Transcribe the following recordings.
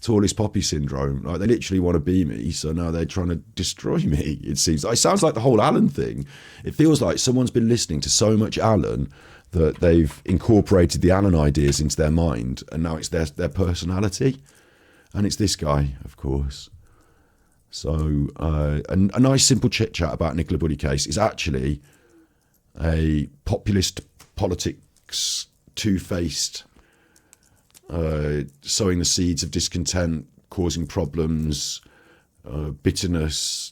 tallest poppy syndrome. Like, they literally want to be me, so now they're trying to destroy me, it seems. It sounds like the whole Alan thing. It feels like someone's been listening to so much Alan that they've incorporated the Alan ideas into their mind, and now it's their personality. And it's this guy, of course. So a nice simple chit-chat about Nicola Bulley case is actually a populist politics, two-faced, sowing the seeds of discontent, causing problems, bitterness,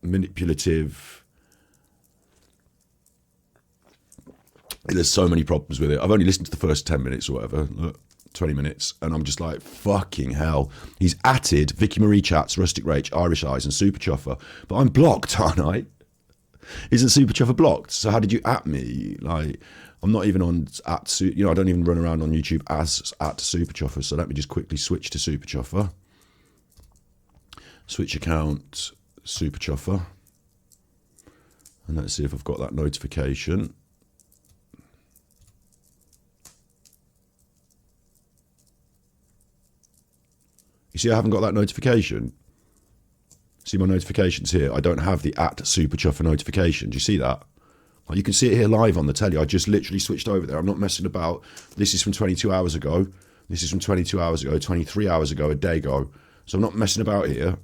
manipulative. There's so many problems with it. I've only listened to the first 10 minutes or whatever, 20 minutes, and I'm just like, fucking hell. He's atted Vicky Marie Chats, Rustic Rach, Irish Eyes, and Super Chuffer, but I'm blocked, aren't I? Isn't Super Chuffer blocked? So how did you at me? Like, I'm not even on at, you know, I don't even run around on YouTube as at Super Chuffer. So let me just quickly switch to Super Chuffer. Switch account, Super Chuffer. And let's see if I've got that notification. You see, I haven't got that notification. See my notifications here? I don't have the at Super Chuffer notification. Do you see that? Like, you can see it here live on the telly. I just literally switched over there. I'm not messing about. This is from 22 hours ago. This is from 22 hours ago, 23 hours ago, a day ago. So I'm not messing about here.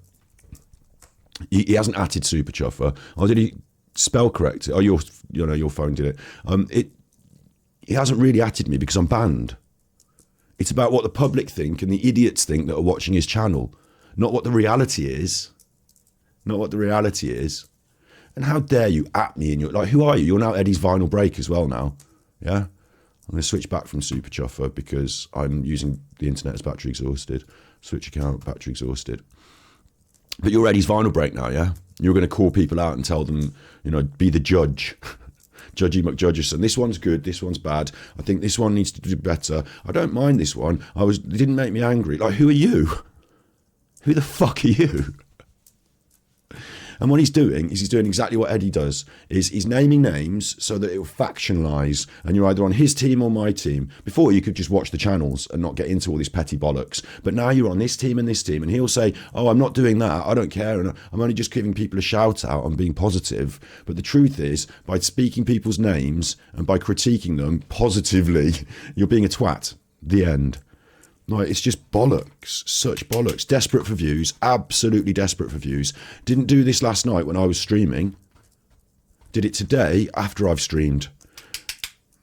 He hasn't atted Super Chuffer. Oh, did he spell correct it? Oh, your phone did it. He hasn't really atted me because I'm banned. It's about what the public think and the idiots think that are watching his channel, not what the reality is. Not what the reality is. And how dare you at me? And you're like, who are you? You're now Eddie's Vinyl Break as well now. Yeah? I'm going to switch back from Super Chuffer because I'm using the internet as battery exhausted. Switch account, battery exhausted. But you're Eddie's Vinyl Break now, yeah? You're going to call people out and tell them, you know, be the judge. Judgy McJudgerson. This one's good, this one's bad. I think this one needs to do better. I don't mind this one. It didn't make me angry. Like, who are you? Who the fuck are you? And what he's doing is he's doing exactly what Eddie does, is he's naming names so that it will factionalise, and you're either on his team or my team. Before, you could just watch the channels and not get into all this petty bollocks. But now you're on this team, and he'll say, oh, I'm not doing that, I don't care, and I'm only just giving people a shout out and being positive. But the truth is, by speaking people's names and by critiquing them positively, you're being a twat. The end. No, it's just bollocks, such bollocks. Desperate for views, absolutely desperate for views. Didn't do this last night when I was streaming. Did it today after I've streamed.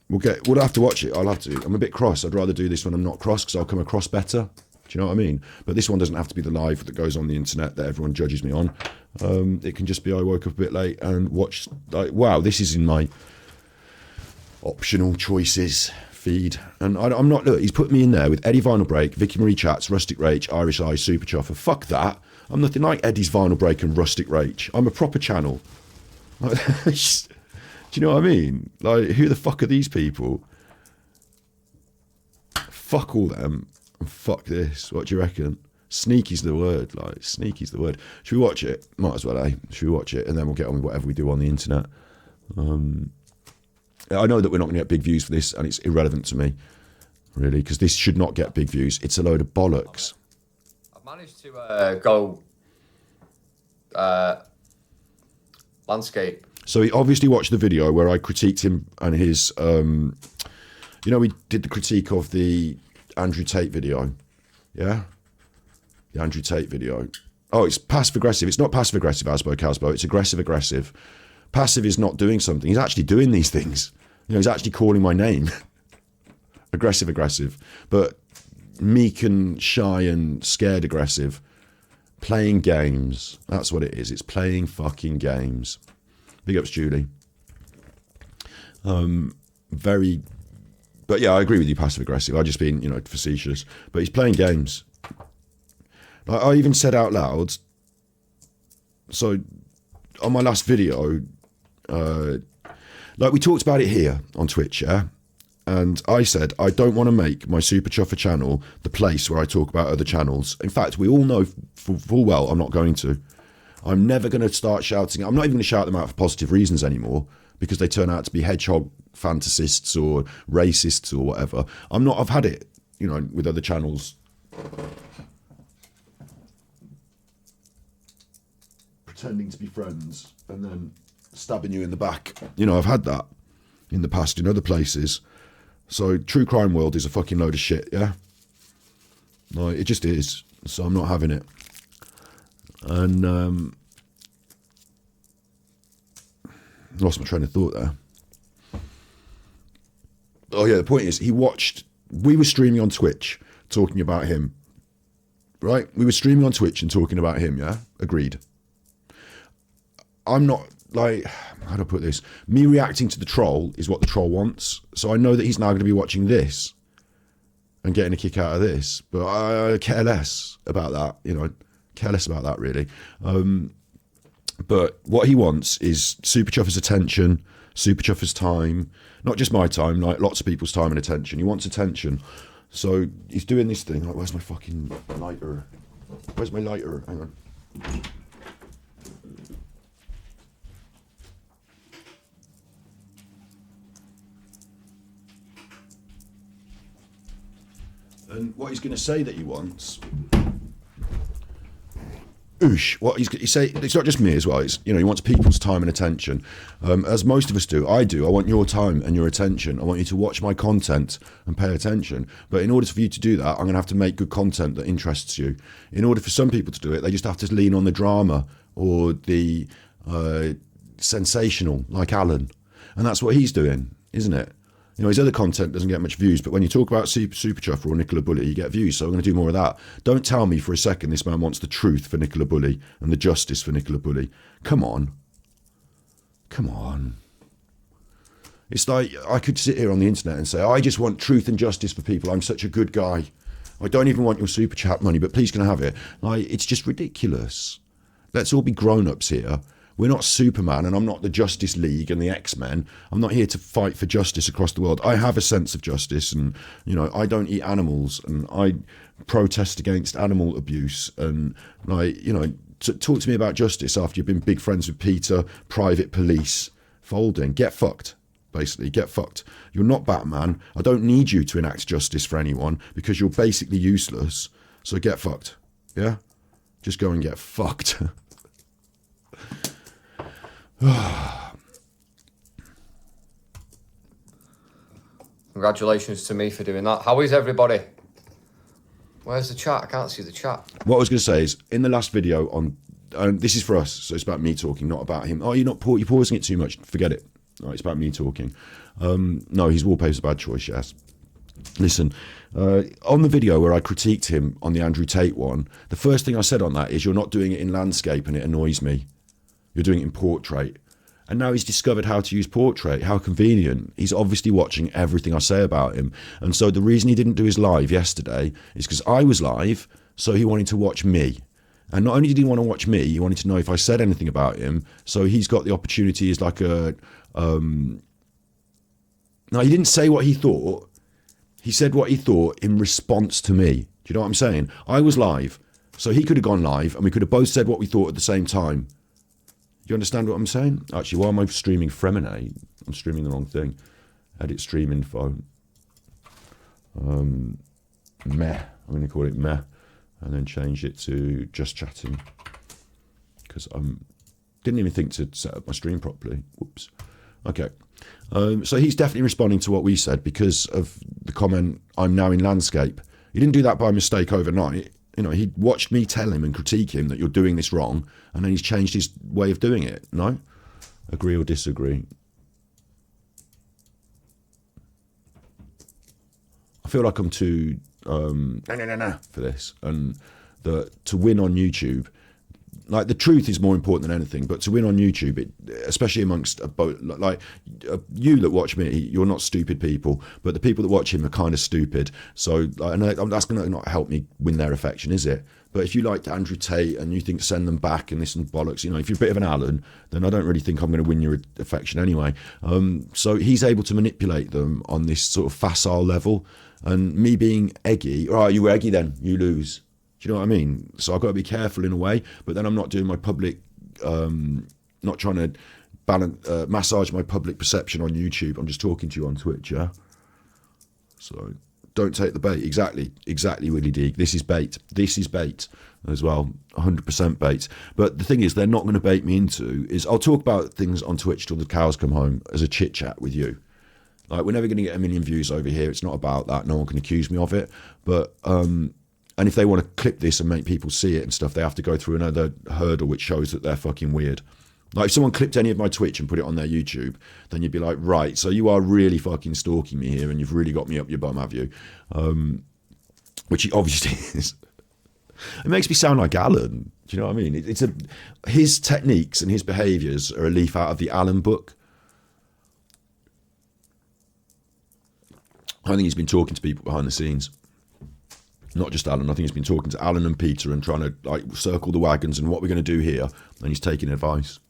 We'll have to watch it. I'll have to. I'm a bit cross. I'd rather do this when I'm not cross because I'll come across better. Do you know what I mean? But this one doesn't have to be the live that goes on the internet that everyone judges me on. It can just be I woke up a bit late and watched, like, wow, this is in my optional choices feed, and I'm not. Look, he's put me in there with Eddie Vinyl Break, Vicky Marie Chats, Rustic Rach, Irish Eyes, Super Chuffer. Fuck that. I'm nothing like Eddie's Vinyl Break and Rustic Rach. I'm a proper channel. Like, do you know what I mean? Like, who the fuck are these people? Fuck all them and fuck this. What do you reckon? Sneaky's the word. Like, sneaky's the word. Should we watch it? Might as well, eh? Should we watch it? And then we'll get on with whatever we do on the internet. I know that we're not going to get big views for this, and it's irrelevant to me, really, because this should not get big views. It's a load of bollocks. I've managed to go landscape. So he obviously watched the video where I critiqued him and his, you know, we did the critique of the Andrew Tate video, yeah? The Andrew Tate video. Oh, it's passive-aggressive. It's not passive-aggressive, Asbo Casbo. It's aggressive-aggressive. Passive is not doing something. He's actually doing these things. You know, he's actually calling my name. Aggressive. But meek and shy and scared aggressive. Playing games. That's what it is. It's playing fucking games. Big ups, Julie. But yeah, I agree with you, passive-aggressive. I've just been, you know, facetious. But he's playing games. Like, I even said out loud, so on my last video, like we talked about it here on Twitch, yeah? And I said, I don't want to make my Super Chuffer channel the place where I talk about other channels. In fact, we all know full well I'm not going to. I'm never going to start shouting. I'm not even going to shout them out for positive reasons anymore because they turn out to be hedgehog fantasists or racists or whatever. I've had it. you know, with other channels, pretending to be friends and then stabbing you in the back. You know, I've had that in the past in other places. So true crime world is a fucking load of shit, yeah? No, it just is. So I'm not having it. And lost my train of thought there. Oh yeah, the point is, we were streaming on Twitch talking about him, right? We were streaming on Twitch and talking about him, yeah? Agreed. I'm not, like, how do I put this? Me reacting to the troll is what the troll wants. So I know that he's now going to be watching this and getting a kick out of this, but I care less about that, you know, care less about that really. But what he wants is Super Chuffer's attention, Super Chuffer's time, not just my time, like lots of people's time and attention. He wants attention. So he's doing this thing, like, where's my fucking lighter? Where's my lighter? Hang on. And what he's going to say that he wants, what he's say, it's not just me as well. It's, you know, he wants people's time and attention, as most of us do. I do. I want your time and your attention. I want you to watch my content and pay attention. But in order for you to do that, I'm going to have to make good content that interests you. In order for some people to do it, they just have to lean on the drama or the sensational, like Alan, and that's what he's doing, isn't it? You know, his other content doesn't get much views, but when you talk about Super Chuffer or Nicola Bully, you get views, so I'm going to do more of that. Don't tell me for a second this man wants the truth for Nicola Bully and the justice for Nicola Bully. Come on. Come on. It's like, I could sit here on the internet and say, I just want truth and justice for people. I'm such a good guy. I don't even want your super chat money, but please can I have it? Like, it's just ridiculous. Let's all be grown-ups here. We're not Superman, and I'm not the Justice League and the X-Men. I'm not here to fight for justice across the world. I have a sense of justice, and, you know, I don't eat animals, and I protest against animal abuse, and, like, you know, talk to me about justice after you've been big friends with Peter, Private Police, Faulding. Get fucked, basically. Get fucked. You're not Batman. I don't need you to enact justice for anyone, because you're basically useless. So get fucked, yeah? Just go and get fucked. Congratulations to me for doing that. How is everybody? Where's the chat? I can't see the chat. What I was going to say is, in the last video on, this is for us, so it's about me talking, not about him. Oh, you're pausing it too much. Forget it. All right, it's about me talking. No, his wallpaper's a bad choice, yes. Listen, on the video where I critiqued him on the Andrew Tate one, the first thing I said on that is, you're not doing it in landscape and it annoys me. You're doing it in portrait. And now he's discovered how to use portrait. How convenient. He's obviously watching everything I say about him. And so the reason he didn't do his live yesterday is because I was live, so he wanted to watch me. And not only did he want to watch me, he wanted to know if I said anything about him. So he's got the opportunity as like a... No, he didn't say what he thought. He said what he thought in response to me. Do you know what I'm saying? I was live, so he could have gone live, and we could have both said what we thought at the same time. Do you understand what I'm saying? Actually, why am I streaming Fremonade? I'm streaming the wrong thing. Edit stream info. Meh. I'm going to call it meh. And then change it to just chatting. Because I didn't even think to set up my stream properly. Whoops. Okay. So he's definitely responding to what we said because of the comment, I'm now in landscape. He didn't do that by mistake overnight. You know, he watched me tell him and critique him that you're doing this wrong, and then he's changed his way of doing it. No? Agree or disagree? I feel like I'm too for this, and to win on YouTube, like, the truth is more important than anything, but to win on YouTube, especially amongst you that watch me, you're not stupid people, but the people that watch him are kind of stupid. So that's going to not help me win their affection, is it? But if you liked Andrew Tate and you think send them back and this and bollocks, you know, if you're a bit of an Alan, then I don't really think I'm going to win your affection anyway. So he's able to manipulate them on this sort of facile level, and me being eggy, all right, you were eggy then, you lose. Do you know what I mean? So I've got to be careful in a way, but then I'm not doing my public, not trying to massage my public perception on YouTube. I'm just talking to you on Twitch, yeah? So Don't take the bait. Exactly, Willie Deeg. This is bait. This is bait as well. 100% bait. But the thing is, they're not going to bait me into is I'll talk about things on Twitch till the cows come home as a chit chat with you. Like, we're never going to get a million views over here. It's not about that. No one can accuse me of it. But and if they want to clip this and make people see it and stuff, they have to go through another hurdle which shows that they're fucking weird. Like, if someone clipped any of my Twitch and put it on their YouTube, then you'd be like, right, so you are really fucking stalking me here and you've really got me up your bum, have you? Which he obviously is. It makes me sound like Alan. Do you know what I mean? His techniques and his behaviours are a leaf out of the Alan book. I think he's been talking to people behind the scenes. Not just Alan. I think he's been talking to Alan and Peter and trying to like circle the wagons and what we're going to do here. And he's taking advice.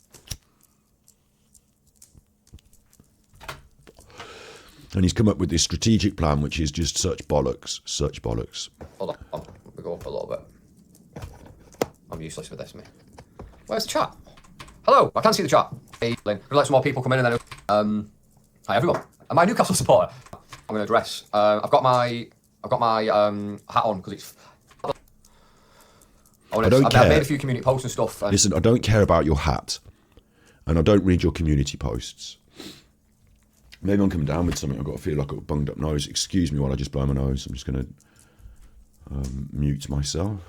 And he's come up with this strategic plan, which is just such bollocks. Such bollocks. Hold on. We go up a little bit. I'm useless with this, mate. Where's the chat? Hello. I can't see the chat. Hey, Lynn. We'll let some more people come in and then. Hi everyone. Am I a Newcastle supporter? I'm going to dress. I've got my hat on because it's. I've made a few community posts and stuff. And listen, I don't care about your hat, and I don't read your community posts. Maybe I'm coming down with something. I've got to feel like I've got a bunged up nose. Excuse me while I just blow my nose. I'm just going to mute myself.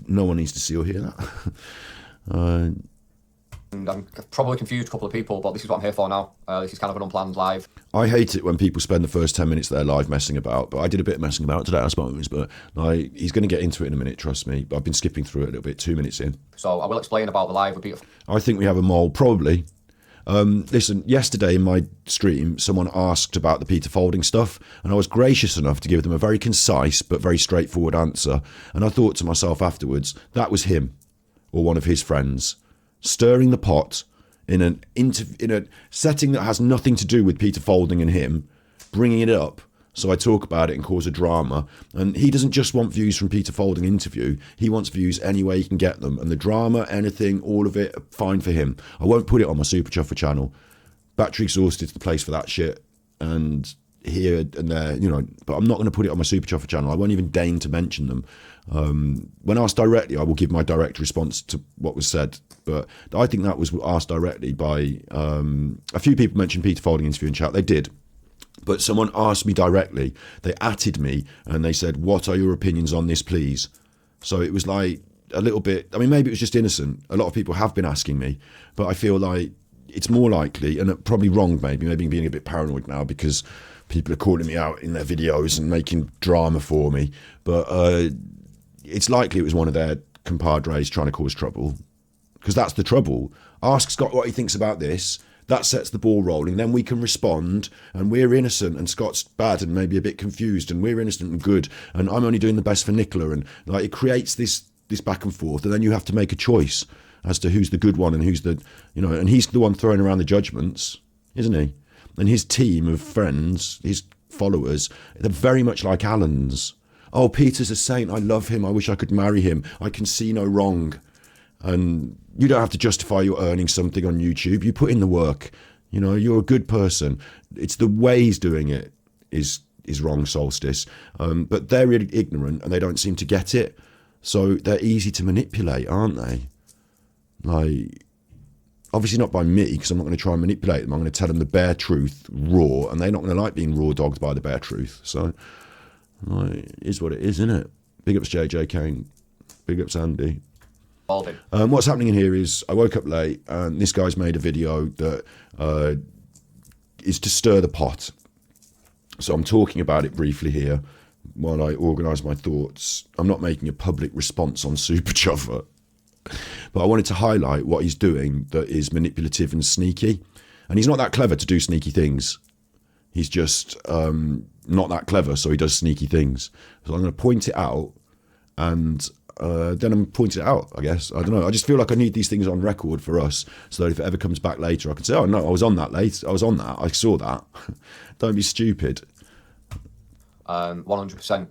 No one needs to see or hear that. And I'm probably confused a couple of people, but this is what I'm here for now. This is kind of an unplanned live. I hate it when people spend the first 10 minutes of their live messing about, but I did a bit of messing about today, I suppose, but like, he's going to get into it in a minute, trust me. But I've been skipping through it a little bit, 2 minutes in. So I will explain about the live with Peter. I think we have a mole, probably. Listen, yesterday in my stream, someone asked about the Peter Faulding stuff, and I was gracious enough to give them a very concise but very straightforward answer. And I thought to myself afterwards, that was him or one of his friends stirring the pot in a setting that has nothing to do with Peter Faulding and him, bringing it up so I talk about it and cause a drama. And he doesn't just want views from Peter Faulding interview, he wants views any way he can get them, and the drama, anything, all of it, fine for him. I won't put it on my Super Chuffer channel. Battery Exhausted's the place for that shit, and here and there, you know, but I'm not going to put it on my Super Chuffer channel. I won't even deign to mention them. When asked directly, I will give my direct response to what was said, but I think that was asked directly by a few people mentioned Peter Faulding interview in chat. They did, but someone asked me directly. They atted me and they said, what are your opinions on this, please? So it was like a little bit, I mean, maybe it was just innocent. A lot of people have been asking me, but I feel like it's more likely, and probably wrong maybe I'm being a bit paranoid now because people are calling me out in their videos and making drama for me, but it's likely it was one of their compadres trying to cause trouble, because that's the trouble. Ask Scott what he thinks about this. That sets the ball rolling. Then we can respond, and we're innocent, and Scott's bad and maybe a bit confused, and we're innocent and good, and I'm only doing the best for Nicola, and like it creates this back and forth, and then you have to make a choice as to who's the good one and who's the, you know, and he's the one throwing around the judgments, isn't he? And his team of friends, his followers, they're very much like Alan's. Oh, Peter's a saint. I love him. I wish I could marry him. I can see no wrong. And you don't have to justify your earning something on YouTube. You put in the work. You know, you're a good person. It's the way he's doing it is wrong, Solstice. But they're really ignorant and they don't seem to get it. So they're easy to manipulate, aren't they? Like, obviously not by me, because I'm not going to try and manipulate them. I'm going to tell them the bare truth, raw, and they're not going to like being raw dogged by the bare truth. So, like, it is what it is, isn't it? Big ups JJ Kane. Big ups Andy. What's happening in here is I woke up late and this guy's made a video that is to stir the pot. So I'm talking about it briefly here while I organise my thoughts. I'm not making a public response on Super Chuffer, but I wanted to highlight what he's doing that is manipulative and sneaky. And he's not that clever to do sneaky things. He's just not that clever, so he does sneaky things. So I'm going to point it out, and then I'm pointing it out, I guess. I don't know. I just feel like I need these things on record for us, so that if it ever comes back later, I can say, oh, no, I was on that late. I was on that. I saw that. Don't be stupid. 100%.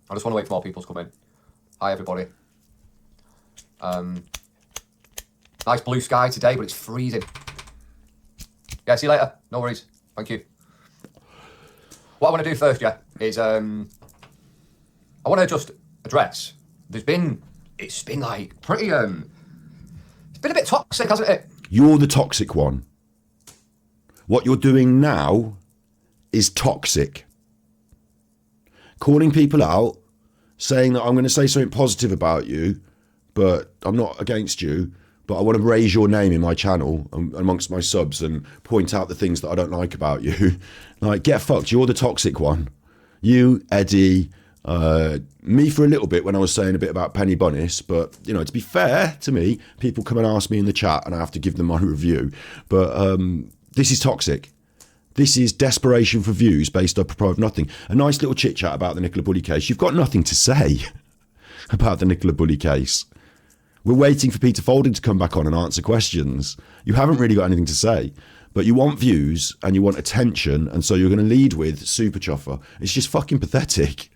I just want to wait for more people to come in. Hi, everybody. Nice blue sky today, but it's freezing. Yeah, see you later. No worries. Thank you. What I want to do first, yeah, is I want to just address. It's been like pretty it's been a bit toxic, hasn't it? You're the toxic one. What you're doing now is toxic. Calling people out, saying that I'm going to say something positive about you, but I'm not against you, but I want to raise your name in my channel amongst my subs and point out the things that I don't like about you. Like, get fucked. You're the toxic one. You, Eddie, me for a little bit when I was saying a bit about Penny Bunnis, but, you know, to be fair to me, people come and ask me in the chat and I have to give them my review. But this is toxic. This is desperation for views based on nothing. A nice little chit chat about the Nicola Bulley case. You've got nothing to say about the Nicola Bulley case. We're waiting for Peter Faulding to come back on and answer questions. You haven't really got anything to say, but you want views and you want attention, and so you're going to lead with Super Chuffer. It's just fucking pathetic.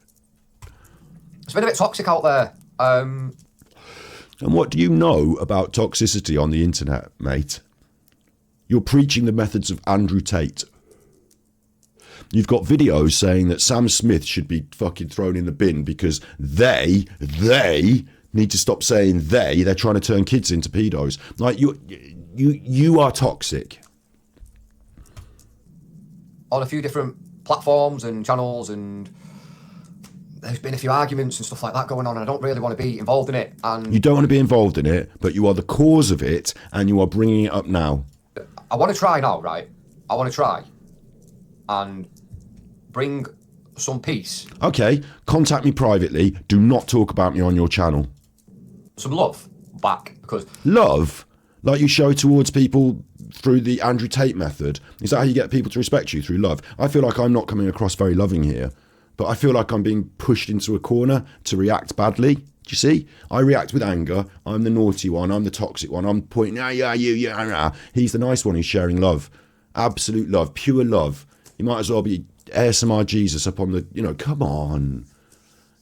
It's been a bit toxic out there. And what do you know about toxicity on the internet, mate? You're preaching the methods of Andrew Tate. You've got videos saying that Sam Smith should be fucking thrown in the bin because they need to stop saying they. They're trying to turn kids into pedos. Like, you are toxic. On a few different platforms and channels, and there's been a few arguments and stuff like that going on, and I don't really want to be involved in it. And you don't want to be involved in it, but you are the cause of it, and you are bringing it up now. I want to try now, right? I want to try and bring some peace. Okay, contact me privately. Do not talk about me on your channel. Some love back, because... Love? Like you show towards people through the Andrew Tate method? Is that how you get people to respect you, through love? I feel like I'm not coming across very loving here, but I feel like I'm being pushed into a corner to react badly. Do you see? I react with anger. I'm the naughty one. I'm the toxic one. I'm pointing, yeah. He's the nice one who's sharing love. Absolute love. Pure love. You might as well be ASMR Jesus up on the, you know, come on.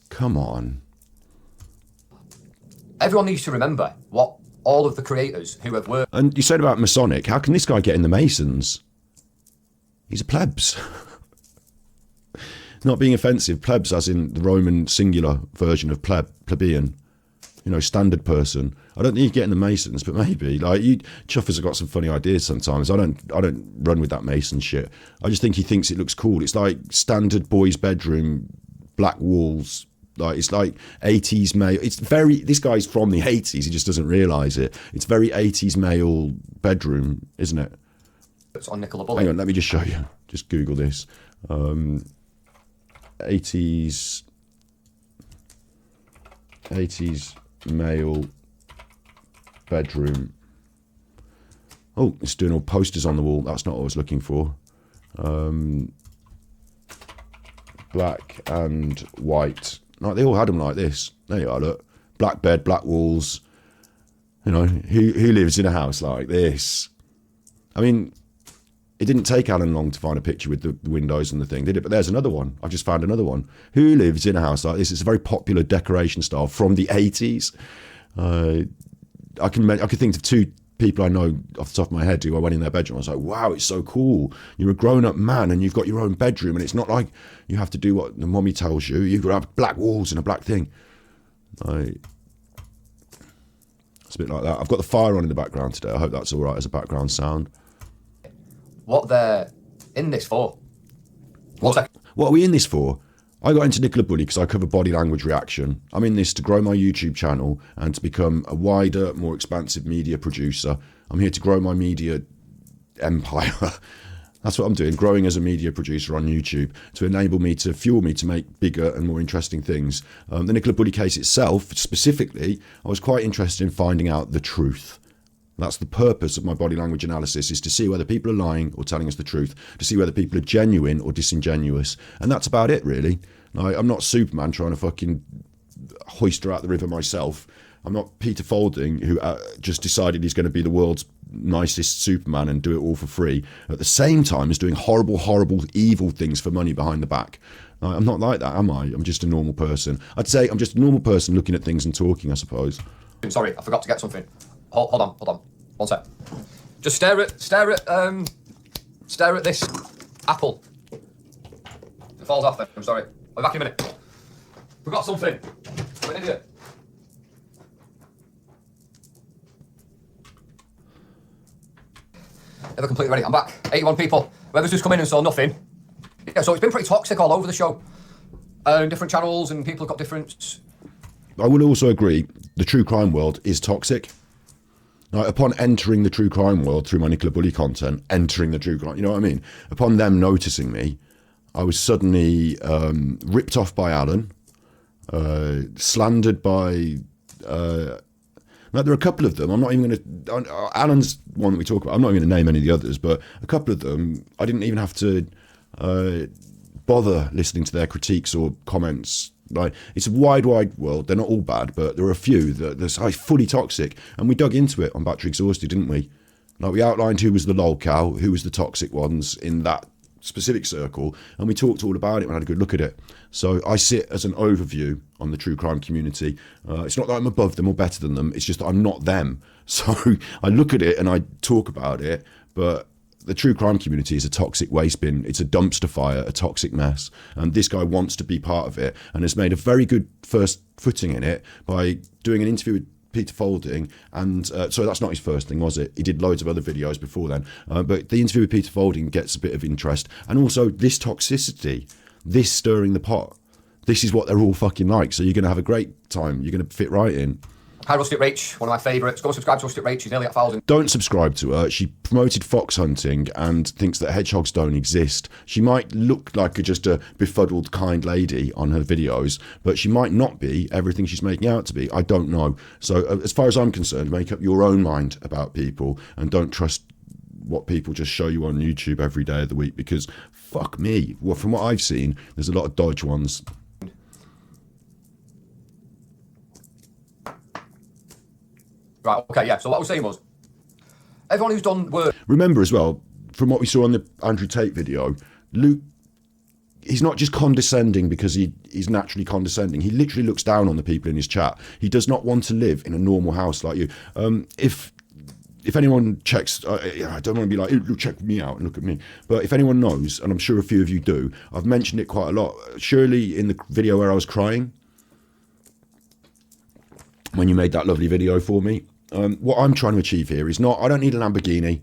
Come on. Everyone needs to remember what all of the creators who have worked... And you said about Masonic, how can this guy get in the Masons? He's a plebs. Not being offensive, plebs as in the Roman singular version of plebeian. You know, standard person. I don't think you get in the Masons, but maybe. Like, you chuffers have got some funny ideas sometimes. I don't run with that Mason shit. I just think he thinks it looks cool. It's like standard boys' bedroom, black walls. Like, it's like 80s male. It's very, this guy's from the 80s. He just doesn't realise it. It's very 80s male bedroom, isn't it? It's on Nicola Bulley. Hang on, let me just show you. Just Google this. 80s male bedroom. Oh, it's doing all posters on the wall. That's not what I was looking for. Black and white. Like, they all had them like this. There you are, look. Black bed, black walls. You know, who lives in a house like this? I mean, it didn't take Alan long to find a picture with the windows and the thing, did it? But there's another one. I just found another one. Who lives in a house like this? It's a very popular decoration style from the 80s. I can think of two people I know off the top of my head who I went in their bedroom. I was like, wow, it's so cool. You're a grown-up man and you've got your own bedroom, and it's not like you have to do what the mommy tells you. You've got to have black walls and a black thing. It's a bit like that. I've got the fire on in the background today. I hope that's all right as a background sound. What they're in this for. What are we in this for? I got into Nicola Bulley because I cover body language reaction. I'm in this to grow my YouTube channel and to become a wider, more expansive media producer. I'm here to grow my media empire. That's what I'm doing, growing as a media producer on YouTube to enable me, to fuel me to make bigger and more interesting things. The Nicola Bulley case itself, specifically, I was quite interested in finding out the truth. That's the purpose of my body language analysis, is to see whether people are lying or telling us the truth, to see whether people are genuine or disingenuous. And that's about it, really. I'm not Superman trying to fucking hoist her out the river myself. I'm not Peter Faulding, who just decided he's going to be the world's nicest Superman and do it all for free, at the same time as doing horrible, horrible, evil things for money behind the back. I'm not like that, am I? I'm just a normal person. I'd say I'm just a normal person looking at things and talking, I suppose. Sorry, I forgot to get something. Hold on. 1 sec. Just stare at this apple. It falls off then, I'm sorry. I'll be back in a minute. Forgot something. I'm an idiot. Never completely ready. I'm back. 81 people. Whoever's just come in and saw nothing. Yeah, so it's been pretty toxic all over the show. Different channels and people have got different... I will also agree, the true crime world is toxic. Like, upon entering the true crime world through my Nicola Bully content, entering the true crime, you know what I mean? Upon them noticing me, I was suddenly ripped off by Alan, slandered by... now, there are a couple of them. I'm not even going to... Alan's one that we talk about. I'm not even going to name any of the others, but a couple of them, I didn't even have to bother listening to their critiques or comments. Like, it's a wide world. They're not all bad, but there are a few that are fully toxic. And we dug into it on Battery Exhausted, didn't we? Like, we outlined who was the lolcow, who was the toxic ones in that specific circle, and we talked all about it and had a good look at it. So I sit as an overview on the true crime community. It's not that I'm above them or better than them, it's just that I'm not them. So I look at it and I talk about it, but the true crime community is a toxic waste bin. It's a dumpster fire, a toxic mess. And this guy wants to be part of it and has made a very good first footing in it by doing an interview with Peter Faulding, and so that's not his first thing, was it? He did loads of other videos before then, but the interview with Peter Faulding gets a bit of interest, and also this toxicity, this stirring the pot, this is what they're all fucking like, so you're going to have a great time, you're going to fit right in. Hi, Rustic Rach, one of my favourites. Go subscribe to Rustic Rach, she's nearly at 1,000. Don't subscribe to her. She promoted fox hunting and thinks that hedgehogs don't exist. She might look like just a befuddled, kind lady on her videos, but she might not be everything she's making out to be. I don't know. So as far as I'm concerned, make up your own mind about people and don't trust what people just show you on YouTube every day of the week, because fuck me. Well, from what I've seen, there's a lot of dodge ones. Right, okay, yeah, so what I was saying was, everyone who's done work... Remember as well, from what we saw on the Andrew Tate video, Luke, he's not just condescending because he's naturally condescending. He literally looks down on the people in his chat. He does not want to live in a normal house like you. If anyone checks, I don't want to be like, look, check me out and look at me. But if anyone knows, and I'm sure a few of you do, I've mentioned it quite a lot. Surely in the video where I was crying, when you made that lovely video for me, what I'm trying to achieve here is not, I don't need a Lamborghini.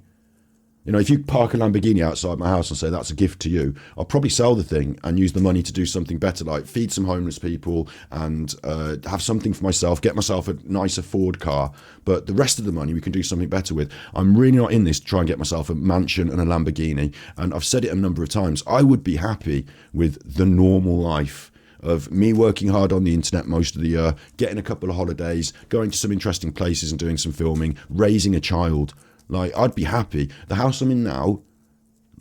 You know, if you park a Lamborghini outside my house and say that's a gift to you, I'll probably sell the thing and use the money to do something better, like feed some homeless people and have something for myself, get myself a nicer Ford car. But the rest of the money we can do something better with. I'm really not in this to try and get myself a mansion and a Lamborghini. And I've said it a number of times. I would be happy with the normal life of me working hard on the internet most of the year, getting a couple of holidays, going to some interesting places and doing some filming, raising a child. Like, I'd be happy. The house I'm in now,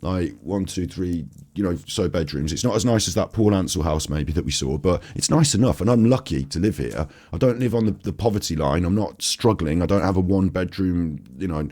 like 1, 2, 3, you know, so bedrooms. It's not as nice as that Paul Ansell house maybe that we saw, but it's nice enough, and I'm lucky to live here. I don't live on the poverty line. I'm not struggling. I don't have a 1-bedroom, you know,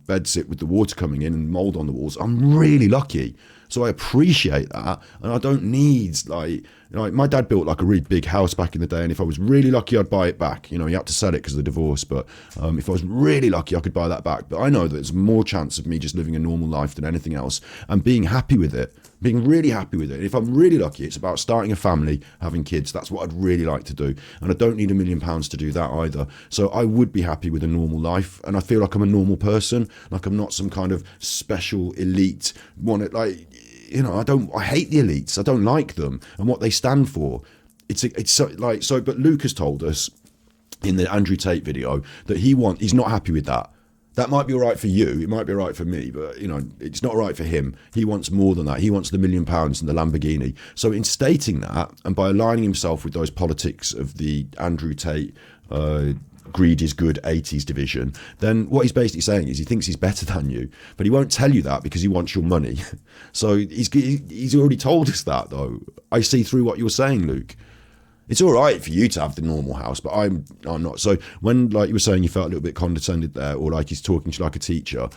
bed sit with the water coming in and mold on the walls. I'm really lucky. So I appreciate that, and I don't need, like, you know, my dad built like a really big house back in the day, and if I was really lucky, I'd buy it back. You know, he had to sell it because of the divorce, but if I was really lucky, I could buy that back. But I know that there's more chance of me just living a normal life than anything else, and being happy with it, being really happy with it. And if I'm really lucky, it's about starting a family, having kids. That's what I'd really like to do, and I don't need £1 million to do that either. So I would be happy with a normal life, and I feel like I'm a normal person, like I'm not some kind of special elite one. Like, you know, I hate the elites. I don't like them and what they stand for. It's so, like, so, but Luke has told us in the Andrew Tate video that he's not happy with that. That might be all right for you. It might be all right for me, but, you know, it's not all right for him. He wants more than that. He wants the £1 million and the Lamborghini. So in stating that, and by aligning himself with those politics of the Andrew Tate, greed is good 80s division, then what he's basically saying is he thinks he's better than you, but he won't tell you that because he wants your money. So he's already told us that, though. I see through what you're saying, Luke. It's all right for you to have the normal house, but I'm not. So when, like you were saying, you felt a little bit condescended there, or like he's talking to you like a teacher,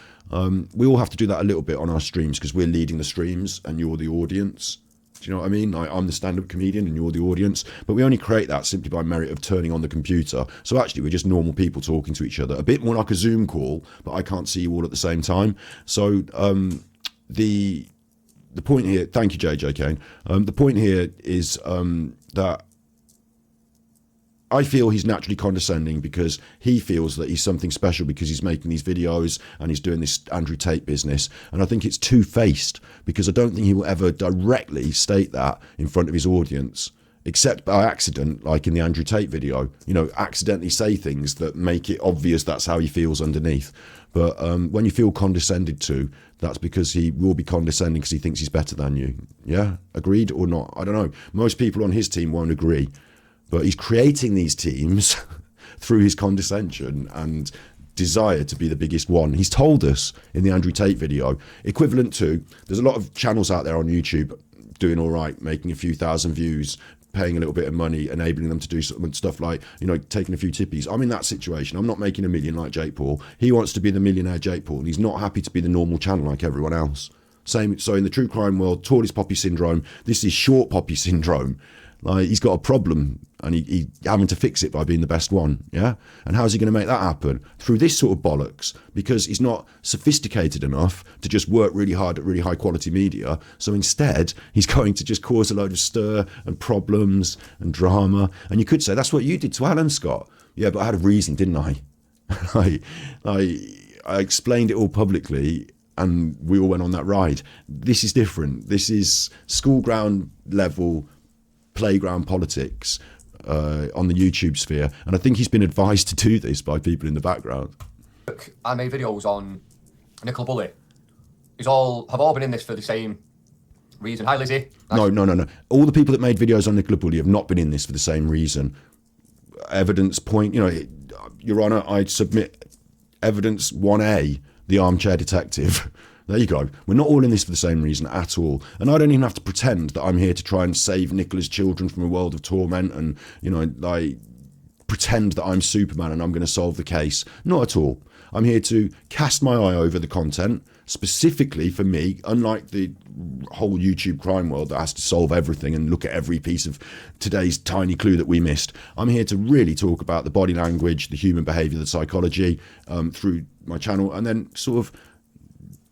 we all have to do that a little bit on our streams because we're leading the streams and you're the audience. Do Do you know what I mean? Like, I'm the stand-up comedian and you're the audience, but we only create that simply by merit of turning on the computer. So actually, we're just normal people talking to each other, a bit more like a Zoom call, but I can't see you all at the same time. So the point here, thank you, JJ Kane. The point here is that I feel he's naturally condescending because he feels that he's something special because he's making these videos and he's doing this Andrew Tate business. And I think it's two-faced because I don't think he will ever directly state that in front of his audience, except by accident, like in the Andrew Tate video, you know, accidentally say things that make it obvious that's how he feels underneath. But when you feel condescended to, that's because he will be condescending because he thinks he's better than you. Yeah, agreed or not? I don't know. Most people on his team won't agree. But he's creating these teams through his condescension and desire to be the biggest one. He's told us in the Andrew Tate video, equivalent to, there's a lot of channels out there on YouTube doing all right, making a few thousand views, paying a little bit of money, enabling them to do stuff like, you know, taking a few tippies. I'm in that situation. I'm not making a million like Jake Paul. He wants to be the millionaire Jake Paul, and he's not happy to be the normal channel like everyone else. Same. So in the true crime world, tallest poppy syndrome, this is short poppy syndrome. Like, he's got a problem and he having to fix it by being the best one, yeah? And how's he going to make that happen? Through this sort of bollocks, because he's not sophisticated enough to just work really hard at really high quality media. So instead, he's going to just cause a load of stir and problems and drama. And you could say, that's what you did to Alan, Scott. Yeah, but I had a reason, didn't I? I explained it all publicly and we all went on that ride. This is different. This is school ground level playground politics on the YouTube sphere, and I think he's been advised to do this by people in the background. I made videos on Nicola Bully. Have all been in this for the same reason. Hi, Lizzie. Nice. No. All the people that made videos on Nicola Bully have not been in this for the same reason. Evidence point, you know, Your Honour, I submit evidence 1A, the armchair detective. There you go. We're not all in this for the same reason at all. And I don't even have to pretend that I'm here to try and save Nicola's children from a world of torment and, you know, like pretend that I'm Superman and I'm going to solve the case. Not at all. I'm here to cast my eye over the content, specifically for me, unlike the whole YouTube crime world that has to solve everything and look at every piece of today's tiny clue that we missed. I'm here to really talk about the body language, the human behavior, the psychology through my channel, and then sort of,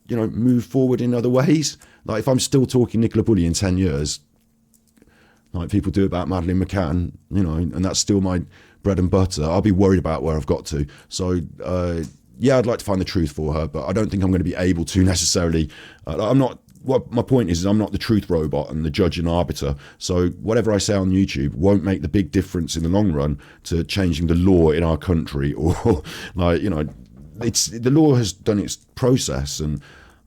you know, move forward in other ways. Like, if I'm still talking Nicola Bully in 10 years, like people do about Madeleine McCann, you know, and that's still my bread and butter, I'll be worried about where I've got to. So, yeah, I'd like to find the truth for her, but I don't think I'm going to be able to necessarily. I'm not. What my point is I'm not the truth robot and the judge and arbiter. So whatever I say on YouTube won't make the big difference in the long run to changing the law in our country, or like, you know, it's the law has done its process, and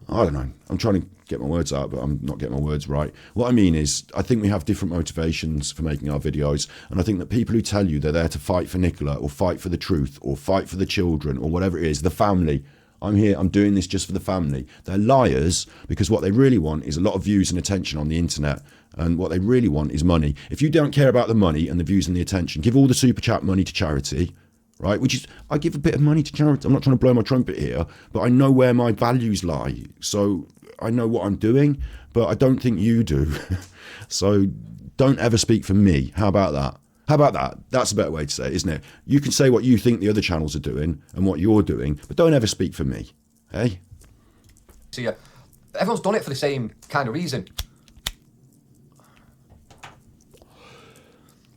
I don't know. I'm trying to get my words out, but I'm not getting my words right. What I mean is, I think we have different motivations for making our videos, and I think that people who tell you they're there to fight for Nicola, or fight for the truth, or fight for the children, or whatever it is, the family. I'm here, I'm doing this just for the family. They're liars, because what they really want is a lot of views and attention on the internet, and what they really want is money. If you don't care about the money and the views and the attention, give all the super chat money to charity, right? Which is, I give a bit of money to charity. I'm not trying to blow my trumpet here, but I know where my values lie. So I know what I'm doing, but I don't think you do. So don't ever speak for me. How about that? How about that? That's a better way to say it, isn't it? You can say what you think the other channels are doing and what you're doing, but don't ever speak for me. Hey? So yeah, everyone's done it for the same kind of reason.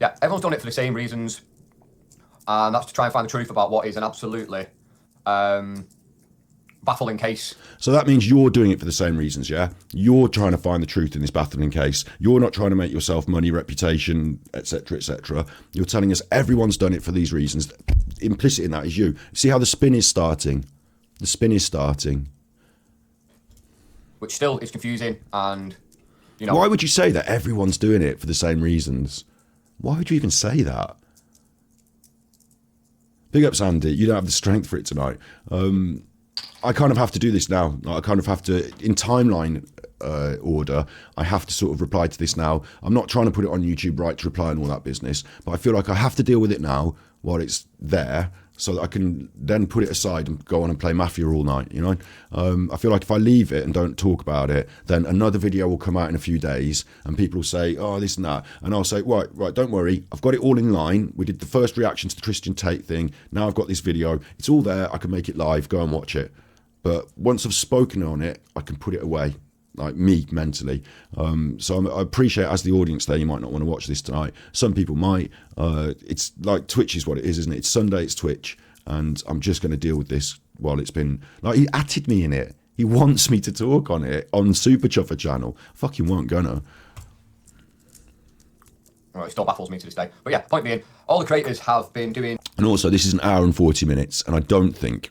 Yeah, everyone's done it for the same reasons. And that's to try and find the truth about what is an absolutely baffling case. So that means you're doing it for the same reasons, yeah? You're trying to find the truth in this baffling case. You're not trying to make yourself money, reputation, etc., etc. You're telling us everyone's done it for these reasons. Implicit in that is you. See how the spin is starting? The spin is starting. Which still is confusing, and, you know... Why would you say that everyone's doing it for the same reasons? Why would you even say that? Big ups, Andy. You don't have the strength for it tonight. I kind of have to do this now. I kind of have to, in timeline order, I have to sort of reply to this now. I'm not trying to put it on YouTube right to reply and all that business, but I feel like I have to deal with it now while it's there, so that I can then put it aside and go on and play Mafia all night, you know? I feel like if I leave it and don't talk about it, then another video will come out in a few days and people will say, oh, this and that. And I'll say, right, don't worry. I've got it all in line. We did the first reaction to the Christian Tate thing. Now I've got this video. It's all there. I can make it live. Go and watch it. But once I've spoken on it, I can put it away. Like me mentally. So I appreciate, as the audience there, you might not want to watch this tonight. Some people might. It's like Twitch is what it is, isn't it? It's Sunday, it's Twitch, and I'm just going to deal with this while it's been, like, he atted me in it. He wants me to talk on it on Super Chuffer channel. Fucking won't gonna. Well, it still baffles me to this day. But yeah, point being, all the creators have been doing... And also, this is an hour and 40 minutes, and I don't think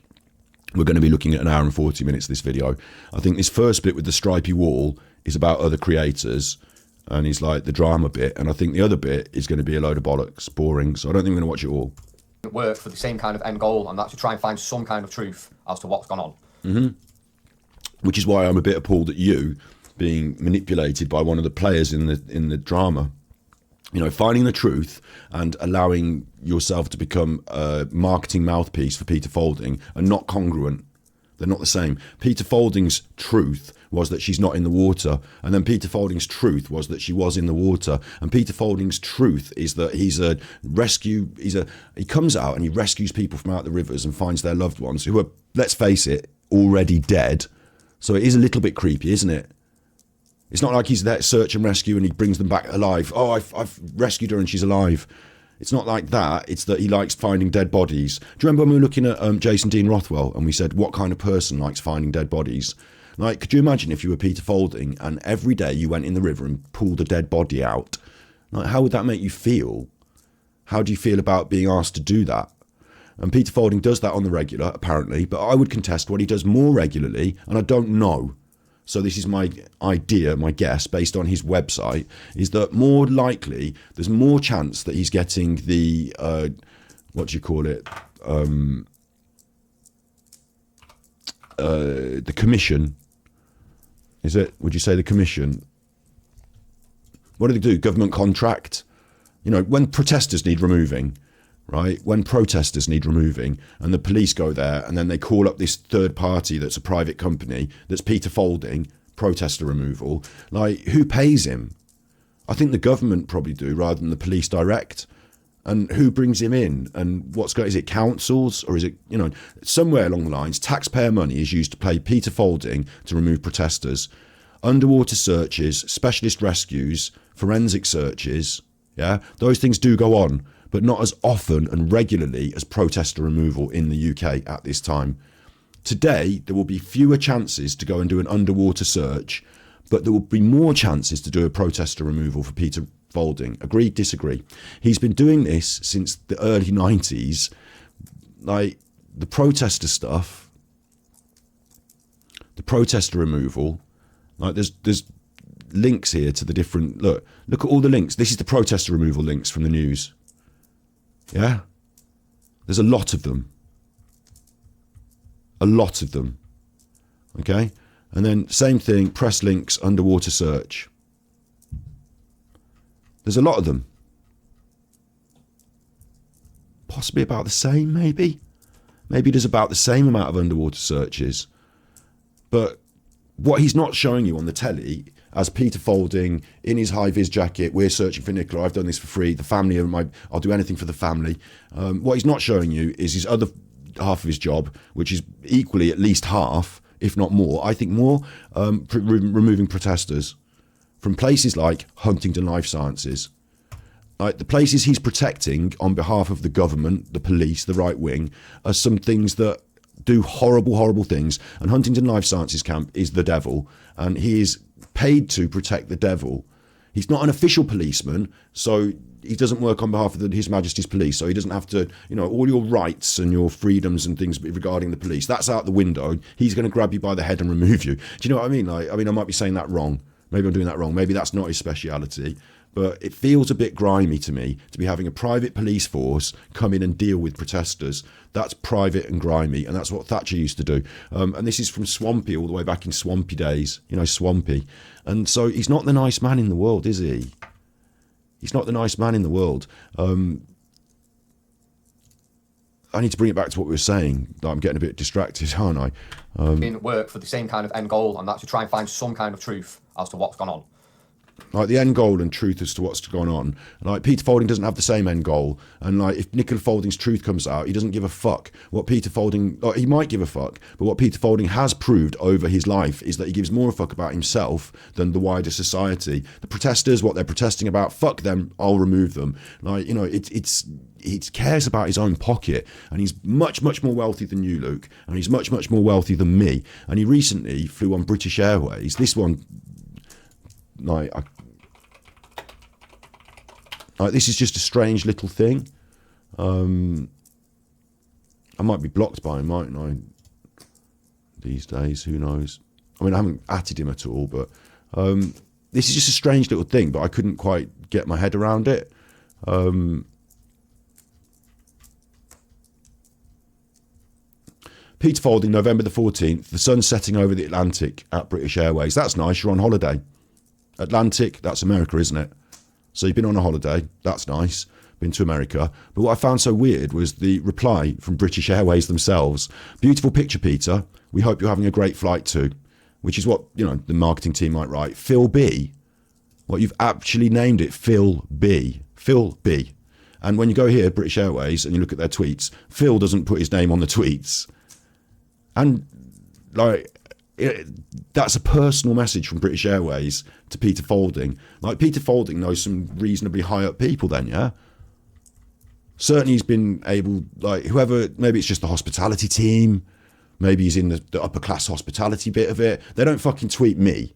we're going to be looking at an hour and 40 minutes of this video. I think this first bit with the stripy wall is about other creators, and is like the drama bit, and I think the other bit is going to be a load of bollocks, boring, so I don't think we're going to watch it all. Work for the same kind of end goal, and that's to try and find some kind of truth as to what's gone on. Which is why I'm a bit appalled at you being manipulated by one of the players in the drama. You know, finding the truth and allowing yourself to become a marketing mouthpiece for Peter Faulding are not congruent. They're not the same. Peter Faulding's truth was that she's not in the water. And then Peter Faulding's truth was that she was in the water. And Peter Faulding's truth is that he's a rescue. He comes out and he rescues people from out the rivers and finds their loved ones who are, let's face it, already dead. So it is a little bit creepy, isn't it? It's not like he's there to search and rescue and he brings them back alive. Oh, I've rescued her and she's alive. It's not like that. It's that he likes finding dead bodies. Do you remember when we were looking at Jason Dean Rothwell and we said, what kind of person likes finding dead bodies? Like, could you imagine if you were Peter Faulding and every day you went in the river and pulled a dead body out? Like, how would that make you feel? How do you feel about being asked to do that? And Peter Faulding does that on the regular, apparently, but I would contest what he does more regularly, and I don't know. So this is my idea, my guess, based on his website, is that more likely, there's more chance that he's getting the, what do you call it, the commission. Is it? Would you say the commission? What do they do? Government contract? You know, when protesters need removing, right? When protesters need removing and the police go there and then they call up this third party that's a private company, that's Peter Faulding, protester removal, like, who pays him? I think the government probably do rather than the police direct. And who brings him in? And is it councils or is it, you know, somewhere along the lines, taxpayer money is used to pay Peter Faulding to remove protesters. Underwater searches, specialist rescues, forensic searches, yeah, those things do go on, but not as often and regularly as protester removal in the UK at this time. Today, there will be fewer chances to go and do an underwater search, but there will be more chances to do a protester removal for Peter Faulding. Agree, disagree? He's been doing this since the early 90s. Like, the protester stuff, the protester removal, like, there's links here to the different, look at all the links. This is the protester removal links from the news. Yeah, there's a lot of them. A lot of them. Okay, and then same thing, press links, underwater search. There's a lot of them. Possibly about the same, maybe. Maybe there's about the same amount of underwater searches. But what he's not showing you on the telly, as Peter Faulding in his high-vis jacket, we're searching for Nicola, I've done this for free, the family, I'll do anything for the family. What he's not showing you is his other half of his job, which is equally at least half, if not more, I think more, removing protesters from places like Huntingdon Life Sciences. Like, the places he's protecting on behalf of the government, the police, the right wing, are some things that do horrible, horrible things. And Huntingdon Life Sciences camp is the devil, and he is paid to protect the devil. He's not an official policeman, so he doesn't work on behalf of His Majesty's Police, so he doesn't have to, you know, all your rights and your freedoms and things regarding the police, that's out the window. He's going to grab you by the head and remove you. Do you know what I mean? Like, I might be saying that wrong. Maybe I'm doing that wrong. Maybe that's not his speciality. But it feels a bit grimy to me to be having a private police force come in and deal with protesters. That's private and grimy, and that's what Thatcher used to do. And this is from Swampy, all the way back in Swampy days, you know, Swampy. And so he's not the nice man in the world, is he? He's not the nice man in the world. I need to bring it back to what we were saying. I'm getting a bit distracted, aren't I? Work for the same kind of end goal, and that's to try and find some kind of truth as to what's gone on. Like the end goal and truth as to what's gone on. Like Peter Faulding doesn't have the same end goal, and like if Nicola Faulding's truth comes out, he doesn't give a fuck. What Peter Faulding, he might give a fuck, but what Peter Faulding has proved over his life is that he gives more a fuck about himself than the wider society. The protesters, what they're protesting about, fuck them, I'll remove them. Like, you know, he cares about his own pocket, and he's much more wealthy than you, Luke, and he's much more wealthy than me. And he recently flew on British Airways. This one, like this is just a strange little thing. I might be blocked by him, mightn't I? These days, who knows? I mean, I haven't atted him at all, but this is just a strange little thing, but I couldn't quite get my head around it. Peter Faulding, November the 14th. The sun's setting over the Atlantic at British Airways. That's nice. You're on holiday. Atlantic, that's America, isn't it? So you've been on a holiday. That's nice. Been to America. But what I found so weird was the reply from British Airways themselves. Beautiful picture, Peter. We hope you're having a great flight too. Which is what, you know, the marketing team might write. Phil B. What you've actually named it, Phil B. Phil B. And when you go here, British Airways, and you look at their tweets, Phil doesn't put his name on the tweets. And like, that's a personal message from British Airways to Peter Faulding. Like, Peter Faulding knows some reasonably high up people then, yeah? Certainly he's been able, like, whoever, maybe it's just the hospitality team, maybe he's in the upper class hospitality bit of it. They don't fucking tweet me,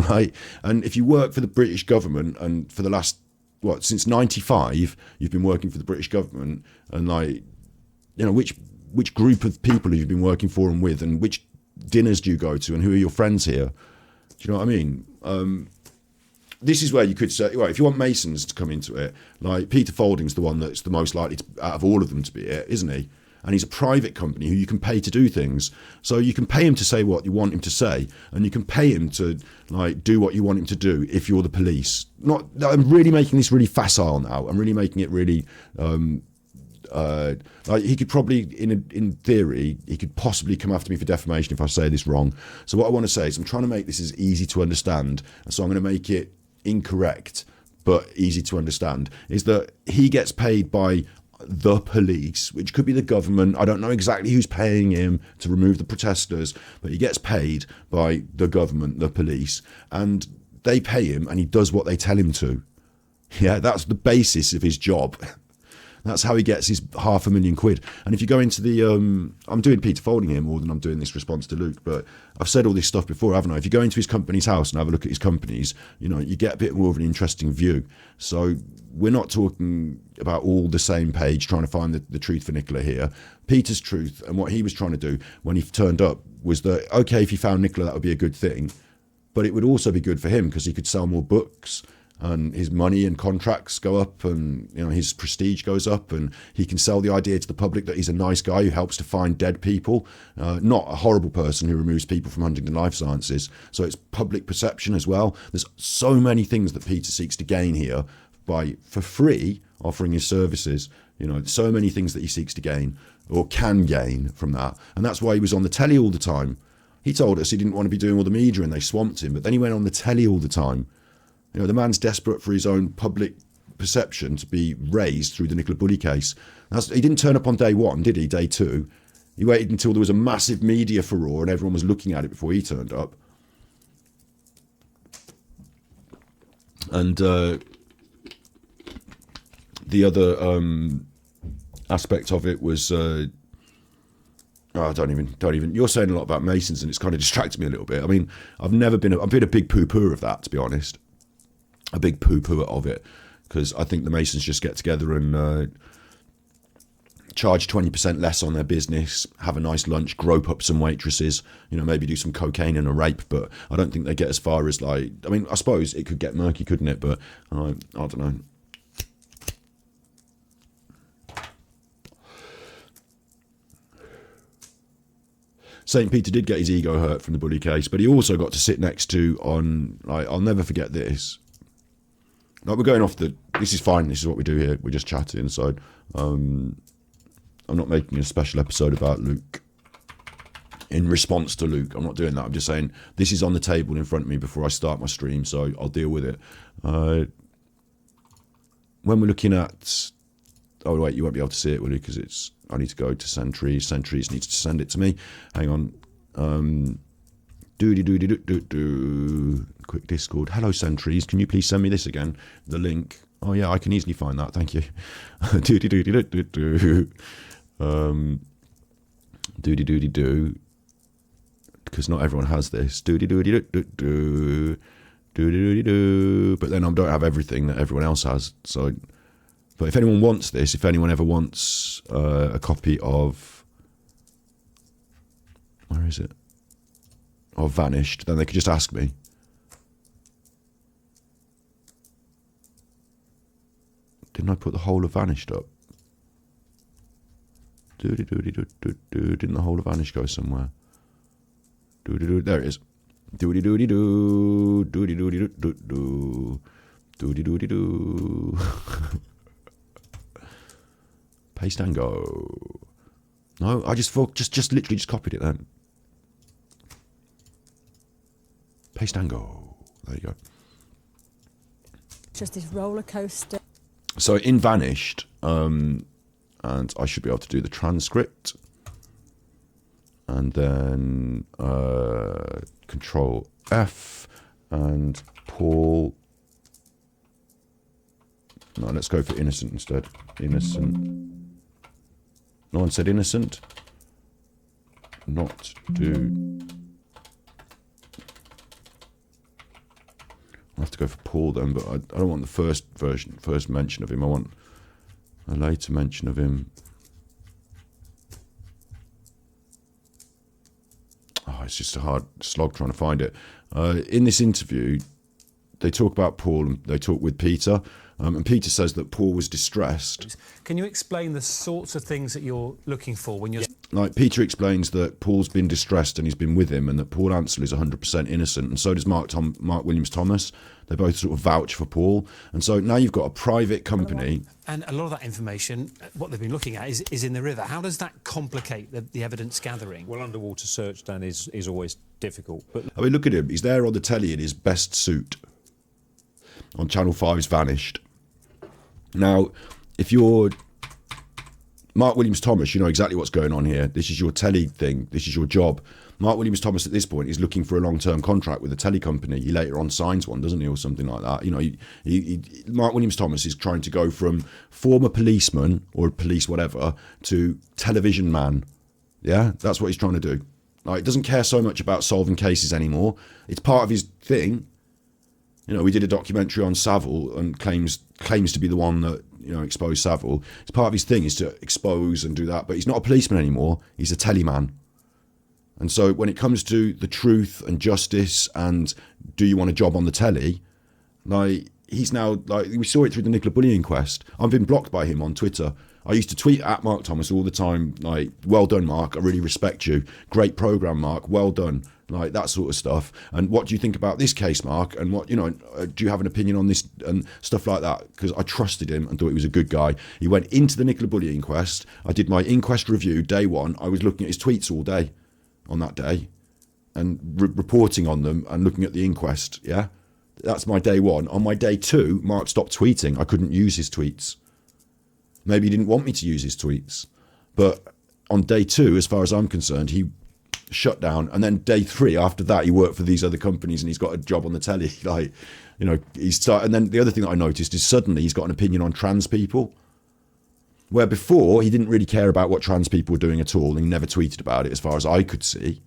right? And if you work for the British government, and for the last, since 95, you've been working for the British government, and like, you know, which group of people have you been working for and with, and which dinners do you go to, and who are your friends here? Do you know what I mean? This is where you could say, well, if you want Masons to come into it, like Peter Faulding's the one that's the most likely to, out of all of them to be it, isn't he? And he's a private company who you can pay to do things. So you can pay him to say what you want him to say, and you can pay him to like do what you want him to do if you're the police. I'm really making this really facile now. I'm really making it really like he could probably, in theory, he could possibly come after me for defamation if I say this wrong. So what I want to say is I'm trying to make this as easy to understand, and so I'm going to make it incorrect but easy to understand, is that he gets paid by the police, which could be the government. I don't know exactly who's paying him to remove the protesters, but he gets paid by the government, the police, and they pay him and he does what they tell him to. Yeah, that's the basis of his job. That's how he gets his £500,000. And if you go into the, I'm doing Peter Faulding here more than I'm doing this response to Luke, but I've said all this stuff before, haven't I? If you go into his company's house and have a look at his companies, you know, you get a bit more of an interesting view. So we're not talking about all the same page trying to find the truth for Nicola here. Peter's truth and what he was trying to do when he turned up was that, okay, if he found Nicola, that would be a good thing, but it would also be good for him because he could sell more books, and his money and contracts go up, and you know his prestige goes up, and he can sell the idea to the public that he's a nice guy who helps to find dead people, not a horrible person who removes people from Huntington Life Sciences. So it's public perception as well. There's so many things that Peter seeks to gain here by, for free, offering his services. You know, so many things that he seeks to gain or can gain from that, and that's why he was on the telly all the time. He told us he didn't want to be doing all the media and they swamped him, but then he went on the telly all the time. You know, the man's desperate for his own public perception to be raised through the Nicola Bulley case. He didn't turn up on day one, did he? Day two. He waited until there was a massive media furore and everyone was looking at it before he turned up. And the other aspect of it was, don't even. You're saying a lot about Masons, and it's kind of distracted me a little bit. I mean, I've been a big poo-pooer of that, to be honest. A big poo-pooer of it, because I think the Masons just get together and charge 20% less on their business, have a nice lunch, grope up some waitresses, you know, maybe do some cocaine and a rape, but I don't think they get as far as like, I mean, I suppose it could get murky, couldn't it? But I don't know. St. Peter did get his ego hurt from the Bulley case, but he also got to sit next to I'll never forget this. Like, we're going off this is fine, this is what we do here, we're just chatting, so I'm I'm not making a special episode about Luke. In response to Luke, I'm not doing that. I'm just saying this is on the table in front of me before I start my stream, so I'll deal with it. When we're looking at... Oh, wait, you won't be able to see it, will you? Because I need to go to Sentries. Sentries needs to send it to me. Hang on. Quick Discord. Hello, Sentries. Can you please send me this again? The link. Oh, yeah, I can easily find that. Thank you. Because not everyone has this. But then I don't have everything that everyone else has. So, but if anyone wants this, if anyone ever wants a copy of, where is it? Of Vanished, then they could just ask me. Didn't I put the whole of Vanished up? Didn't the whole of Vanished go somewhere? There it is. Paste and go. No, I just literally just copied it then. Paste and go. There you go. Just this roller coaster. So in Vanished, and I should be able to do the transcript. And then Control F and Paul. No, let's go for innocent instead. Innocent. No one said innocent. Not do. I'll have to go for Paul then, but I don't want the first mention of him. I want a later mention of him. Oh, it's just a hard slog trying to find it. In this interview, they talk about Paul and they talk with Peter. And Peter says that Paul was distressed. Can you explain the sorts of things that you're looking for when you're... Like, Peter explains that Paul's been distressed and he's been with him, and that Paul Ansell is 100% innocent, and so does Mark Williams Thomas. They both sort of vouch for Paul. And so now you've got a private company. And a lot of that information, what they've been looking at, is in the river. How does that complicate the evidence gathering? Well, underwater search, Dan, is always difficult. But I mean, look at him. He's there on the telly in his best suit on Channel 5's Vanished. Now, if you're Mark Williams Thomas, you know exactly what's going on here. This is your telly thing. This is your job. Mark Williams Thomas at this point is looking for a long-term contract with a telly company. He later on signs one, doesn't he, or something like that. You know, Mark Williams Thomas is trying to go from former policeman or police whatever to television man. Yeah, that's what he's trying to do. Like, he doesn't care so much about solving cases anymore. It's part of his thing. You know, we did a documentary on Savile and claims to be the one that, you know, exposed Savile. It's part of his thing is to expose and do that. But he's not a policeman anymore. He's a telly man. And so when it comes to the truth and justice and do you want a job on the telly, like, he's now, like, we saw it through the Nicola Bulley inquest. I've been blocked by him on Twitter. I used to tweet at Mark Thomas all the time, like, well done, Mark, I really respect you. Great programme, Mark, well done. Like, that sort of stuff. And what do you think about this case, Mark? And what, you know, do you have an opinion on this and stuff like that? Because I trusted him and thought he was a good guy. He went into the Nicola Bulley inquest. I did my inquest review day one. I was looking at his tweets all day on that day and reporting on them and looking at the inquest, yeah? That's my day one. On my day two, Mark stopped tweeting. I couldn't use his tweets. Maybe he didn't want me to use his tweets. But on day two, as far as I'm concerned, he shut down. And then day three, after that, he worked for these other companies and he's got a job on the telly. Like, you know, and then the other thing that I noticed is suddenly he's got an opinion on trans people. Where before, he didn't really care about what trans people were doing at all, and he never tweeted about it as far as I could see.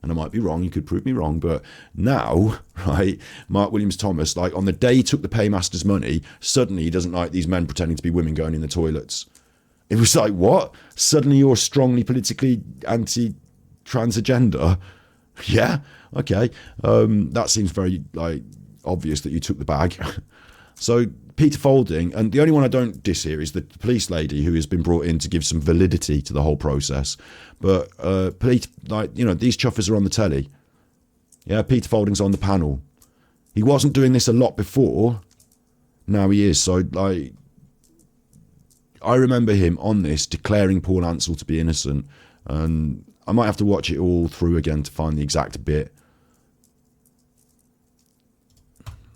And I might be wrong, you could prove me wrong, but now, right, Mark Williams Thomas, like, on the day he took the paymaster's money, suddenly he doesn't like these men pretending to be women going in the toilets. It was like, what? Suddenly you're strongly politically anti-trans agenda? Yeah, okay. That seems very, like, obvious that you took the bag. So Peter Faulding, and the only one I don't diss here is the police lady who has been brought in to give some validity to the whole process. But police, like, you know, these chuffers are on the telly. Yeah, Peter Faulding's on the panel. He wasn't doing this a lot before. Now he is. So, like, I remember him on this declaring Paul Ansell to be innocent, and I might have to watch it all through again to find the exact bit.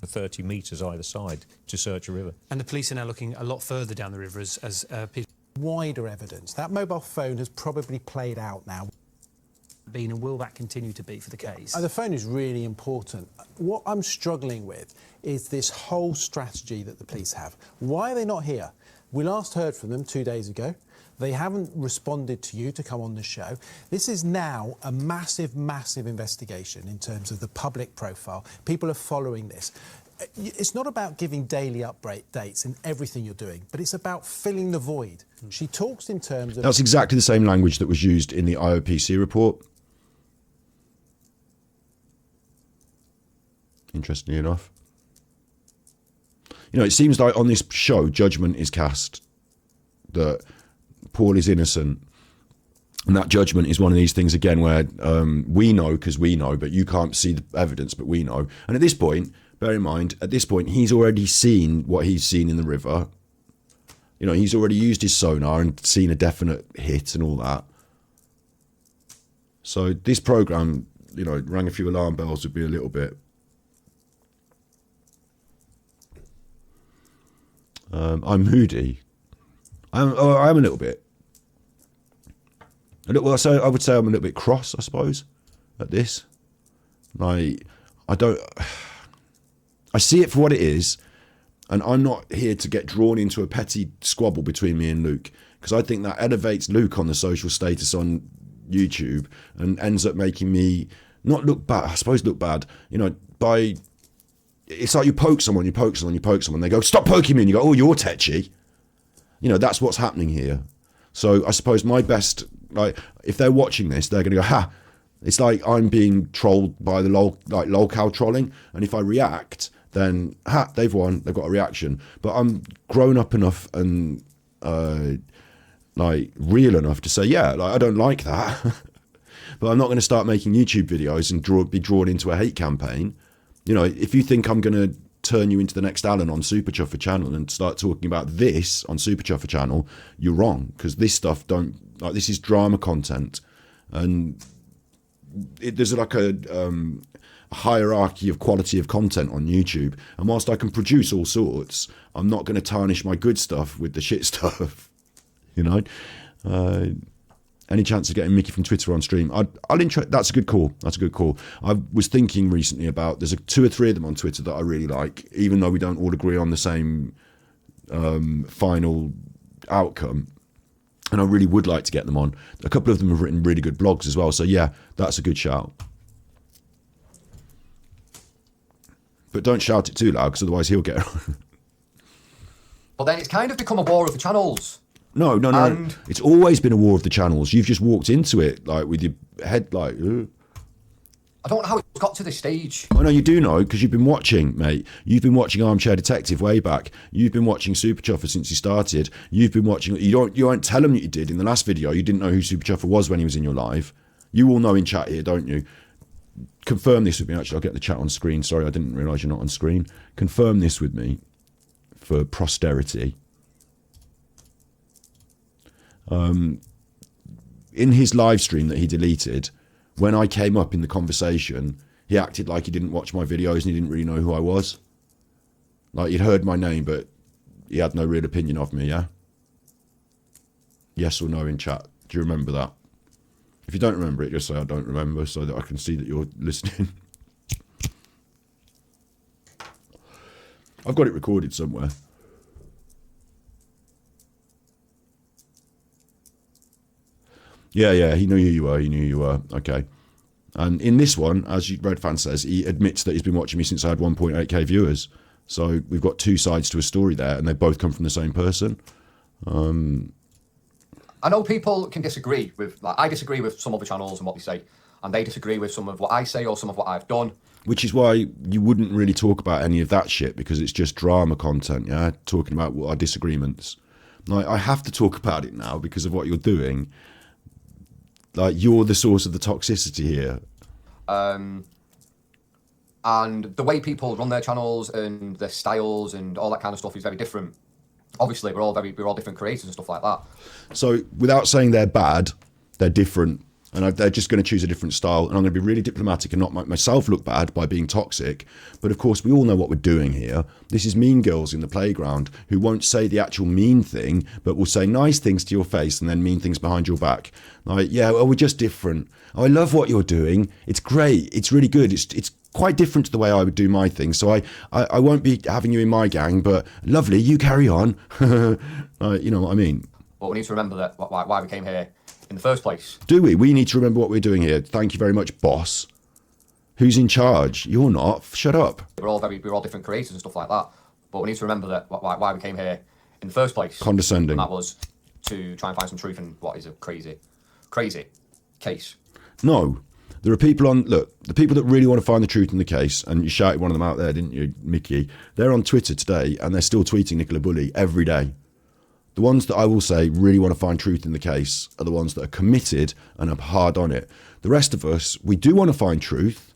30 metres either side to search a river. And the police are now looking a lot further down the river, as Peter Wider evidence. That mobile phone has probably played out now. been, and will that continue to be for the case? The phone is really important. What I'm struggling with is this whole strategy that the police have. Why are they not here? We last heard from them 2 days ago. They haven't responded to you to come on the show. This is now a massive, massive investigation in terms of the public profile. People are following this. It's not about giving daily updates in everything you're doing, but it's about filling the void. She talks in terms of... That's exactly the same language that was used in the IOPC report. Interestingly enough. You know, it seems like on this show, judgment is cast. That Paul is innocent. And that judgment is one of these things, again, where we know because we know, but you can't see the evidence, but we know. And at this point, bear in mind, at this point, he's already seen what he's seen in the river. You know, he's already used his sonar and seen a definite hit and all that. So this program, you know, rang a few alarm bells would be a little bit... I'm moody. I'm a little bit. I would say I'm a little bit cross, I suppose, at this. Like, I see it for what it is, and I'm not here to get drawn into a petty squabble between me and Luke, because I think that elevates Luke on the social status on YouTube and ends up making me not look bad, I suppose look bad, you know, by... It's like you poke someone, they go, stop poking me, and you go, oh, you're tetchy. You know, that's what's happening here. So I suppose my best, like, if they're watching this, they're going to go, ha, it's like I'm being trolled by the lolcow trolling, and if I react, then, ha, they've won, they've got a reaction. But I'm grown up enough and, like, real enough to say, yeah, like, I don't like that. But I'm not going to start making YouTube videos and be drawn into a hate campaign. You know, if you think I'm going to turn you into the next Alan on Super Chuffer Channel and start talking about this on Super Chuffer Channel, you're wrong, because this stuff this is drama content, and there's like a hierarchy of quality of content on YouTube, and whilst I can produce all sorts, I'm not going to tarnish my good stuff with the shit stuff. You know, any chance of getting Mickey from Twitter on stream? That's a good call. That's a good call. I was thinking recently about, there's 2 or 3 of them on Twitter that I really like, even though we don't all agree on the same final outcome. And I really would like to get them on. A couple of them have written really good blogs as well. So yeah, that's a good shout. But don't shout it too loud, because otherwise he'll get it. But then it's kind of become a war of the channels. No. It's always been a war of the channels. You've just walked into it like with your head like... I don't know how it's got to this stage. I know you do know, because you've been watching, mate. You've been watching Armchair Detective way back. You've been watching Super Chuffer since you started. You've been watching... You won't tell them that you did. In the last video, you didn't know who Super Chuffer was when he was in your live. You all know in chat here, don't you? Confirm this with me. Actually, I'll get the chat on screen. Sorry, I didn't realise you're not on screen. Confirm this with me for posterity. In his live stream that he deleted, when I came up in the conversation, he acted like he didn't watch my videos and he didn't really know who I was. Like, he'd heard my name, but he had no real opinion of me, yeah? Yes or no in chat. Do you remember that? If you don't remember it, just say I don't remember, so that I can see that you're listening. I've got it recorded somewhere. Yeah, he knew who you were, okay. And in this one, as Red Fan says, he admits that he's been watching me since I had 1.8k viewers. So we've got 2 sides to a story there, and they both come from the same person. I know people can disagree with, like, I disagree with some other channels and what they say, and they disagree with some of what I say or some of what I've done. Which is why you wouldn't really talk about any of that shit, because it's just drama content, yeah? Talking about what our disagreements. Like, I have to talk about it now because of what you're doing. Like, you're the source of the toxicity here. And the way people run their channels and their styles and all that kind of stuff is very different. obviously we're all different creators and stuff like that. So without saying they're bad, they're different. And they're just going to choose a different style. And I'm going to be really diplomatic and not make myself look bad by being toxic. But of course, we all know what we're doing here. This is mean girls in the playground who won't say the actual mean thing, but will say nice things to your face and then mean things behind your back. Like, yeah, well, we're just different. Oh, I love what you're doing. It's great. It's really good. It's quite different to the way I would do my thing. So I won't be having you in my gang, but lovely, you carry on. You know what I mean? But we need to remember that why we came here in the first place. Do we? We need to remember what we're doing here. Thank you very much, boss. Who's in charge? You're not. Shut up. We're all different creators and stuff like that. But we need to remember that why we came here in the first place. Condescending. And that was to try and find some truth in what is a crazy case. No. There are people the people that really want to find the truth in the case, and you shouted one of them out there, didn't you, Mickey? They're on Twitter today, and they're still tweeting Nicola Bulley every day. The ones that I will say really want to find truth in the case are the ones that are committed and are hard on it. The rest of us, we do want to find truth.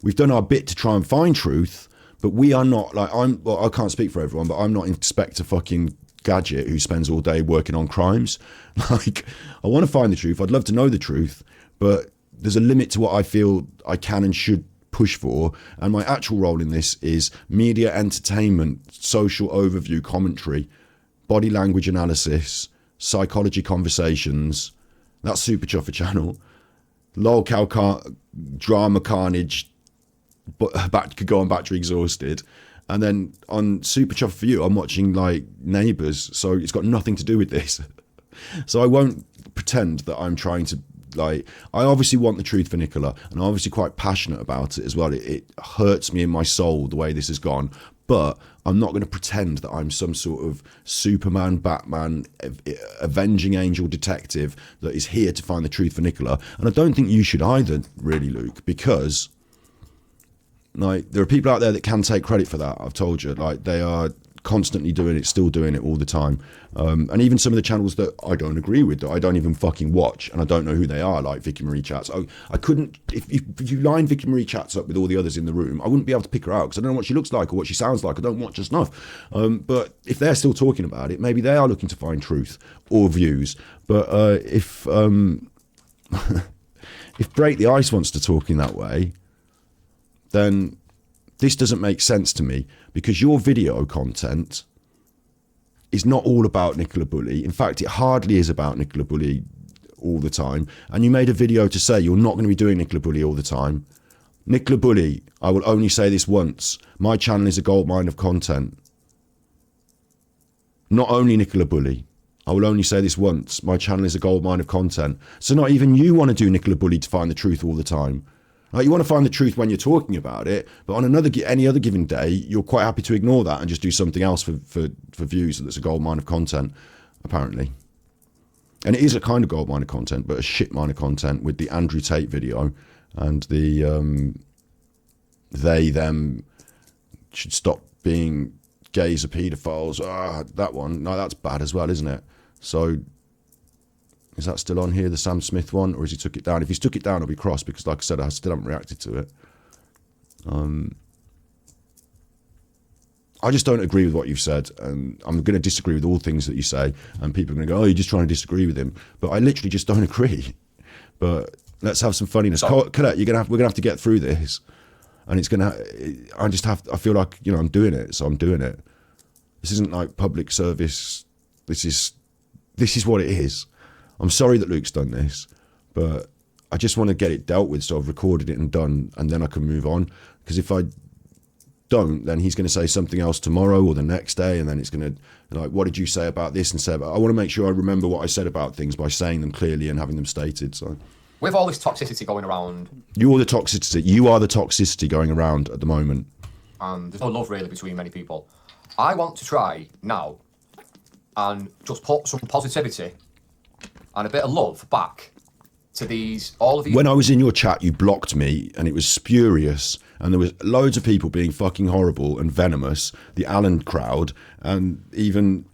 We've done our bit to try and find truth, but we are not like I can't speak for everyone, but I'm not Inspector fucking Gadget who spends all day working on crimes. Like, I want to find the truth. I'd love to know the truth, but there's a limit to what I feel I can and should push for. And my actual role in this is media entertainment, social overview, commentary, body language analysis, psychology conversations. That's Super Chuffer channel. Lol cow drama carnage, but could go on battery exhausted. And then on Super Chuffer for You, I'm watching like Neighbours, so it's got nothing to do with this. So I won't pretend that I'm trying to I obviously want the truth for Nicola, and I'm obviously quite passionate about it as well. It hurts me in my soul the way this has gone. But I'm not going to pretend that I'm some sort of Superman, Batman, avenging angel detective that is here to find the truth for Nicola. And I don't think you should either, really, Luke, because there are people out there that can take credit for that. I've told you, they are constantly doing it, still doing it all the time. And even some of the channels that I don't agree with, that I don't even fucking watch, and I don't know who they are, like Vicky Marie Chats. I couldn't, if you line Vicky Marie Chats up with all the others in the room, I wouldn't be able to pick her out because I don't know what she looks like or what she sounds like. I don't watch her stuff. But if they're still talking about it, maybe they are looking to find truth or views. But if Break the Ice wants to talk in that way, then this doesn't make sense to me, because your video content is not all about Nicola Bulley. In fact, it hardly is about Nicola Bulley all the time. And you made a video to say you're not going to be doing Nicola Bulley all the time. Nicola Bulley, I will only say this once. My channel is a goldmine of content. Not only Nicola Bulley. I will only say this once. My channel is a goldmine of content. So not even you want to do Nicola Bulley to find the truth all the time. You want to find the truth when you're talking about it, but on any other given day, you're quite happy to ignore that and just do something else for views that's a goldmine of content, apparently. And it is a kind of goldmine of content, but a shit mine of content with the Andrew Tate video and the they, them should stop being gays or paedophiles. That one. No, that's bad as well, isn't it? So is that still on here, the Sam Smith one, or has he took it down? If he's took it down, I'll be cross, because like I said, I still haven't reacted to it. I just don't agree with what you've said, and I'm going to disagree with all things that you say, and people are going to go, oh, you're just trying to disagree with him. But I literally just don't agree. But let's have some funniness. Colette, we're going to have to get through this, and it's going to, I feel like, I'm doing it, so I'm doing it. This isn't like public service. This is what it is. I'm sorry that Luke's done this, but I just want to get it dealt with, so I've recorded it and done, and then I can move on. Because if I don't, then he's going to say something else tomorrow or the next day, and then it's going to, what did you say about this? And say about, I want to make sure I remember what I said about things by saying them clearly and having them stated. So, with all this toxicity going around, you are the toxicity going around at the moment, and there's no love really between many people. I want to try now and just put some positivity and a bit of love back to all of these. When I was in your chat, you blocked me, and it was spurious, and there was loads of people being fucking horrible and venomous, the Allen crowd, and even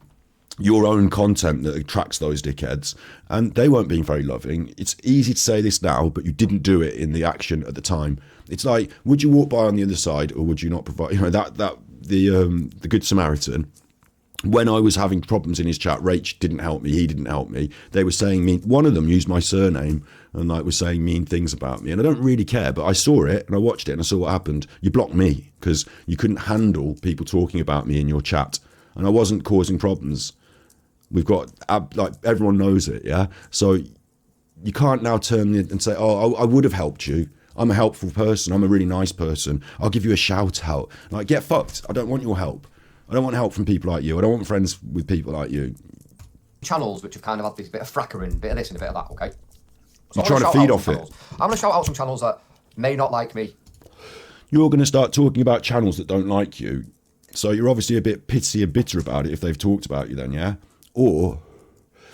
your own content that attracts those dickheads, and they weren't being very loving. It's easy to say this now, but you didn't do it in the action at the time. It's like, would you walk by on the other side, or would you not provide, the Good Samaritan? when I was having problems in his chat, Rach didn't help me, he didn't help me. They were saying mean. One of them used my surname and like was saying mean things about me. And I don't really care, but I saw it and I watched it and I saw what happened. You blocked me because you couldn't handle people talking about me in your chat. And I wasn't causing problems. We've got, like, everyone knows it, yeah? So you can't now turn and say, oh, I would have helped you. I'm a helpful person. I'm a really nice person. I'll give you a shout out. Like, get fucked. I don't want your help. I don't want help from people like you. I don't want friends with people like you. Channels which have kind of had this bit of frackering, bit of this and a bit of that, okay? So You're trying to feed off it. I'm going to shout out some channels that may not like me. You're going to start talking about channels that don't like you. So you're obviously a bit pissy and bitter about it if they've talked about you then, yeah? Or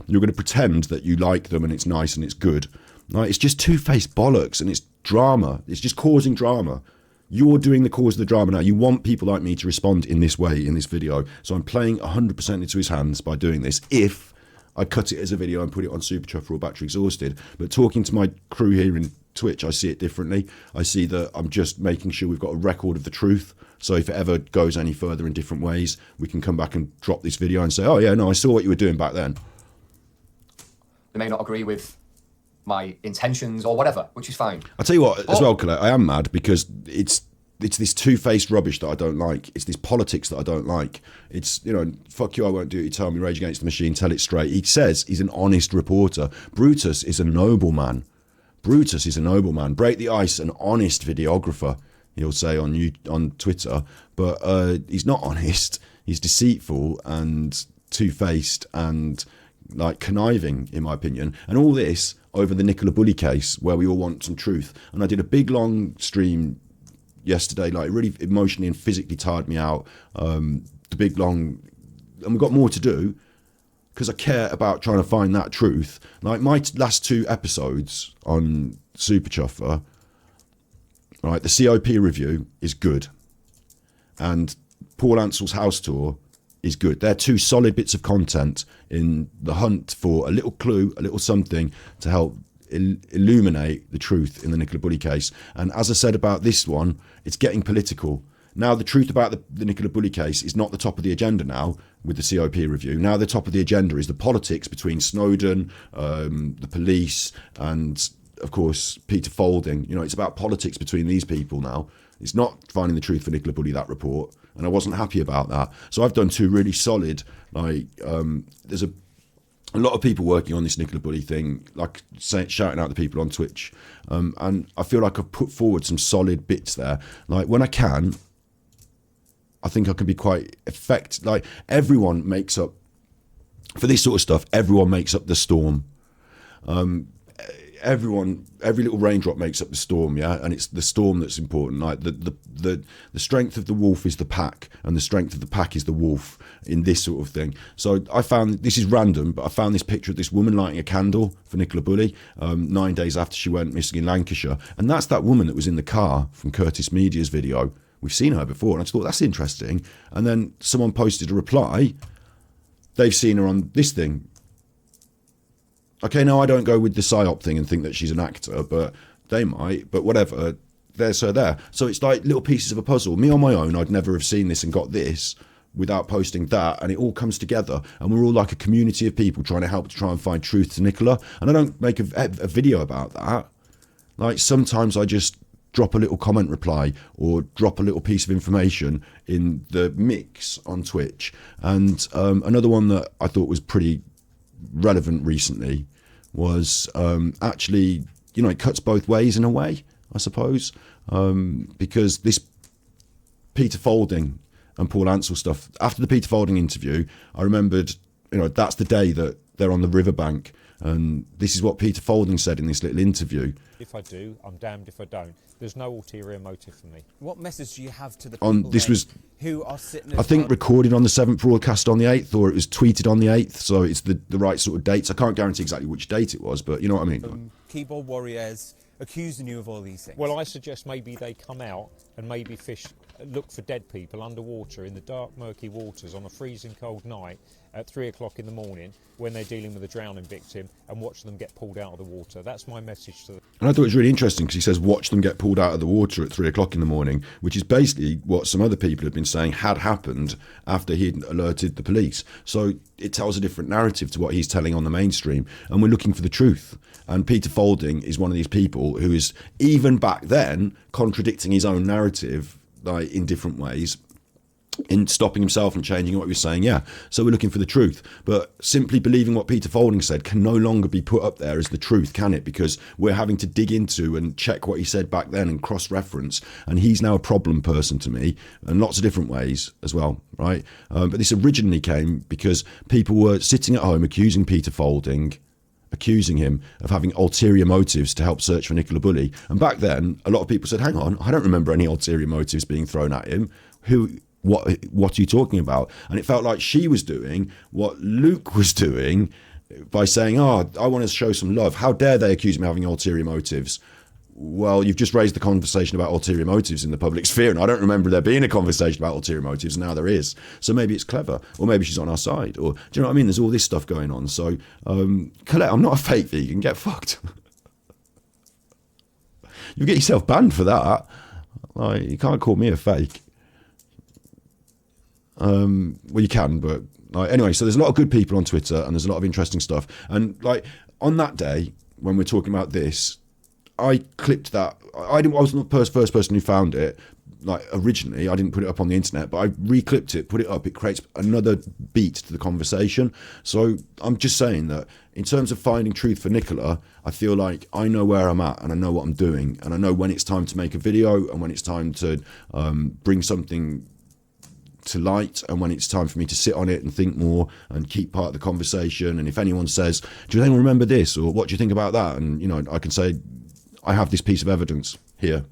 you're going to pretend that you like them and it's nice and it's good. Like, it's just two-faced bollocks and it's drama. It's just causing drama. You're doing the cause of the drama now. You want people like me to respond in this way in this video. So I'm playing 100% into his hands by doing this. If I cut it as a video and put it on Super Chuff or Battery Exhausted. But talking to my crew here in Twitch, I see it differently. I see that I'm just making sure we've got a record of the truth. So if it ever goes any further in different ways, we can come back and drop this video and say, oh yeah, no, I saw what you were doing back then. They may not agree with my intentions or whatever, which is fine. I'll tell you what, as well, Colette, I am mad because it's this two-faced rubbish that I don't like. It's this politics that I don't like. It's, you know, fuck you, I won't do it. You tell me, Rage Against the Machine, tell it straight. He says he's an honest reporter. Brutus is a nobleman. Brutus is a nobleman. Break the Ice, an honest videographer, he'll say on Twitter. But he's not honest. He's deceitful and two-faced and like conniving, in my opinion. And all this over the Nicola Bully case, where we all want some truth. And I did a big long stream yesterday, like, really emotionally and physically tired me out. The big long, and we've got more to do because I care about trying to find that truth. Like, my last two episodes on Super Chuffer, right, the COP review is good, and Paul Ansell's house tour is good. They're two solid bits of content in the hunt for a little clue, a little something to help illuminate the truth in the Nicola Bully case. And as I said about this one, it's getting political. Now the truth about the Nicola Bully case is not the top of the agenda now with the COP review. Now the top of the agenda is the politics between Snowden, the police, and of course Peter Faulding. You know, it's about politics between these people now. It's not finding the truth for Nicola Bully, that report, and I wasn't happy about that. So I've done two really solid, like, there's a lot of people working on this Nicola Bully thing, like shouting out the people on Twitch, and I feel like I've put forward some solid bits there. Like, when I can, I think I can be quite effective. Like, everyone makes up, for this sort of stuff, everyone makes up the storm. Every little raindrop makes up the storm, yeah, and it's the storm that's important. Like, the strength of the wolf is the pack, and the strength of the pack is the wolf in this sort of thing. So I found, this is random, but I found this picture of this woman lighting a candle for Nicola Bully 9 days after she went missing in Lancashire, and that's that woman that was in the car from Curtis Media's video. We've seen her before, and I just thought, that's interesting. And then someone posted a reply. They've seen her on this thing. Okay, now I don't go with the PSYOP thing and think that she's an actor, but they might, but whatever, there's her there. So it's like little pieces of a puzzle. Me on my own, I'd never have seen this and got this without posting that, and it all comes together, and we're all like a community of people trying to help to try and find truth to Nicola. And I don't make a video about that. Like, sometimes I just drop a little comment reply or drop a little piece of information in the mix on Twitch. And another one that I thought was pretty relevant recently was actually, you know, it cuts both ways in a way, I suppose, because this Peter Faulding and Paul Ansell stuff, after the Peter Faulding interview, I remembered, you know, that's the day that they're on the riverbank, and this is what Peter Faulding said in this little interview. If I do, I'm damned if I don't. There's no ulterior motive for me. What message do you have to the people this was, who are sitting? I think, recorded on the 7th, broadcast on the 8th, or it was tweeted on the 8th, so it's the right sort of dates. I can't guarantee exactly which date it was, but you know what I mean. Keyboard warriors accusing you of all these things. Well, I suggest maybe they come out and maybe fish look for dead people underwater in the dark, murky waters on a freezing cold night at 3 o'clock in the morning when they're dealing with a drowning victim and watch them get pulled out of the water. That's my message to them. And I thought it was really interesting because he says watch them get pulled out of the water at 3 o'clock in the morning, which is basically what some other people had been saying had happened after he'd alerted the police. So it tells a different narrative to what he's telling on the mainstream, and we're looking for the truth. And Peter Faulding is one of these people who is, even back then, contradicting his own narrative, like, in different ways, in stopping himself and changing what he was saying. Yeah, so we're looking for the truth, but simply believing what Peter Faulding said can no longer be put up there as the truth, can it? Because we're having to dig into and check what he said back then and cross-reference, and he's now a problem person to me in lots of different ways as well, right? But this originally came because people were sitting at home accusing Peter Faulding, accusing him of having ulterior motives to help search for Nicola Bulley. And back then, a lot of people said, hang on, I don't remember any ulterior motives being thrown at him. What are you talking about? And it felt like she was doing what Luke was doing by saying, oh, I want to show some love. How dare they accuse me of having ulterior motives? Well, you've just raised the conversation about ulterior motives in the public sphere, and I don't remember there being a conversation about ulterior motives, and now there is. So maybe it's clever, or maybe she's on our side, or do you know what I mean? There's all this stuff going on. So, Colette, I'm not a fake vegan. Get fucked. You get yourself banned for that. Like, you can't call me a fake. Well, you can, but anyway, so there's a lot of good people on Twitter and there's a lot of interesting stuff. And like on that day, when we're talking about this, I clipped that. I wasn't the first person who found it. Like originally, I didn't put it up on the internet, but I re-clipped it, put it up. It creates another beat to the conversation. So I'm just saying that in terms of finding truth for Nicola, I feel like I know where I'm at and I know what I'm doing. And I know when it's time to make a video and when it's time to bring something to light and when it's time for me to sit on it and think more and keep part of the conversation. And if anyone says, do you think we'll remember this, or what do you think about that? And, you know, I can say, I have this piece of evidence here.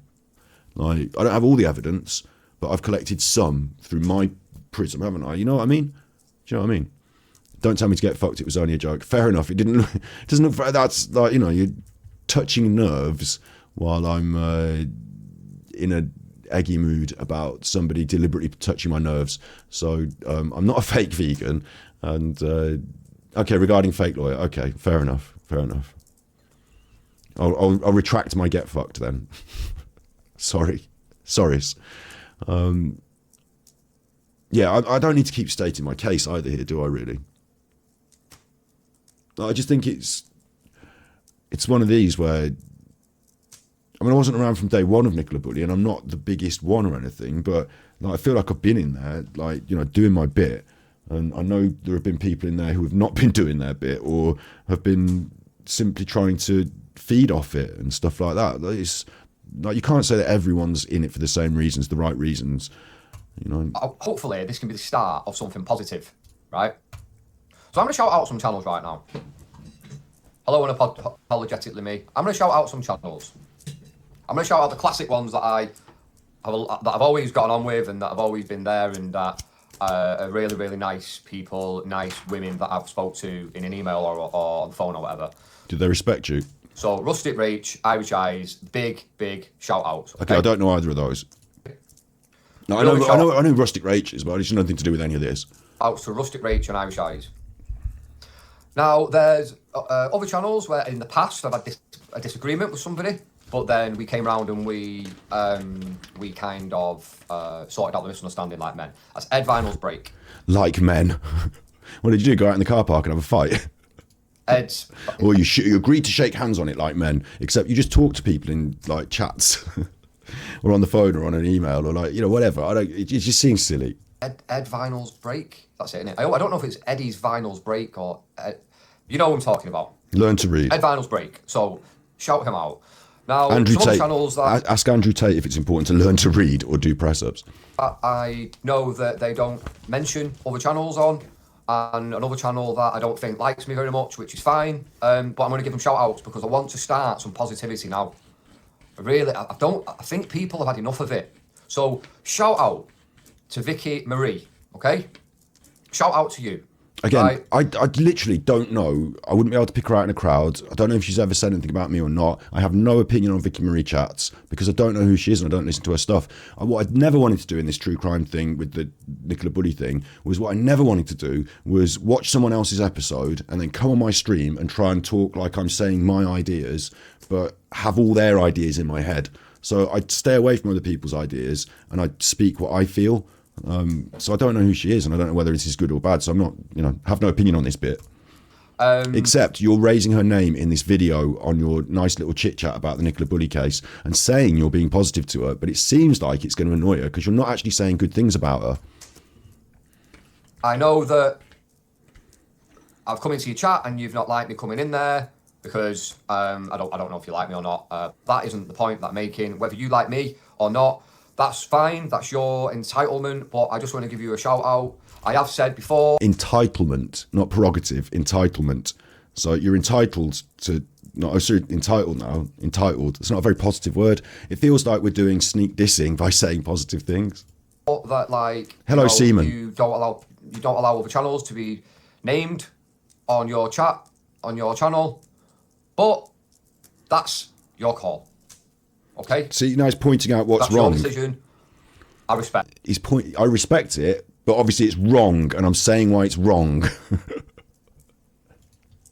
Like, I don't have all the evidence, but I've collected some through my prism, haven't I? You know what I mean? Do you know what I mean? Don't tell me to get fucked, it was only a joke. Fair enough, it doesn't look, that's like, you know, you're touching nerves while I'm in a eggy mood about somebody deliberately touching my nerves. So I'm not a fake vegan. And okay, regarding fake lawyer, okay, fair enough. I'll retract my get fucked then. Sorry. Yeah, I don't need to keep stating my case either here, do I really? I just think it's one of these where, I mean, I wasn't around from day one of Nicola Bulley, and I'm not the biggest one or anything, but like, I feel like I've been in there, like, you know, doing my bit. And I know there have been people in there who have not been doing their bit or have been simply trying to feed off it and stuff like that. It's like, you can't say that everyone's in it for the same reasons, the right reasons, you know. Hopefully, this can be the start of something positive, right? So I'm going to shout out some channels right now. Hello, unapologetically me. I'm going to shout out some channels. I'm going to shout out the classic ones that I've always gotten on with and that have always been there and that are really, really nice people, nice women that I've spoke to in an email or on the phone or whatever. Did they respect you? So Rustic Reach, Irish Eyes, big shout outs. Okay, I don't know either of those. No, I know Rustic Reach is, but it's nothing to do with any of this. Outs to Rustic Reach and Irish Eyes. Now, there's other channels where in the past I've had a disagreement with somebody, but then we came around and we kind of sorted out the misunderstanding like men. That's Ed Vinyl's Break. Like men. What did you do? Go out in the car park and have a fight? Ed's. Or you agreed to shake hands on it like men, except you just talk to people in like chats, or on the phone, or on an email, or like, you know, whatever. It just seems silly. Ed Vinyl's Break. That's it, innit? I don't know if it's Eddie's Vinyl's Break or you know what I'm talking about. Learn to read. Ed Vinyl's Break. So shout him out. Now, Andrew some Tate. Channels that Ask Andrew Tate if it's important to learn to read or do press-ups. I know that they don't mention other channels on, and another channel that I don't think likes me very much, which is fine. But I'm going to give them shout-outs because I want to start some positivity now. I think people have had enough of it. So shout out to Vicky Marie, okay? Shout out to you. Again, Right. I literally don't know. I wouldn't be able to pick her out in a crowd. I don't know if she's ever said anything about me or not. I have no opinion on Vicky Marie chats because I don't know who she is and I don't listen to her stuff. What I'd never wanted to do in this true crime thing with the Nicola Bully thing was what I never wanted to do was watch someone else's episode and then come on my stream and try and talk like I'm saying my ideas, but have all their ideas in my head. So I'd stay away from other people's ideas and I'd speak what I feel. So I don't know who she is, and I don't know whether this is good or bad. So I'm not, have no opinion on this bit. Except you're raising her name in this video on your nice little chit chat about the Nicola Bully case and saying you're being positive to her, but it seems like it's going to annoy her because you're not actually saying good things about her. I know that I've come into your chat and you've not liked me coming in there because I don't know if you like me or not. That isn't the point that I'm making. Whether you like me or not, that's fine. That's your entitlement. But I just want to give you a shout out. I have said before. Entitlement, not prerogative. Entitlement. So you're entitled to. No, sorry, entitled now. Entitled. It's not a very positive word. It feels like we're doing sneak dissing by saying positive things. That Hello, Seaman. You don't allow other channels to be named on your chat on your channel, but that's your call. Okay. See, now he's pointing out what's That's wrong. your decision. I respect. I respect it, but obviously it's wrong, and I'm saying why it's wrong.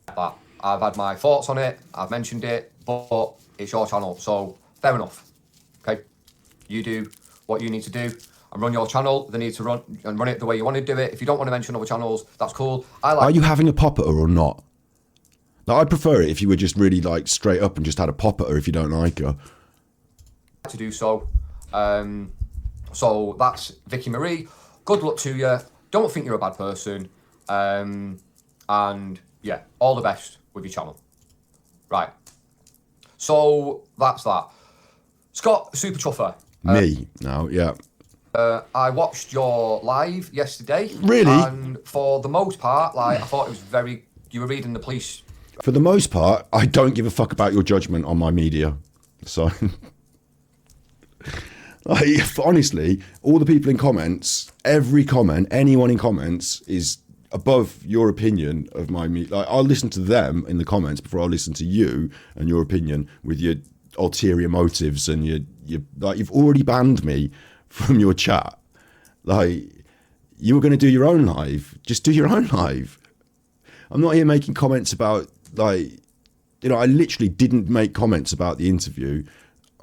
That I've had my thoughts on it. I've mentioned it, but it's your channel, so fair enough. Okay. You do what you need to do and run your channel. They need to run it the way you want to do it. If you don't want to mention other channels, that's cool. Are you having a pop at her or not? Like, I'd prefer it if you were just really like straight up and just had a pop at her if you don't like her. To do so. So that's Vicky Marie. Good luck to you. Don't think you're a bad person. And yeah, all the best with your channel. Right. So that's that. Scott Super Chuffer. Me now, yeah. I watched your live yesterday. Really? And for the most part, I thought it was you were reading the police. For the most part, I don't give a fuck about your judgment on my media. So, honestly, all the people in comments, every comment, anyone in comments is above your opinion of my media. Like, I'll listen to them in the comments before I'll listen to you and your opinion with your ulterior motives and your like, you've already banned me from your chat. Like, you were going to do your own live. Just do your own live. I'm not here making comments about, like, I literally didn't make comments about the interview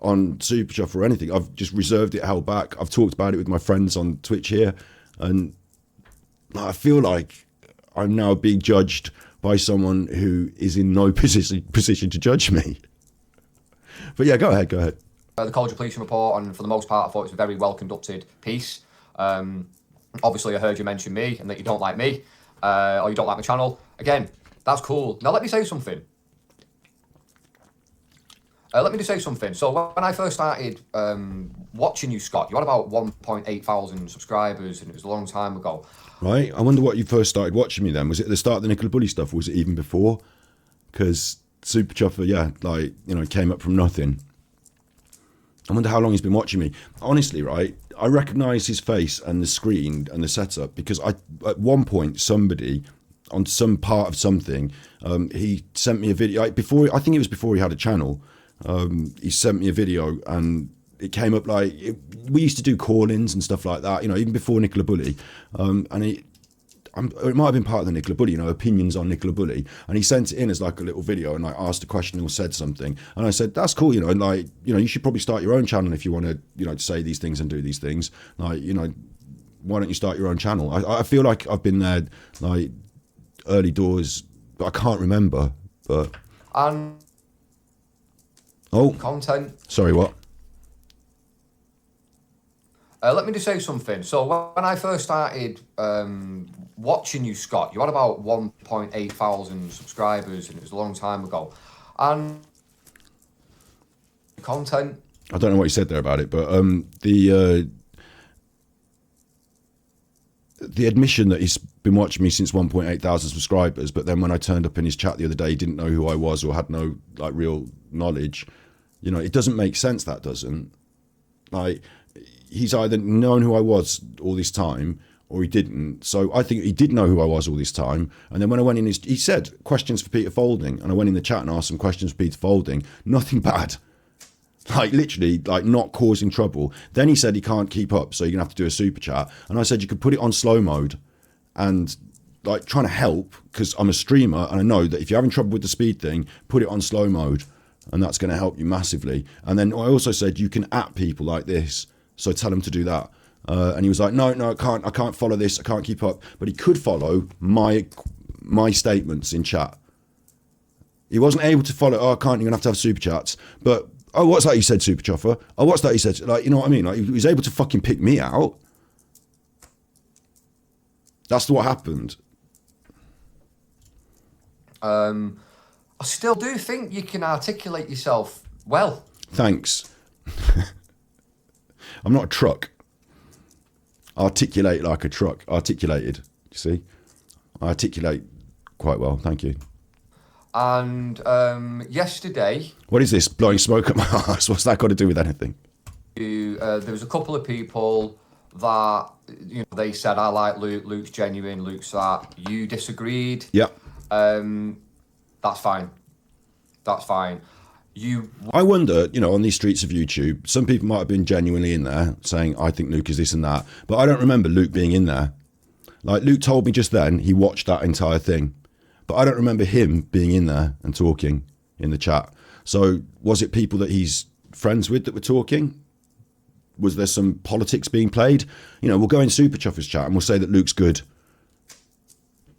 on Super Chuff or anything. I've just reserved it, held back. I've talked about it with my friends on Twitch here, and I feel like I'm now being judged by someone who is in no position to judge me. But yeah, go ahead. The College of Policing report, and for the most part, I thought it was a very well conducted piece. Obviously, I heard you mention me and that you don't like me, or you don't like my channel. Again, that's cool. Now, let me say something. Let me just say something. So, when I first started watching you, Scott, you had about 1.8 thousand subscribers, and it was a long time ago. Right. I wonder what you first started watching me then. Was it at the start of the Nicola Bully stuff, or was it even before? Because Super Chuffer, came up from nothing. I wonder how long he's been watching me. Honestly, right, I recognise his face and the screen and the setup because at one point somebody on some part of something, he sent me a video. I think it was before he had a channel. He sent me a video and it came up we used to do call-ins and stuff like that, even before Nicola Bully. It might have been part of the Nicola Bully, opinions on Nicola Bully. And he sent it in as like a little video and asked a question or said something. And I said, that's cool, you should probably start your own channel if you want to, say these things and do these things. Why don't you start your own channel? I feel like I've been there, early doors, but I can't remember. But content. Sorry, what? Let me just say something. So when I first started watching you, Scott, you had about 1.8 thousand subscribers, and it was a long time ago. And content. I don't know what you said there about it, but the admission that he's been watching me since 1.8 thousand subscribers, but then when I turned up in his chat the other day, he didn't know who I was or had no real knowledge. It doesn't make sense. That doesn't. He's either known who I was all this time, or he didn't. So I think he did know who I was all this time. And then when I went in, he said questions for Peter Faulding, and I went in the chat and asked some questions for Peter Faulding. Nothing bad. Like literally, like not causing trouble. Then he said he can't keep up, so you're gonna have to do a super chat. And I said you could put it on slow mode, and like trying to help because I'm a streamer and I know that if you're having trouble with the speed thing, put it on slow mode, and that's going to help you massively. And then I also said you can at people like this, so tell him to do that. And he was like, no, I can't follow this, I can't keep up. But he could follow my statements in chat. He wasn't able to follow, oh, I can't, you're going to have super chats. But, oh, what's that you said, Super Chuffer? Oh, what's that you said? Like, you know what I mean? Like, he was able to fucking pick me out. That's what happened. I still do think you can articulate yourself well. Thanks. I'm not a truck. Articulate like a truck. Articulated. You see? I articulate quite well. Thank you. And yesterday... What is this? Blowing smoke at my ass? What's that got to do with anything? There was a couple of people that, you know, they said, I like Luke, Luke's genuine, Luke's that. You disagreed. Yep. That's fine. That's fine. I wonder, you know, on these streets of YouTube, some people might have been genuinely in there saying, I think Luke is this and that. But I don't remember Luke being in there. Like, Luke told me just then he watched that entire thing. But I don't remember him being in there and talking in the chat. So was it people that he's friends with that were talking? Was there some politics being played? You know, we'll go in Super Chuffer's chat and we'll say that Luke's good.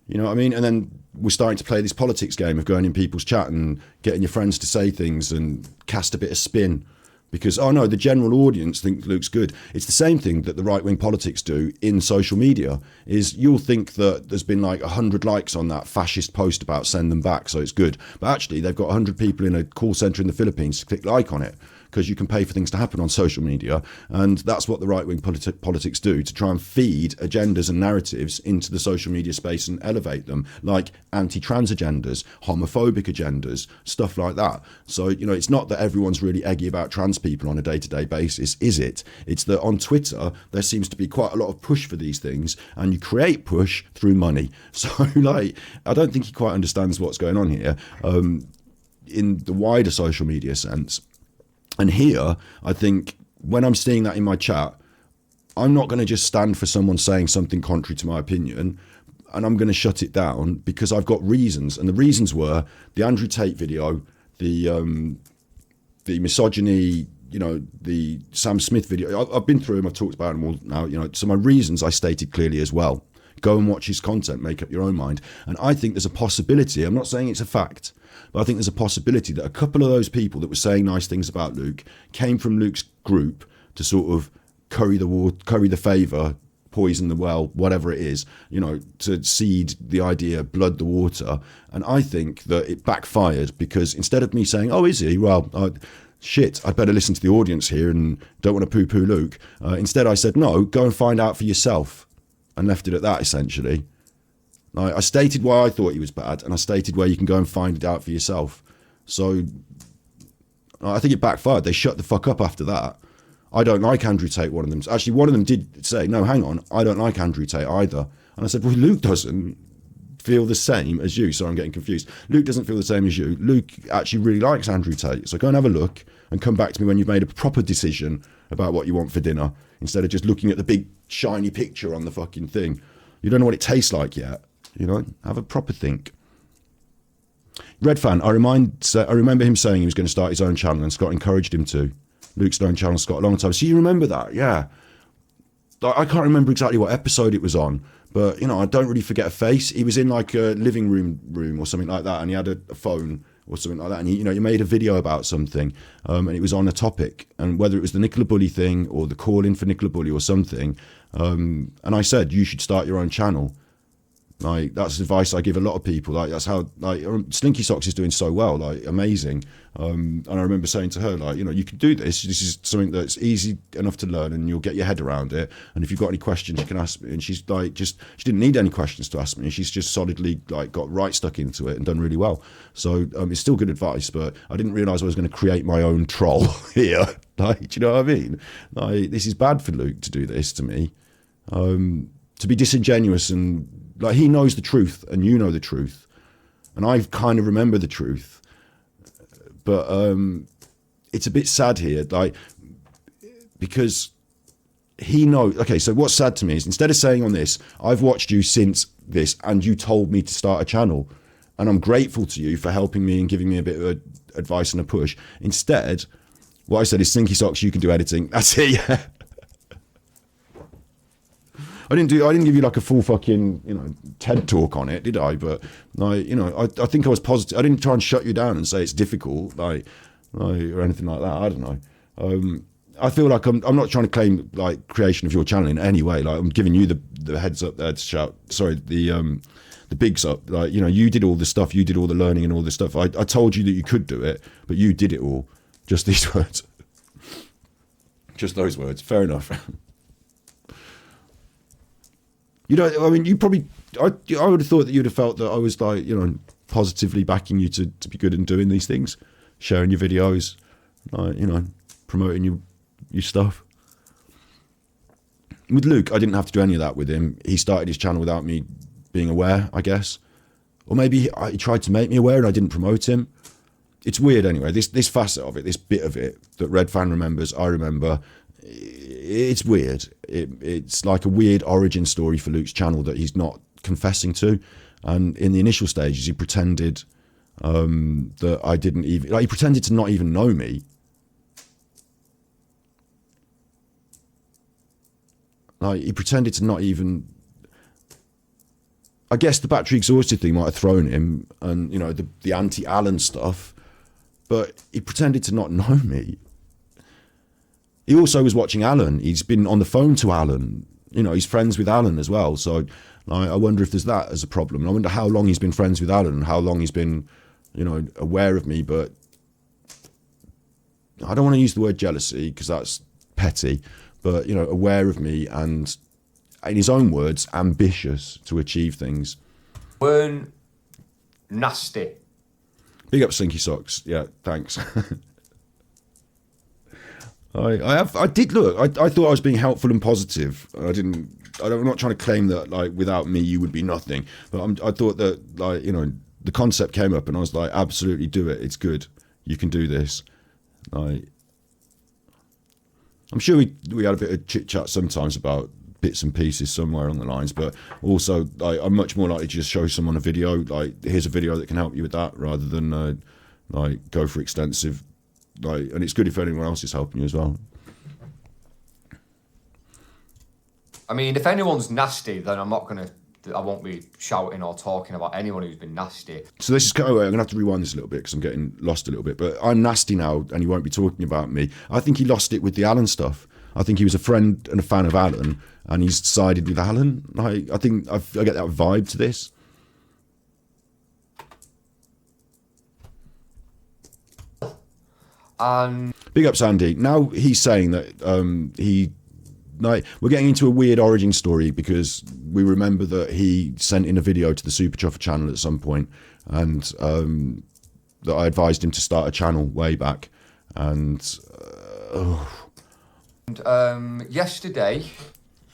You know what I mean? And then we're starting to play this politics game of going in people's chat and getting your friends to say things and cast a bit of spin. Because, oh no, the general audience thinks Luke's good. It's the same thing that the right-wing politics do in social media, is you'll think that there's been like 100 likes on that fascist post about send them back, so it's good. But actually, they've got 100 people in a call centre in the Philippines to click like on it, because you can pay for things to happen on social media. And that's what the right-wing politics do, to try and feed agendas and narratives into the social media space and elevate them, like anti-trans agendas, homophobic agendas, stuff like that. So, you know, it's not that everyone's really eggy about trans people on a day-to-day basis, is it? It's that on Twitter, there seems to be quite a lot of push for these things, and you create push through money. So, like, I don't think he quite understands what's going on here in the wider social media sense. And here, I think when I'm seeing that in my chat, I'm not going to just stand for someone saying something contrary to my opinion, and I'm going to shut it down because I've got reasons. And the reasons were the Andrew Tate video, the misogyny, you know, the Sam Smith video. I've been through them. I've talked about them all now. You know, so my reasons I stated clearly as well. Go and watch his content, make up your own mind. And I think there's a possibility. I'm not saying it's a fact, but I think there's a possibility that a couple of those people that were saying nice things about Luke came from Luke's group to sort of curry the favour, poison the well, whatever it is, you know, to seed the idea, blood the water. And I think that it backfired because instead of me saying, oh, is he? Well, shit, I'd better listen to the audience here and don't want to poo-poo Luke. Instead, I said, no, go and find out for yourself, and left it at that, essentially. I stated why I thought he was bad, and I stated where you can go and find it out for yourself. So I think it backfired. They shut the fuck up after that. I don't like Andrew Tate, one of them. Actually, one of them did say, no, hang on, I don't like Andrew Tate either. And I said, well, Luke doesn't feel the same as you. So I'm getting confused. Luke doesn't feel the same as you. Luke actually really likes Andrew Tate. So go and have a look and come back to me when you've made a proper decision about what you want for dinner, instead of just looking at the big shiny picture on the fucking thing. You don't know what it tastes like yet. You know, have a proper think. Red Fan, I remember him saying he was going to start his own channel, and Scott encouraged him to. Luke's own channel, Scott, a long time. So you remember that? Yeah. I can't remember exactly what episode it was on, but, you know, I don't really forget a face. He was in like a living room or something like that, and he had a phone or something like that, and he made a video about something, and it was on a topic, and whether it was the Nicola Bully thing or the call-in for Nicola Bully or something, and I said, you should start your own channel. Like, that's advice I give a lot of people. Like, that's how, like, Slinky Socks is doing so well, like, amazing. And I remember saying to her, like, you know, you can do this. This is something that's easy enough to learn, and you'll get your head around it. And if you've got any questions, you can ask me. And she's like, she didn't need any questions to ask me. She's just solidly, like, got right stuck into it and done really well. So it's still good advice, but I didn't realise I was going to create my own troll here. Like, do you know what I mean? Like, this is bad for Luke to do this to me. to be disingenuous and like he knows the truth and you know the truth, and I kind of remember the truth, but it's a bit sad here, like because he knows. Okay, so what's sad to me is instead of saying on this, I've watched you since this, and you told me to start a channel, and I'm grateful to you for helping me and giving me a bit of advice and a push. Instead, what I said is, Slinky Socks, you can do editing. That's it. Yeah. I didn't give you like a full fucking, you know, TED talk on it, did I? But like, you know, I think I was positive. I didn't try and shut you down and say it's difficult, like or anything like that. I don't know. I feel like I'm not trying to claim like creation of your channel in any way. Like I'm giving you the heads up there to shout. Sorry, the bigs up. Like, you know, you did all the stuff. You did all the learning and all this stuff. I told you that you could do it, but you did it all. Just these words. Just those words. Fair enough. You know, I mean, you probably, I would have thought that you'd have felt that I was like, you know, positively backing you to be good in doing these things, sharing your videos, like, you know, promoting your stuff. With Luke, I didn't have to do any of that with him. He started his channel without me being aware, I guess. Or maybe he tried to make me aware and I didn't promote him. It's weird anyway, this facet of it, this bit of it that Red Fan remembers, I remember. It's weird. It's like a weird origin story for Luke's channel that he's not confessing to. And in the initial stages, he pretended that I didn't even, like, he pretended to not even know me. Like, he pretended to not even, I guess the battery exhausted thing might have thrown him, and, you know, the anti-Alan stuff, but he pretended to not know me. He also was watching Alan. He's been on the phone to Alan. You know, he's friends with Alan as well. So I wonder if there's that as a problem. I wonder how long he's been friends with Alan and how long he's been, you know, aware of me. But I don't want to use the word jealousy because that's petty. But, you know, aware of me and, in his own words, ambitious to achieve things. Weren't nasty. Big up Slinky Socks. Yeah, thanks. I did look. I thought I was being helpful and positive. I'm not trying to claim that like without me you would be nothing. But I thought that, like, you know, the concept came up and I was like, absolutely do it. It's good. You can do this. Like, I'm sure we had a bit of chit chat sometimes about bits and pieces somewhere on the lines. But also, like, I'm much more likely to just show someone a video. Like, here's a video that can help you with that, rather than like go for extensive. Like, and it's good if anyone else is helping you as well. I mean, if anyone's nasty, then I won't be shouting or talking about anyone who's been nasty. So this is kind of, I'm gonna have to rewind this a little bit because I'm getting lost a little bit. But I'm nasty now, and he won't be talking about me. I think he lost it with the Alan stuff. I think he was a friend and a fan of Alan, and he's sided with Alan. Like, I think I get that vibe to this. Big up Sandy. Now he's saying that we're getting into a weird origin story because we remember that he sent in a video to the Super Chuffer channel at some point, and that I advised him to start a channel way back. And yesterday,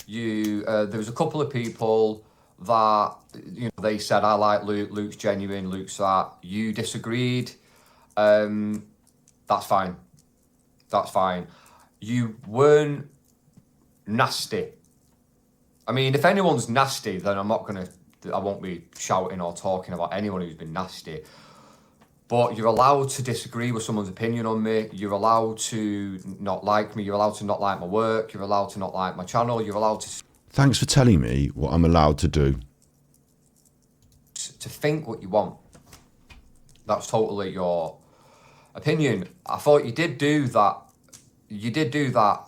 there was a couple of people that, you know, they said, I like Luke, Luke's genuine, Luke's that. You disagreed. That's fine. That's fine. You weren't nasty. I mean, if anyone's nasty, then I won't be shouting or talking about anyone who's been nasty. But you're allowed to disagree with someone's opinion on me. You're allowed to not like me. You're allowed to not like my work. You're allowed to not like my channel. You're allowed to... Thanks for telling me what I'm allowed to do. To think what you want. That's totally your opinion. I thought you did do that. You did do that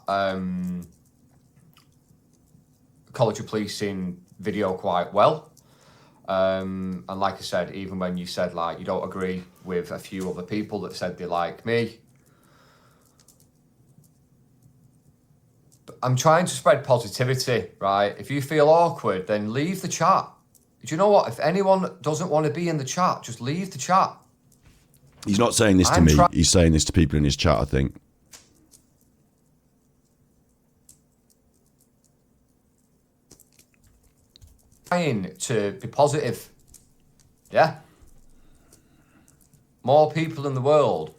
College of Policing video quite well. And like I said, even when you said, like, you don't agree with a few other people that said they like me. I'm trying to spread positivity, right? If you feel awkward, then leave the chat. Do you know what? If anyone doesn't want to be in the chat, just leave the chat. He's not saying this to me. He's saying this to people in his chat, I think. trying to be positive. Yeah. More people in the world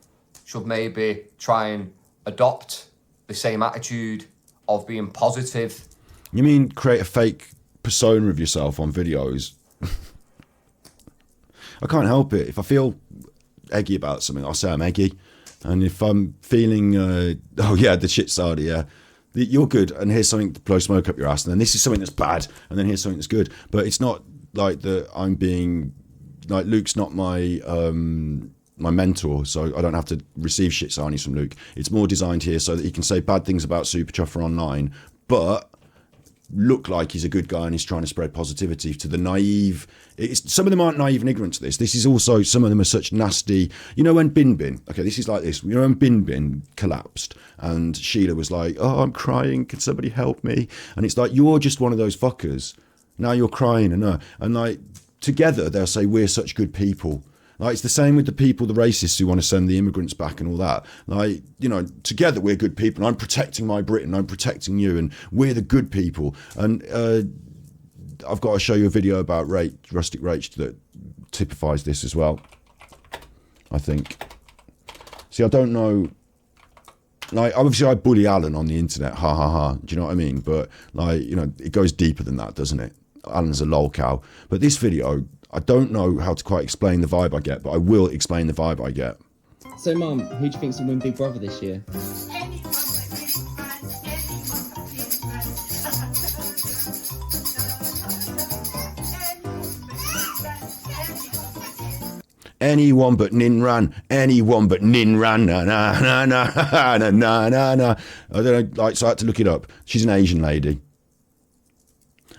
should maybe try and adopt the same attitude of being positive. You mean create a fake persona of yourself on videos? I can't help it. If I feel eggy about something, I'll say I'm eggy. And if I'm feeling, oh yeah, the shit started, yeah. You're good, and here's something to blow smoke up your ass, and then this is something that's bad, and then here's something that's good. But it's not like that I'm being, like, Luke's not my my mentor, so I don't have to receive shit sarnies from Luke. It's more designed here so that he can say bad things about Super Chuffer online, but look like he's a good guy and he's trying to spread positivity to the naive. Some of them aren't naive and ignorant to this. This is also, some of them are such nasty. You know when Bin Bin, okay, this is like this. You know when Bin Bin collapsed and Sheila was like, oh, I'm crying, can somebody help me? And it's like, you're just one of those fuckers. Now you're crying, and like, together they'll say, we're such good people. Like, it's the same with the people, the racists who want to send the immigrants back and all that. Like, you know, together we're good people. And I'm protecting my Britain. I'm protecting you. And we're the good people. And I've got to show you a video about Rustic Rach that typifies this as well, I think. See, I don't know. Like, obviously I bully Alan on the internet. Ha, ha, ha. Do you know what I mean? But, like, you know, it goes deeper than that, doesn't it? Alan's a lol cow. But this video, I don't know how to quite explain the vibe I get, but I will explain the vibe I get. So, Mum, who do you think's will win Big Brother this year? Anyone but Ninran, anyone but Ninran, na na na na na na na na. I don't know, like, so I had to look it up. She's an Asian lady.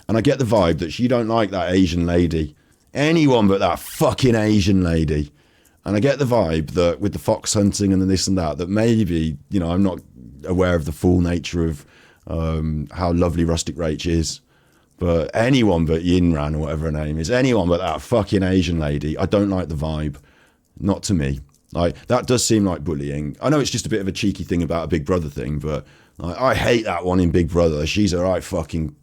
And I get the vibe that she don't like that Asian lady. Anyone but that fucking Asian lady. And I get the vibe that with the fox hunting and the this and that maybe, you know, I'm not aware of the full nature of how lovely Rustic Rach is. But anyone but Yinran, or whatever her name is, anyone but that fucking Asian lady, I don't like the vibe. Not to me. Like, that does seem like bullying. I know it's just a bit of a cheeky thing about a Big Brother thing, but like, I hate that one in Big Brother. She's a right fucking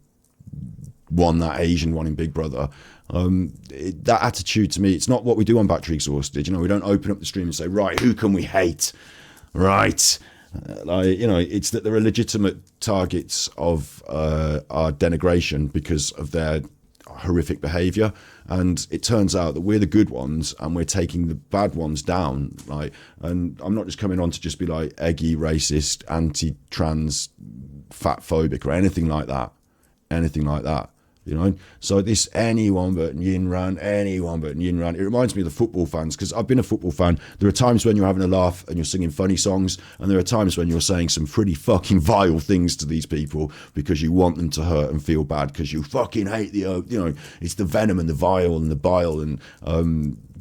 one, that Asian one in Big Brother. That attitude to me, it's not what we do on Battery Exhausted. You know, we don't open up the stream and say, right, who can we hate? Right. Like, you know, it's that there are legitimate targets of our denigration because of their horrific behaviour, and it turns out that we're the good ones and we're taking the bad ones down. Like, and I'm not just coming on to just be like eggy, racist, anti-trans, fat phobic or anything like that. You know, so this anyone but Yinran, it reminds me of the football fans, because I've been a football fan. There are times when you're having a laugh and you're singing funny songs, and there are times when you're saying some pretty fucking vile things to these people because you want them to hurt and feel bad because you fucking hate the, you know, it's the venom and the vile and the bile, and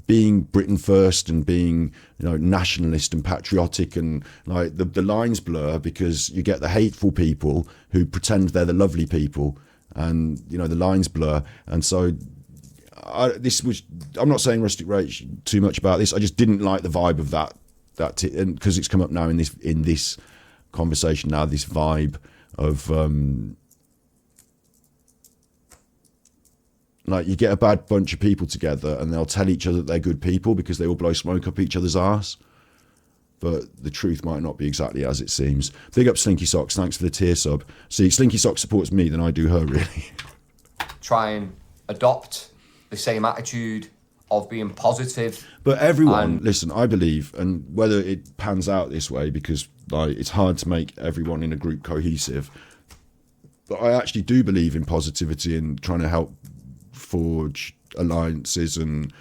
being Britain first and being, you know, nationalist and patriotic, and like the lines blur because you get the hateful people who pretend they're the lovely people. And, you know, the lines blur. And so I'm not saying Rustic Rach too much about this. I just didn't like the vibe of that and because it's come up now in this conversation now, this vibe of, like, you get a bad bunch of people together and they'll tell each other that they're good people because they all blow smoke up each other's arse. But the truth might not be exactly as it seems. Big up Slinky Socks, thanks for the tier sub. See, Slinky Socks supports me, then I do her, really. Try and adopt the same attitude of being positive. But everyone, listen, I believe, and whether it pans out this way, because like it's hard to make everyone in a group cohesive, but I actually do believe in positivity and trying to help forge alliances and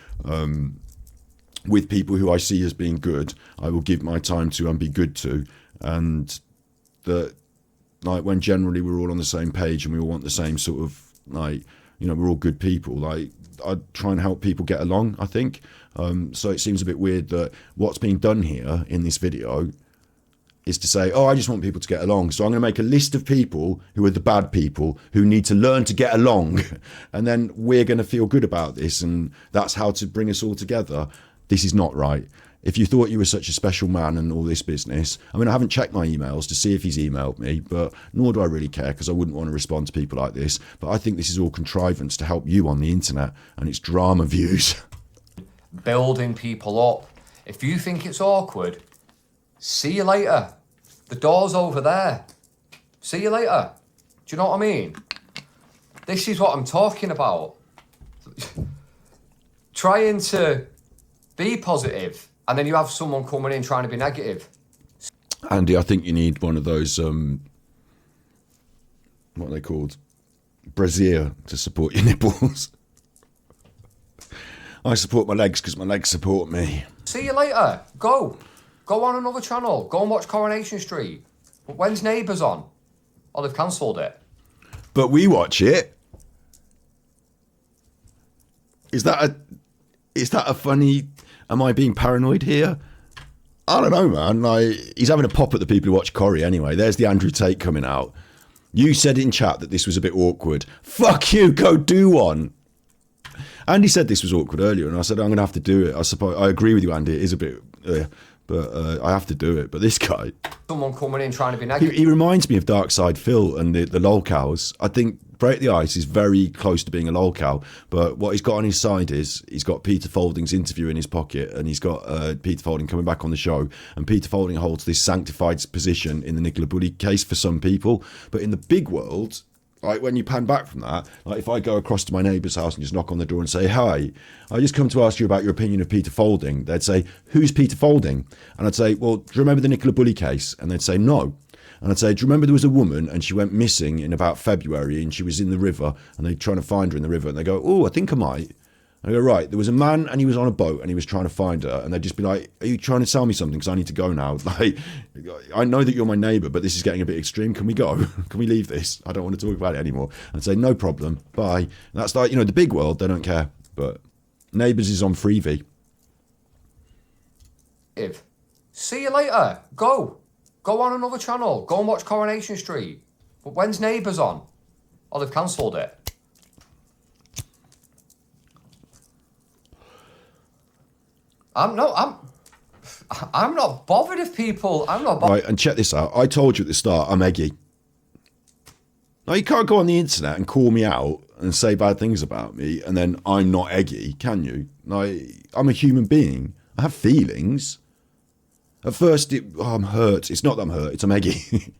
with people who I see as being good, I will give my time to and be good to. And that, like, when generally we're all on the same page and we all want the same sort of, like, you know, we're all good people. Like, I try and help people get along, I think. So it seems a bit weird that what's being done here in this video is to say, oh, I just want people to get along. So I'm going to make a list of people who are the bad people who need to learn to get along. And then we're going to feel good about this. And that's how to bring us all together. This is not right. if you thought you were such a special man and all this business, I mean, I haven't checked my emails to see if he's emailed me, but nor do I really care because I wouldn't want to respond to people like this. But I think this is all contrivance to help you on the internet, and it's drama views. Building people up. If you think it's awkward, see you later. The door's over there. See you later. Do you know what I mean? This is what I'm talking about. Trying to be positive, and then you have someone coming in trying to be negative. Andy, I think you need one of those, what are they called? Brassiere to support your nipples. I support my legs because my legs support me. See you later. Go on another channel. Go and watch Coronation Street. But when's Neighbours on? Oh, they've cancelled it. But we watch it. Is that a funny... Am I being paranoid here? I don't know, man. Like, he's having a pop at the people who watch Corrie anyway. There's the Andrew Tate coming out. You said in chat that this was a bit awkward. Fuck you, go do one. Andy said this was awkward earlier, and I said I'm going to have to do it. I suppose I agree with you, Andy. It is a bit, but I have to do it. But this guy, Someone coming in trying to be negative. he reminds me of Dark Side Phil and the lolcows. I think Break the Ice is very close to being a lolcow, but what he's got on his side is he's got Peter Faulding's interview in his pocket, and he's got Peter Faulding coming back on the show, and Peter Faulding holds this sanctified position in the Nicola Bulley case for some people, but in the big world. Like when you pan back from that, like if I go across to my neighbour's house and just knock on the door and say, hi, I just come to ask you about your opinion of Peter Faulding. They'd say, who's Peter Faulding? And I'd say, well, do you remember the Nicola Bulley case? And they'd say, no. And I'd say, do you remember there was a woman and she went missing in about February and she was in the river and they're trying to find her in the river? And they go, oh, I think I might. I go, right, there was a man and he was on a boat and he was trying to find her, and they'd just be like, are you trying to sell me something because I need to go now? Like, I know that you're my neighbour, but this is getting a bit extreme. Can we go? Can we leave this? I don't want to talk about it anymore. I'd say, no problem, bye. And that's like, the big world, they don't care. But Neighbours is on Freevee. See you later. Go on another channel. Go and watch Coronation Street. But when's Neighbours on? Oh, they've cancelled it. I'm not bothered if people... I'm not bothered. Right, and check this out. I told you at the start, I'm Eggy. Now, you can't go on the internet and call me out and say bad things about me, and then I'm not Eggy, can you? Like, I'm a human being. I have feelings. At first, I'm hurt. It's not that I'm hurt, it's I'm Eggy.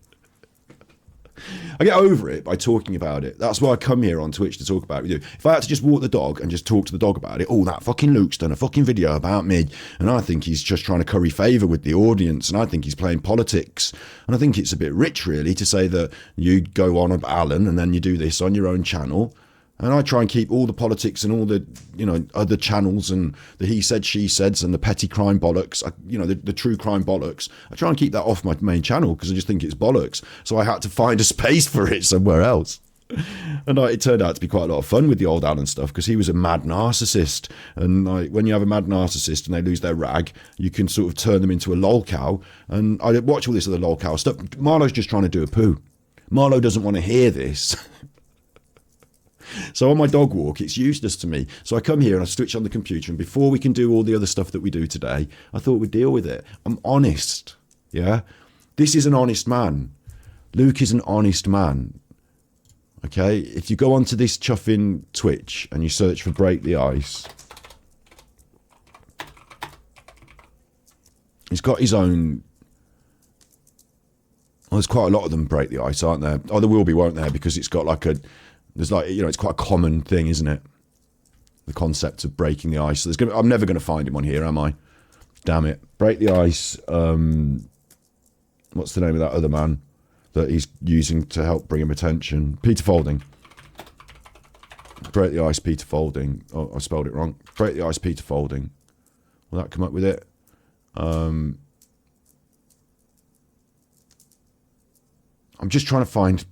I get over it by talking about it. That's why I come here on Twitch to talk about it with you. If I had to just walk the dog and just talk to the dog about it, oh, that fucking Luke's done a fucking video about me, and I think he's just trying to curry favour with the audience, and I think he's playing politics, and I think it's a bit rich, really, to say that you go on about Alan and then you do this on your own channel. And I try and keep all the politics and all the, other channels and the he said, she said, and the petty crime bollocks, the true crime bollocks. I try and keep that off my main channel because I just think it's bollocks. So I had to find a space for it somewhere else. And it turned out to be quite a lot of fun with the old Alan stuff because he was a mad narcissist. And when you have a mad narcissist and they lose their rag, you can sort of turn them into a lolcow. And I watch all this other lolcow stuff. Marlo's just trying to do a poo. Marlo doesn't want to hear this. So on my dog walk, it's useless to me. So I come here and I switch on the computer, and before we can do all the other stuff that we do today, I thought we'd deal with it. I'm honest, yeah? This is an honest man. Luke is an honest man, okay? If you go onto this chuffing Twitch and you search for Break the Ice, he's got his own... Well, there's quite a lot of them Break the Ice, aren't there? Oh, there will be, won't there? Because it's got like a... There's like, it's quite a common thing, isn't it? The concept of breaking the ice. So I'm never going to find him on here, am I? Damn it. Break the Ice. What's the name of that other man that he's using to help bring him attention? Peter Faulding. Break the Ice, Peter Faulding. Oh, I spelled it wrong. Break the Ice, Peter Faulding. Will that come up with it? I'm just trying to find...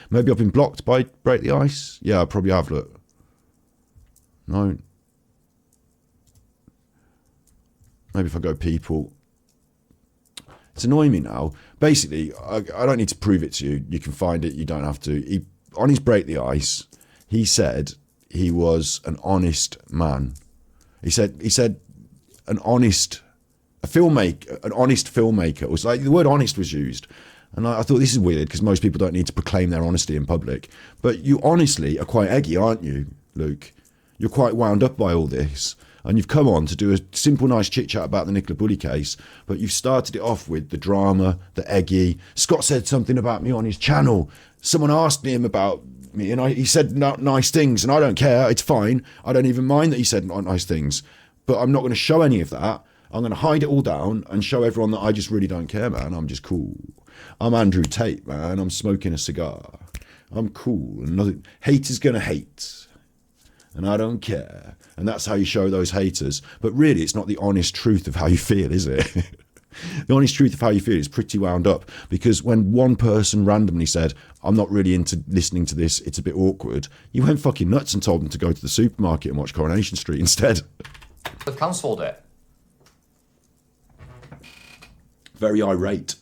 Maybe I've been blocked by Break the Ice. Yeah, I probably have, look. No. Maybe if I go people. It's annoying me now. Basically, I don't need to prove it to you. You can find it. You don't have to. On his Break the Ice, he said he was an honest man. He said an honest filmmaker, an honest filmmaker. It was like the word honest was used. And I thought, this is weird because most people don't need to proclaim their honesty in public. But you honestly are quite eggy, aren't you, Luke? You're quite wound up by all this. And you've come on to do a simple, nice chit-chat about the Nicola Bulley case, but you've started it off with the drama, the eggy. Scott said something about me on his channel. Someone asked him about me, and he said nice things, and I don't care. It's fine. I don't even mind that he said nice things. But I'm not going to show any of that. I'm going to hide it all down and show everyone that I just really don't care, man. I'm just cool. I'm Andrew Tate, man. I'm smoking a cigar. I'm cool. And nothing. Haters going to hate. And I don't care. And that's how you show those haters. But really, it's not the honest truth of how you feel, is it? The honest truth of how you feel is pretty wound up. Because when one person randomly said, I'm not really into listening to this, it's a bit awkward, you went fucking nuts and told them to go to the supermarket and watch Coronation Street instead. They've cancelled it. Very irate.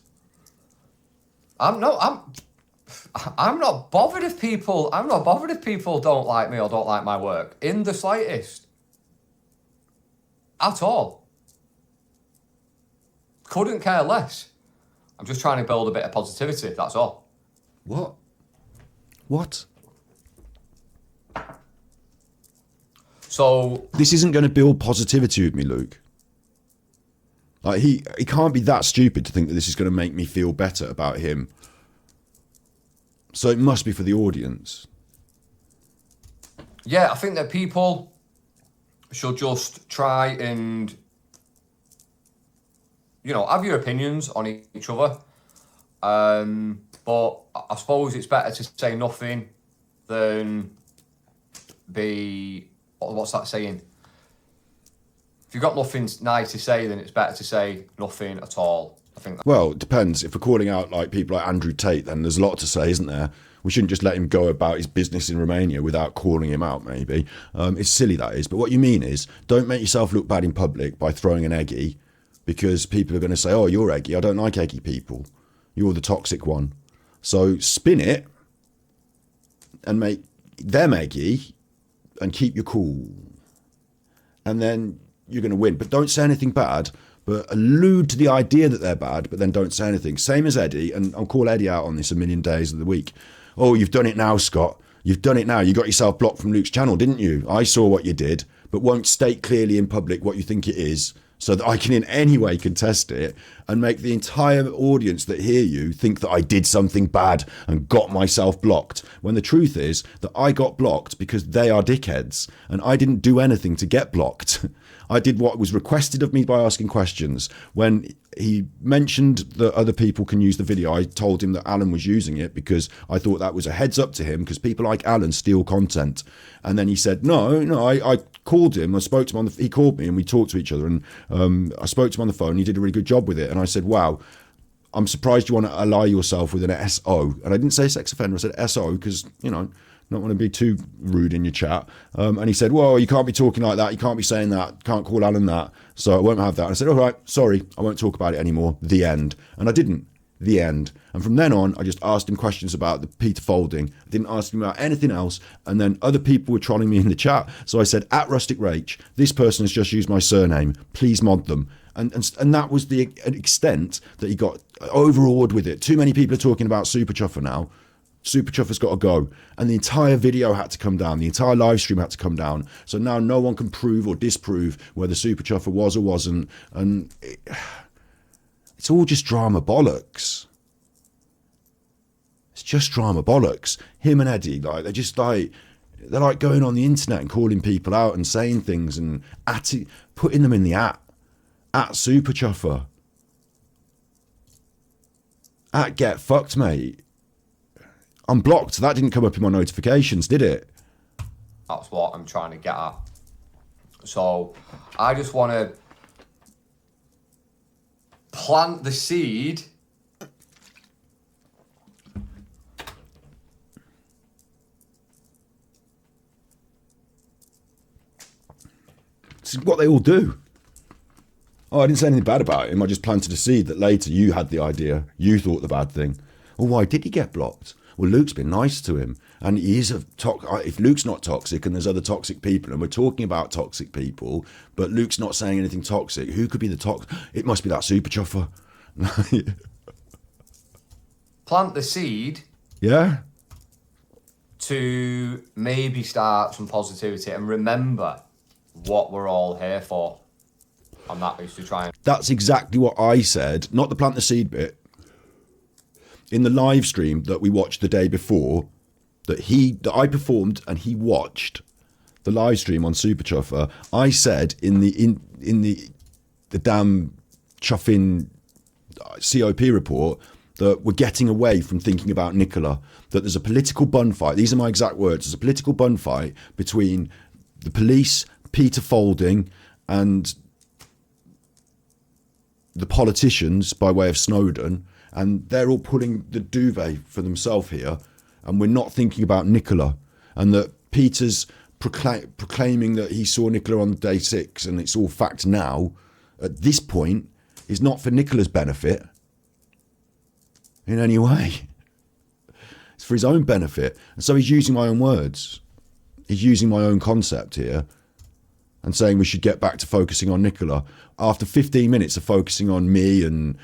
I'm not bothered if people don't like me or don't like my work in the slightest. At all. Couldn't care less. I'm just trying to build a bit of positivity, that's all. What? So This isn't going to build positivity with me, Luke. Like he can't be that stupid to think that this is going to make me feel better about him. So it must be for the audience. yeah, I think that people should just try and, have your opinions on each other. But I suppose it's better to say nothing than be, what's that saying? If you've got nothing nice to say, then it's better to say nothing at all. I think Well, it depends. If we're calling out like people like Andrew Tate, then there's a lot to say, isn't there? We shouldn't just let him go about his business in Romania without calling him out, maybe. It's silly, that is. But what you mean is, don't make yourself look bad in public by throwing an eggy, because people are going to say, oh, you're eggy. I don't like eggy people. You're the toxic one. So spin it and make them eggy and keep your cool. And then you're going to win. But don't say anything bad, but allude to the idea that they're bad, but then don't say anything. Same as Eddie, and I'll call Eddie out on this a million days of the week. Oh, you've done it now, Scott. You've done it now. You got yourself blocked from Luke's channel, didn't you? I saw what you did, but won't state clearly in public what you think it is, so that I can in any way contest it and make the entire audience that hear you think that I did something bad and got myself blocked, when the truth is that I got blocked because they are dickheads and I didn't do anything to get blocked. I did what was requested of me by asking questions. When he mentioned that other people can use the video, I told him that Alan was using it because I thought that was a heads up to him, because people like Alan steal content. And then he said, no, I called him. I spoke to him he called me and we talked to each other, and I spoke to him on the phone and he did a really good job with it. And I said, wow, I'm surprised you want to ally yourself with an SO. And I didn't say sex offender, I said SO because, not want to be too rude in your chat. And he said, well, you can't be talking like that. You can't be saying that. Can't call Alan that. So I won't have that. And I said, all right, sorry, I won't talk about it anymore. The end. And I didn't. The end. And from then on, I just asked him questions about the Peter Faulding. I didn't ask him about anything else. And then other people were trolling me in the chat. So I said, at Rustic Rach, this person has just used my surname. Please mod them. And that was the extent that he got overawed with it. Too many people are talking about Super Chuffer now. Super Chuffer's got to go. And the entire video had to come down. The entire live stream had to come down. So now no one can prove or disprove whether Super Chuffer was or wasn't. And it's all just drama bollocks. It's just drama bollocks. Him and Eddie, they're like going on the internet and calling people out and saying things and putting them in the at Super Chuffer. At get fucked, mate. I'm blocked. That didn't come up in my notifications, did it? that's what I'm trying to get at. So I just want to plant the seed This is what they all do. Oh, I didn't say anything bad about him. I just planted a seed that later you had the idea. You thought the bad thing. Well, why did he get blocked? well, Luke's been nice to him, and he is if Luke's not toxic and there's other toxic people, and we're talking about toxic people, but Luke's not saying anything toxic, who could be the toxic? It must be that super chuffer. Plant the seed. Yeah. To maybe start some positivity and remember what we're all here for. And that is to try and... That's exactly what I said, not the plant the seed bit. In the live stream that we watched the day before, that I performed and he watched the live stream on Super Chuffer, I said in the damn chuffing COP report that we're getting away from thinking about Nicola, that there's a political bun fight. These are my exact words. There's a political bun fight between the police, Peter Faulding, and the politicians by way of Snowden, and they're all pulling the duvet for themselves here, and we're not thinking about Nicola, and that Peter's proclaiming that he saw Nicola on day 6 and it's all fact now, at this point, is not for Nicola's benefit in any way. It's for his own benefit. And so he's using my own words. He's using my own concept here and saying we should get back to focusing on Nicola. After 15 minutes of focusing on me and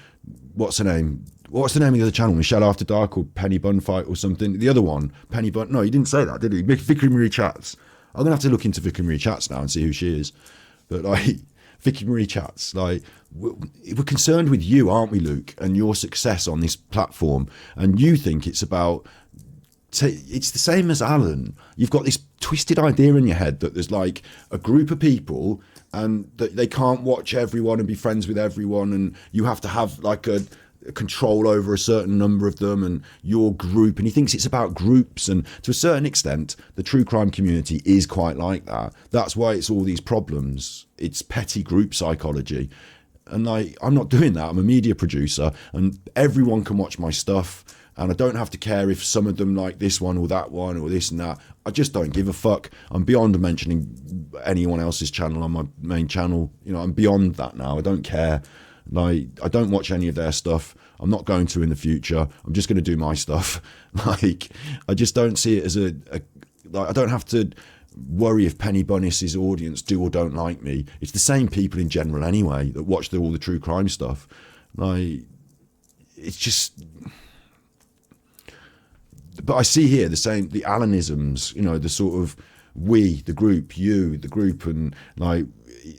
what's her name? What's the name of the other channel? Michelle After Dark or Penny Bun Fight or something? The other one, Penny Bun. No, he didn't say that, did he? Vicky Marie Chats. I'm going to have to look into Vicky Marie Chats now and see who she is. But like, Vicky Marie Chats, like, we're concerned with you, aren't we, Luke, and your success on this platform. And you think it's about, it's the same as Alan. You've got this twisted idea in your head that there's like a group of people and that they can't watch everyone and be friends with everyone, and you have to have like a control over a certain number of them and your group, and he thinks it's about groups. And to a certain extent, the true crime community is quite like that. That's why it's all these problems. It's petty group psychology. And I'm not doing that. I'm a media producer and everyone can watch my stuff, and I don't have to care if some of them like this one or that one or this and that. I just don't give a fuck. I'm beyond mentioning anyone else's channel on my main channel. You know, I'm beyond that now. I don't care. Like, I don't watch any of their stuff. I'm not going to in the future. I'm just going to do my stuff. Like, I just don't see it as like, I don't have to worry if Penny Bunnis's audience do or don't like me. It's the same people in general anyway that watch all the true crime stuff. Like, it's just... But I see here the Alanisms, you know, the sort of we, the group, you, the group, and like,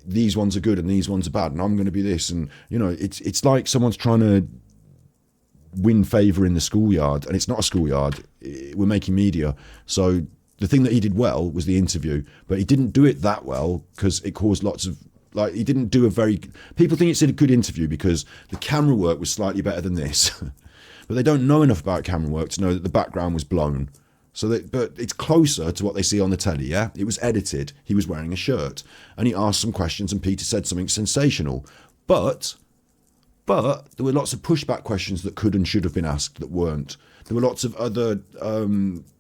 these ones are good and these ones are bad and I'm going to be this, and you know, it's like someone's trying to win favour in the schoolyard, and it's not a schoolyard. We're making media. So the thing that he did well was the interview, but he didn't do it that well because it caused lots of, like, he didn't do a very, people think it's a good interview because the camera work was slightly better than this but they don't know enough about camera work to know that the background was blown. But it's closer to what they see on the telly, yeah? It was edited. He was wearing a shirt. And he asked some questions and Peter said something sensational. But there were lots of pushback questions that could and should have been asked that weren't. There were lots of other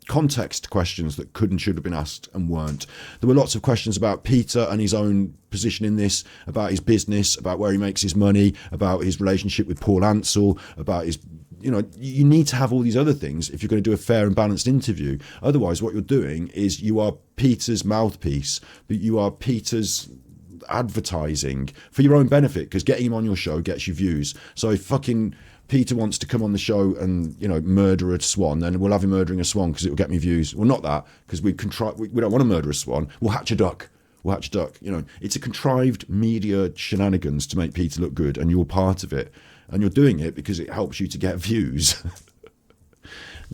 context questions that could and should have been asked and weren't. There were lots of questions about Peter and his own position in this, about his business, about where he makes his money, about his relationship with Paul Ansell, about his... You know, you need to have all these other things if you're going to do a fair and balanced interview. Otherwise, what you're doing is you are Peter's mouthpiece, but you are Peter's advertising for your own benefit, because getting him on your show gets you views. So if fucking Peter wants to come on the show and, you know, murder a swan, then we'll have him murdering a swan because it will get me views. Well, not that, because we don't want to murder a swan. We'll hatch a duck. You know, it's a contrived media shenanigans to make Peter look good, and you're part of it. And you're doing it because it helps you to get views.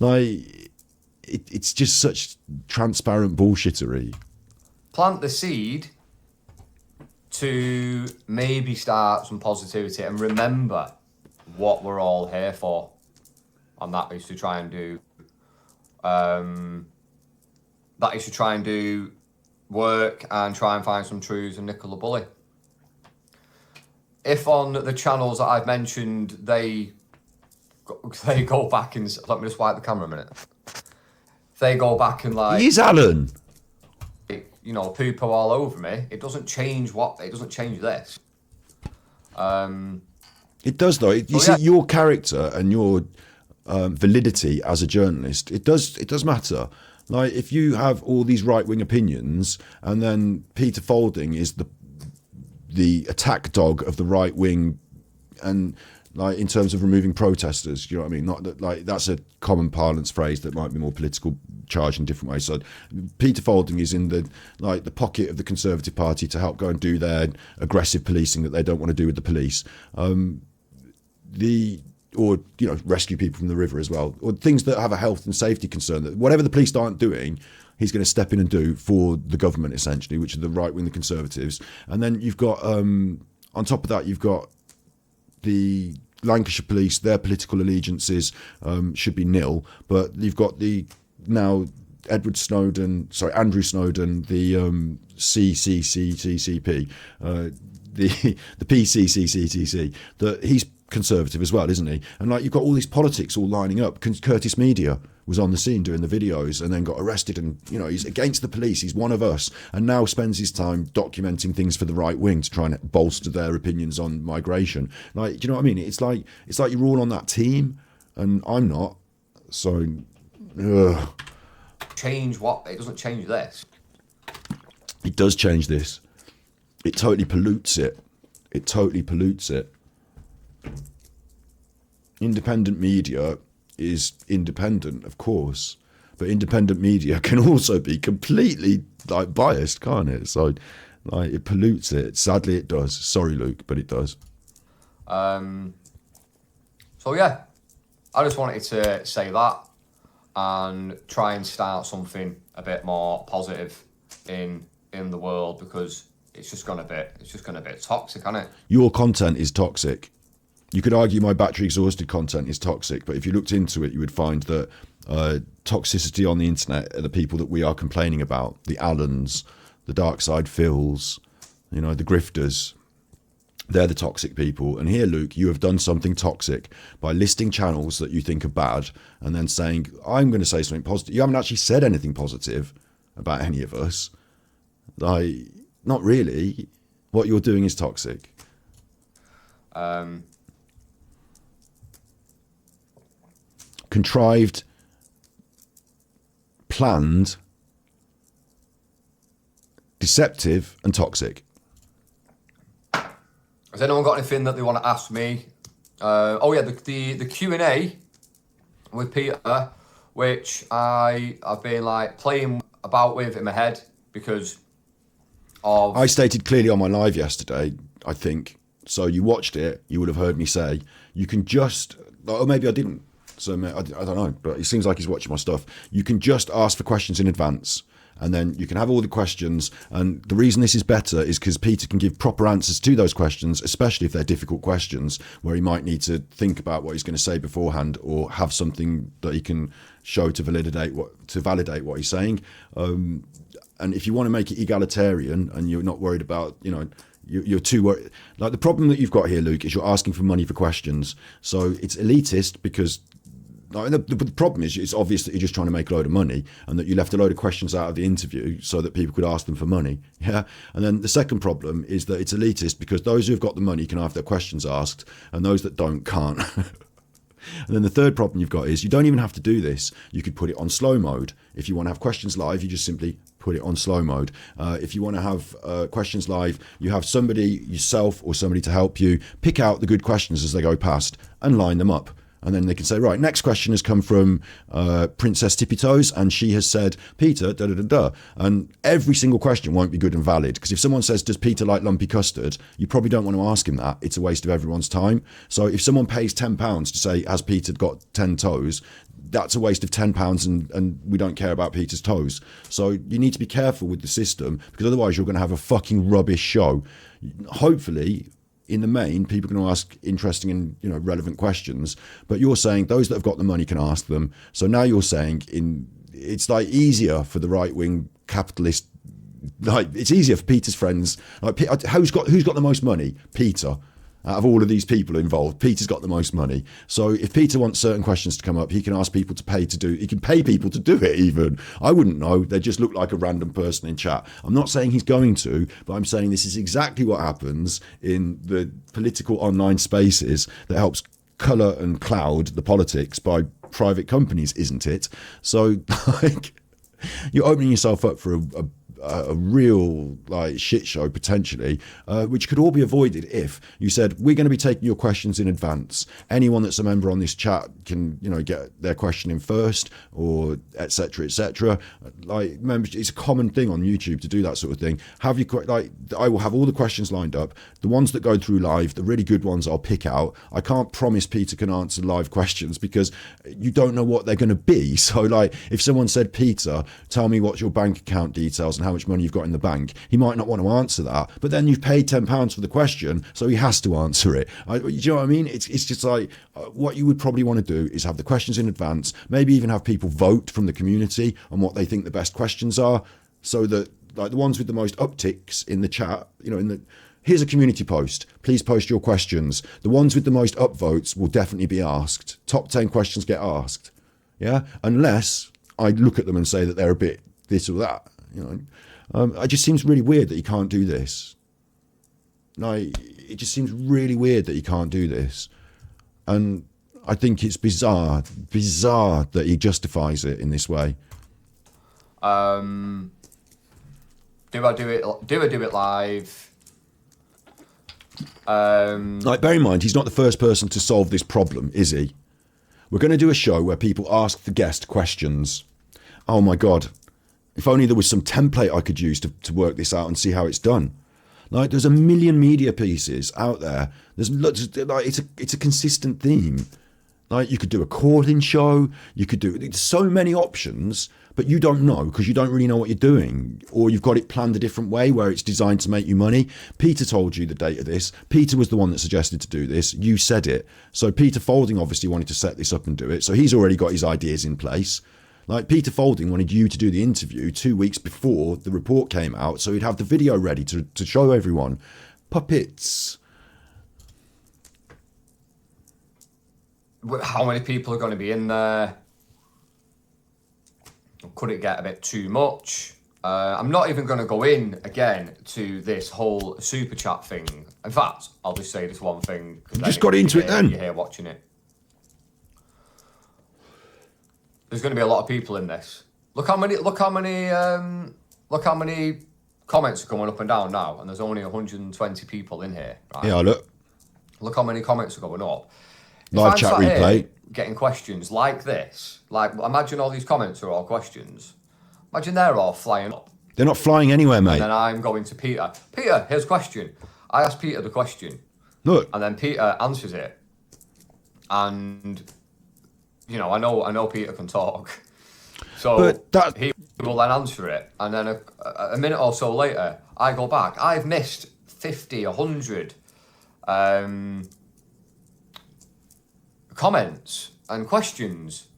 Like, it's just such transparent bullshittery. Plant the seed to maybe start some positivity and remember what we're all here for. And that is to try and do... work and try and find some truths in Nicola Bully. If on the channels that I've mentioned, they go back and... Let me just wipe the camera a minute. They go back and, like... He's Alan. You know, poo-poo all over me. It doesn't change it doesn't change this. It does, though. You see, your character and your validity as a journalist. It does matter. Like, if you have all these right-wing opinions, and then Peter Faulding is the attack dog of the right wing, and like in terms of removing protesters, you know what I mean? Not that, like, that's a common parlance phrase that might be more political charged in different ways. So Peter Faulding is in the pocket of the Conservative Party to help go and do their aggressive policing that they don't want to do with the police. Or, you know, rescue people from the river as well, or things that have a health and safety concern, that whatever the police aren't doing, he's going to step in and do for the government, essentially, which are the right wing, the Conservatives. And then you've got, on top of that, you've got the Lancashire police. Their political allegiances should be nil, but you've got now Andrew Snowden, the CCCTCP, the PCCCTC, that he's Conservative as well, isn't he? And like, you've got all these politics all lining up. Curtis Media was on the scene doing the videos and then got arrested, and, you know, he's against the police, he's one of us, and now spends his time documenting things for the right wing to try and bolster their opinions on migration. Like, do you know what I mean? It's like you're all on that team and I'm not. So Change what? It doesn't change this. It does change this. It totally pollutes it. Independent media is independent, of course, but independent media can also be completely like biased, can't it? So like, it pollutes it. Sadly, it does. Sorry, Luke, but it does. So yeah, I just wanted to say that and try and start something a bit more positive in the world, because it's just gone a bit toxic, isn't it? Your content is toxic. You could argue my battery exhausted content is toxic, but if you looked into it, you would find that toxicity on the internet are the people that we are complaining about. The Allens, the Dark Side Phils, you know, the grifters. They're the toxic people. And here, Luke, you have done something toxic by listing channels that you think are bad and then saying, I'm going to say something positive. You haven't actually said anything positive about any of us. Like, not really. What you're doing is toxic. Contrived, planned, deceptive, and toxic. Has anyone got anything that they want to ask me? The Q&A with Peter, which I've been like playing about with in my head because of... I stated clearly on my live yesterday, I think, so you watched it, you would have heard me say, you can just, or maybe I didn't, so I don't know, but it seems like he's watching my stuff. You can just ask for questions in advance, and then you can have all the questions. And the reason this is better is because Peter can give proper answers to those questions, especially if they're difficult questions where he might need to think about what he's going to say beforehand, or have something that he can show to validate what he's saying. And if you want to make it egalitarian and you're not worried about, you know, you're too worried. Like, the problem that you've got here, Luke, is you're asking for money for questions. So it's elitist because... The problem is, it's obvious that you're just trying to make a load of money, and that you left a load of questions out of the interview so that people could ask them for money. Yeah. And then the second problem is that it's elitist because those who've got the money can have their questions asked, and those that don't can't. And then the third problem you've got is you don't even have to do this. You could put it on slow mode. If you want to have questions live, you just simply put it on slow mode. If you want to have questions live, you have somebody, yourself or somebody to help you, pick out the good questions as they go past and line them up. And then they can say, right, next question has come from Princess Tippy Toes, and she has said, Peter, da-da-da-da. And every single question won't be good and valid, because if someone says, does Peter like lumpy custard? You probably don't want to ask him that. It's a waste of everyone's time. So if someone pays £10 to say, has Peter got 10 toes? That's a waste of £10, and we don't care about Peter's toes. So you need to be careful with the system, because otherwise you're going to have a fucking rubbish show. Hopefully... in the main, people can ask interesting and, you know, relevant questions. But you're saying those that have got the money can ask them. So now you're saying it's like easier for the right wing capitalist. Like, it's easier for Peter's friends. Like, who's got the most money? Peter. Out of all of these people involved, Peter's got the most money. So if Peter wants certain questions to come up, he can ask people to pay to do. He can pay people to do it even. I wouldn't know. They just look like a random person in chat. I'm not saying he's going to, but I'm saying this is exactly what happens in the political online spaces that helps colour and cloud the politics by private companies, isn't it? So, like, you're opening yourself up for a real like shit show potentially, which could all be avoided if you said, we're going to be taking your questions in advance. Anyone that's a member on this chat can, you know, get their question in first, or etc. etc. Like, members, it's a common thing on YouTube to do that sort of thing. Have you like, I will have all the questions lined up. The ones that go through live, the really good ones, I'll pick out. I can't promise Peter can answer live questions because you don't know what they're going to be. So, like, if someone said, Peter, tell me what's your bank account details and how much money you've got in the bank, he might not want to answer that, but then you've paid £10 for the question, so he has to answer it. Do you know what I mean? It's just like, what you would probably want to do is have the questions in advance, maybe even have people vote from the community on what they think the best questions are, so that, like, the ones with the most upticks in the chat, you know, here's a community post, please post your questions. The ones with the most upvotes will definitely be asked. Top 10 questions get asked, yeah, unless I look at them and say that they're a bit this or that, you know. It just seems really weird that you can't do this. Like, it just seems really weird that you can't do this. And I think it's bizarre that he justifies it in this way. Do I do it live? Like, bear in mind, he's not the first person to solve this problem, is he? We're going to do a show where people ask the guest questions. Oh my God. If only there was some template I could use to work this out and see how it's done. Like, there's a million media pieces out there. There's like, it's a consistent theme. Like, you could do a call-in show. You could do so many options, but you don't know because you don't really know what you're doing, or you've got it planned a different way where it's designed to make you money. Peter told you the date of this. Peter was the one that suggested to do this. You said it. So Peter Faulding obviously wanted to set this up and do it. So he's already got his ideas in place. Like, Peter Faulding wanted you to do the interview 2 weeks before the report came out, so he'd have the video ready to show everyone. Puppets. How many people are going to be in there? Could it get a bit too much? I'm not even going to go in again to this whole super chat thing. In fact, I'll just say this one thing. You just got into it then. You're here watching it. There's going to be a lot of people in this. Look how many comments are going up and down now, and there's only 120 people in here. Right? Yeah, look. Look how many comments are going up. Live chat replay. Getting questions like this. Like, imagine all these comments are all questions. Imagine they're all flying up. They're not flying anywhere, mate. And then I'm going to Peter. Peter, here's a question. I asked Peter the question. Look. And then Peter answers it. And, you know, I know Peter can talk. So he will then answer it. And then a minute or so later, I go back. I've missed 50, 100 comments and questions.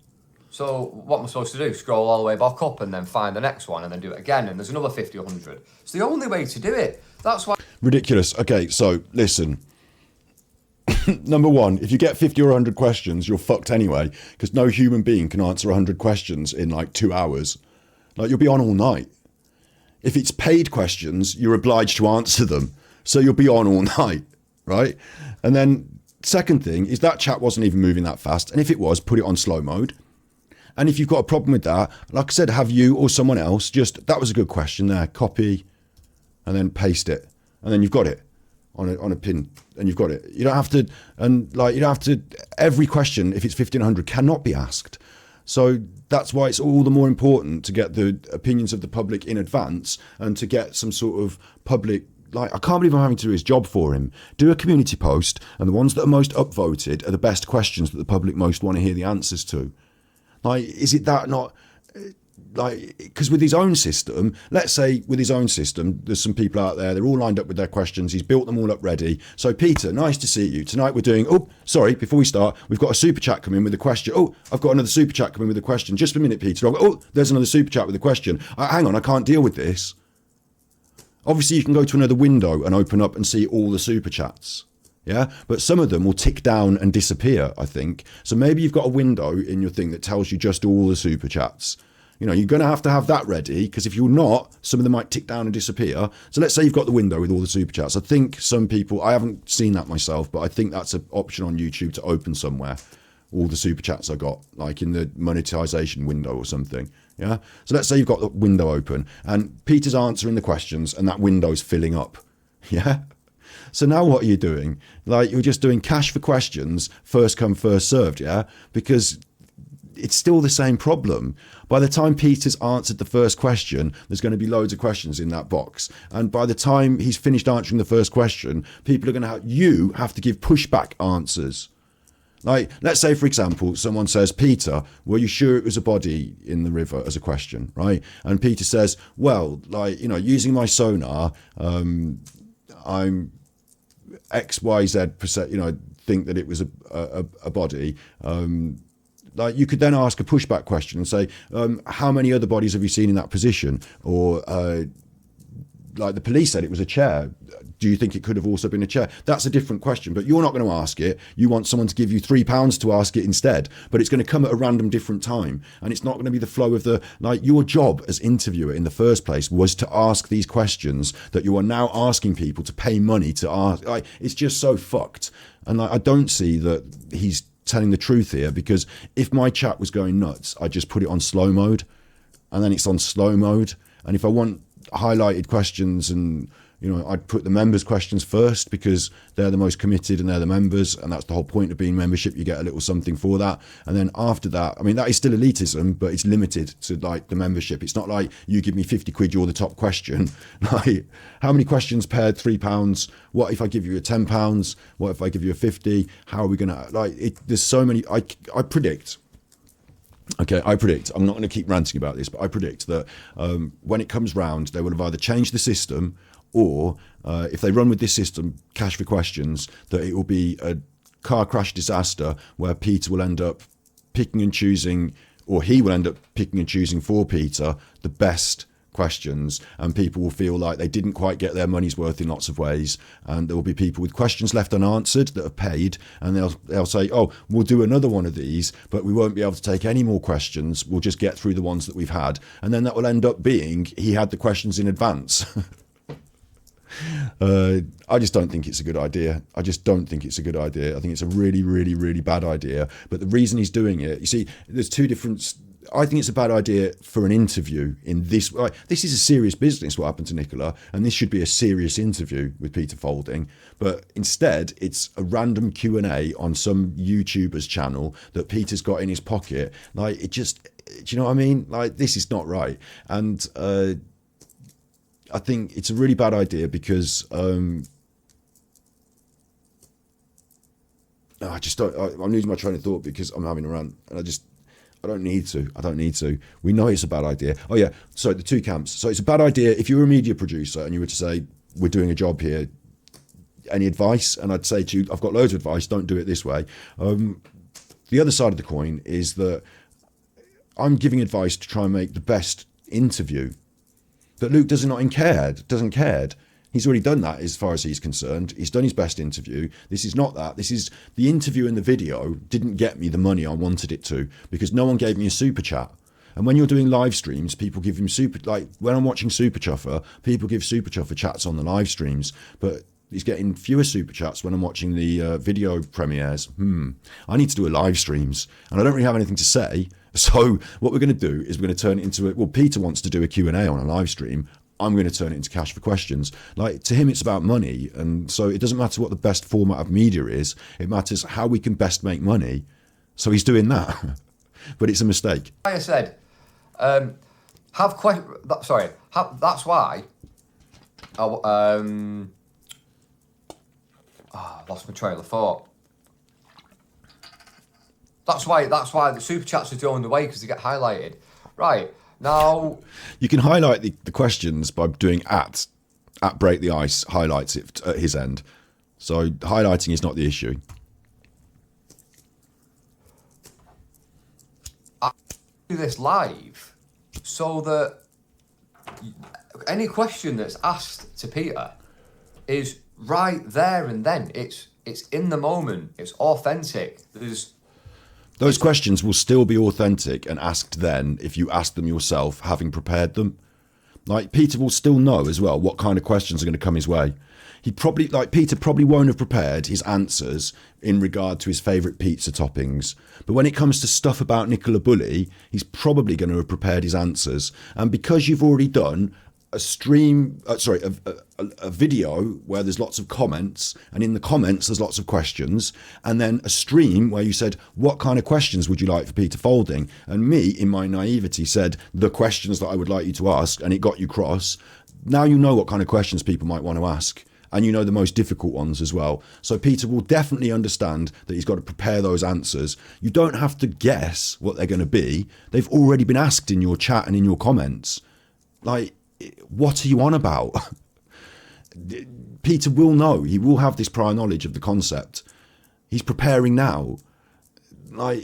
So what am I supposed to do? Scroll all the way back up and then find the next one and then do it again. And there's another 50, 100. It's the only way to do it. That's why. Ridiculous. Okay, so listen. Number one, if you get 50 or 100 questions, you're fucked anyway, because no human being can answer 100 questions in like 2 hours. Like, you'll be on all night. If it's paid questions, you're obliged to answer them. So you'll be on all night, right? And then second thing is that chat wasn't even moving that fast. And if it was, put it on slow mode. And if you've got a problem with that, like I said, have you or someone else just, that was a good question there, copy and then paste it. And then you've got it on a pin and you've got it. You don't have to, and like, you don't have to, every question, if it's 1500, cannot be asked. So that's why it's all the more important to get the opinions of the public in advance and to get some sort of public, like, I can't believe I'm having to do his job for him. Do a community post, and the ones that are most upvoted are the best questions that the public most want to hear the answers to. Like, is it that not, like, because with his own system, let's say with his own system, there's some people out there, they're all lined up with their questions, he's built them all up ready. So Peter, nice to see you. Tonight we're doing, oh, sorry, before we start, we've got a super chat come in with a question. Oh, I've got another super chat coming with a question. Just a minute, Peter. Oh, there's another super chat with a question. Hang on, I can't deal with this. Obviously, you can go to another window and open up and see all the super chats. Yeah, but some of them will tick down and disappear, I think. So maybe you've got a window in your thing that tells you just all the super chats. You know, you're going to have that ready, because if you're not, some of them might tick down and disappear. So let's say you've got the window with all the super chats. I think some people, I haven't seen that myself, but I think that's an option on YouTube to open somewhere all the super chats I got, like in the monetization window or something. Yeah. So let's say you've got the window open and Peter's answering the questions and that window's filling up. Yeah. So now what are you doing? Like, you're just doing cash for questions, first come, first served. Yeah. Because it's still the same problem. By the time Peter's answered the first question, there's going to be loads of questions in that box. And by the time he's finished answering the first question, people are going to you have to give pushback answers. Like, let's say, for example, someone says, Peter, were you sure it was a body in the river, as a question, right? And Peter says, well, like, you know, using my sonar, I'm XYZ%, you know, think that it was a body. Like, you could then ask a pushback question and say, how many other bodies have you seen in that position? Or like the police said it was a chair. Do you think it could have also been a chair? That's a different question, but you're not going to ask it. You want someone to give you £3 to ask it instead, but it's going to come at a random different time. And it's not going to be the flow of the, like, your job as interviewer in the first place was to ask these questions that you are now asking people to pay money to ask. Like, it's just so fucked. And like, I don't see that he's telling the truth here, because if my chat was going nuts, I'd just put it on slow mode, and then it's on slow mode. And if I want highlighted questions, and you know, I'd put the members' questions first because they're the most committed and they're the members, and that's the whole point of being membership. You get a little something for that, and then after that, I mean, that is still elitism, but it's limited to like the membership. It's not like you give me 50 quid, you're the top question. Like, how many questions paired? £3. What if I give you a £10? What if I give you a 50? How are we gonna, like, there's so many. I predict. Okay, I predict, I'm not going to keep ranting about this, but I predict that when it comes round, they will have either changed the system, or if they run with this system, cash for questions, that it will be a car crash disaster where Peter will end up picking and choosing, or he will end up picking and choosing for Peter the best questions, and people will feel like they didn't quite get their money's worth in lots of ways, and there will be people with questions left unanswered that have paid, and they'll say, oh, we'll do another one of these, but we won't be able to take any more questions, we'll just get through the ones that we've had, and then that will end up being he had the questions in advance. I just don't think it's a good idea. I just don't think it's a good idea. I think it's a really, really, really bad idea. But the reason he's doing it, you see, there's two different. I think it's a bad idea for an interview in this. Like, this is a serious business, what happened to Nicola, and this should be a serious interview with Peter Faulding. But instead, it's a random Q&A on some YouTuber's channel that Peter's got in his pocket. Like, it just, do you know what I mean? Like, this is not right. And I think it's a really bad idea because I just don't. I'm losing my train of thought because I'm having a rant, and I don't need to. I don't need to. We know it's a bad idea. Oh yeah. So the two camps. So it's a bad idea if you were a media producer and you were to say, we're doing a job here. Any advice? And I'd say to you, I've got loads of advice. Don't do it this way. The other side of the coin is that I'm giving advice to try and make the best interview. But Luke doesn't care. He's already done that as far as he's concerned. He's done his best interview. This is not that. This is the interview, and the video didn't get me the money I wanted it to because no one gave me a super chat. And when you're doing live streams, people give him like when I'm watching Super Chuffer, people give Super Chuffer chats on the live streams, but he's getting fewer super chats when I'm watching the video premieres. I need to do a live streams, and I don't really have anything to say. So what we're going to do is we're going to turn it into Peter wants to do a Q&A on a live stream. I'm going to turn it into cash for questions. Like, to him, it's about money. And so it doesn't matter what the best format of media is. It matters how we can best make money. So he's doing that. But it's a mistake. Like I said, that's why I lost my trail of thought. That's why the super chats are thrown away, because they get highlighted. Right, now you can highlight the questions by doing at break the ice highlights it at his end. So highlighting is not the issue. I do this live so that any question that's asked to Peter is right there and then. It's in the moment. It's authentic. Those questions will still be authentic and asked then if you ask them yourself, having prepared them. Like, Peter will still know as well what kind of questions are going to come his way. Peter probably won't have prepared his answers in regard to his favourite pizza toppings. But when it comes to stuff about Nicola Bulley, he's probably going to have prepared his answers. And because you've already done a video where there's lots of comments, and in the comments there's lots of questions, and then a stream where you said, what kind of questions would you like for Peter Faulding? And me, in my naivety, said the questions that I would like you to ask, and it got you cross. Now you know what kind of questions people might want to ask. And you know the most difficult ones as well. So Peter will definitely understand that he's got to prepare those answers. You don't have to guess what they're going to be. They've already been asked in your chat and in your comments. Like, what are you on about? Peter will know. He will have this prior knowledge of the concept. He's preparing now. Like,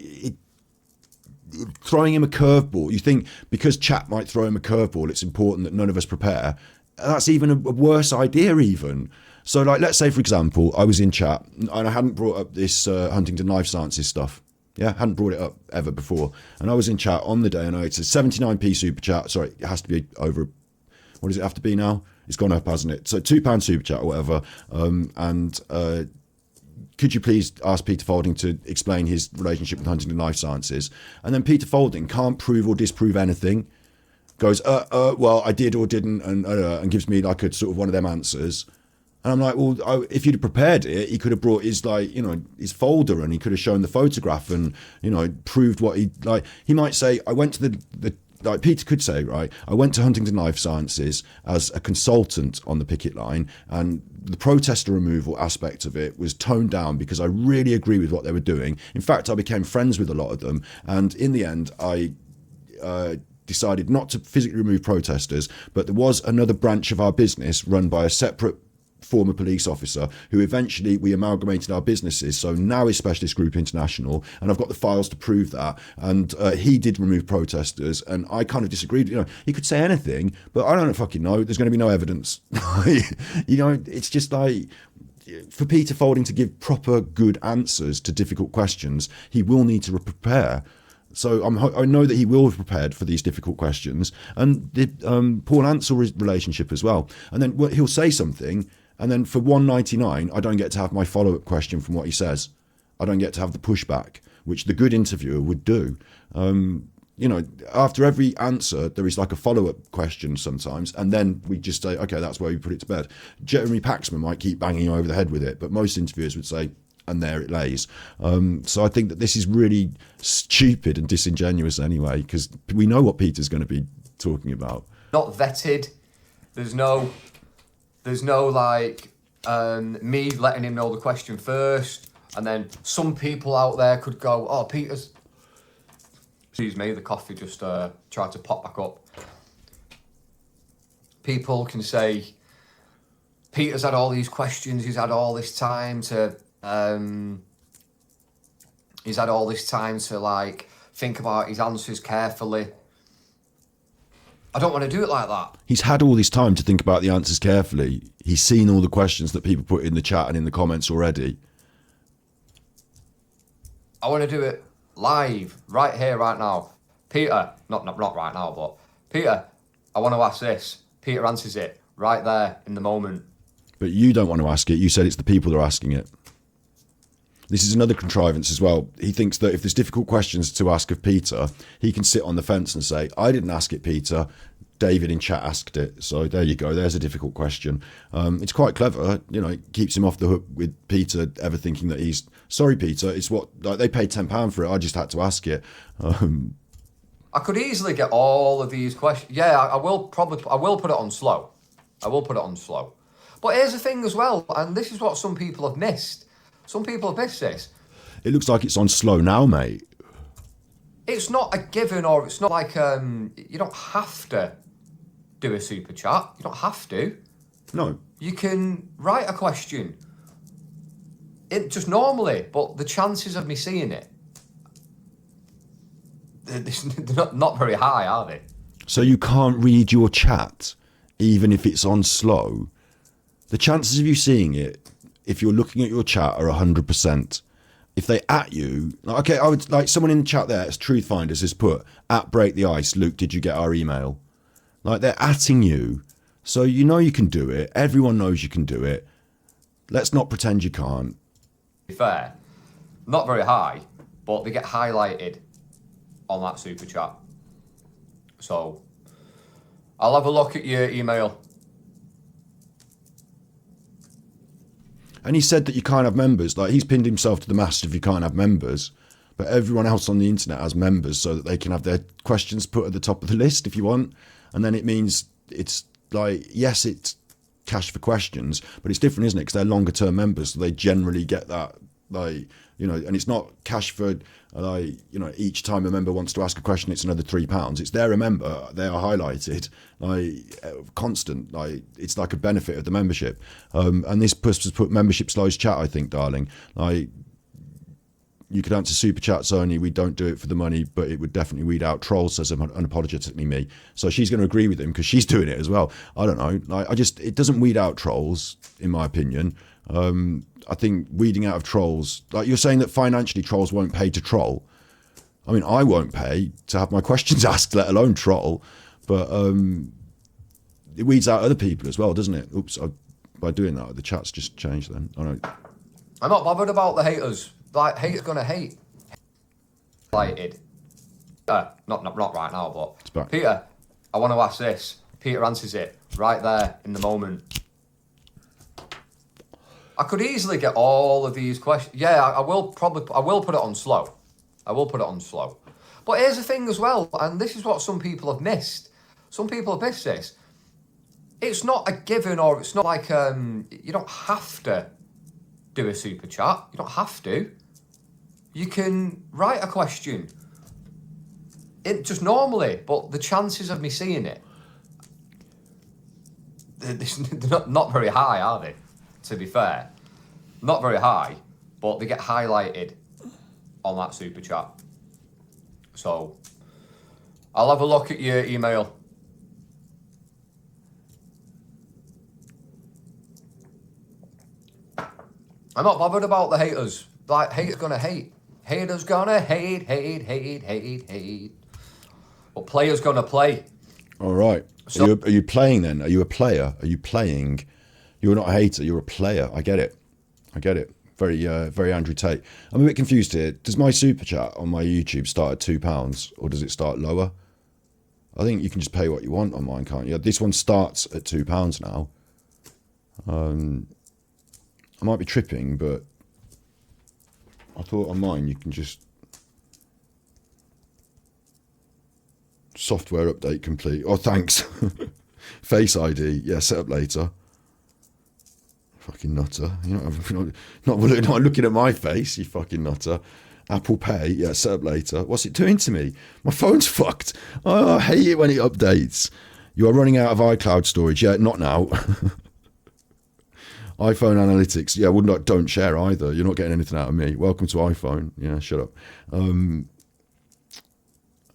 throwing him a curveball. You think because chat might throw him a curveball, it's important that none of us prepare. That's even a worse idea even. So, like, let's say, for example, I was in chat and I hadn't brought up this Huntington Life Sciences stuff. Yeah, hadn't brought it up ever before. And I was in chat on the day and it's a 79p super chat. Sorry, it has to be over, what does it have to be now? It's gone up, hasn't it? So £2 super chat or whatever. Could you please ask Peter Faulding to explain his relationship with Huntington Life Sciences? And then Peter Faulding can't prove or disprove anything. Goes, well, I did or didn't, and gives me like a sort of one of them answers. And I'm like, well, if you'd have prepared it, he could have brought his, like, you know, his folder, and he could have shown the photograph and, you know, proved what he, like, he might say, I went to like Peter could say, right, I went to Huntington Life Sciences as a consultant on the picket line, and the protester removal aspect of it was toned down because I really agree with what they were doing. In fact, I became friends with a lot of them, and in the end, I decided not to physically remove protesters, but there was another branch of our business run by a separate former police officer who eventually we amalgamated our businesses, so now is Specialist Group International, and I've got the files to prove that. And he did remove protesters, and I kind of disagreed. You know, he could say anything, but I don't fucking know. There's going to be no evidence. You know, it's just like, for Peter Faulding to give proper good answers to difficult questions, he will need to prepare. So I know that he will have prepared for these difficult questions, and the Paul Ansell relationship as well. And then he'll say something, and then for $1.99, I don't get to have my follow-up question from what he says. I don't get to have the pushback, which the good interviewer would do. You know, after every answer, there is like a follow-up question sometimes, and then we just say, okay, that's where we put it to bed. Jeremy Paxman might keep banging you over the head with it, but most interviewers would say, and there it lays. So I think that this is really stupid and disingenuous anyway, because we know what Peter's going to be talking about. Not vetted. There's no like me letting him know the question first, and then some people out there could go, oh, Peter's... Excuse me, the coffee just tried to pop back up. People can say, Peter's had all these questions, he's had all this time to... he's had all this time to like think about his answers carefully. I don't want to do it like that. He's had all this time to think about the answers carefully. He's seen all the questions that people put in the chat and in the comments already. I want to do it live, right here, right now. Peter, not right now, but Peter, I want to ask this. Peter answers it right there in the moment. But you don't want to ask it. You said it's the people that are asking it. This is another contrivance as well. He thinks that if there's difficult questions to ask of Peter, he can sit on the fence and say, I didn't ask it, Peter. David in chat asked it. So there you go. There's a difficult question. It's quite clever. You know, it keeps him off the hook with Peter ever thinking that he's, sorry, Peter, it's what, like, they paid £10 for it. I just had to ask it. I could easily get all of these questions. Yeah, I will put it on slow. I will put it on slow. But here's the thing as well, and this is what some people have missed. Some people have missed this. It looks like it's on slow now, mate. It's not a given, or it's not like you don't have to do a super chat. You don't have to. No. You can write a question. It just normally, but the chances of me seeing it, they're not very high, are they? So you can't read your chat, even if it's on slow. The chances of you seeing it, if you're looking at your chat, are 100%. If they at you, okay, I would like someone in the chat there, as Truth Finders has put, at Break the Ice, Luke, did you get our email? Like, they're atting you. So you know you can do it. Everyone knows you can do it. Let's not pretend you can't. To be fair, not very high, but they get highlighted on that super chat. So I'll have a look at your email. And he said that you can't have members. Like, he's pinned himself to the mast if you can't have members. But everyone else on the internet has members so that they can have their questions put at the top of the list if you want. And then it means it's like, yes, it's cash for questions, but it's different, isn't it? Because they're longer term members, so they generally get that, like, you know, and it's not cash for, like, you know, each time a member wants to ask a question, it's another £3. It's they're a member, they are highlighted, like, constant, like, it's like a benefit of the membership. And this push has put membership slows chat, I think, darling. Like, you could answer super chats only. We don't do it for the money, but it would definitely weed out trolls, says unapologetically me. So she's going to agree with him because she's doing it as well. I don't know. Like, it doesn't weed out trolls, in my opinion. I think weeding out of trolls, like you're saying that financially trolls won't pay to troll. I mean, I won't pay to have my questions asked, let alone troll. But it weeds out other people as well, doesn't it? Oops, by doing that, the chat's just changed then. I don't know. I'm not bothered about the haters. Like, haters gonna hate. Highlighted. Not right now, but Peter, I want to ask this. Peter answers it right there in the moment. I could easily get all of these questions. Yeah, I will put it on slow. I will put it on slow. But here's the thing as well, and this is what some people have missed. Some people have missed this. It's not a given, or it's not like you don't have to do a super chat. You don't have to. You can write a question. It just normally, but the chances of me seeing it, they're not very high, are they? To be fair, not very high, but they get highlighted on that super chat. So I'll have a look at your email. I'm not bothered about the haters. Like, haters gonna hate. Haters gonna hate. But players gonna play. All right. So, are you playing then? Are you a player? Are you playing? You're not a hater. You're a player. I get it. Very, very Andrew Tate. I'm a bit confused here. Does my super chat on my YouTube start at £2 or does it start lower? I think you can just pay what you want on mine, can't you? This one starts at £2 now. I might be tripping, but I thought on mine you can just software update complete. Oh, thanks. Face ID. Yeah, set up later. Fucking nutter. You're not looking at my face, you fucking nutter. Apple Pay. Yeah, set up later. What's it doing to me? My phone's fucked. Oh, I hate it when it updates. You are running out of iCloud storage. Yeah, not now. iPhone analytics. Yeah, don't share either. You're not getting anything out of me. Welcome to iPhone. Yeah, shut up. I'm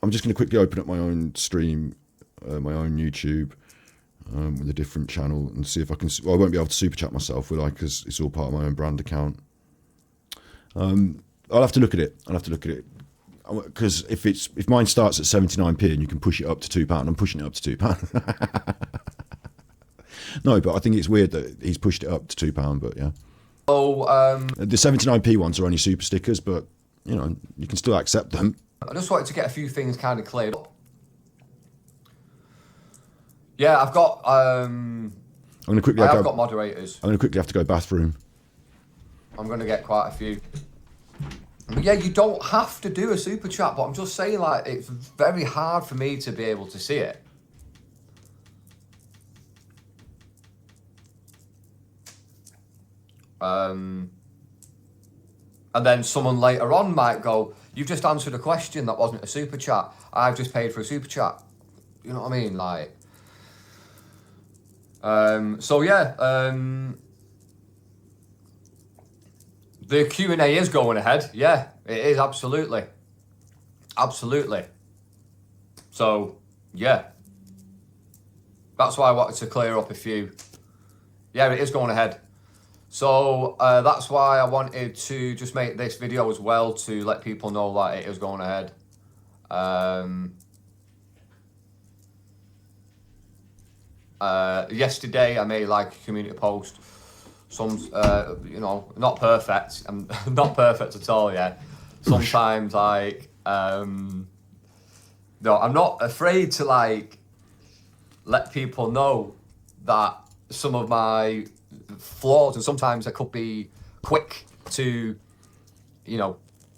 just going to quickly open up my own stream, my own YouTube, with a different channel and see if I can. Well, I won't be able to super chat myself, will I? Because it's all part of my own brand account. I'll have to look at it. Because if mine starts at 79p and you can push it up to £2, I'm pushing it up to £2. No, but I think it's weird that he's pushed it up to £2, but yeah. Oh, the 79p ones are only super stickers, but you know, you can still accept them. I just wanted to get a few things kind of cleared up. Yeah, I've got. I'm gonna quickly. I've got moderators. I'm gonna quickly have to go bathroom. I'm gonna get quite a few. But yeah, you don't have to do a super chat, but I'm just saying, like, it's very hard for me to be able to see it. And then someone later on might go, "You've just answered a question that wasn't a super chat. I've just paid for a super chat." You know what I mean? Like, so yeah, the Q&A is going ahead. Yeah, it is, absolutely. Absolutely. So, yeah. That's why I wanted to clear up a few. Yeah, it is going ahead. So, that's why I wanted to just make this video as well, to let people know that it is going ahead. Yesterday, I made like a community post. Some, you know, not perfect. I'm not perfect at all. Yeah. Sometimes, like, no, I'm not afraid to like let people know that some of my flaws, and sometimes I could be quick to, you know,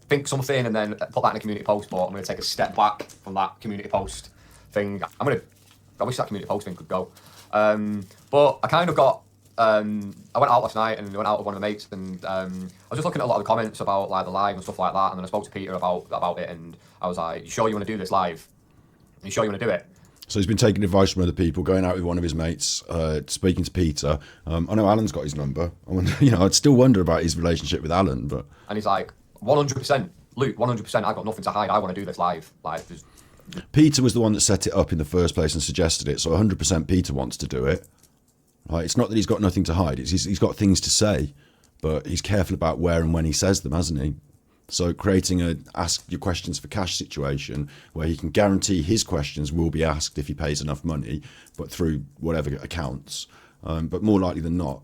think something and then put that in a community post. But I'm going to take a step back from that community post thing. I wish that community post thing could go. But I kind of got. I went out last night and went out with one of my mates, and I was just looking at a lot of the comments about like the live and stuff like that. And then I spoke to Peter about it, and I was like, "You sure you want to do this live? You sure you want to do it?" So he's been taking advice from other people, going out with one of his mates, speaking to Peter. I know Alan's got his number. I wonder, you know, I'd still wonder about his relationship with Alan, but And he's like, 100%, Luke, 100%. I've got nothing to hide. I want to do this live. Like, Peter was the one that set it up in the first place and suggested it. So 100% Peter wants to do it. Right? It's not that he's got nothing to hide. He's got things to say, but he's careful about where and when he says them, hasn't he? So creating a ask your questions for cash situation where he can guarantee his questions will be asked if he pays enough money, but through whatever accounts. But more likely than not,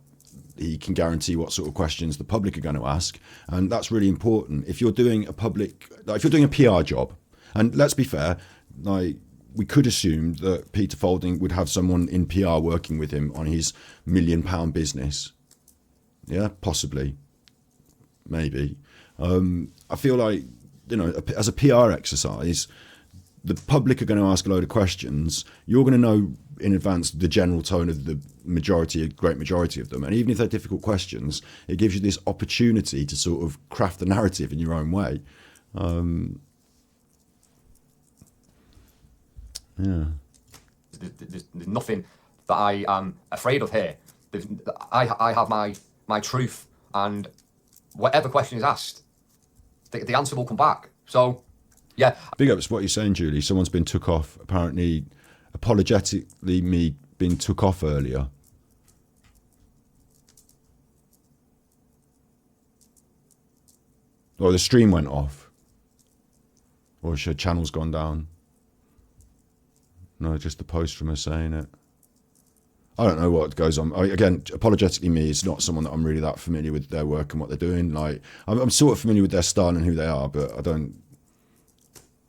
he can guarantee what sort of questions the public are going to ask. And that's really important. If you're doing a if you're doing a PR job, and let's be fair, like, we could assume that Peter Faulding would have someone in PR working with him on his £1 million business. Yeah, possibly. Maybe. I feel like, you know, as a PR exercise, the public are going to ask a load of questions. You're going to know in advance the general tone of the great majority of them. And even if they're difficult questions, it gives you this opportunity to sort of craft the narrative in your own way. Yeah. There's nothing that I am afraid of here. I have my truth, and whatever question is asked, the answer will come back. So, yeah. Big ups what you're saying, Julie. Someone's been took off, apparently apologetically me being took off earlier. Or the stream went off. Or her channel's gone down. No, just the post from her saying it. I don't know what goes on. Again, apologetically me is not someone that I'm really that familiar with their work and what they're doing. Like, I'm sort of familiar with their style and who they are, but I don't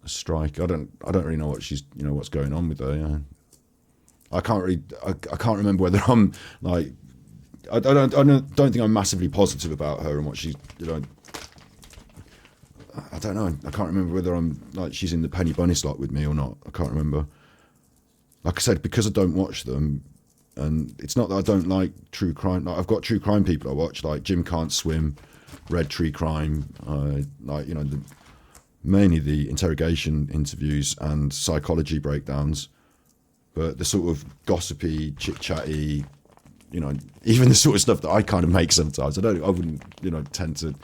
strike. I don't really know what she's, you know, what's going on with her. Yeah. I can't remember whether I'm like, I don't think I'm massively positive about her and what she's, you know. I don't know. I can't remember whether I'm like she's in the penny bunny slot with me or not. I can't remember. Like I said, because I don't watch them, and it's not that I don't like true crime. Like, I've got true crime people I watch, like Jim Can't Swim, Red Tree Crime, like, you know, mainly the interrogation interviews and psychology breakdowns. But the sort of gossipy, chit-chatty, you know, even the sort of stuff that I kind of make sometimes. I wouldn't, you know, tend to.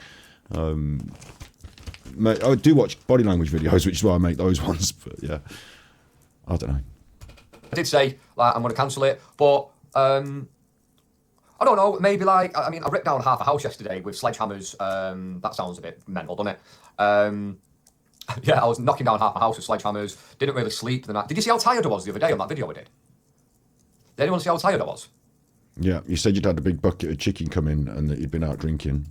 I do watch body language videos, which is why I make those ones. But yeah, I don't know. I did say, like, I'm going to cancel it, but I don't know, maybe like, I mean, I ripped down half a house yesterday with sledgehammers. That sounds a bit mental, doesn't it? Yeah, I was knocking down half a house with sledgehammers, didn't really sleep the night. Did you see how tired I was the other day on that video I did? Did anyone see how tired I was? Yeah, you said you'd had a big bucket of chicken come in and that you'd been out drinking.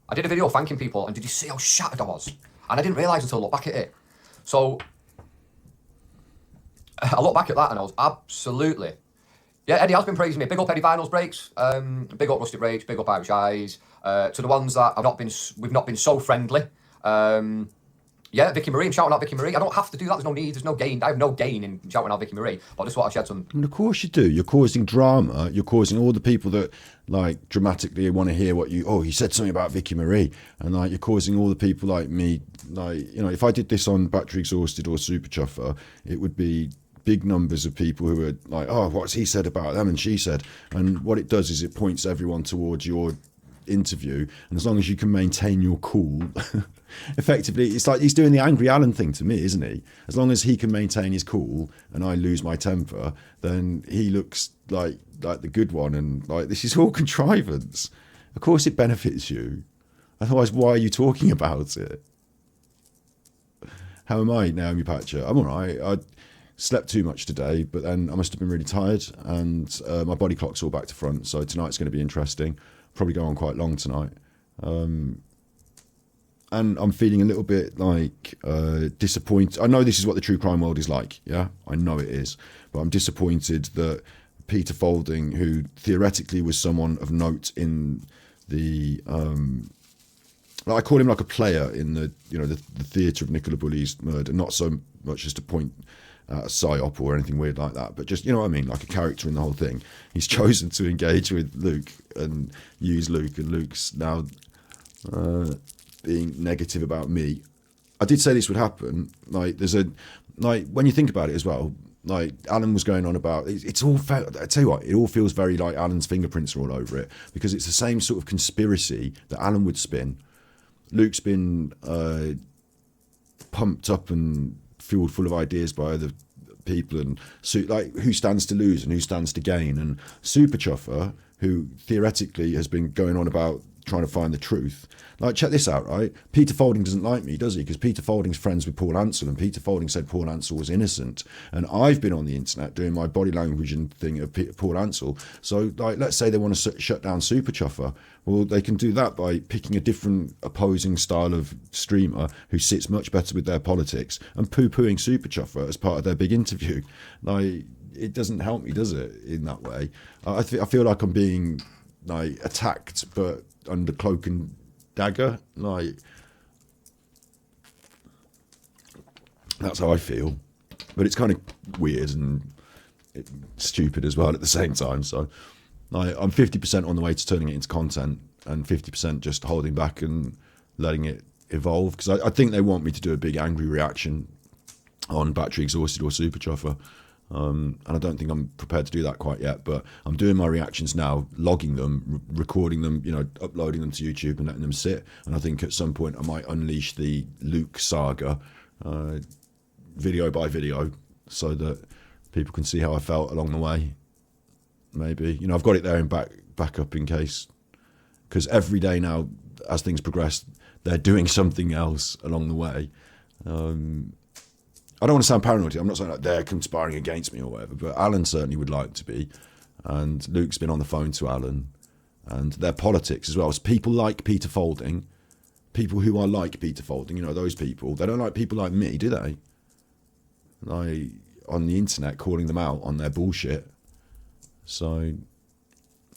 I did a video thanking people, and did you see how shattered I was? And I didn't realise until I looked back at it. So, I look back at that and I was absolutely... Yeah, Eddie has been praising me. Big up Eddie Vinyl's Breaks, big up Rusty Rage, big up Irish Eyes, to the ones that we've not been so friendly. Yeah, Vicky Marie, I'm shouting out Vicky Marie. I don't have to do that, there's no need, there's no gain. I have no gain in shouting out Vicky Marie. But I just want to shed some... I mean, of course you do. You're causing drama. You're causing all the people that, like, dramatically want to hear what you said something about Vicky Marie. And, like, you're causing all the people like me, like, you know, if I did this on Battery Exhausted or Super Chuffer, it would be big numbers of people who are like, oh, what's he said about them and she said. And what it does is it points everyone towards your interview. And as long as you can maintain your cool... Effectively, it's like he's doing the Angry Alan thing to me, isn't he? As long as he can maintain his cool and I lose my temper, then he looks like the good one. And like, this is all contrivance. Of course it benefits you. Otherwise, why are you talking about it? How am I, Naomi Patcher? I'm all right. slept too much today, but then I must have been really tired, and my body clock's all back to front. So tonight's going to be interesting. Probably go on quite long tonight. And I'm feeling a little bit like disappointed. I know this is what the true crime world is like. Yeah, I know it is. But I'm disappointed that Peter Faulding, who theoretically was someone of note in the, I call him like a player in the, the theatre of Nicola Bulley's murder, not so much as to point at a psyop or anything weird like that, but just, you know what I mean, like a character in the whole thing. He's chosen to engage with Luke and use Luke, and Luke's now being negative about me. I did say this would happen. Like, when you think about it as well, like Alan was going on about, it's all, I tell you what, it all feels very like Alan's fingerprints are all over it, because it's the same sort of conspiracy that Alan would spin. Luke's been pumped up and fueled full of ideas by other people, and like who stands to lose and who stands to gain. And Super Chuffer, who theoretically has been going on about trying to find the truth. Like, check this out, right? Peter Faulding doesn't like me, does he? Because Peter Faulding's friends with Paul Ansell, and Peter Faulding said Paul Ansell was innocent. And I've been on the internet doing my body language and thing of Paul Ansell. So, like, let's say they want to shut down Super Chuffer. Well, they can do that by picking a different opposing style of streamer who sits much better with their politics and poo-pooing Super Chuffer as part of their big interview. Like, it doesn't help me, does it, in that way? I feel like I'm being, like, attacked, but under cloak and dagger. Like, that's how I feel. But it's kind of weird and stupid as well at the same time. So I'm 50% on the way to turning it into content, and 50% just holding back and letting it evolve, because I think they want me to do a big angry reaction on Battery Exhausted or Super Chuffer. And I don't think I'm prepared to do that quite yet, but I'm doing my reactions now, logging them, recording them, uploading them to YouTube and letting them sit. And I think at some point I might unleash the Luke saga, video by video, so that people can see how I felt along the way. Maybe, I've got it there in backup in case, because every day now, as things progress, they're doing something else along the way. I don't want to sound paranoid here. I'm not saying like they're conspiring against me or whatever, but Alan certainly would like to be. And Luke's been on the phone to Alan. And their politics as well. It's people like Peter Faulding, people who are like Peter Faulding, those people. They don't like people like me, do they? Like, on the internet, calling them out on their bullshit. So,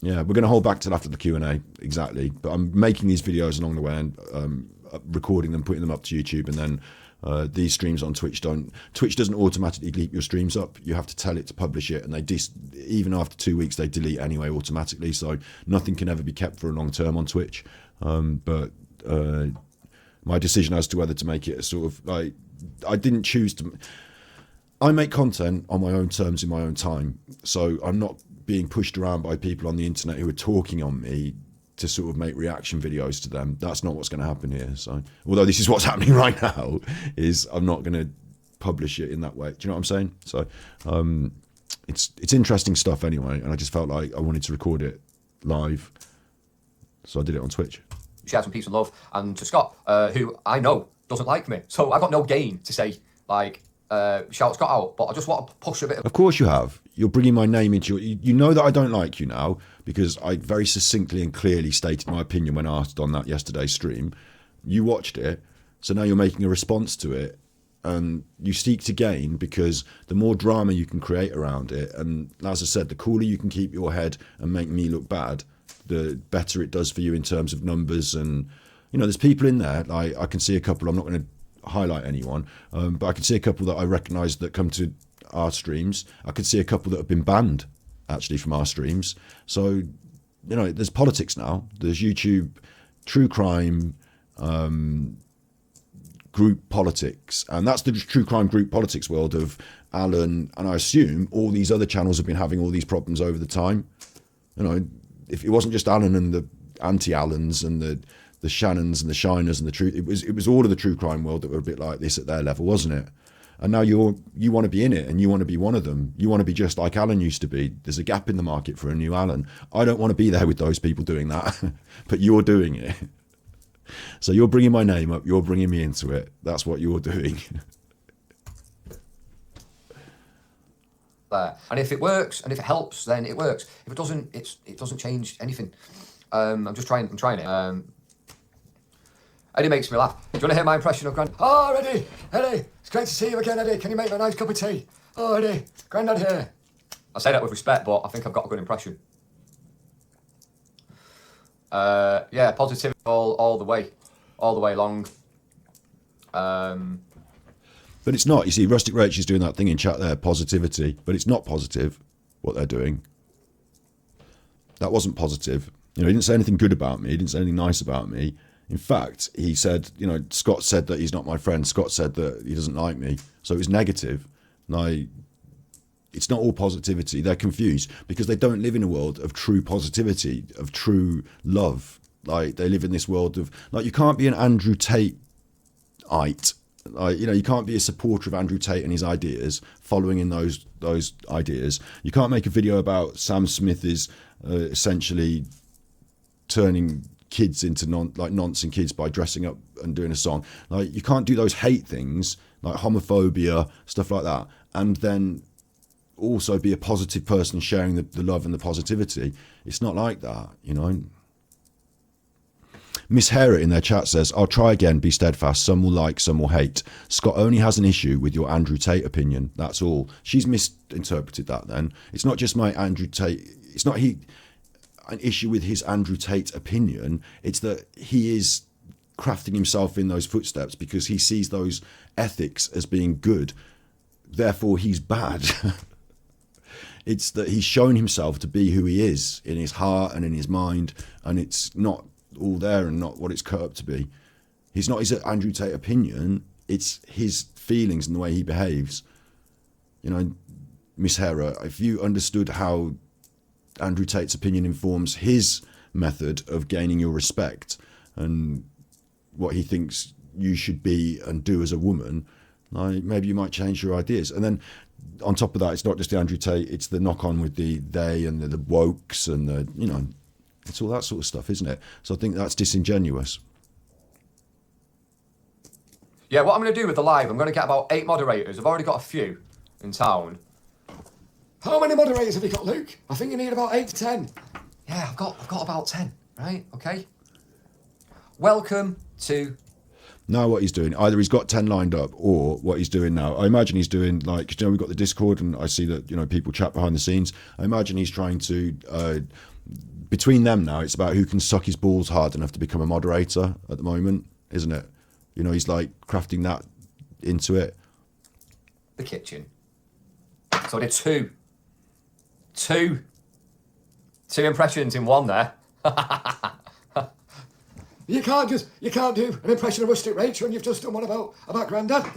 yeah, we're going to hold back till after the Q&A, exactly. But I'm making these videos along the way and recording them, putting them up to YouTube, and then these streams on Twitch doesn't automatically keep your streams up. You have to tell it to publish it, and they even after 2 weeks they delete anyway automatically, so nothing can ever be kept for a long term on Twitch. But my decision as to whether to make it a sort of, like, I didn't choose to. I make content on my own terms in my own time, so I'm not being pushed around by people on the internet who are talking on me to sort of make reaction videos to them. That's not what's going to happen here. So, although this is what's happening right now, is I'm not going to publish it in that way. Do you know what I'm saying? So, it's interesting stuff anyway, and I just felt like I wanted to record it live, so I did it on Twitch. Share some peace and love, and to Scott, who I know doesn't like me, so I've got no gain to say like shout Scott out, but I just want to push a bit. Of course you have. You're bringing my name into your... You know that I don't like you now, because I very succinctly and clearly stated my opinion when asked on that yesterday's stream. You watched it, so now you're making a response to it, and you seek to gain, because the more drama you can create around it, and as I said, the cooler you can keep your head and make me look bad, the better it does for you in terms of numbers. And, there's people in there, like, I can see a couple, I'm not going to highlight anyone, but I can see a couple that I recognise that come to our streams. I could see a couple that have been banned actually from our streams. So, there's politics now. There's YouTube, true crime, group politics, and that's the true crime group politics world of Alan, and I assume all these other channels have been having all these problems over the time. If it wasn't just Alan and the anti-Allans and the Shannons and the Shiners and the truth, it was all of the true crime world that were a bit like this at their level, wasn't it? And now you want to be in it, and you want to be one of them. You want to be just like Alan used to be. There's a gap in the market for a new Alan. I don't want to be there with those people doing that, but you're doing it. So you're bringing my name up. You're bringing me into it. That's what you're doing. there. And if it works and if it helps, then it works. If it doesn't, it doesn't change anything. I'm trying it. Eddie makes me laugh. Do you want to hear my impression of Grandad? Oh, Eddie, it's great to see you again, Eddie. Can you make me a nice cup of tea? Oh, Eddie, Grandad here. I say that with respect, but I think I've got a good impression. Yeah, positivity all the way long. But it's not. You see, Rustic Rach is doing that thing in chat there, positivity, but it's not positive what they're doing. That wasn't positive. You know, he didn't say anything good about me. He didn't say anything nice about me. In fact, he said, you know, Scott said that he's not my friend. Scott said that he doesn't like me. So it was negative. And it's not all positivity. They're confused because they don't live in a world of true positivity, of true love. Like, they live in this world of, like, you can't be an Andrew Tate-ite. Like, you know, you can't be a supporter of Andrew Tate and his ideas, following in those ideas. You can't make a video about Sam Smith is essentially turning kids into nonsense kids by dressing up and doing a song. Like, you can't do those hate things like homophobia, stuff like that, and then also be a positive person sharing the love and the positivity. It's not like that, you know. Miss Hera in their chat says, I'll try again, be steadfast. Some will like, some will hate. Scott only has an issue with your Andrew Tate opinion. That's all. She's misinterpreted that then. It's not just my Andrew Tate. It's not an issue with his Andrew Tate opinion. It's that he is crafting himself in those footsteps because he sees those ethics as being good. Therefore, he's bad. It's that he's shown himself to be who he is in his heart and in his mind, and it's not all there and not what it's cut up to be. He's not his Andrew Tate opinion, it's his feelings and the way he behaves. You know, Miss Hera, if you understood how Andrew Tate's opinion informs his method of gaining your respect and what he thinks you should be and do as a woman, like, maybe you might change your ideas. And then on top of that, it's not just the Andrew Tate, it's the knock-on with the they and the wokes and the, you know, it's all that sort of stuff, isn't it? So I think that's disingenuous. Yeah, what I'm going to do with the live, I'm going to get about 8 moderators. I've already got a few in town. How many moderators have you got, Luke? I think you need about 8 to 10. Yeah, I've got about 10, right? Okay. Welcome to... Now what he's doing, either he's got 10 lined up or what he's doing now, I imagine he's doing, like, you know, we've got the Discord and I see that, you know, people chat behind the scenes. I imagine he's trying to, between them now, it's about who can suck his balls hard enough to become a moderator at the moment, isn't it? You know, he's like crafting that into it. The kitchen. So I did two impressions in one there. You can't do an impression of Rustic Rach when you've just done one about Grandad.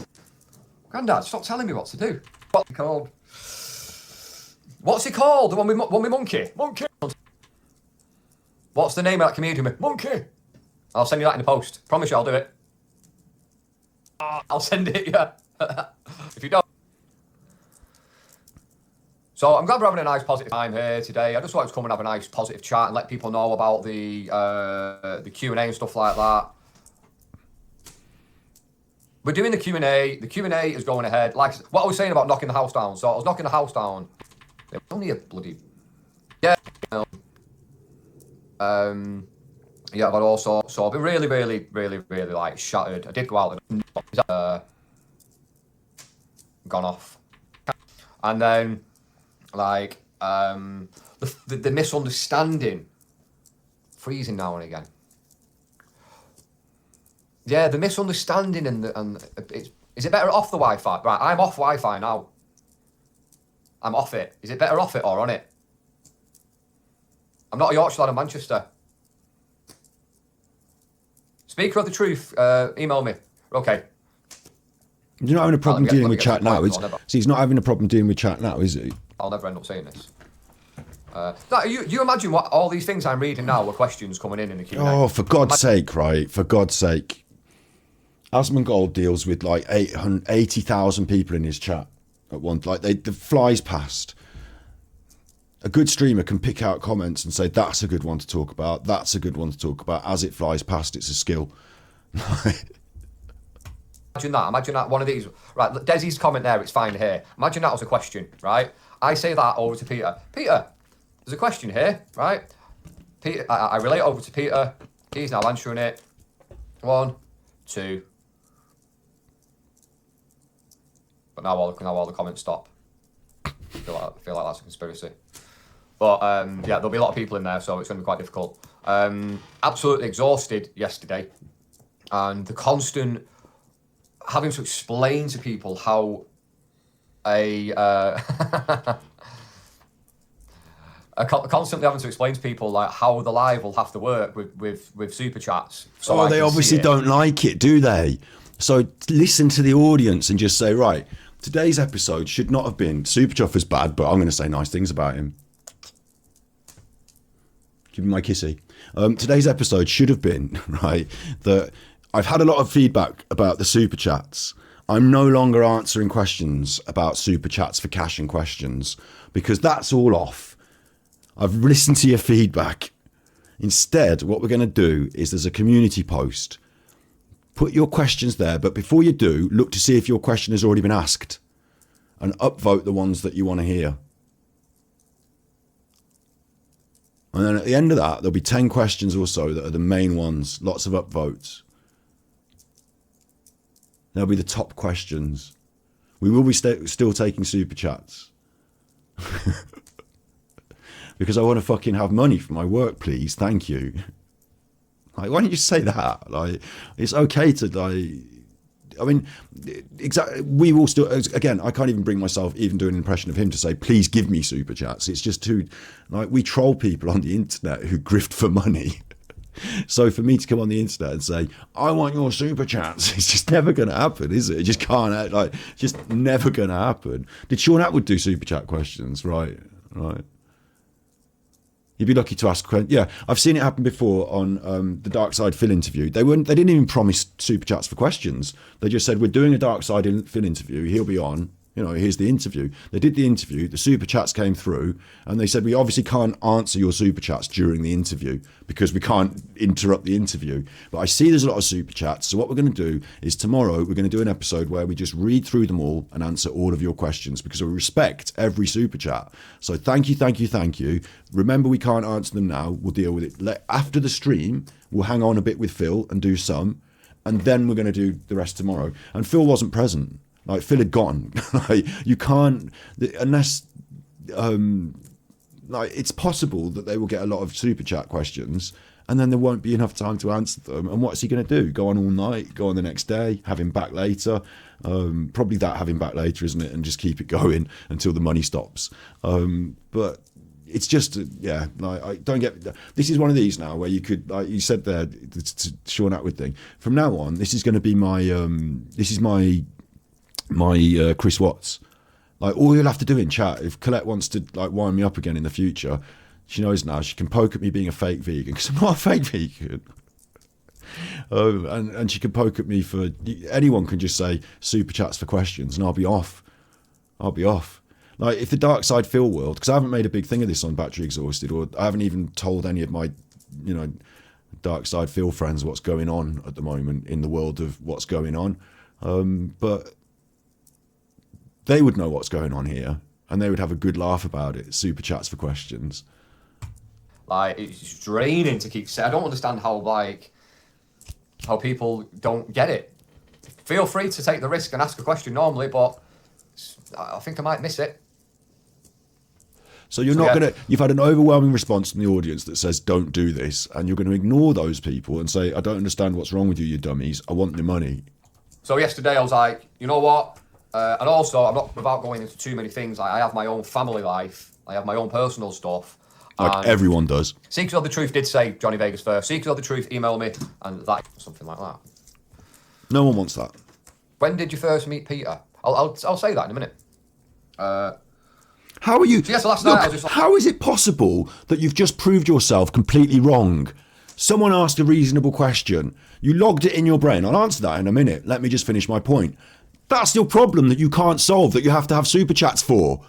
Grandad, stop telling me what to do. What's it called? What's it called? The one with Monkey? Monkey. What's the name of that comedian with Monkey? I'll send you that in the post. Promise you I'll do it. I'll send it, yeah. If you don't. So I'm glad we're having a nice positive time here today. I just wanted to come and have a nice positive chat and let people know about the Q&A and stuff like that. We're doing the Q&A. The Q&A is going ahead. Like what I was saying about knocking the house down. So I was knocking the house down. It was only a bloody... Yeah. Yeah, but also, so I've been really like shattered. I did go out and gone off. And then... like, the misunderstanding. Freezing now and again. Yeah, the misunderstanding and is it better off the Wi-Fi? Right, I'm off Wi-Fi now. I'm off it. Is it better off it or on it? I'm not a Yorkshire lad, I'm Manchester. Speaker of the truth, email me. Okay. You're not having a problem dealing with chat now. See, he's not having a problem dealing with chat now, is he? I'll never end up saying this. You imagine what all these things I'm reading now were questions coming in the Q&A. Oh, for God's sake, right? For God's sake. Asmongold deals with like 80,000 people in his chat at once. Like, the flies past. A good streamer can pick out comments and say, that's a good one to talk about. That's a good one to talk about. As it flies past, it's a skill. Imagine that one of these, right, Desi's comment there, it's fine here. Imagine that was a question, right? I say that over to Peter. Peter, there's a question here, right? Peter, I relay it over to Peter. He's now answering it. 1, 2. But now all the comments stop. I feel like that's a conspiracy. But yeah, there'll be a lot of people in there, so it's going to be quite difficult. Absolutely exhausted yesterday, and the constant having to explain to people how constantly having to explain to people like how the live will have to work with super chats. So they obviously don't like it, do they? So listen to the audience and just say, right, today's episode should not have been Super Chuffer's bad, but I'm going to say nice things about him. Give me my kissy. Today's episode should have been, right, that I've had a lot of feedback about the super chats. I'm no longer answering questions about super chats for cash and questions because that's all off. I've listened to your feedback. Instead, what we're going to do is there's a community post. Put your questions there, but before you do, look to see if your question has already been asked and upvote the ones that you want to hear. And then at the end of that, there'll be 10 questions or so that are the main ones, lots of upvotes. They'll be the top questions. We will be still taking super chats. Because I want to fucking have money for my work, please. Thank you. Like, why don't you say that? Like, it's okay to, like, I mean, exactly. We will still, again, I can't even bring myself even do an impression of him to say, please give me super chats. It's just too, like, we troll people on the internet who grift for money. So for me to come on the internet and say, I want your super chats, it's just never going to happen, is it? It just can't, like, just never going to happen. Did Sean Atwood do super chat questions? Right. You'd be lucky to ask. Yeah, I've seen it happen before on the Dark Side Phil interview. They didn't even promise super chats for questions. They just said, we're doing a Dark Side Phil interview. He'll be on. You know, here's the interview. They did the interview. The super chats came through, and they said, we obviously can't answer your super chats during the interview because we can't interrupt the interview. But I see there's a lot of super chats. So what we're going to do is tomorrow we're going to do an episode where we just read through them all and answer all of your questions because we respect every super chat. So thank you. Remember, we can't answer them now. We'll deal with it after the stream. We'll hang on a bit with Phil and do some, and then we're going to do the rest tomorrow. And Phil wasn't present. Like, Phil had gone. Like, you can't, unless, like, it's possible that they will get a lot of super chat questions and then there won't be enough time to answer them. And what's he going to do? Go on all night, go on the next day, have him back later? Probably have him back later, isn't it? And just keep it going until the money stops. But it's just, yeah, like, I don't get, this is one of these now where you could, like you said there, the Sean Atwood thing. From now on, this is going to be my Chris Watts. Like, all you'll have to do in chat, if Colette wants to, like, wind me up again in the future, she knows now she can poke at me being a fake vegan because I'm not a fake vegan. And she can poke at me for, anyone can just say super chats for questions and I'll be off. Like, if the Dark Side Phil world, because I haven't made a big thing of this on Battery Exhausted, or I haven't even told any of my, you know, Dark Side Phil friends what's going on at the moment in the world of what's going on. But they would know what's going on here and they would have a good laugh about it. Super chats for questions. Like, it's draining to keep saying. I don't understand how people don't get it. Feel free to take the risk and ask a question normally, but I think I might miss it. So you've had an overwhelming response from the audience that says, don't do this. And you're going to ignore those people and say, I don't understand what's wrong with you, you dummies. I want the money. So yesterday I was like, you know what? And also, I'm not, without going into too many things, I have my own family life. I have my own personal stuff. Like everyone does. Seekers of the Truth did say Johnny Vegas first. Seekers of the Truth, email me, and that, something like that. No one wants that. When did you first meet Peter? I'll say that in a minute. How are you? So yes, last night I was just like, how is it possible that you've just proved yourself completely wrong? Someone asked a reasonable question. You logged it in your brain. I'll answer that in a minute. Let me just finish my point. That's your problem that you can't solve, that you have to have super chats for.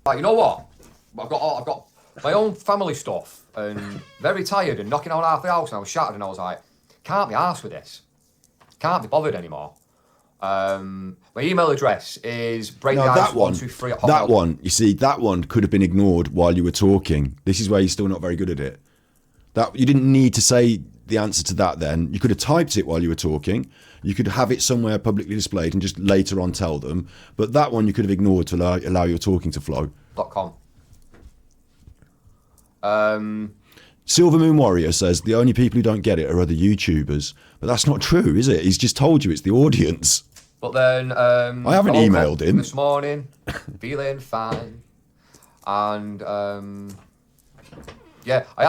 like, you know what? I've got my own family stuff and very tired and knocking on half the house, and I was shattered and I was like, can't be arsed with this. Can't be bothered anymore. My email address is No, breaktheice123 at hotmail. that one, you see, that one could have been ignored while you were talking. This is where you're still not very good at it. That you didn't need to say the answer to that then. You could have typed it while you were talking. You could have it somewhere publicly displayed and just later on tell them. But that one you could have ignored to allow your talking to flow. .com. Silver Moon Warrior says the only people who don't get it are other YouTubers. But that's not true, is it? He's just told you it's the audience. But then I haven't emailed him this morning, feeling fine, and yeah, I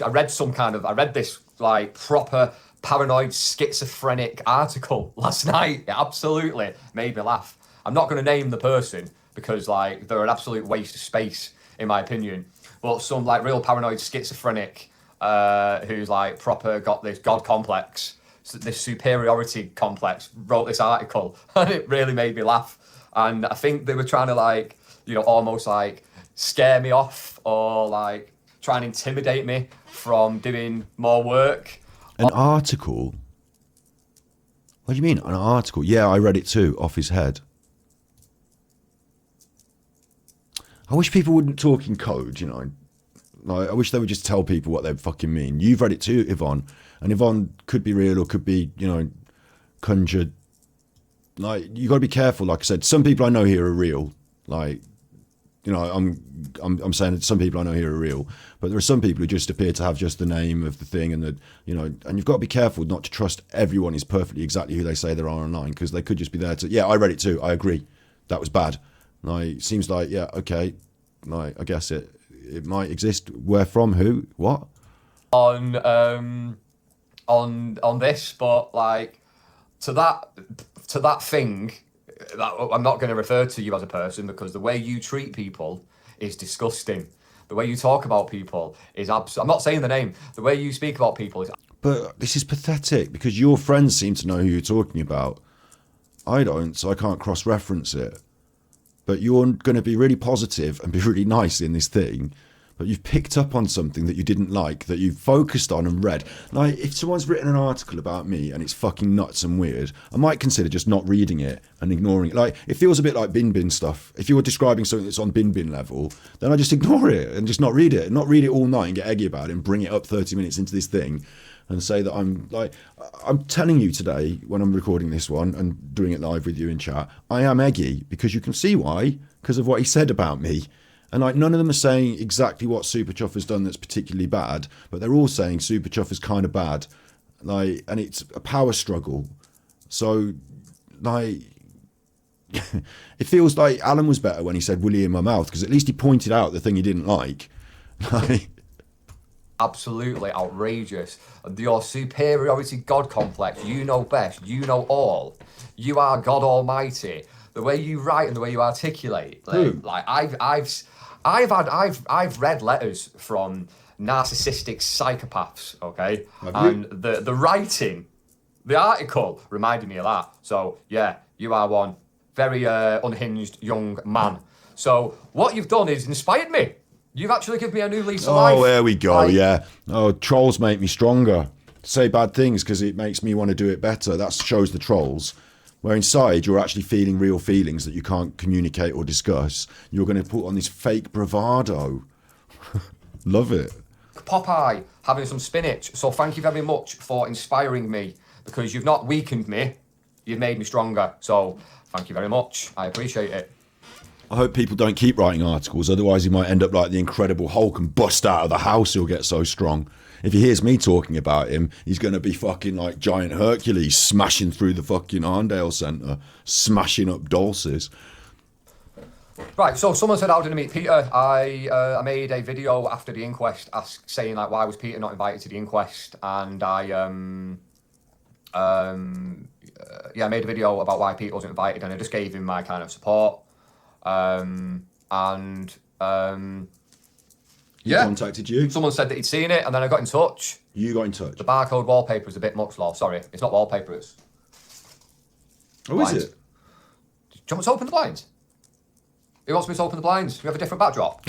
read this like proper paranoid schizophrenic article last night. It absolutely made me laugh. I'm not going to name the person because like they're an absolute waste of space in my opinion. But some like real paranoid schizophrenic who's like proper got this god complex, this superiority complex, wrote this article and it really made me laugh. And I think they were trying to like, you know, almost like scare me off or like try and intimidate me from doing more work. An article? What do you mean, an article? Yeah, I read it too, off his head. I wish people wouldn't talk in code, you know. Like, I wish they would just tell people what they fucking mean. You've read it too, Yvonne. And Yvonne could be real or could be, you know, conjured. Like, you got to be careful. Like I said, some people I know here are real. Like, you know, I'm saying that some people I know here are real. But there are some people who just appear to have just the name of the thing and the, you know, and you've got to be careful not to trust everyone is perfectly exactly who they say they are online because they could just be there to, yeah, I read it too. I agree. That was bad. Like, it seems like, yeah, okay. Like, I guess it might exist. Where from? Who? What? On this, but like to that thing, that, I'm not going to refer to you as a person because the way you treat people is disgusting. The way you talk about people is I'm not saying the name. The way you speak about people is. But this is pathetic because your friends seem to know who you're talking about. I don't, so I can't cross-reference it. But you're going to be really positive and be really nice in this thing. But you've picked up on something that you didn't like, that you focused on and read. Like, if someone's written an article about me and it's fucking nuts and weird, I might consider just not reading it and ignoring it. Like, it feels a bit like bin stuff. If you're describing something that's on bin level, then I just ignore it and just not read it. And not read it all night and get eggy about it and bring it up 30 minutes into this thing and say that I'm telling you today when I'm recording this one and doing it live with you in chat, I am eggy because you can see why, because of what he said about me. And like none of them are saying exactly what Super Chuff has done that's particularly bad, but they're all saying Super Chuff is kind of bad. Like, and it's a power struggle. So like it feels like Alan was better when he said Willie in my mouth, because at least he pointed out the thing he didn't like. Like, absolutely outrageous. Your superiority God complex, you know best, you know all. You are God Almighty. The way you write and the way you articulate, like I've read letters from narcissistic psychopaths, okay? And the writing, the article reminded me of that. So yeah, you are one very unhinged young man. So what you've done is inspired me. You've actually given me a new lease of life. Oh, there we go, yeah. Oh, trolls make me stronger. Say bad things because it makes me want to do it better. That shows the trolls. Where inside you're actually feeling real feelings that you can't communicate or discuss. You're going to put on this fake bravado. Love it. Popeye having some spinach. So thank you very much for inspiring me, because you've not weakened me, you've made me stronger. So thank you very much. I appreciate it. I hope people don't keep writing articles, otherwise he might end up like the Incredible Hulk and bust out of the house. He'll get so strong. If he hears me talking about him, he's going to be fucking like giant Hercules, smashing through the fucking Arndale Centre, smashing up Dulces. Right, so someone said, how did I meet Peter? I made a video after the inquest saying like, why was Peter not invited to the inquest? And I made a video about why Peter wasn't invited, and I just gave him my kind of support. He contacted you? Someone said that he'd seen it, and then I got in touch. You got in touch? The barcode wallpaper is a bit much, lol. Sorry, it's not wallpaper, it's... Oh, blinds. is it? Do you want me to open the blinds? Who wants me to open the blinds? We have a different backdrop.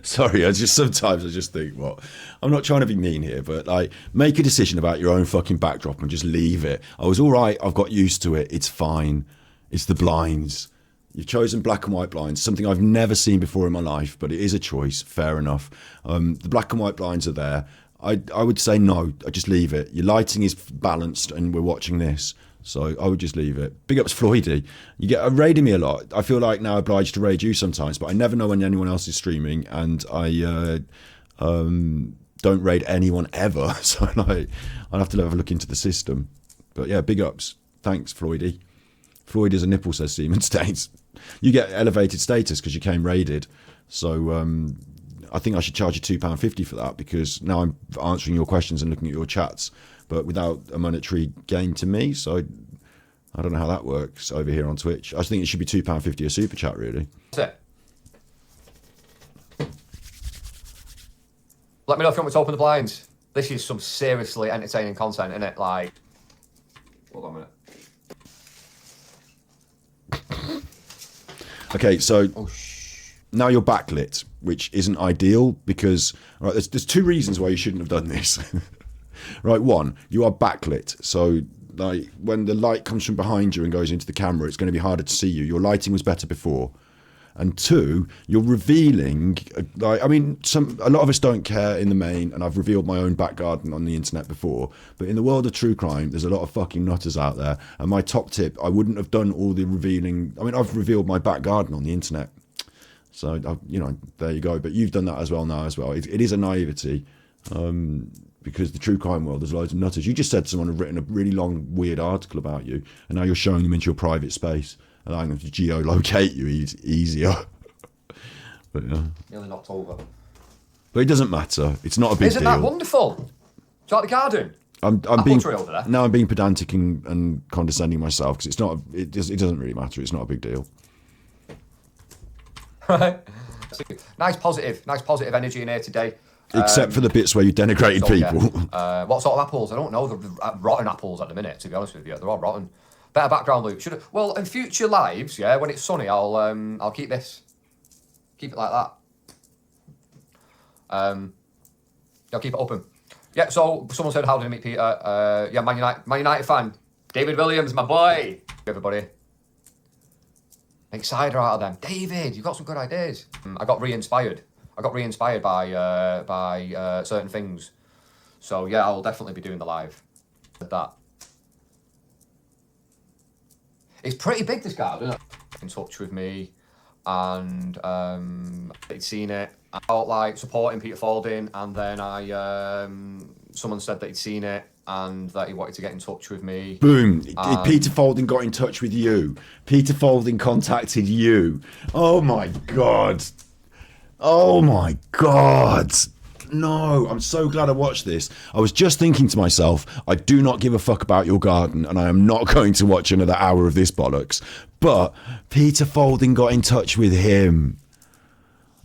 Sorry, sometimes I just think, what? I'm not trying to be mean here, but like, make a decision about your own fucking backdrop and just leave it. I was all right. I've got used to it. It's fine. It's the blinds. You've chosen black and white blinds, something I've never seen before in my life, but it is a choice. Fair enough. The black and white blinds are there. I would say no. I just leave it. Your lighting is balanced, and we're watching this. So I would just leave it. Big ups, Floydy. You get raiding me a lot. I feel like now obliged to raid you sometimes, but I never know when anyone else is streaming, and I don't raid anyone ever. So like, I'll have to have a look into the system. But yeah, big ups. Thanks, Floydy. Floyd is a nipple, says Seaman States. You get elevated status because you came raided. So I think I should charge you £2.50 for that, because now I'm answering your questions and looking at your chats, but without a monetary gain to me. So I don't know how that works over here on Twitch. I think it should be £2.50 a super chat, really. That's it. Let me know if you want me to open the blinds. This is some seriously entertaining content, isn't it? Like, hold on a minute. Okay, so now you're backlit, which isn't ideal, because right, there's two reasons why you shouldn't have done this. Right, one, you are backlit, so like when the light comes from behind you and goes into the camera, it's going to be harder to see you. Your lighting was better before. And two, you're revealing, like, I mean, a lot of us don't care in the main, and I've revealed my own back garden on the internet before, but in the world of true crime, there's a lot of fucking nutters out there. And my top tip, I wouldn't have done all the revealing. I mean, I've revealed my back garden on the internet. So, you know, there you go. But you've done that as well now as well. It is a naivety, because the true crime world, there's loads of nutters. You just said someone had written a really long, weird article about you, and now you're showing them into your private space, allowing them to geolocate you easier. But yeah. Nearly knocked over. But it doesn't matter. It's not a big Isn't deal. that wonderful? Do you like the garden? I'm Apple being tree over there. now. I'm being pedantic and condescending myself, because it's not. It doesn't really matter. It's not a big deal. Right. Nice positive energy in here today. Except for the bits where you denigrated people. Yeah. What sort of apples? I don't know. They're rotten apples at the minute, to be honest with you. They're all rotten. Better background loop. Well, in future lives, yeah, when it's sunny, I'll keep this. Keep it like that. I'll keep it open. Yeah, so someone said, how did I meet Peter? Yeah, Man United fan. David Williams, my boy. Everybody. Make cider out of them. David, you've got some good ideas. I got re-inspired. by certain things. So yeah, I'll definitely be doing the live with that. It's pretty big, this garden, isn't it? In touch with me, and they'd seen it. I felt like supporting Peter Faulding, and then someone said that he'd seen it and that he wanted to get in touch with me. Boom. Peter Faulding got in touch with you. Peter Faulding contacted you. Oh my God. Oh my God. No, I'm so glad I watched this. I was just thinking to myself, I do not give a fuck about your garden, and I am not going to watch another hour of this bollocks. But Peter Faulding got in touch with him.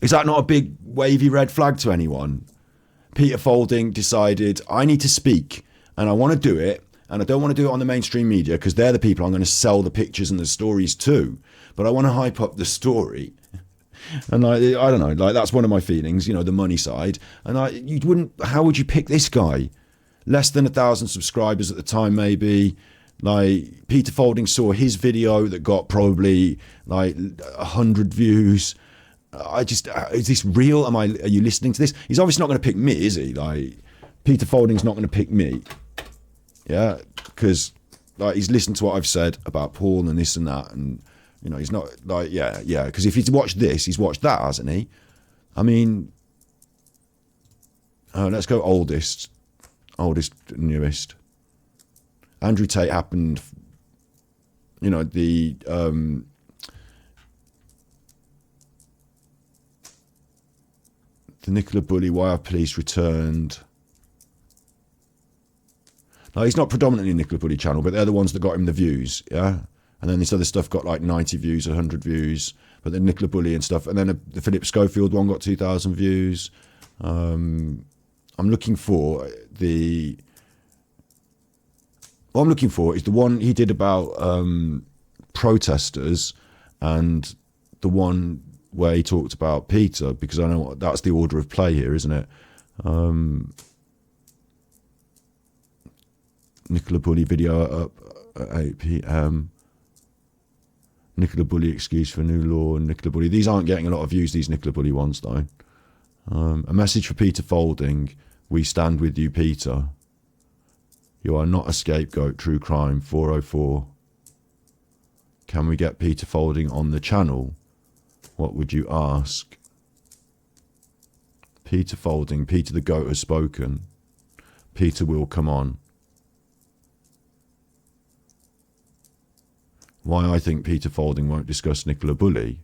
Is that not a big wavy red flag to anyone? Peter Faulding decided, I need to speak, and I want to do it, and I don't want to do it on the mainstream media because they're the people I'm going to sell the pictures and the stories to. But I want to hype up the story. And I don't know, like, that's one of my feelings, you know, the money side. And how would you pick this guy? Less than 1,000 subscribers at the time, maybe. Like, Peter Faulding saw his video that got probably like 100 views. Is this real? Are you listening to this? He's obviously not going to pick me, is he? Like, Peter Faulding's not going to pick me. Yeah, because like, he's listened to what I've said about Paul and this and that, and you know, he's not like, yeah, because if he's watched this, he's watched that, hasn't he? I mean, let's go oldest, newest. Andrew Tate happened, you know, the Nicola Bulley, why are police returned? Now, he's not predominantly a Nicola Bulley channel, but they're the ones that got him the views, yeah? And then this other stuff got like 90 views, 100 views. But then Nicola Bulley and stuff. And then the Philip Schofield one got 2,000 views. I'm looking for what I'm looking for is the one he did about protesters, and the one where he talked about Peter, because I know that's the order of play here, isn't it? Nicola Bulley video up at 8 p.m. Nicola Bulley excuse for new law and Nicola Bulley. These aren't getting a lot of views, these Nicola Bulley ones, though. A message for Peter Faulding. We stand with you, Peter. You are not a scapegoat. True crime. 404. Can we get Peter Faulding on the channel? What would you ask? Peter Faulding. Peter the Goat has spoken. Peter will come on. Why I think Peter Faulding won't discuss Nicola Bulley.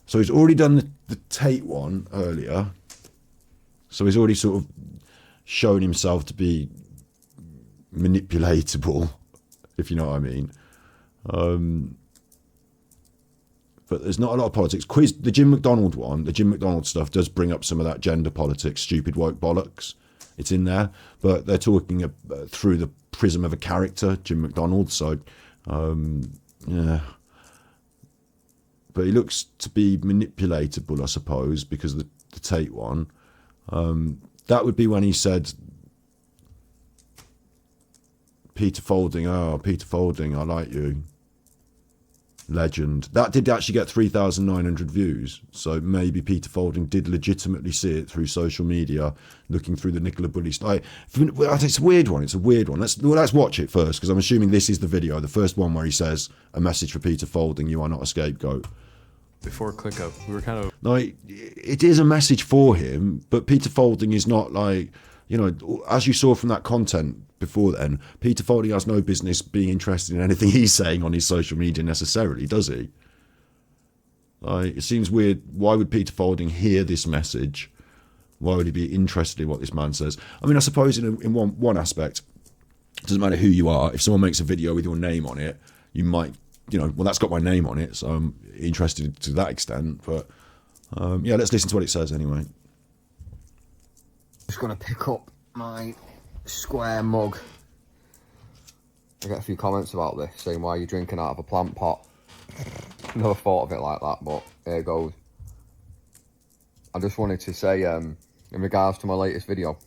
So he's already done the Tate one earlier. So he's already sort of shown himself to be manipulatable, if you know what I mean. But there's not a lot of politics. The Jim McDonald one, the Jim McDonald stuff does bring up some of that gender politics, stupid woke bollocks. It's in there, but they're talking through the prism of a character, Jim McDonald. So, yeah. But he looks to be manipulatable, I suppose, because of the Tate one. That would be when he said, Peter Faulding, oh, Peter Faulding, I like you. Legend. That did actually get 3,900 views. So maybe Peter Faulding did legitimately see it through social media, looking through the Nicola Bulley stuff. It's a weird one. It's a weird one. Let's watch it first, because I'm assuming this is the video, the first one where he says, a message for Peter Faulding, you are not a scapegoat. Before ClickUp, we were kind of... Like, it is a message for him, but Peter Faulding is not like, you know, as you saw from that content before then, Peter Faulding has no business being interested in anything he's saying on his social media necessarily, does he? Like, it seems weird. Why would Peter Faulding hear this message? Why would he be interested in what this man says? I mean, I suppose in one aspect, it doesn't matter who you are. If someone makes a video with your name on it, you might, you know, well, that's got my name on it, so I'm interested to that extent. But yeah, let's listen to what it says anyway. Just going to pick up my square mug. I get a few comments about this, saying why are you drinking out of a plant pot. Never thought of it like that, but here goes. I just wanted to say, in regards to my latest video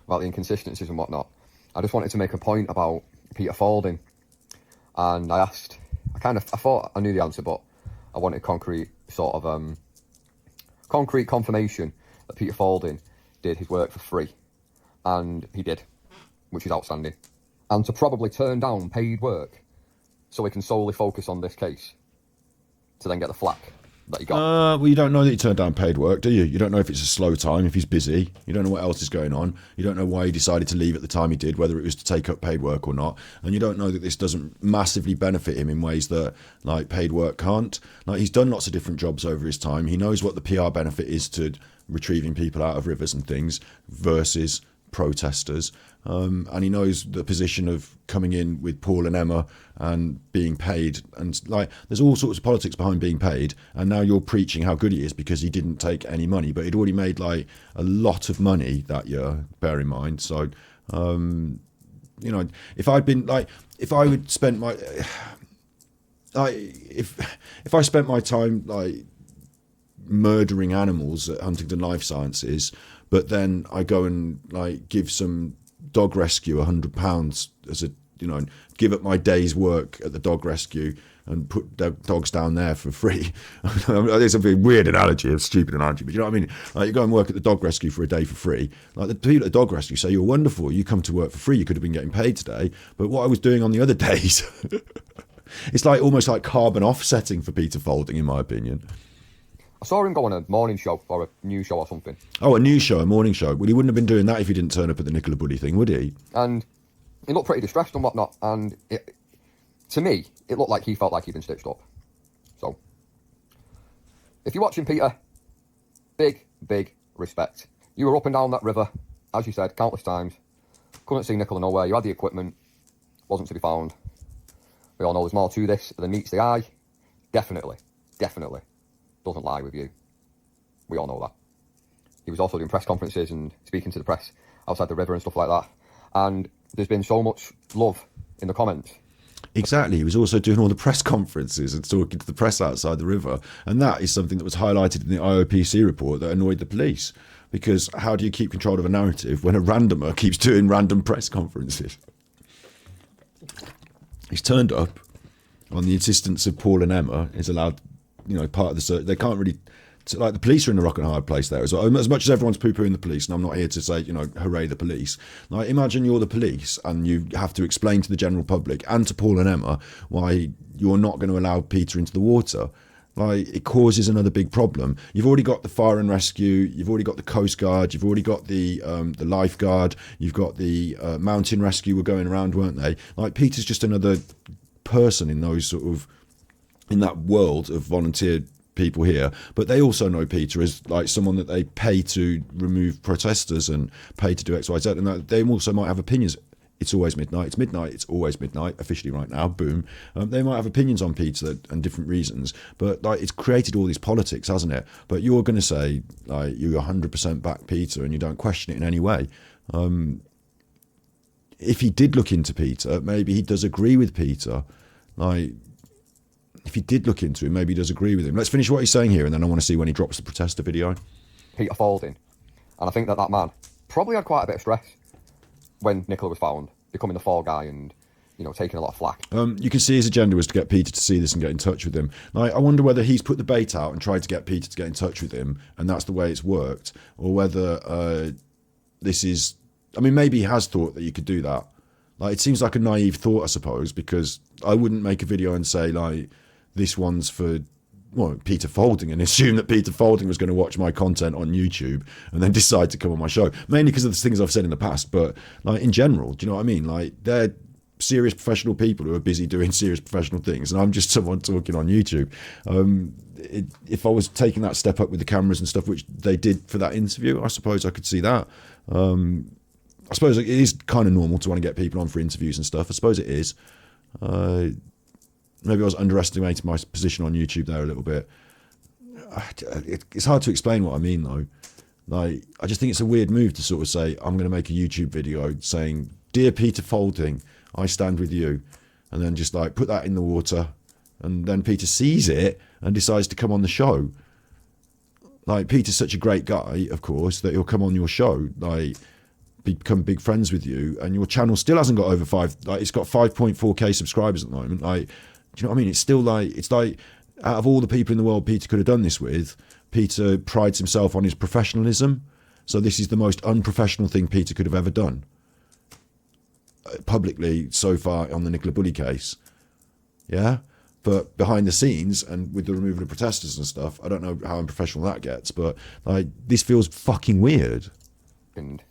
about the inconsistencies and whatnot, I just wanted to make a point about Peter Faulding. And I thought I knew the answer, but I wanted concrete confirmation that Peter Faulding did his work for free. And he did, which is outstanding. And to probably turn down paid work so he can solely focus on this case to then get the flack that he got. Well, you don't know that he turned down paid work, do you? You don't know if it's a slow time, if he's busy. You don't know what else is going on. You don't know why he decided to leave at the time he did, whether it was to take up paid work or not. And you don't know that this doesn't massively benefit him in ways that, like, paid work can't. Like, he's done lots of different jobs over his time. He knows what the PR benefit is to retrieving people out of rivers and things versus protesters, and he knows the position of coming in with Paul and Emma and being paid, and like there's all sorts of politics behind being paid, and now you're preaching how good he is because he didn't take any money, but he'd already made like a lot of money that year, bear in mind. So you know, if I would spend my if I spent my time like murdering animals at Huntingdon Life Sciences, but then I go and like give some dog rescue £100 as a, you know, give up my day's work at the dog rescue and put dogs down there for free. It's a very weird analogy, a stupid analogy, but you know what I mean? Like, you go and work at the dog rescue for a day for free. Like, the people at the dog rescue say, you're wonderful, you come to work for free, you could have been getting paid today. But what I was doing on the other days, it's like almost like carbon offsetting for Peter Faulding, in my opinion. I saw him go on a morning show or a news show or something. Oh, a news show, a morning show. Well, he wouldn't have been doing that if he didn't turn up at the Nicola Bulley thing, would he? And he looked pretty distressed and whatnot. And to me, it looked like he felt like he'd been stitched up. So, if you're watching, Peter, big, big respect. You were up and down that river, as you said, countless times. Couldn't see Nicola nowhere. You had the equipment. Wasn't to be found. We all know there's more to this than meets the eye. Definitely. Doesn't lie with you. We all know that. He was also doing press conferences and speaking to the press outside the river and stuff like that. And there's been so much love in the comments. Exactly. He was also doing all the press conferences and talking to the press outside the river. And that is something that was highlighted in the IOPC report that annoyed the police. Because how do you keep control of a narrative when a randomer keeps doing random press conferences? He's turned up on the insistence of Paul and Emma, is allowed, part of the search. They can't really, the police are in a rock and hard place there as well. As much as everyone's poo-pooing the police, and I'm not here to say, hooray the police. Like, imagine you're the police and you have to explain to the general public and to Paul and Emma why you're not going to allow Peter into the water. Like, it causes another big problem. You've already got the fire and rescue, you've already got the Coast Guard, you've already got the lifeguard, you've got the mountain rescue were going around, weren't they? Like, Peter's just another person in that world of volunteer people here, but they also know Peter as like someone that they pay to remove protesters and pay to do XYZ, and they also might have opinions. It's always midnight. It's midnight. It's always midnight. Officially, right now, boom. They might have opinions on Peter and different reasons, but like, it's created all these politics, hasn't it? But you're going to say like you 100% back Peter and you don't question it in any way. If he did look into Peter, maybe he does agree with Peter. Like, if he did look into him, maybe he does agree with him. Let's finish what he's saying here, and then I want to see when he drops the protester video. Peter Faulding. And I think that man probably had quite a bit of stress when Nicola was found, becoming the fall guy and, taking a lot of flack. You can see his agenda was to get Peter to see this and get in touch with him. Like, I wonder whether he's put the bait out and tried to get Peter to get in touch with him, and that's the way it's worked, or whether this is... I mean, maybe he has thought that you could do that. Like, it seems like a naive thought, I suppose, because I wouldn't make a video and say, like, this one's for... Peter Faulding, and assume that Peter Faulding was going to watch my content on YouTube and then decide to come on my show, mainly because of the things I've said in the past, but like in general, do you know what I mean? Like, they're serious professional people who are busy doing serious professional things, and I'm just someone talking on YouTube. If I was taking that step up with the cameras and stuff, which they did for that interview, I suppose I could see that. I suppose it is kind of normal to want to get people on for interviews and stuff. I suppose it is. Maybe I was underestimating my position on YouTube there a little bit. It's hard to explain what I mean, though. Like, I just think it's a weird move to sort of say, I'm going to make a YouTube video saying, "Dear Peter Faulding, I stand with you," and then just like put that in the water, and then Peter sees it and decides to come on the show. Like, Peter's such a great guy, of course, that he'll come on your show, like, become big friends with you, and your channel still hasn't got over it's got 5.4k subscribers at the moment. Like, do you know what I mean? It's still like, it's like, out of all the people in the world Peter could have done this with, Peter prides himself on his professionalism. So this is the most unprofessional thing Peter could have ever done publicly so far on the Nicola Bulley case. Yeah? But behind the scenes, and with the removal of protesters and stuff, I don't know how unprofessional that gets, but like, this feels fucking weird. And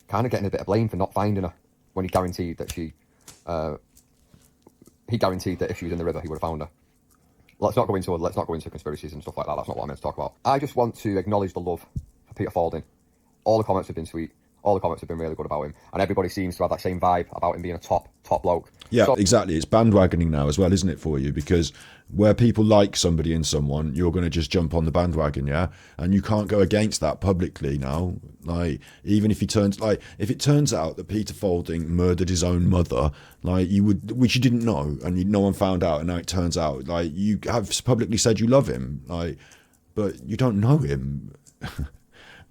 kind of getting a bit of blame for not finding her when he guaranteed that he guaranteed that if she was in the river, he would have found her. Let's not go into conspiracies and stuff like that. That's not what I'm meant to talk about. I just want to acknowledge the love for Peter Faulding. All the comments have been sweet. All the comments have been really good about him, and everybody seems to have that same vibe about him being a top bloke. Yeah, so, exactly. It's bandwagoning now as well, isn't it, for you? Because where people like somebody in someone, you're going to just jump on the bandwagon, yeah? And you can't go against that publicly now. Like, even if if it turns out that Peter Faulding murdered his own mother, like, which you didn't know, and no one found out, and now it turns out, like, you have publicly said you love him, like, but you don't know him.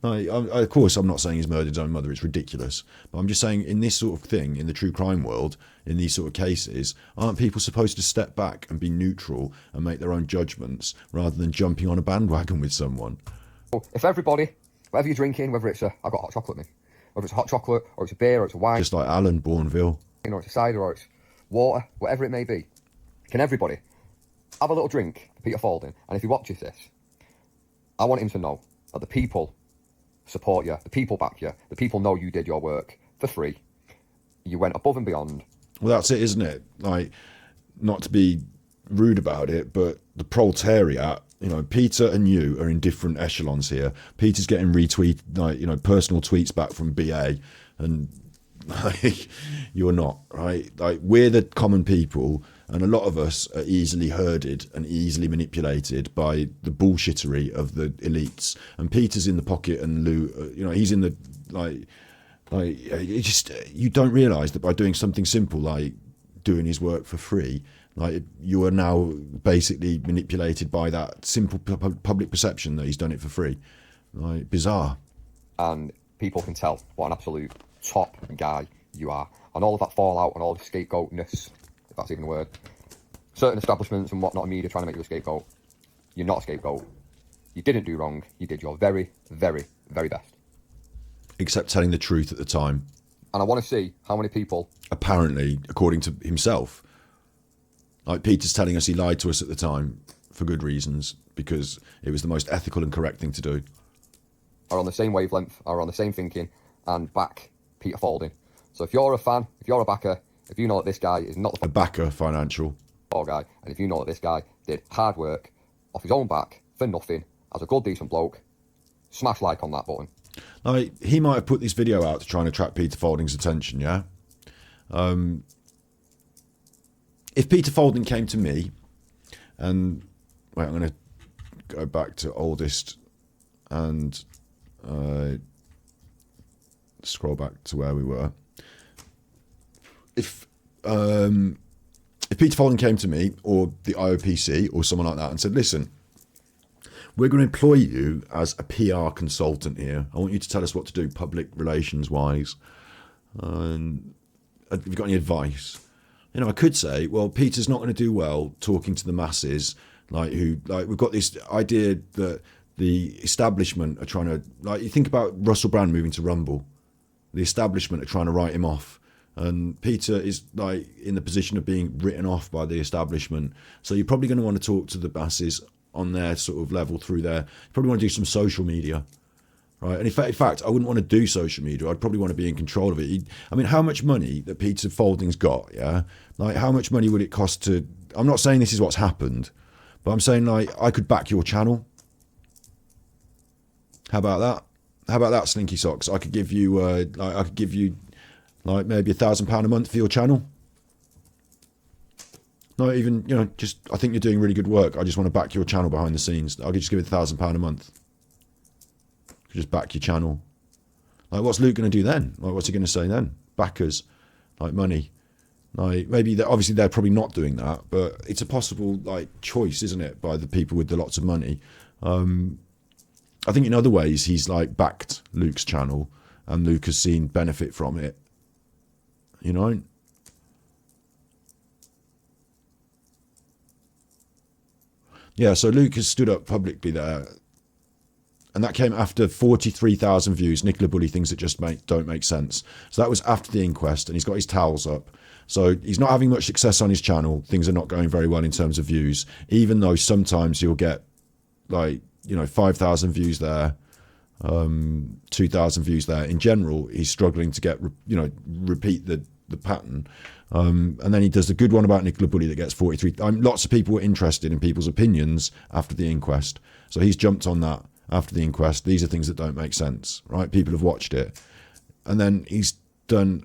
Like, of course, I'm not saying he's murdered his own mother. It's ridiculous. But I'm just saying, in this sort of thing, in the true crime world, in these sort of cases, aren't people supposed to step back and be neutral and make their own judgments rather than jumping on a bandwagon with someone? If everybody, whatever you're drinking, whether it's I've got hot chocolate in me, whether it's a hot chocolate or it's a beer or it's a wine, just like Alan Bourneville, or it's a cider or it's water, whatever it may be, can everybody have a little drink, Peter Faulding? And if he watches this, I want him to know that the people support you, the people back you, the people know you did your work for free. You went above and beyond. Well, that's it, isn't it? Like, not to be rude about it, but the proletariat, Peter and you are in different echelons here. Peter's getting personal tweets back from BA, and like, you're not, right? Like, we're the common people, and a lot of us are easily herded and easily manipulated by the bullshittery of the elites. And Peter's in the pocket, and Lou, he's in the you don't realise that by doing something simple like doing his work for free. Like, you are now basically manipulated by that simple public perception that he's done it for free. Like, bizarre. And people can tell what an absolute top guy you are. And all of that fallout and all the scapegoatness, if that's even a word, certain establishments and whatnot, media trying to make you a scapegoat. You're not a scapegoat. You didn't do wrong. You did your very, very, very best. Except telling the truth at the time. And I want to see how many people... Apparently, according to himself, like, Peter's telling us he lied to us at the time for good reasons, because it was the most ethical and correct thing to do. Are on the same wavelength, are on the same thinking, and back Peter Faulding. So if you're a fan, if you're a backer, if you know that this guy is not a backer financial guy, and if you know that this guy did hard work off his own back for nothing as a good decent bloke, smash like on that button. Like, he might have put this video out to try and attract Peter Faulding's attention, yeah? If Peter Faulding came to me, and wait, I'm going to go back to oldest and scroll back to where we were. If Peter Faulding came to me, or the IOPC, or someone like that, and said, listen, we're going to employ you as a PR consultant here. I want you to tell us what to do public relations wise. And have you got any advice? You know, I could say, well, Peter's not going to do well talking to the masses, like we've got this idea that the establishment are trying to, like, you think about Russell Brand moving to Rumble, the establishment are trying to write him off. And Peter is, like, in the position of being written off by the establishment. So you're probably going to want to talk to the masses on their sort of level through there. You probably want to do some social media, right? And in fact, I wouldn't want to do social media. I'd probably want to be in control of it. I mean, how much money that Peter Faulding's got, yeah? Like, how much money would it cost to... I'm not saying this is what's happened, but I'm saying, like, I could back your channel. How about that? How about that, Slinky Socks? I could give you, like, maybe £1,000 a month for your channel. Not even, you know, just, I think you're doing really good work. I just want to back your channel behind the scenes. I could just give it £1,000 a month. Just back your channel. Like, what's Luke going to do then? Like, what's he going to say then? Backers, like, money. Like, maybe obviously they're probably not doing that, but it's a possible, like, choice, isn't it, by the people with the lots of money. I think in other ways he's, like, backed Luke's channel, and Luke has seen benefit from it. You know. Yeah, so Luke has stood up publicly there, and that came after 43,000 views. Nicola Bully, things that just don't make sense. So that was after the inquest, and he's got his towels up. So he's not having much success on his channel. Things are not going very well in terms of views, even though sometimes you'll get, like, you know, 5,000 views there, 2,000 views there. In general, he's struggling to get, you know, repeat the pattern. And then he does the good one about Nicola Bully that gets 43. Lots of people were interested in people's opinions after the inquest. So he's jumped on that after the inquest. These are things that don't make sense, right? People have watched it. And then he's done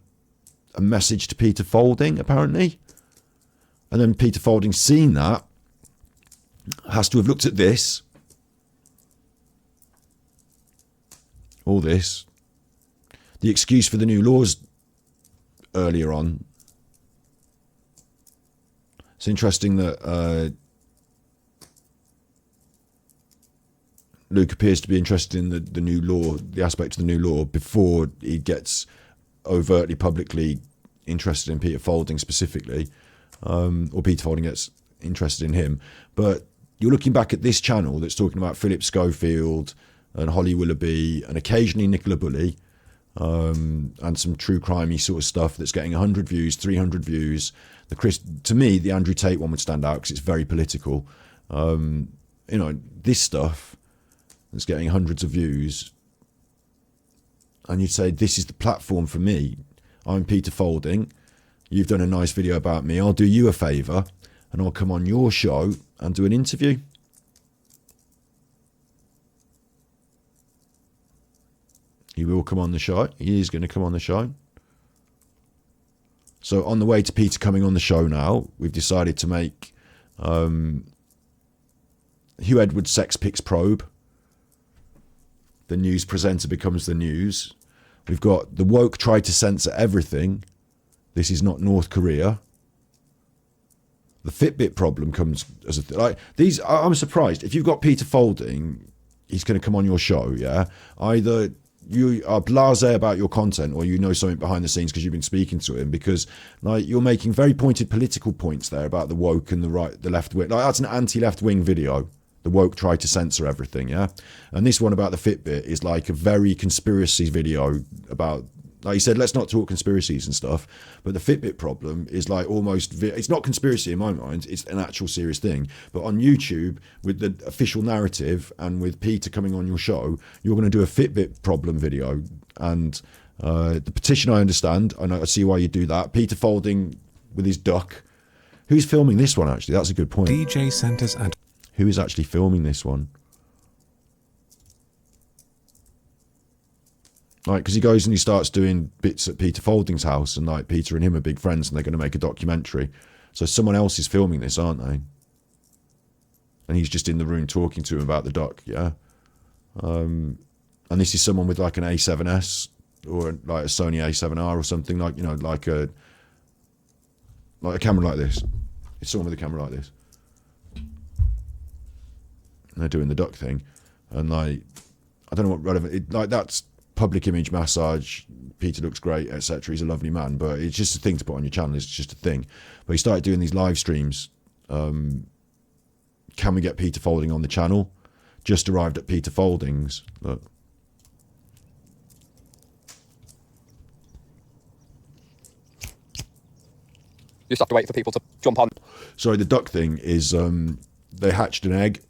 a message to Peter Faulding, apparently. And then Peter Faulding's seen that, has to have looked at this, all this, the excuse for the new laws earlier on. It's interesting that Luke appears to be interested in the new law, the aspect of the new law, before he gets overtly publicly interested in Peter Faulding specifically, or Peter Faulding gets interested in him. But you're looking back at this channel that's talking about Philip Schofield and Holly Willoughby and occasionally Nicola Bully, and some true crimey sort of stuff that's getting 100 views, 300 views. To me, the Andrew Tate one would stand out because it's very political. You know, this stuff that's getting hundreds of views, and you'd say, this is the platform for me. I'm Peter Faulding. You've done a nice video about me. I'll do you a favour, and I'll come on your show and do an interview. He will come on the show. He is going to come on the show. So on the way to Peter coming on the show now, we've decided to make Hugh Edwards' Sex Pics Probe. The news presenter becomes the news. We've got the woke tried to censor everything. This is not North Korea. The Fitbit problem comes as like these. I'm surprised if you've got Peter Faulding, he's going to come on your show. Yeah, either you are blasé about your content, or you know something behind the scenes because you've been speaking to him. Because like you're making very pointed political points there about the woke and the right, the left wing. Like that's an anti-left wing video. The woke try to censor everything. Yeah, and this one about the Fitbit is like a very conspiracy video about. Like you said, let's not talk conspiracies and stuff. But the Fitbit problem is like almost, it's not conspiracy in my mind, it's an actual serious thing. But on YouTube, with the official narrative and with Peter coming on your show, you're going to do a Fitbit problem video. And the petition I understand, I see why you do that. Peter Faulding with his duck. Who's filming this one actually? That's a good point. DJ Centers and... Who is actually filming this one? Like, because he goes and he starts doing bits at Peter Faulding's house, and like Peter and him are big friends, and they're going to make a documentary. So someone else is filming this, aren't they? And he's just in the room talking to him about the doc, yeah. And this is someone with like an A7S or like a Sony A7R or something, like, you know, like a camera like this. It's someone with a camera like this. And they're doing the duck thing, and like I don't know what relevant. Like that's public image massage. Peter looks great, etc. He's a lovely man, but it's just a thing to put on your channel. It's just a thing. But he started doing these live streams. Can we get Peter Faulding on the channel? Just arrived at Peter Faulding's. Look. You just have to wait for people to jump on. Sorry, the duck thing is they hatched an egg.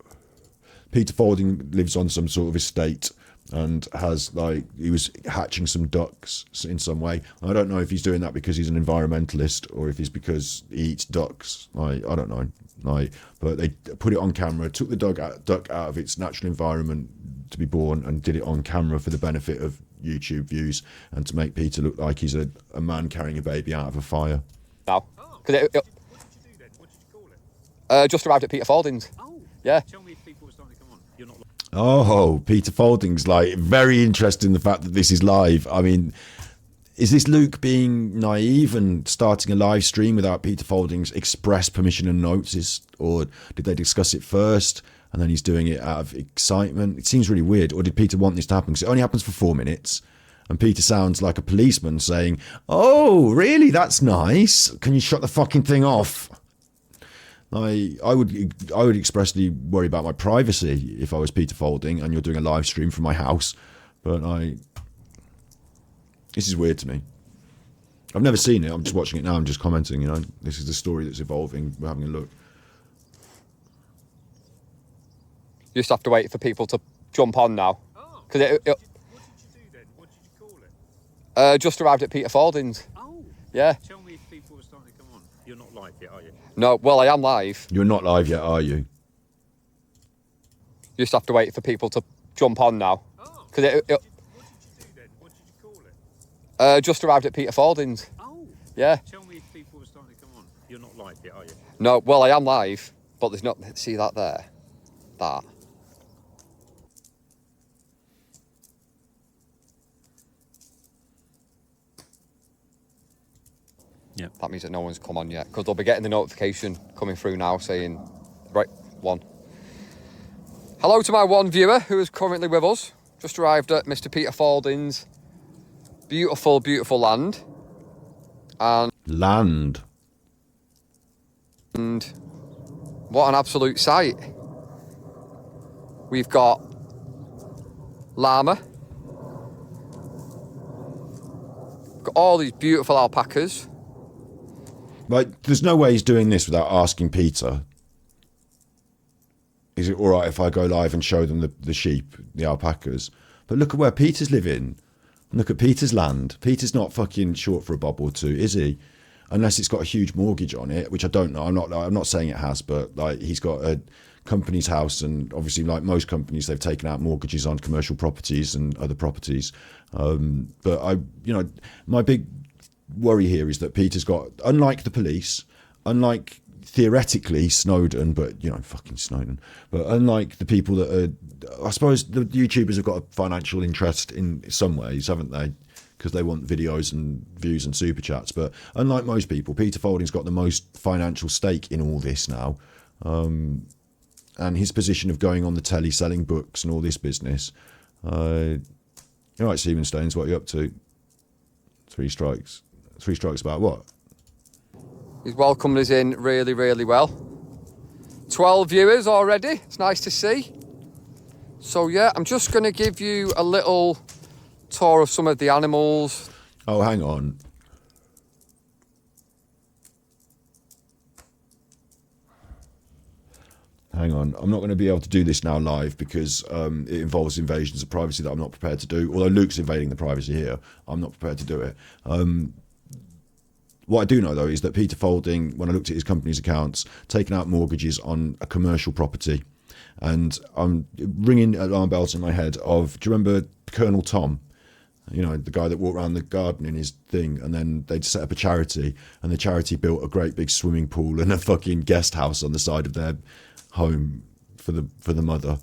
Peter Faulding lives on some sort of estate and has like, he was hatching some ducks in some way. I don't know if he's doing that because he's an environmentalist or if it's because he eats ducks. Like, I don't know. Like, but they put it on camera, took the duck out of its natural environment to be born and did it on camera for the benefit of YouTube views and to make Peter look like he's a man carrying a baby out of a fire. Now, because just arrived at Peter Faulding's. Oh, yeah. Tell me if people are starting to come on. You're not. Oh, Peter Faulding's like very interested in the fact that this is live. I mean, is this Luke being naive and starting a live stream without Peter Faulding's express permission and notice, or did they discuss it first and then he's doing it out of excitement? It seems really weird. Or did Peter want this to happen? Because it only happens for 4 minutes. And Peter sounds like a policeman saying, "Oh, really? That's nice. Can you shut the fucking thing off?" I would expressly worry about my privacy if I was Peter Faulding and you're doing a live stream from my house. But this is weird to me. I've never seen it. I'm just watching it now. I'm just commenting, you know. This is the story that's evolving. We're having a look. You just have to wait for people to jump on now. Because What did you do then? What did you call it? just arrived at Peter Faulding's. Oh. Yeah. Tell me if people are starting to come on. You're not live yet, are you? No, well, I am live. You're not live yet, are you? You just have to wait for people to jump on now. Because What did you do then? What did you call it? just arrived at Peter Faulding's. Oh. Yeah. Tell me if people are starting to come on. You're not live yet, are you? No, well, I am live, but there's not. See that there? That. Yeah. That means that no one's come on yet, because they'll be getting the notification coming through now saying, right, one. Hello to my one viewer who is currently with us. Just arrived at Mr. Peter Faulding's beautiful, beautiful land. And what an absolute sight. We've got llama. Got all these beautiful alpacas. Like, there's no way he's doing this without asking Peter. Is it all right if I go live and show them the sheep, the alpacas? But look at where Peter's living. Look at Peter's land. Peter's not fucking short for a bob or two, is he? Unless it's got a huge mortgage on it, which I don't know. I'm not saying it has, but like he's got a company's house, and obviously, like most companies, they've taken out mortgages on commercial properties and other properties. But my big worry here is that Peter's got, unlike the police, unlike theoretically Snowden, but fucking Snowden, but unlike the people that are, I suppose the YouTubers have got a financial interest in some ways, haven't they? because they want videos and views and super chats. But unlike most people, Peter Faulding's got the most financial stake in all this now. And his position of going on the telly, selling books and all this business. You're right, Stephen Stones, what are you up to? 3 strikes. 3 strikes about what? He's welcomed us in really, really well. 12 viewers already. It's nice to see. So yeah, I'm just going to give you a little tour of some of the animals. Oh, hang on. Hang on. I'm not going to be able to do this now live because it involves invasions of privacy that I'm not prepared to do. Although Luke's invading the privacy here, I'm not prepared to do it. What I do know, though, is that Peter Faulding, when I looked at his company's accounts, taken out mortgages on a commercial property. And I'm ringing alarm bells in my head of, do you remember Colonel Tom? You know, the guy that walked around the garden in his thing, and then they'd set up a charity, and the charity built a great big swimming pool and a fucking guest house on the side of their home for the mother.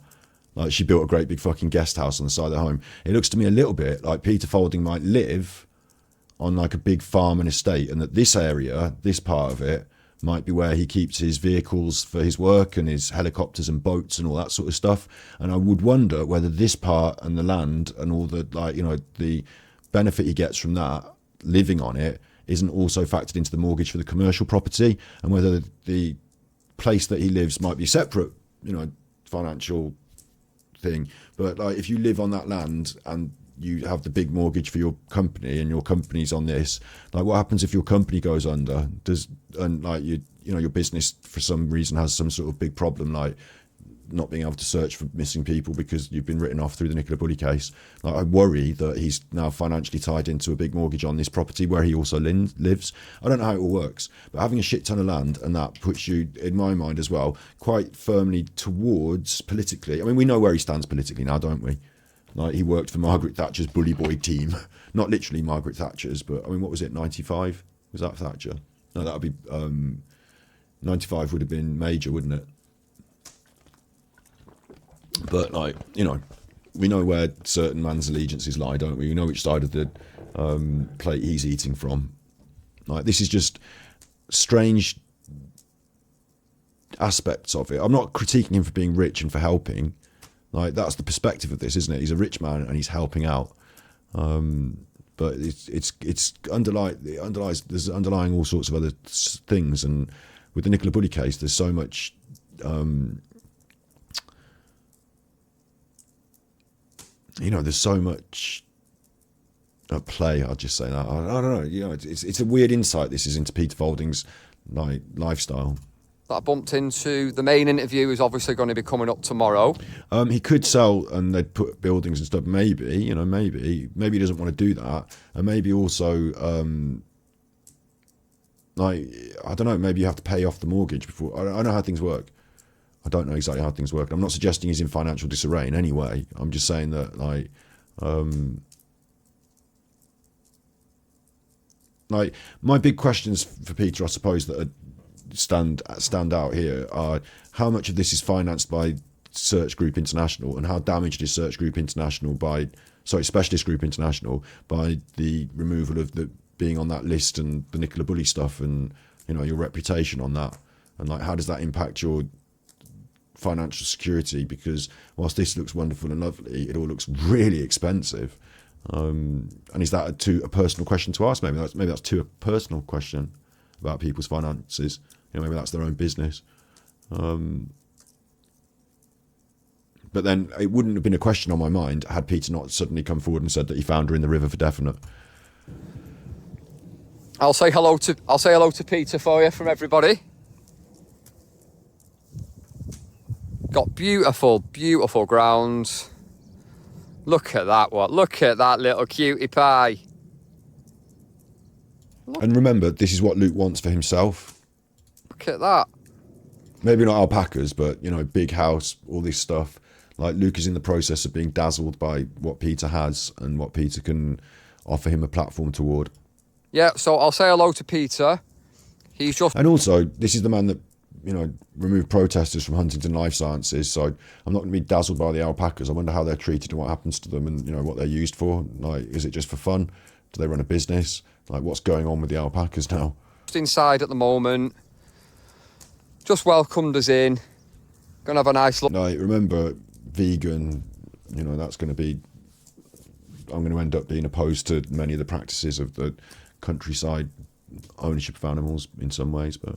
Like, she built a great big fucking guest house on the side of their home. It looks to me a little bit like Peter Faulding might live on like a big farm and estate, and that this area, this part of it, might be where he keeps his vehicles for his work and his helicopters and boats and all that sort of stuff. And I would wonder whether this part and the land and all the, like, you know, the benefit he gets from that, living on it, isn't also factored into the mortgage for the commercial property, and whether the place that he lives might be separate, you know, financial thing. But like, if you live on that land and you have the big mortgage for your company and your company's on this, like, what happens if your company goes under? And like, you know, your business for some reason has some sort of big problem, like not being able to search for missing people because you've been written off through the Nicola Bulley case. Like, I worry that he's now financially tied into a big mortgage on this property where he also lives. I don't know how it all works, but having a shit ton of land, and that puts you, in my mind as well, quite firmly towards politically. I mean, we know where he stands politically now, don't we? Like, he worked for Margaret Thatcher's bully boy team. Not literally Margaret Thatcher's, but I mean, what was it, 95? Was that Thatcher? No, that would be 95 would have been Major, wouldn't it? But like, you know, we know where certain man's allegiances lie, don't we? We know which side of the plate he's eating from. Like, this is just strange aspects of it. I'm not critiquing him for being rich and for helping. Like, that's the perspective of this, isn't it? He's a rich man and he's helping out. But it's there's underlying all sorts of other things. And with the Nicola Bulley case, there's so much you know, there's so much at play. I'll just say that. I don't know. You know, it's a weird insight this is into Peter Faulding's like lifestyle. That I bumped into. The main interview is obviously going to be coming up tomorrow. He could sell and they'd put buildings and stuff. Maybe, you know, maybe he doesn't want to do that, and maybe also like, I don't know. Maybe you have to pay off the mortgage before. I don't know how things work. I don't know exactly how things work. I'm not suggesting he's in financial disarray in any way. I'm just saying that, like my big questions for Peter, I suppose, that stand out here are how much of this is financed by Search Group International, and how damaged is Search Group International Specialist Group International by the removal of the being on that list and the Nicola Bulley stuff, and, you know, your reputation on that, and like, how does that impact your financial security? Because whilst this looks wonderful and lovely, it all looks really expensive. And is that a personal question to ask? Maybe that's too a personal question about people's finances. You know, maybe that's their own business. But then it wouldn't have been a question on my mind had Peter not suddenly come forward and said that he found her in the river for definite. I'll say hello to Peter for you from everybody. Got beautiful, beautiful grounds. Look at that one. Look at that little cutie pie. And remember, this is what Luke wants for himself. Look at that. Maybe not alpacas, but, you know, big house, all this stuff. Like, Luke is in the process of being dazzled by what Peter has and what Peter can offer him a platform toward. Yeah, so I'll say hello to Peter. He's just... And also, this is the man that, you know, removed protesters from Huntington Life Sciences, so I'm not going to be dazzled by the alpacas. I wonder how they're treated and what happens to them, and, you know, what they're used for. Like, is it just for fun? Do they run a business? Like, what's going on with the alpacas now? Just inside at the moment. Just welcomed us in. Gonna have a nice look. Like, remember, vegan, you know, that's going to be... I'm going to end up being opposed to many of the practices of the countryside ownership of animals in some ways, but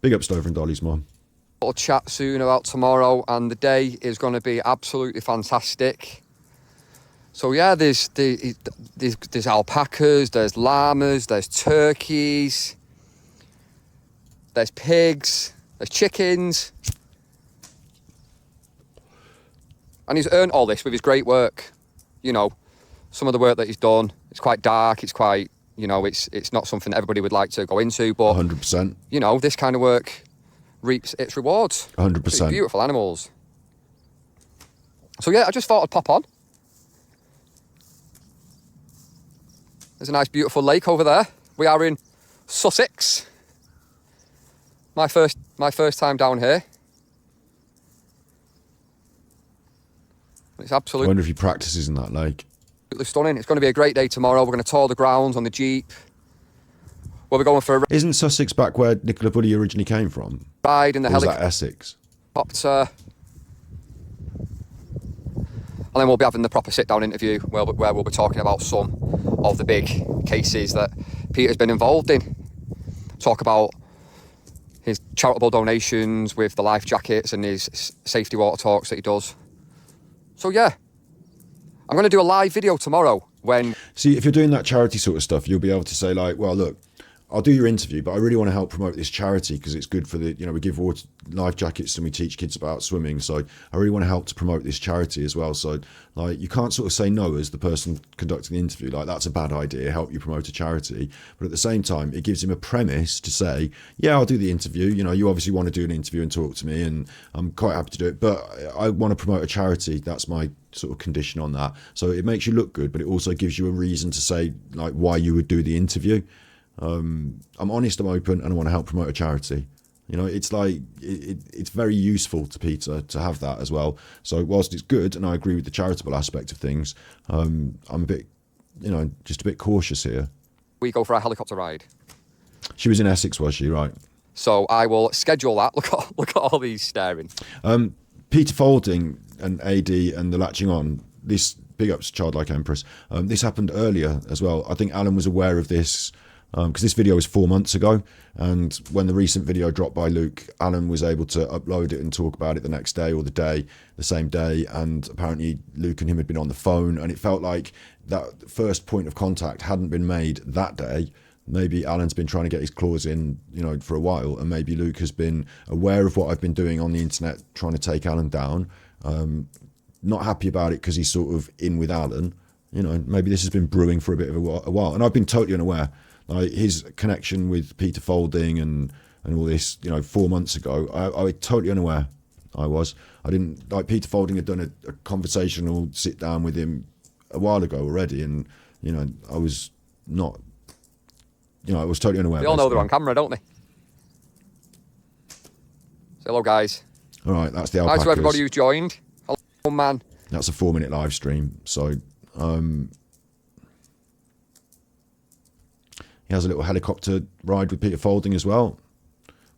big up Stover and Dolly's mum. Little chat soon about tomorrow, and the day is going to be absolutely fantastic. So yeah, there's alpacas, there's llamas, there's turkeys, there's pigs, there's chickens, and he's earned all this with his great work. You know, some of the work that he's done, it's quite dark, it's quite, you know, it's not something that everybody would like to go into, but 100%. you know, this kind of work reaps its rewards. 100%. It's beautiful animals. So yeah, I just thought I'd pop on. There's a nice beautiful lake over there. We are in Sussex. My first time down here. It's I absolutely wonder if he practices in that lake. stunning. It's going to be a great day tomorrow. We're going to tour the grounds on the Jeep. We're going for a Isn't Sussex back where Nicola Bulley originally came from? ride in the Or was that helicopter. Essex? And then we'll be having the proper sit-down interview where we'll be talking about some of the big cases that Peter's been involved in. Talk about his charitable donations with the life jackets and his safety water talks that he does. So yeah, I'm going to do a live video tomorrow when... See, if you're doing that charity sort of stuff, you'll be able to say like, well, look, I'll do your interview, but I really want to help promote this charity because it's good for the, you know, we give water, life jackets and we teach kids about swimming. So I really want to help to promote this charity as well. So like, you can't sort of say no as the person conducting the interview, like that's a bad idea, help you promote a charity. But at the same time, it gives him a premise to say, yeah, I'll do the interview. You know, you obviously want to do an interview and talk to me and I'm quite happy to do it, but I want to promote a charity. That's my sort of condition on that. So it makes you look good, but it also gives you a reason to say like why you would do the interview. I'm honest, I'm open, and I want to help promote a charity. You know, it's like it's very useful to Peter to have that as well. So whilst it's good, and I agree with the charitable aspect of things, I'm a bit, you know, just a bit cautious here. we go for a helicopter ride. She was in Essex, was she? Right. So I will schedule that. Look at all these staring. Peter Faulding and AD and the latching on. This big ups Childlike Empress. This happened earlier as well. I think Alan was aware of this. Because this video was 4 months ago, and when the recent video dropped by Luke, Alan was able to upload it and talk about it the next day or the same day, and apparently Luke and him had been on the phone, and it felt like that first point of contact hadn't been made that day. Maybe Alan's been trying to get his claws in, you know, for a while, and maybe Luke has been aware of what I've been doing on the internet, trying to take Alan down. Not happy about it because he's sort of in with Alan. You know, maybe this has been brewing for a bit of a while, and I've been totally unaware. Like his connection with Peter Faulding and all this, you know, 4 months ago, I was totally unaware. I didn't, like Peter Faulding had done a conversational sit down with him a while ago already, and, you know, I was not, you know, I was totally unaware. They all know they're on camera, don't they? Say hello, guys. All right, that's the Hi alpacas. to everybody who's joined. Hello, man. That's a 4 minute live stream, so he has a little helicopter ride with Peter Faulding as well,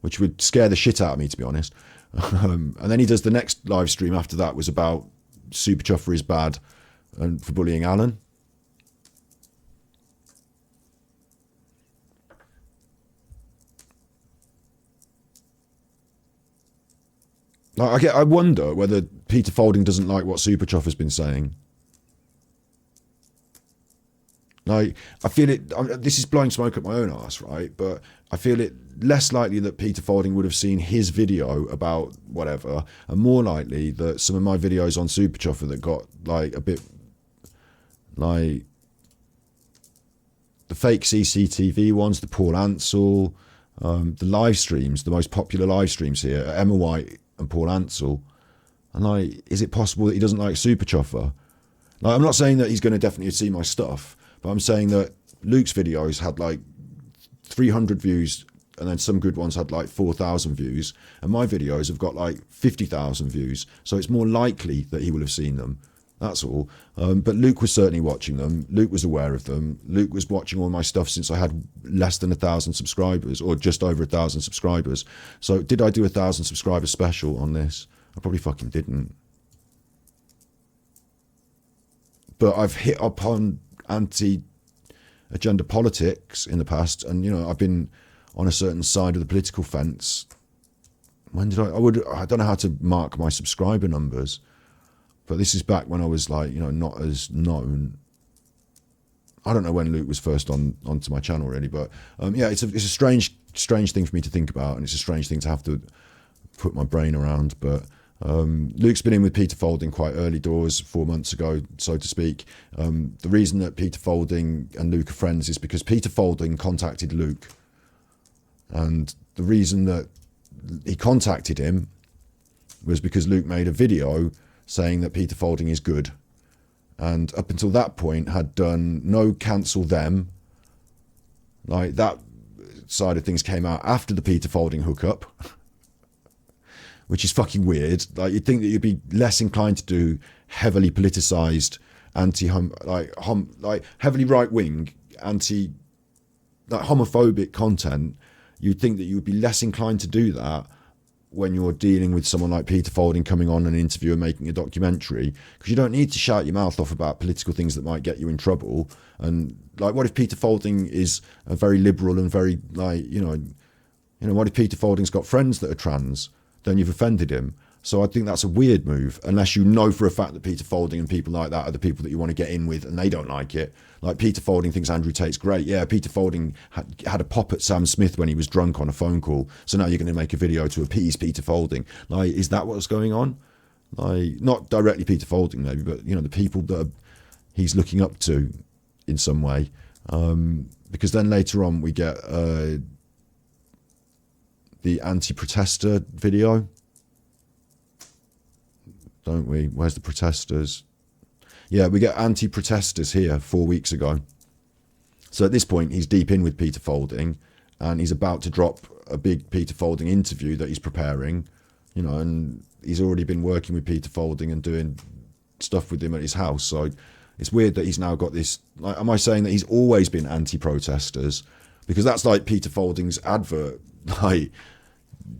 which would scare the shit out of me, to be honest. And then he does the next live stream after that was about Super Chuffer is bad and for bullying Alan. Like, I wonder whether Peter Faulding doesn't like what Super Chuffer's been saying. Like, I feel it, this is blowing smoke up my own arse, right? But I feel it less likely that Peter Faulding would have seen his video about whatever, and more likely that some of my videos on Super Chuffer that got, like, a bit, like, the fake CCTV ones, the Paul Ansell, the live streams, the most popular live streams here, are Emma White and Paul Ansell. And, like, is it possible that he doesn't like Super Chuffer? Like, I'm not saying that he's going to definitely see my stuff, but I'm saying that Luke's videos had like 300 views, and then some good ones had like 4,000 views, and my videos have got like 50,000 views. So it's more likely that he will have seen them. That's all. But Luke was certainly watching them. Luke was aware of them. Luke was watching all my stuff since I had less than 1,000 subscribers, or just over 1,000 subscribers. So did I do 1,000 subscriber special on this? I probably fucking didn't. But I've hit upon anti-agenda politics in the past, and, you know, I've been on a certain side of the political fence. When did I don't know how to mark my subscriber numbers, but this is back when I was, like, you know, not as known. I don't know when Luke was first onto my channel, really, but yeah, it's a strange thing for me to think about, and it's a strange thing to have to put my brain around. But Luke's been in with Peter Faulding quite early doors, 4 months ago, so to speak. The reason that Peter Faulding and Luke are friends is because Peter Faulding contacted Luke. And the reason that he contacted him was because Luke made a video saying that Peter Faulding is good. And up until that point had done no cancel them. Like, that side of things came out after the Peter Faulding hookup, which is fucking weird. Like, you'd think that you'd be less inclined to do heavily politicized heavily right-wing, homophobic content. You'd think that you would be less inclined to do that when you're dealing with someone like Peter Faulding coming on an interview and making a documentary, because you don't need to shout your mouth off about political things that might get you in trouble. And, like, what if Peter Faulding is a very liberal and very, like, you know, what if Peter Faulding's got friends that are trans? Then you've offended him. So I think that's a weird move, unless you know for a fact that Peter Faulding and people like that are the people that you want to get in with, and they don't like it. Like, Peter Faulding thinks Andrew Tate's great. Yeah, Peter Faulding had a pop at Sam Smith when he was drunk on a phone call. So now you're going to make a video to appease Peter Faulding. Like, is that what's going on? Like, not directly Peter Faulding maybe, but, you know, the people that he's looking up to in some way. Because then later on we get the anti-protester video, don't we? Where's the protesters? Yeah, we get anti-protesters here 4 weeks ago. So at this point, he's deep in with Peter Faulding, and he's about to drop a big Peter Faulding interview that he's preparing, you know, and he's already been working with Peter Faulding and doing stuff with him at his house. So it's weird that he's now got this, like, am I saying that he's always been anti-protesters? Because that's like Peter Faulding's advert, like,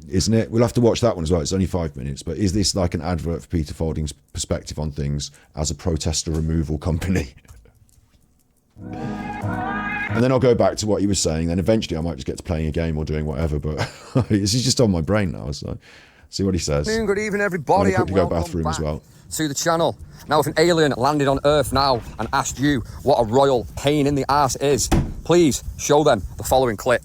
isn't it? We'll have to watch that one as well. It's only 5 minutes, but is this like an advert for Peter Faulding's perspective on things as a protester removal company? And then I'll go back to what he was saying. Then eventually I might just get to playing a game or doing whatever, but this is just on my brain now, so see what he says. Good evening, everybody. I'm quickly go bathroom as well. To the channel. Now, if an alien landed on Earth now and asked you what a royal pain in the arse is, please show them the following clip.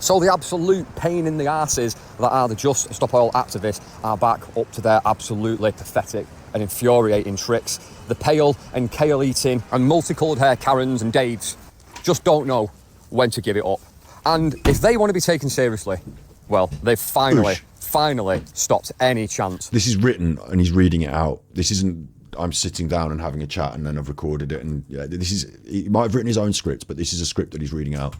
So the absolute pain in the arses that are the Just Stop Oil activists are back up to their absolutely pathetic and infuriating tricks. The pale and kale eating and multicoloured hair Karens and Daves just don't know when to give it up. And if they want to be taken seriously, well, they've finally stopped any chance. This is written and he's reading it out. This isn't, I'm sitting down and having a chat and then I've recorded it, and yeah, this is, he might have written his own script, but this is a script that he's reading out.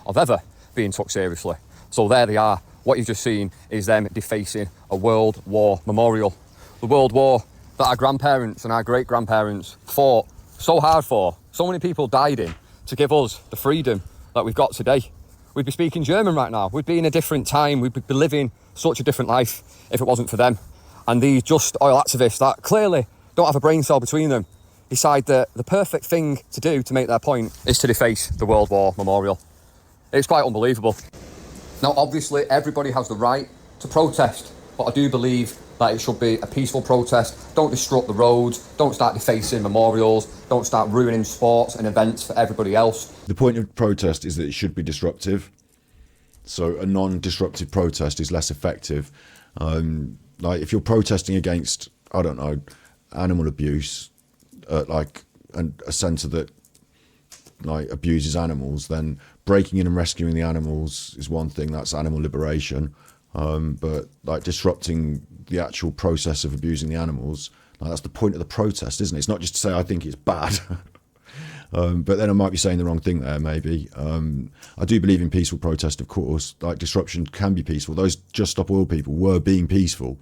Of ever being took seriously. So there they are. What you've just seen is them defacing a World War memorial. The World War that our grandparents and our great-grandparents fought so hard for, so many people died in, to give us the freedom that we've got today. We'd be speaking German right now. We'd be in a different time. We'd be living such a different life if it wasn't for them. And these Just Oil activists that clearly don't have a brain cell between them decide that the perfect thing to do to make their point is to deface the World War memorial. It's quite unbelievable. Now, obviously, everybody has the right to protest, but I do believe that it should be a peaceful protest. Don't disrupt the roads, don't start defacing memorials, don't start ruining sports and events for everybody else. The point of protest is that it should be disruptive. So a non-disruptive protest is less effective. Like if you're protesting against, I don't know, animal abuse, like a centre that like abuses animals, then breaking in and rescuing the animals is one thing. That's animal liberation. But like disrupting the actual process of abusing the animals, like that's the point of the protest, isn't it? It's not just to say I think it's bad. But then I might be saying the wrong thing there, maybe. I do believe in peaceful protest, of course. Like disruption can be peaceful. Those Just Stop Oil people were being peaceful.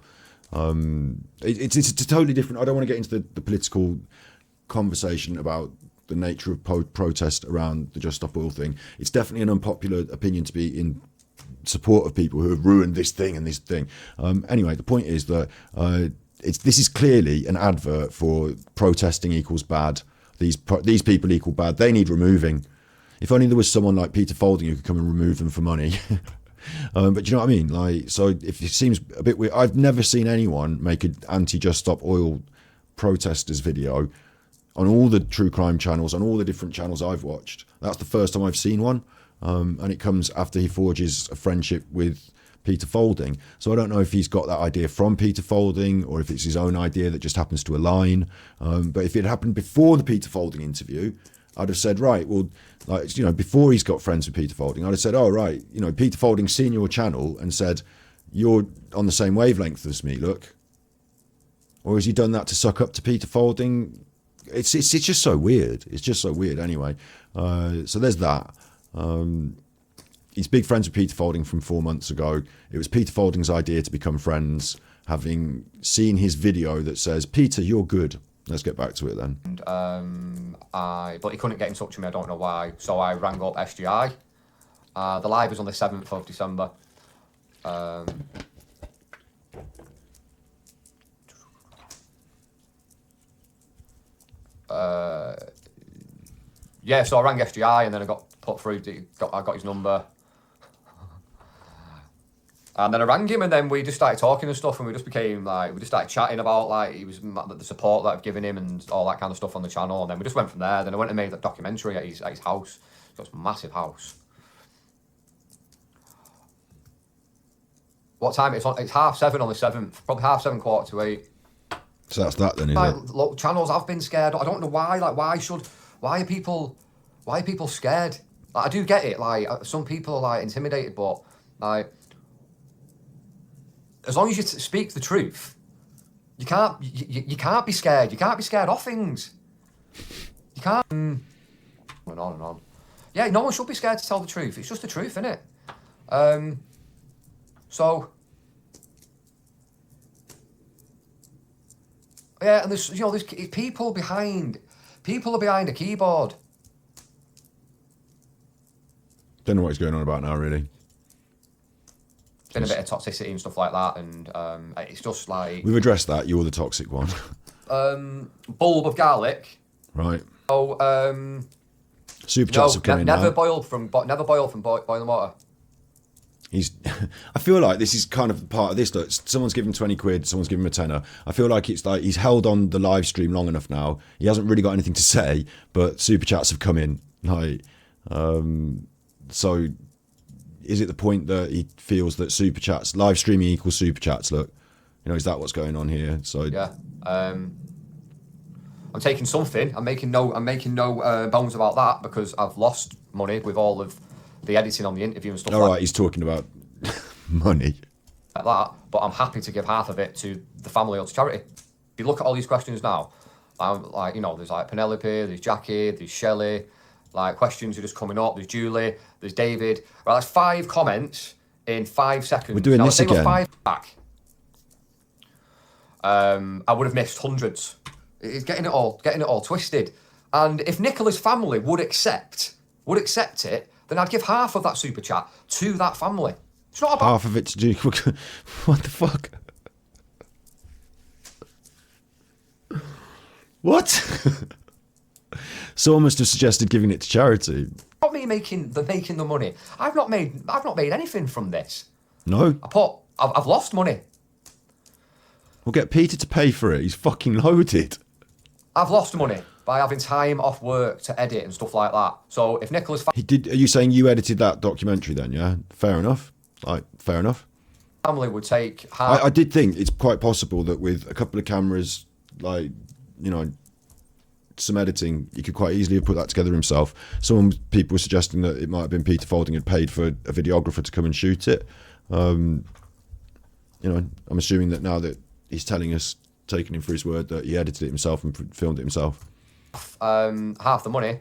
It's a totally different. I don't want to get into the political conversation about the nature of protest around the Just Stop Oil thing. It's definitely an unpopular opinion to be in support of people who have ruined this thing and this thing. Anyway, the point is that this is clearly an advert for protesting equals bad. These people equal bad. They need removing. If only there was someone like Peter Faulding who could come and remove them for money. But do you know what I mean? Like, so if it seems a bit weird, I've never seen anyone make an anti-Just Stop Oil protesters video on all the true crime channels, on all the different channels I've watched. That's the first time I've seen one. And it comes after he forges a friendship with Peter Faulding. So I don't know if he's got that idea from Peter Faulding or if it's his own idea that just happens to align. But if it happened before the Peter Faulding interview, I'd have said, right, well, like, you know, before he's got friends with Peter Faulding, I'd have said, oh, right, you know, Peter Faulding's seen your channel and said, you're on the same wavelength as me, look. Or has he done that to suck up to Peter Faulding? It's just so weird. It's just so weird anyway. So there's that. He's big friends with Peter Faulding from 4 months ago. It was Peter Faulding's idea to become friends, having seen his video that says, Peter, you're good. Let's get back to it then. But he couldn't get in touch with me, I don't know why. So I rang up SGI. The live is on the 7th of December. Yeah, so I rang SGI and then I got put through, I got his number. And then I rang him and then we just started talking and stuff and we just became like, we just started chatting about like, the support that I've given him and all that kind of stuff on the channel. And then we just went from there. Then I went and made that documentary at his house. He's got this massive house. What time? It's 7:30 on the 7th, probably 7:30, 7:45. So that's that then, is like, it? Look, channels have been scared. I don't know why. Like, why are people scared? Like, I do get it. Like, some people are like intimidated, but like, as long as you speak the truth, you can't be scared. You can't be scared of things. You can't. And on and on. Yeah, no one should be scared to tell the truth. It's just the truth, innit? So. Yeah, and there's people behind a keyboard. Don't know what he's going on about now, really. Been a bit of toxicity and stuff like that, and it's just like we've addressed that. You're the toxic one. Bulb of garlic. Right. Oh, super chats have come in now. Never boil from boiling water. I feel like this is kind of part of this. Look, someone's given 20 quid, someone's given him a tenner. I feel like it's like he's held on the live stream long enough now. He hasn't really got anything to say, but super chats have come in. Like, so is it the point that he feels that super chats, live streaming equals super chats? Look, you know, is that what's going on here? So yeah, I'm taking something. I'm making no bones about that because I've lost money with all of the editing on the interview and stuff. All right, he's talking about money like that, but I'm happy to give half of it to the family or to charity. If you look at all these questions now, like, you know, there's like Penelope, there's Jackie, there's Shelley, like questions are just coming up. There's Julie, there's David. Right, that's 5 comments in 5 seconds. We're doing this again. 5 back. I would have missed hundreds. It's getting it all twisted. And if Nicola's family would accept it, then I'd give half of that super chat to that family. It's not about half of it to do. What the fuck? What? Someone must have suggested giving it to charity. Not me making the money. I've not made anything from this. No. I've lost money. We'll get Peter to pay for it. He's fucking loaded. I've lost money. by having time off work to edit and stuff like that. So if Nicola's He did. Are you saying you edited that documentary then? Yeah, fair enough. Like, fair enough. family would take half. I did think it's quite possible that with a couple of cameras, like, you know, some editing, he could quite easily have put that together himself. People were suggesting that it might have been Peter Faulding had paid for a videographer to come and shoot it. You know, I'm assuming that now that he's telling us, taking him for his word, that he edited it himself and filmed it himself. Half the money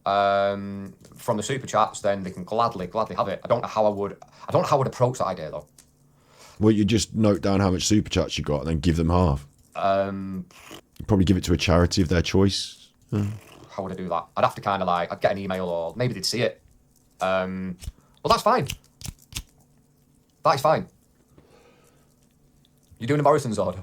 from the super chats, then they can gladly have it. I don't know how I would approach that idea though. Well, you just note down how much super chats you got and then give them half. You'd probably give it to a charity of their choice. How would I do that? I'd have to kind of like, I'd get an email or maybe they'd see it. Well, that's fine. That is fine. You're doing a Morrison's order.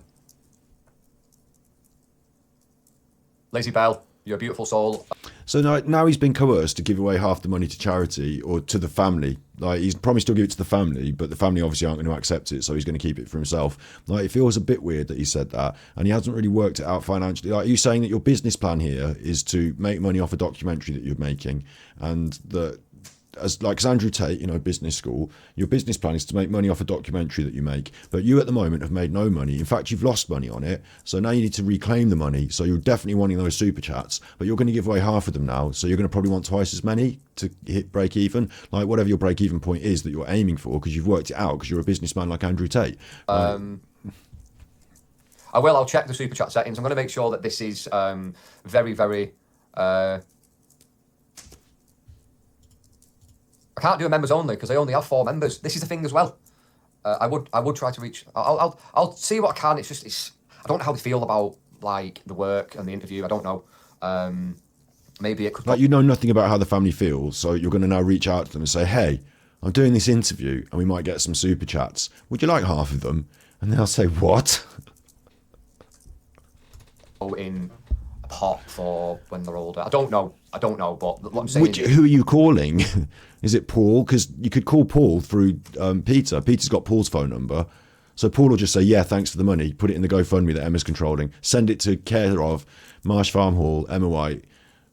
Lazy Bell, you're a beautiful soul. So now he's been coerced to give away half the money to charity or to the family. Like, he's promised to give it to the family, but the family obviously aren't going to accept it, so he's going to keep it for himself. Like, it feels a bit weird that he said that, and he hasn't really worked it out financially. Like, are you saying that your business plan here is to make money off a documentary that you're making, and that, as Andrew Tate, you know, business school, your business plan is to make money off a documentary that you make, but you at the moment have made no money. In fact, you've lost money on it, so now you need to reclaim the money. So you're definitely wanting those super chats, but you're going to give away half of them now, so you're going to probably want twice as many to hit break even, like whatever your break even point is that you're aiming for, because you've worked it out, because you're a businessman like Andrew Tate. Right? I'll check the super chat settings. I'm going to make sure that this is very, very I can't do a members only because I only have 4 members. This is the thing as well. I would try to reach. I'll see what I can. It's I don't know how they feel about like the work and the interview. I don't know. Maybe it could. Like, you know nothing about how the family feels, so you're going to now reach out to them and say, "Hey, I'm doing this interview, and we might get some super chats. Would you like half of them?" And they'll say, "What?" In a pot for when they're older. I don't know. But what I'm saying Who are you calling? Is it Paul? Because you could call Paul through Peter. Peter's got Paul's phone number. So Paul will just say, yeah, thanks for the money. Put it in the GoFundMe that Emma's controlling. Send it to care of Marsh Farm Hall, Emma White,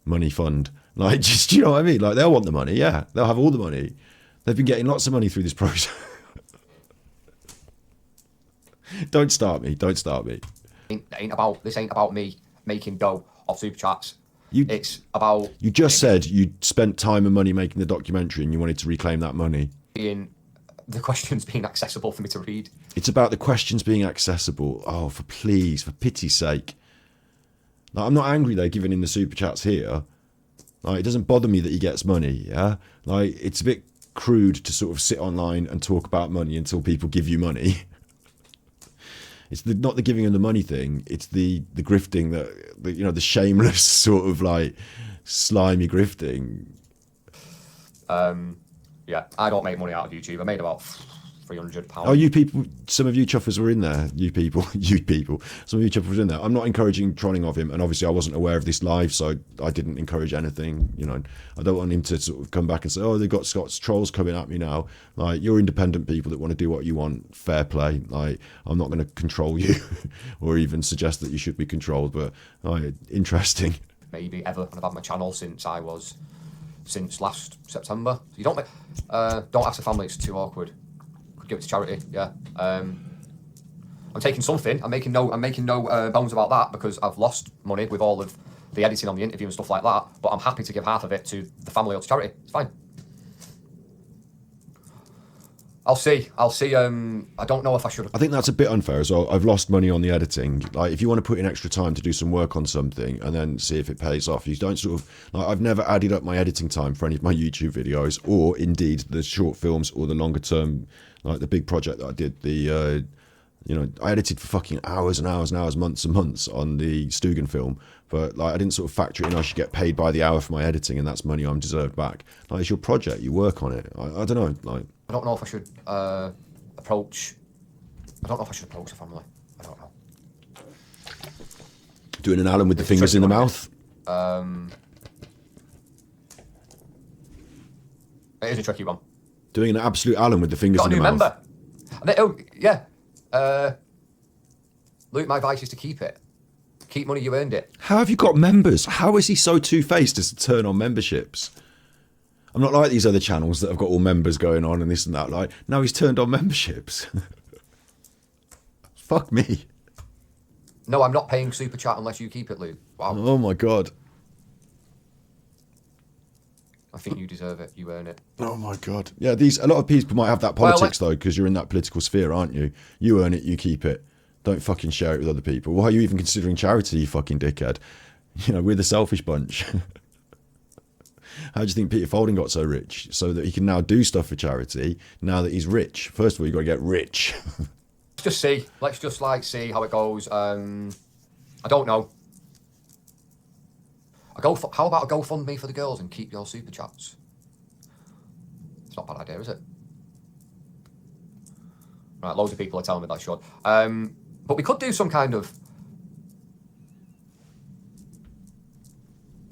Money Fund. Like, just, you know what I mean? Like, they'll want the money. Yeah, they'll have all the money. They've been getting lots of money through this process. Don't start me. This ain't about me making dough off super chats. It's about... You just said you spent time and money making the documentary and you wanted to reclaim that money. The questions being accessible for me to read. It's about the questions being accessible. Oh, for pity's sake. Like, I'm not angry they're giving him the super chats here. Like, it doesn't bother me that he gets money, yeah? Like, it's a bit crude to sort of sit online and talk about money until people give you money. It's not the giving him the money thing. It's the grifting, the shameless sort of like slimy grifting. Yeah, I don't make money out of YouTube. I made about £300. Oh, you people, some of you chuffers were in there. You people, some of you chuffers were in there. I'm not encouraging trolling of him, and obviously I wasn't aware of this live, so I didn't encourage anything. You know, I don't want him to sort of come back and say, oh, they've got Scott's trolls coming at me now. Like, you're independent people that want to do what you want. Fair play. Like, I'm not going to control you or even suggest that you should be controlled, but interesting. Maybe ever, and I've had my channel since last September. So you don't ask the family, it's too awkward. Could give it to charity, yeah. I'm taking something. I'm making no bones about that because I've lost money with all of the editing on the interview and stuff like that. But I'm happy to give half of it to the family or to charity. It's fine. I'll see. I don't know if I should. I think that's a bit unfair as well. I've lost money on the editing. Like, if you want to put in extra time to do some work on something and then see if it pays off, you don't sort of like. I've never added up my editing time for any of my YouTube videos, or indeed the short films or the longer term, like the big project that I did. I edited for fucking hours and hours and hours, months and months on the Stugan film. But like, I didn't sort of factor in I should get paid by the hour for my editing, and that's money I'm deserved back. Like, it's your project, you work on it. I don't know. Like, I don't know if I should approach a family. I don't know. Doing an Alan with the fingers in the mouth. It is a tricky one. Doing an absolute Alan with the fingers in the mouth. Member. Yeah. Luke, my advice is to keep it. Keep money, you earned it. How have you got members? How is he so two-faced as to turn on memberships? I'm not like these other channels that have got all members going on and this and that. Like, now he's turned on memberships. Fuck me. No, I'm not paying Super Chat unless you keep it, Luke. Wow. Oh my God. I think you deserve it. You earn it. Oh my God. Yeah, a lot of people might have that politics though, because you're in that political sphere, aren't you? You earn it, you keep it. Don't fucking share it with other people. Why are you even considering charity, you fucking dickhead? You know, we're the selfish bunch. How do you think Peter Faulding got so rich? So that he can now do stuff for charity now that he's rich. First of all, you got to get rich. Let's just see. Let's just like see how it goes. I don't know. How about a GoFundMe for the girls and keep your super chats? It's not a bad idea, is it? Right, loads of people are telling me that I should. But we could do some kind of...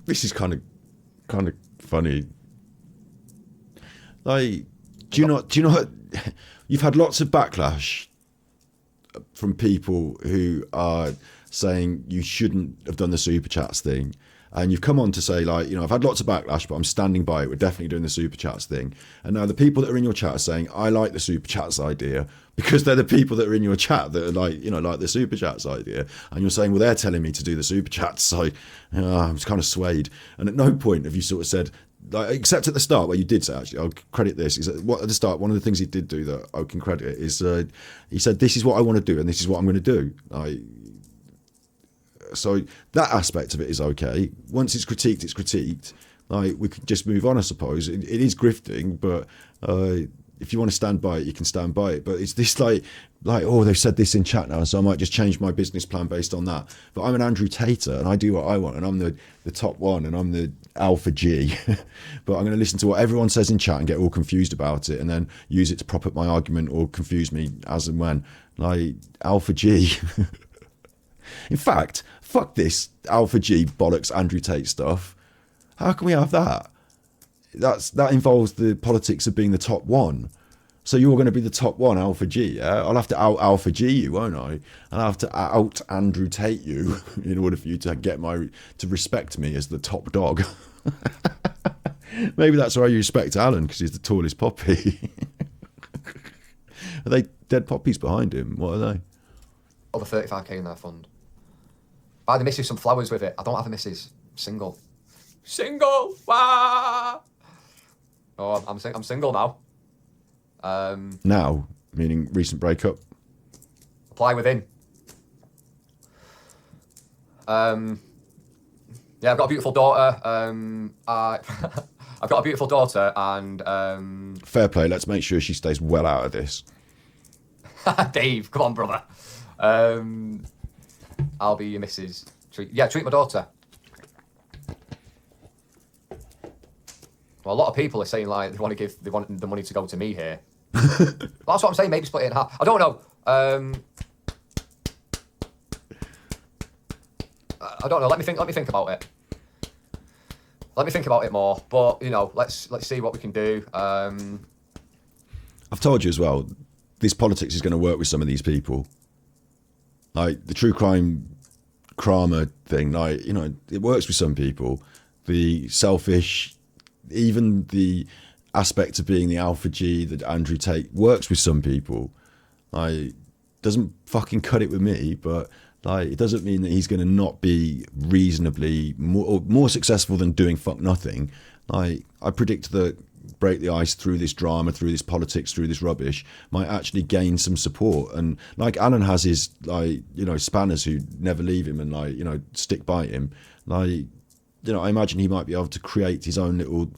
This is kind of funny. Like, do you know you've had lots of backlash from people who are saying you shouldn't have done the super chats thing, and you've come on to say, like, you know, I've had lots of backlash, but I'm standing by it. We're definitely doing the super chats thing. And now the people that are in your chat are saying, I like the super chats idea, because they're the people that are in your chat that are like, you know, like the super chats idea. And you're saying, well, they're telling me to do the super chats, so I'm kind of swayed. And at no point have you sort of said, like, except at the start where you did say, actually, I'll credit this, is that at the start, one of the things he did do that I can credit is he said, this is what I want to do and this is what I'm going to do. So that aspect of it is okay. Once it's critiqued, it's critiqued. Like, we could just move on, I suppose. It is grifting, but if you want to stand by it, you can stand by it. But it's this like, oh, they've said this in chat now, so I might just change my business plan based on that. But I'm an Andrew Tater, and I do what I want, and I'm the top one, and I'm the alpha G. But I'm going to listen to what everyone says in chat and get all confused about it, and then use it to prop up my argument or confuse me as and when. Like, alpha G. In fact, fuck this alpha G bollocks Andrew Tate stuff. How can we have that? That involves the politics of being the top one. So you're going to be the top one, alpha G, yeah? I'll have to out alpha G you, won't I? I'll have to out Andrew Tate you in order for you to to respect me as the top dog. Maybe that's why you respect Alan, because he's the tallest poppy. Are they dead poppies behind him? What are they? Over 35k in their fund. Buy the missus some flowers with it. I don't have a missus. Single. Single! Wah! Oh, I'm single now. Now, meaning recent breakup? Apply within. Yeah, I've got a beautiful daughter. I've got a beautiful daughter, and fair play. Let's make sure she stays well out of this. Dave, come on, brother. I'll be your missus. Treat my daughter. Well, a lot of people are saying like they want the money to go to me here. That's what I'm saying. Maybe split it in half. I don't know. I don't know. Let me think about it. Let me think about it more. But you know, let's see what we can do. I've told you as well. This politics is going to work with some of these people. Like the true crime Kramer thing. Like, you know, it works with some people. The selfish, even the aspect of being the alpha G that Andrew Tate works with some people. Like, doesn't fucking cut it with me, but like, it doesn't mean that he's going to not be reasonably more successful than doing fuck nothing. Like, I predict that Break the Ice, through this drama, through this politics, through this rubbish, might actually gain some support. And like Alan has his, like, you know, spanners who never leave him and, like, you know, stick by him. Like, you know, I imagine he might be able to create his own little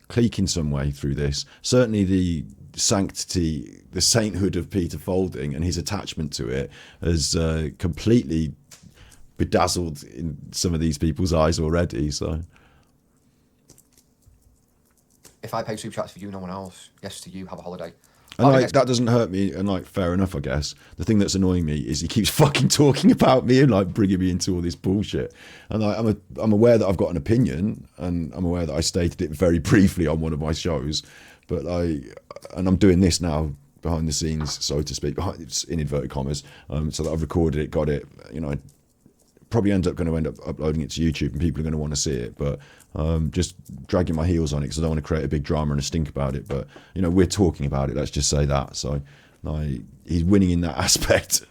clique in some way through this. Certainly the sanctity, the sainthood of Peter Faulding and his attachment to it has completely bedazzled in some of these people's eyes already. So if I pay super chats for you, no one else. Yes to you, have a holiday. And like, that doesn't hurt me, and like, fair enough, I guess. The thing that's annoying me is he keeps fucking talking about me and like bringing me into all this bullshit. And like, I'm aware that I've got an opinion, and I'm aware that I stated it very briefly on one of my shows. But like, and I'm doing this now behind the scenes, so to speak, in inverted commas, so that I've recorded it, got it, you know, probably end up uploading it to YouTube, and people are going to want to see it. But just dragging my heels on it because I don't want to create a big drama and a stink about it. But you know, we're talking about it. Let's just say that. So he's winning in that aspect,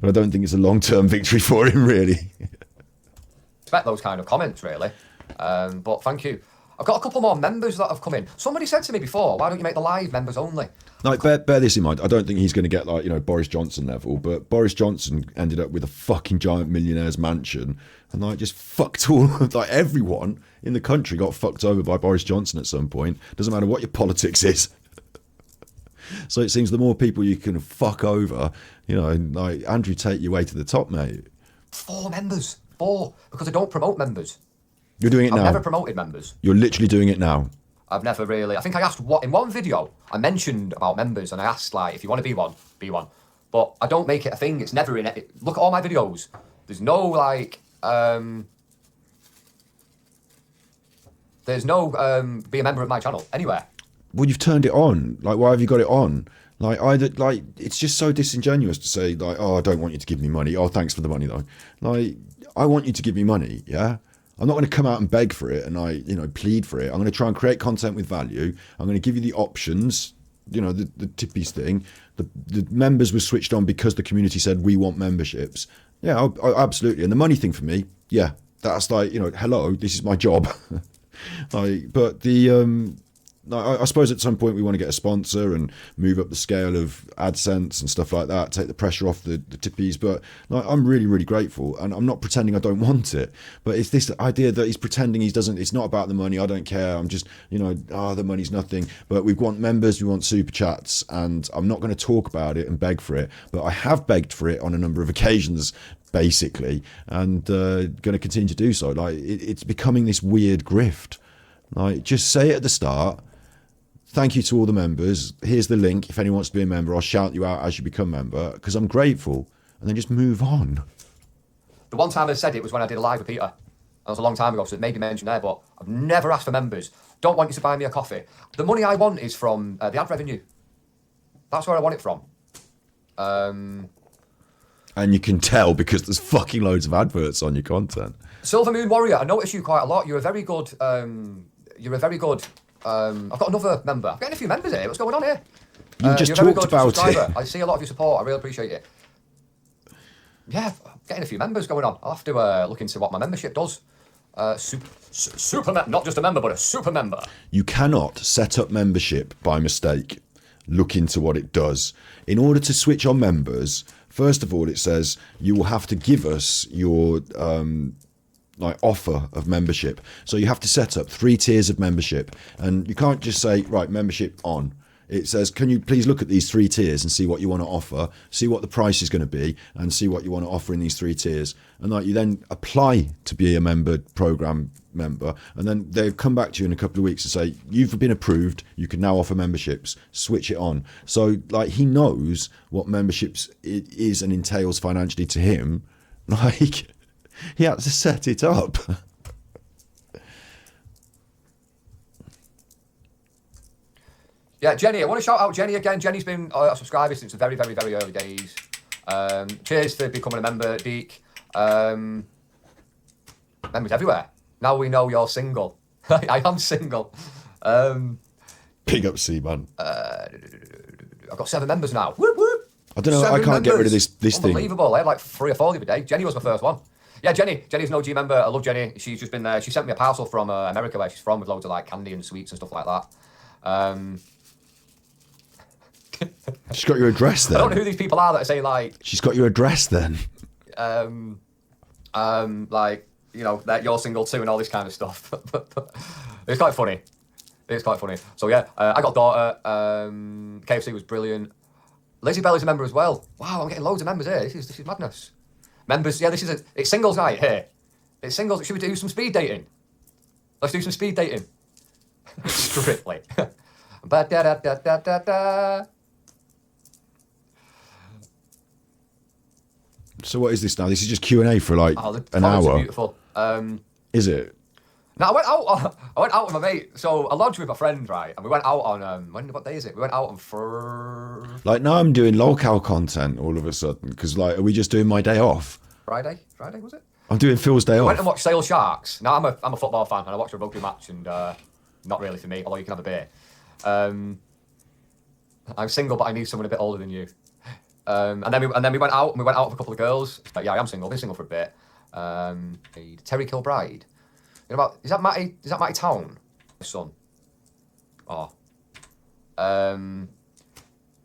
but I don't think it's a long-term victory for him, really. Expect those kind of comments, really. But thank you. I've got a couple more members that have come in. Somebody said to me before, why don't you make the live members only? Like, bear this in mind. I don't think he's going to get, like, you know, Boris Johnson level, but Boris Johnson ended up with a fucking giant millionaire's mansion, and like just fucked all of, like, everyone in the country got fucked over by Boris Johnson at some point. Doesn't matter what your politics is. So it seems the more people you can fuck over, you know, like Andrew Tate your way to the top, mate. 4 members. 4. Because I don't promote members. You're doing it now. I've never promoted members. You're literally doing it now. I've never really. I think I asked in one video. I mentioned about members, and I asked like, if you want to be one, be one. But I don't make it a thing. It's never in it. Look at all my videos. There's no like. There's no be a member of my channel anywhere. Well, you've turned it on. Like, why have you got it on? Like, it's just so disingenuous to say like, oh, I don't want you to give me money. Oh, thanks for the money though. Like, I want you to give me money. Yeah. I'm not going to come out and beg for it and plead for it. I'm going to try and create content with value. I'm going to give you the options, you know, the tippies thing. The members were switched on because the community said we want memberships. Yeah, absolutely. And the money thing for me, yeah, that's like, you know, hello, this is my job. But the I suppose at some point we want to get a sponsor and move up the scale of AdSense and stuff like that, take the pressure off the tippies. But like, I'm really, really grateful, and I'm not pretending I don't want it. But it's this idea that he's pretending he doesn't. It's not about the money. I don't care. I'm just, you know, the money's nothing. But we want members, we want super chats, and I'm not going to talk about it and beg for it. But I have begged for it on a number of occasions, basically, and going to continue to do so. Like, it's becoming this weird grift. Like, just say it at the start. Thank you to all the members. Here's the link. If anyone wants to be a member, I'll shout you out as you become a member because I'm grateful. And then just move on. The one time I said it was when I did a live with Peter. That was a long time ago, so it made me mention there, but I've never asked for members. Don't want you to buy me a coffee. The money I want is from the ad revenue. That's where I want it from. And you can tell because there's fucking loads of adverts on your content. Silver Moon Warrior, I notice you quite a lot. You're a very good... I've got another member. I'm getting a few members here. What's going on here? You just talked about it. I see a lot of your support. I really appreciate it. Yeah, I'm getting a few members going on. I'll have to look into what my membership does. Not just a member, but a super member. You cannot set up membership by mistake. Look into what it does. In order to switch on members, first of all, it says you will have to give us your... offer of membership. So you have to set up 3 tiers of membership, and you can't just say, right, membership on. It says, can you please look at these 3 tiers and see what you want to offer, see what the price is going to be, and see what you want to offer in these 3 tiers. And like, you then apply to be a program member, and then they'll come back to you in a couple of weeks and say, you've been approved, you can now offer memberships, switch it on. So like, he knows what memberships it is and entails financially to him. Like, he had to set it up. Yeah, Jenny, I want to shout out Jenny again. Jenny's been a subscriber since the very, very, very early days. Cheers for becoming a member, Deek. Members everywhere. Now we know you're single. I am single. Big up, C-Man. I've got 7 members now. Whoop, whoop. I don't know, I can't get rid of this thing. Unbelievable. I had like 3 or 4 the other day. Jenny was my first one. Yeah, Jenny's an OG member. I love Jenny. She's just been there. She sent me a parcel from America where she's from with loads of like candy and sweets and stuff like that. She's got your address then. I don't know who these people are that are saying like... She's got your address then. Like, you know, that you're single too and all this kind of stuff. It's quite funny. It's quite funny. So yeah, I got a daughter. KFC was brilliant. Lizzie Belly's a member as well. Wow, I'm getting loads of members here. This is madness. Members, yeah, it's singles night here. It's singles. Should we do some speed dating? Let's do some speed dating. Strictly. Ba-da-da-da-da-da-da. So what is this now? This is just Q&A for like an hour. Beautiful. Is it? Now I went out with my mate. So I lodged with my friend, right? And we went out on what day is it? We went out on Like, now I'm doing lolcow content all of a sudden because like, are we just doing my day off? Friday was it? I'm doing Phil's day I off. went and watched Sale Sharks. Now I'm a football fan and I watched a rugby match and not really for me, although you can have a beer. I'm single, but I need someone a bit older than you. And then we went out and we went out with a couple of girls. Yeah, I am single. Been single for a bit. Terry Kilbride. You know about is that Matty Town? His son. Oh.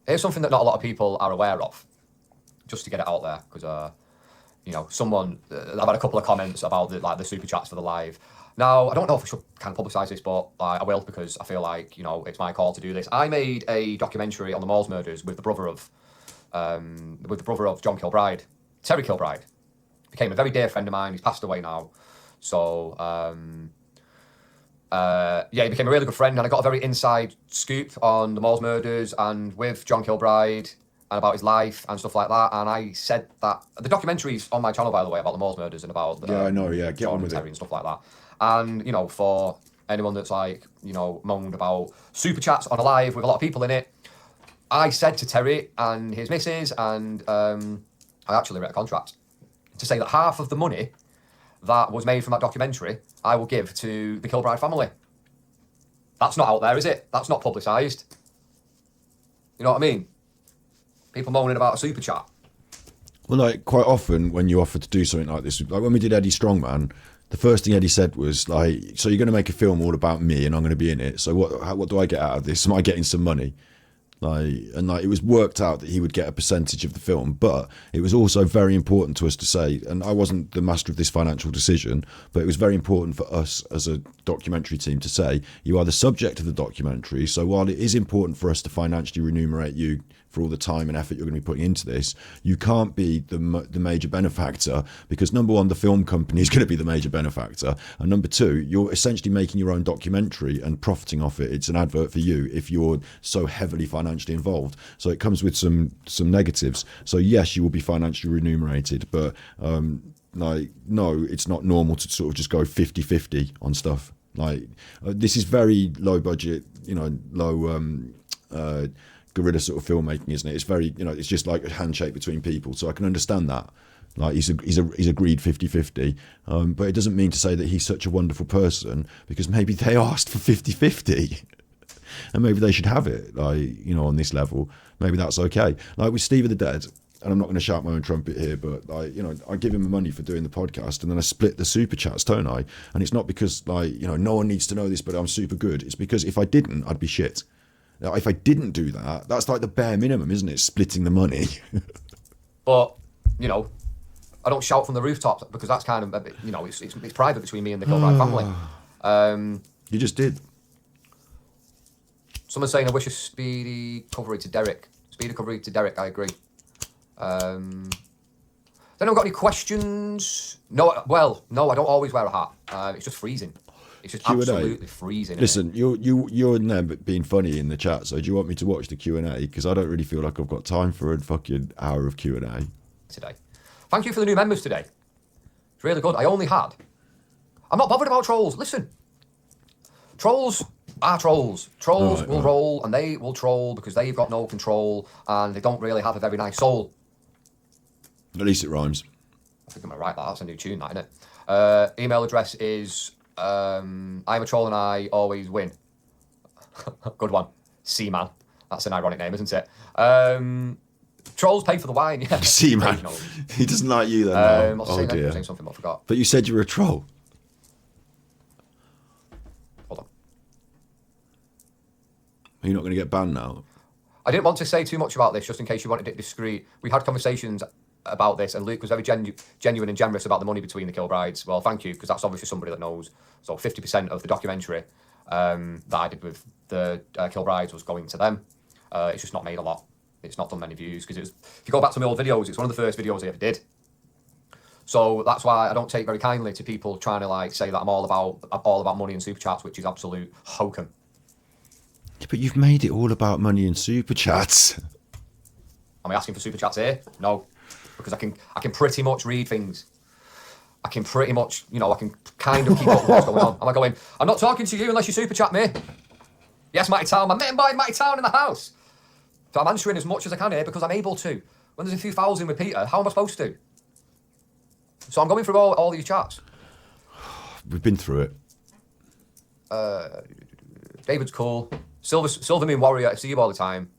Here's something that not a lot of people are aware of, just to get it out there, because someone I've had a couple of comments about the super chats for the live. Now I don't know if I should kind of publicise this, but I will because I feel like it's my call to do this. I made a documentary on the Moors murders with the brother of John Kilbride, Terry Kilbride. Became a very dear friend of mine. He's passed away now, so he became a really good friend, and I got a very inside scoop on the Moors murders and with John Kilbride and about his life and stuff like that. And I said that the documentary's on my channel, by the way, about the Moors murders and about I know. Yeah, get John on with Terry it. and stuff like that. And for anyone that's moaned about super chats on a live with a lot of people in it, I said to Terry and his missus, and I actually read a contract to say that half of the money that was made from that documentary I will give to the Kilbride family. That's not out there, is it? That's not publicised. You know what I mean? People moaning about a super chat. Well, quite often when you offer to do something like this, like when we did Eddie Strongman, the first thing Eddie said was so you're going to make a film all about me and I'm going to be in it. So what do I get out of this? Am I getting some money? It was worked out that he would get a percentage of the film, but it was also very important to us to say, and I wasn't the master of this financial decision, but it was very important for us as a documentary team to say, you are the subject of the documentary, so while it is important for us to financially remunerate you for all the time and effort you're going to be putting into this, you can't be the major benefactor, because number one, the film company is going to be the major benefactor, and number two, you're essentially making your own documentary and profiting off it. It's an advert for you if you're so heavily financially involved. So it comes with some negatives. So yes, you will be financially remunerated, but no, it's not normal to sort of just go 50-50 on stuff. This is very low budget, low guerrilla sort of filmmaking, isn't it? It's very, it's just like a handshake between people. So I can understand that. He's agreed 50-50, but it doesn't mean to say that he's such a wonderful person, because maybe they asked for 50-50 and maybe they should have it, on this level. Maybe that's okay. Like with Steve of the Dead, and I'm not going to shout my own trumpet here, but I give him money for doing the podcast, and then I split the super chats, don't I? And it's not because no one needs to know this, but I'm super good. It's because if I didn't, I'd be shit. If I didn't do that, that's like the bare minimum, isn't it? Splitting the money. But I don't shout from the rooftops because that's kind of it's private between me and the Kilbride family. You just did. Someone's saying I wish a speedy recovery to Derek. Speedy recovery to Derek. I agree. Has anyone got any questions? No. Well, no. I don't always wear a hat. It's just freezing. It's just Q&A. absolutely freezing. Listen, you're in there being funny in the chat, so do you want me to watch the Q&A? Because I don't really feel like I've got time for a fucking hour of Q&A. Today. Thank you for the new members today. It's really good. I'm not bothered about trolls. Listen. Trolls are trolls. Trolls will roll and they will troll because they've got no control and they don't really have a very nice soul. At least it rhymes. I think I'm going to write that. That's a new tune, that, isn't it? Email address is I'm a troll and I always win. Good one. Seaman. That's an ironic name, isn't it? Trolls pay for the wine, yeah. Seaman. He doesn't like you then. Dear. I was saying something, but I forgot. But you said you were a troll. Hold on. Are you not going to get banned now? I didn't want to say too much about this, just in case you wanted it discreet. We had conversations about this, and Luke was very genuine and generous about the money between the Kilbrides. Well, thank you, because that's obviously somebody that knows. So 50% of the documentary that I did with the Kilbrides was going to them. It's just not made a lot. It's not done many views, because if you go back to my old videos, it's one of the first videos I ever did. So that's why I don't take very kindly to people trying to say that I'm all about money and super chats, which is absolute hokum. Yeah, but you've made it all about money and super chats. Am I asking for super chats here? No. Because I can pretty much read things. I can pretty much, I can kind of keep up with what's going on. Am I going, I'm not talking to you unless you super chat me. Yes, Matty Town, my mitten boy Matty Town in the house. So I'm answering as much as I can here because I'm able to. When there's a few fouls in with Peter, how am I supposed to? So I'm going through all these chats. We've been through it. David's cool. Silver Moon Warrior, I see you all the time.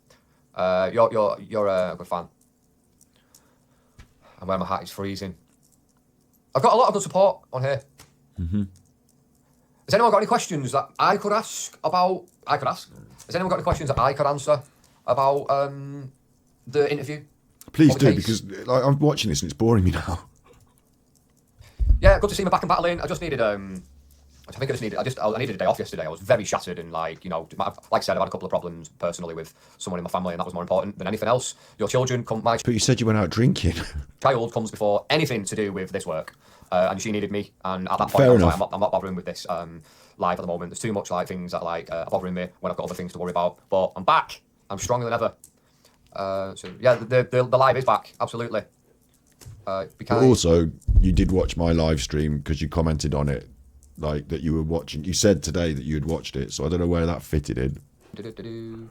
You're a good fan. I'm wearing my hat, it's freezing. I've got a lot of good support on here. Has anyone got any questions that I could ask about? Has anyone got any questions that I could answer about the interview? Please do, because like, I'm watching this and it's boring me now. Yeah, good to see me back in battling. I just needed I needed a day off yesterday. I was very shattered and like I said, I've had a couple of problems personally with someone in my family, and that was more important than anything else. Your children come. But you said you went out drinking. Child comes before anything to do with this work, and she needed me. And at that point, I was like, I'm not bothering with this live at the moment. There's too much like things that like are bothering me when I've got other things to worry about. But I'm back. I'm stronger than ever. So yeah, the live is back. Absolutely. But also, you did watch my live stream because you commented on it, like that you were watching. You said today that you had watched it, so I don't know where that fitted in.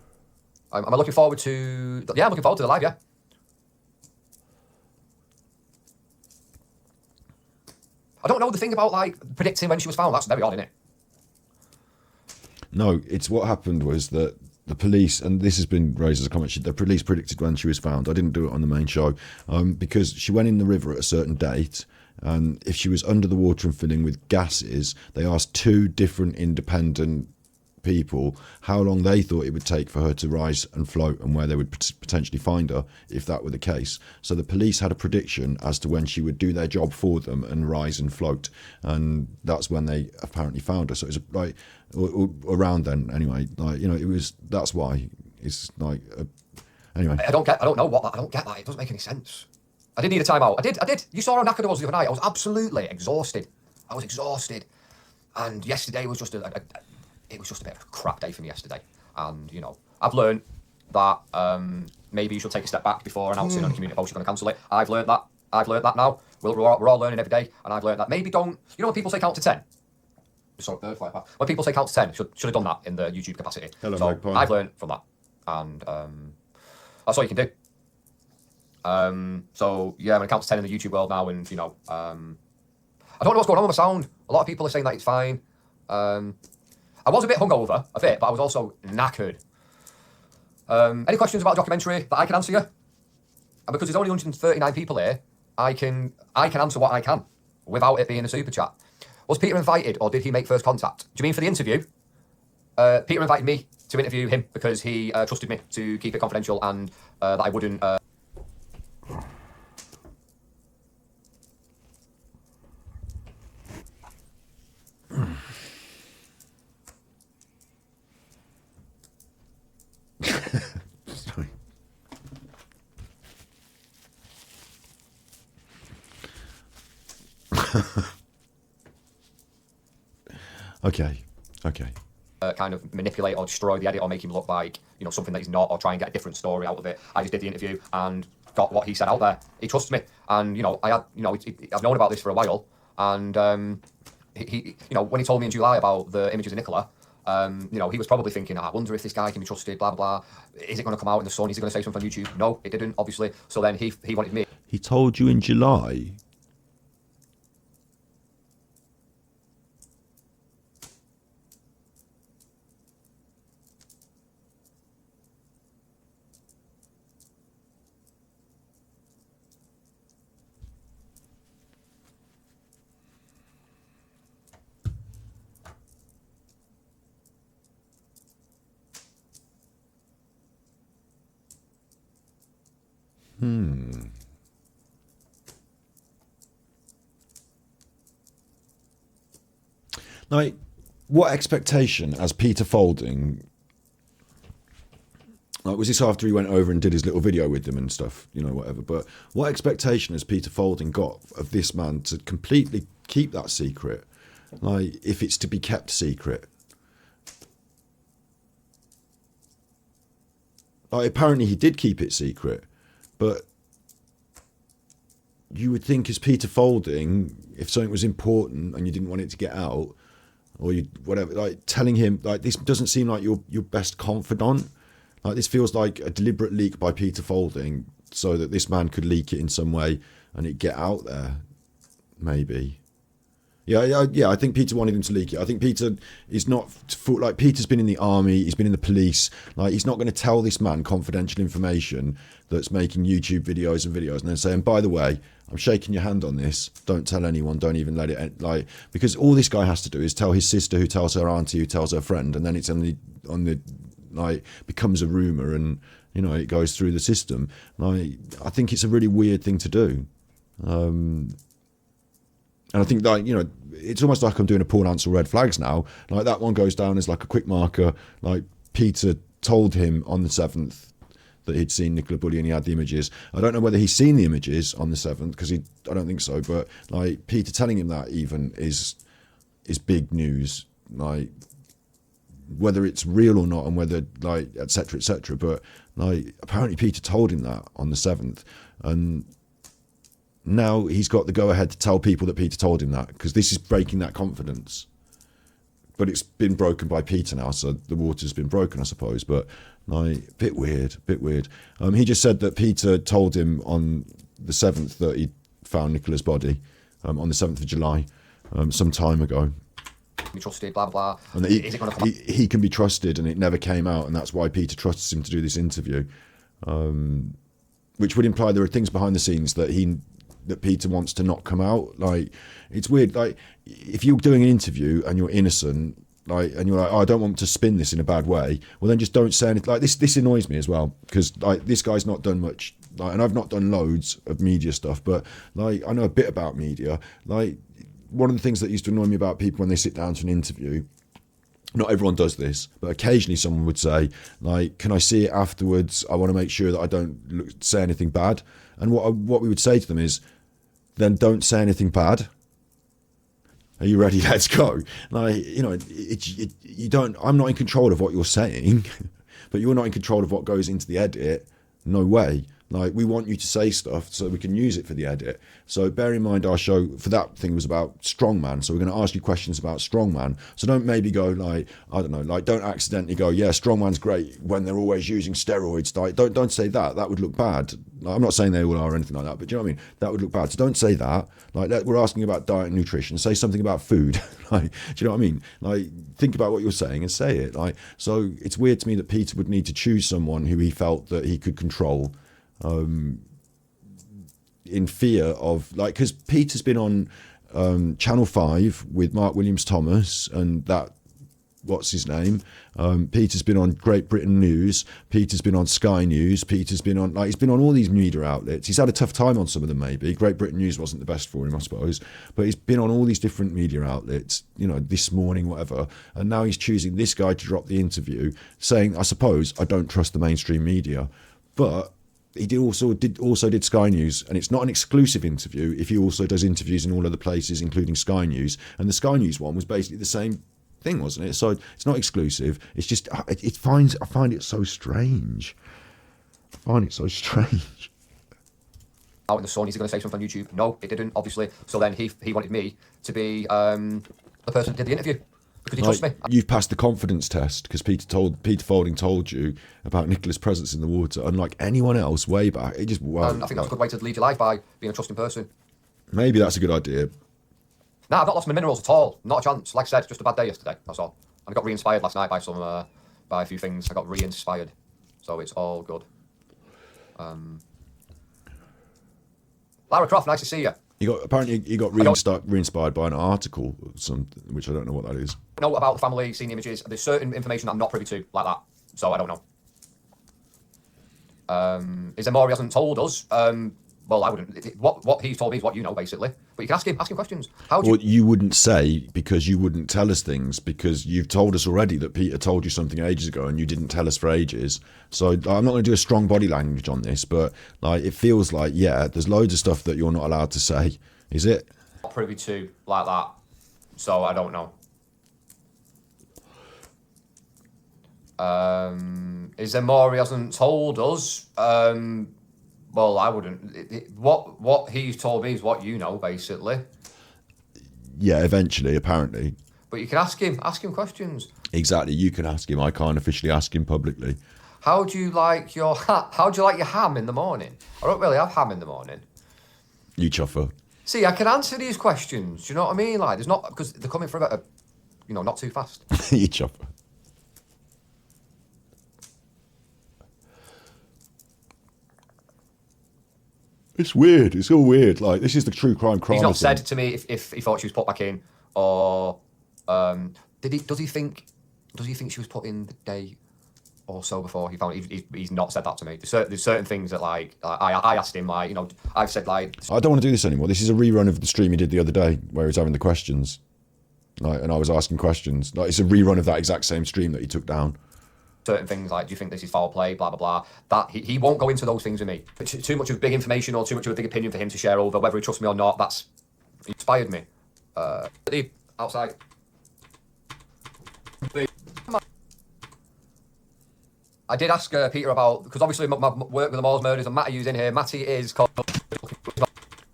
I'm looking forward to. Yeah, I'm looking forward to the live. Yeah. I don't know the thing about like predicting when she was found. That's very odd, isn't it? No, it's what happened was that the police, and this has been raised as a comment, the police predicted when she was found. I didn't do it on the main show because she went in the river at a certain date, and if she was under the water and filling with gases, they asked two different independent people how long they thought it would take for her to rise and float and where they would potentially find her if that were the case. So the police had a prediction as to when she would do their job for them and rise and float, and that's when they apparently found her. So it was like around then anyway, like it was, that's why it's like anyway. I don't get that. It doesn't make any sense. I did need a timeout. I did. You saw how knackered I was the other night. I was absolutely exhausted. And yesterday was just it was just a bit of a crap day for me yesterday. And, I've learned that maybe you should take a step back before announcing on a community post you're going to cancel it. I've learned that now. We're all learning every day. And I've learned that maybe don't, when people say count to 10, sorry, third flight back. When people say count to 10, should have done that in the YouTube capacity. Hello, so Magpie. I've learned from that. And that's all you can do. So, yeah, I'm going to count to 10 in the YouTube world now. And, I don't know what's going on with my sound. A lot of people are saying that it's fine. I was a bit hungover, but I was also knackered. Any questions about the documentary that I can answer you? And because there's only 139 people here, I can answer what I can without it being a super chat. Was Peter invited, or did he make first contact? Do you mean for the interview? Peter invited me to interview him because he trusted me to keep it confidential and that I wouldn't... Sorry. Okay. kind of manipulate or destroy the edit or make him look like, something that he's not, or try and get a different story out of it. I just did the interview and got what he said out there. He trusts me. And, I've known about this for a while. And, he when he told me in July about the images of Nicola, he was probably thinking, I wonder if this guy can be trusted, blah, blah, blah. Is it going to come out in the sun? Is he going to say something on YouTube? No, it didn't, obviously. So then he wanted me. He told you in July? Like, what expectation as Peter Faulding, like, was this after he went over and did his little video with them and stuff, whatever, but what expectation has Peter Faulding got of this man to completely keep that secret, like, if it's to be kept secret? Like, apparently he did keep it secret, but you would think as Peter Faulding, if something was important and you didn't want it to get out, or you whatever, like telling him, like, this doesn't seem like your best confidant. Like, this feels like a deliberate leak by Peter Faulding so that this man could leak it in some way and it get out there. maybe. Yeah. I think Peter wanted him to leak it. I think Peter is not like Peter's been in the army. He's been in the police. Like he's not going to tell this man confidential information that's making YouTube videos and then saying, by the way, I'm shaking your hand on this. Don't tell anyone. Don't even let it like because all this guy has to do is tell his sister, who tells her auntie, who tells her friend, and then it's on the like becomes a rumor and it goes through the system. Like I think it's a really weird thing to do. And I think like, it's almost like I'm doing a Paul Ansell red flags now. Like that one goes down as like a quick marker. Like Peter told him on the 7th that he'd seen Nicola Bulley and he had the images. I don't know whether he's seen the images on the 7th because I don't think so. But like Peter telling him that even is big news. Like whether it's real or not and whether like et cetera. But like apparently Peter told him that on the 7th. And now he's got the go-ahead to tell people that Peter told him that because this is breaking that confidence. But it's been broken by Peter now, so the water's been broken, I suppose. But like, bit weird. He just said that Peter told him on the 7th that he found Nicola's body on the 7th of July, some time ago. Be trusted, blah blah. And that he can be trusted, and it never came out, and that's why Peter trusts him to do this interview, which would imply there are things behind the scenes that Peter wants to not come out. Like it's weird. Like if you're doing an interview and you're innocent, and you're like, oh, I don't want to spin this in a bad way. Well, then just don't say anything. Like this annoys me as well because like this guy's not done much. Like, and I've not done loads of media stuff, but like I know a bit about media. Like one of the things that used to annoy me about people when they sit down to an interview. Not everyone does this, but occasionally someone would say, like, can I see it afterwards? I want to make sure that I don't say anything bad. And what we would say to them is, then don't say anything bad. Are you ready? Let's go. Like, you don't. I'm not in control of what you're saying, but you're not in control of what goes into the edit. No way. Like, we want you to say stuff so we can use it for the edit. So bear in mind our show for that thing was about strongman. So we're going to ask you questions about strongman. So don't maybe go like, I don't know, like don't accidentally go, yeah, strongman's great when they're always using steroids. Like, don't say that. That would look bad. Like, I'm not saying they all are or anything like that, but do you know what I mean? That would look bad. So don't say that. Like, we're asking about diet and nutrition. Say something about food. Like, do you know what I mean? Like, think about what you're saying and say it. Like, so it's weird to me that Peter would need to choose someone who he felt that he could control. In fear of, like, because Peter's been on Channel 5 with Mark Williams-Thomas and that, what's his name? Peter's been on Great Britain News. Peter's been on Sky News. Peter's been on, like, he's been on all these media outlets. He's had a tough time on some of them, maybe. Great Britain News wasn't the best for him, I suppose. But he's been on all these different media outlets, This Morning, whatever. And now he's choosing this guy to drop the interview, saying, I suppose, I don't trust the mainstream media. But he did Sky News, and it's not an exclusive interview if he also does interviews in all other places, including Sky News. And the Sky News one was basically the same thing, wasn't it? So it's not exclusive. It's just I find it so strange. Out in the sun, is he going to say something on YouTube? No, it didn't, obviously. So then he wanted me to be the person who did the interview. Because he trusts me. You've passed the confidence test because Peter Faulding told you about Nicola's presence in the water, unlike anyone else way back. It just I think that's a good way to lead your life, by being a trusting person. Maybe that's a good idea. Nah, I've not lost my minerals at all. Not a chance. Like I said, just a bad day yesterday. That's all. And I got re-inspired last night by a few things. I got re-inspired, so it's all good. Lara Croft, nice to see you. Apparently he got re-inspired by an article, which I don't know what that is. I know about the family, seen the images. There's certain information that I'm not privy to, like that. So I don't know. Is there more he hasn't told us? Well, I wouldn't. What he's told me is what you know, basically. But you can ask him questions. You wouldn't say because you wouldn't tell us things because you've told us already that Peter told you something ages ago and you didn't tell us for ages. So I'm not going to do a strong body language on this, but like it feels like, yeah, there's loads of stuff that you're not allowed to say. Is it? Not privy to like that. So I don't know. Is there more he hasn't told us? Well, I wouldn't. What he's told me is what you know, basically. Yeah, eventually, apparently. But you can ask him questions. Exactly, you can ask him. I can't officially ask him publicly. How do you like your ham in the morning? I don't really have ham in the morning. You chuffer. See, I can answer these questions. Do you know what I mean? Like, there's not, because they're coming from not too fast. You chopper. It's weird. It's all weird. Like, this is the true crime. He's not said to me if he thought she was put back in, or does he think she was put in the day or so before he found it? He's not said that to me. There's certain things that, like, I asked him, like, I've said, like, I don't want to do this anymore. This is a rerun of the stream he did the other day where he was having the questions. Like, and I was asking questions. Like, it's a rerun of that exact same stream that he took down. Certain things, like, do you think this is foul play, blah, blah, blah. That he won't go into those things with me. Too much of big information or too much of a big opinion for him to share over, whether he trusts me or not. That's inspired me. Outside. I did ask Peter about, because obviously my work with the Moors murders, and Matty's in here. Matty is called,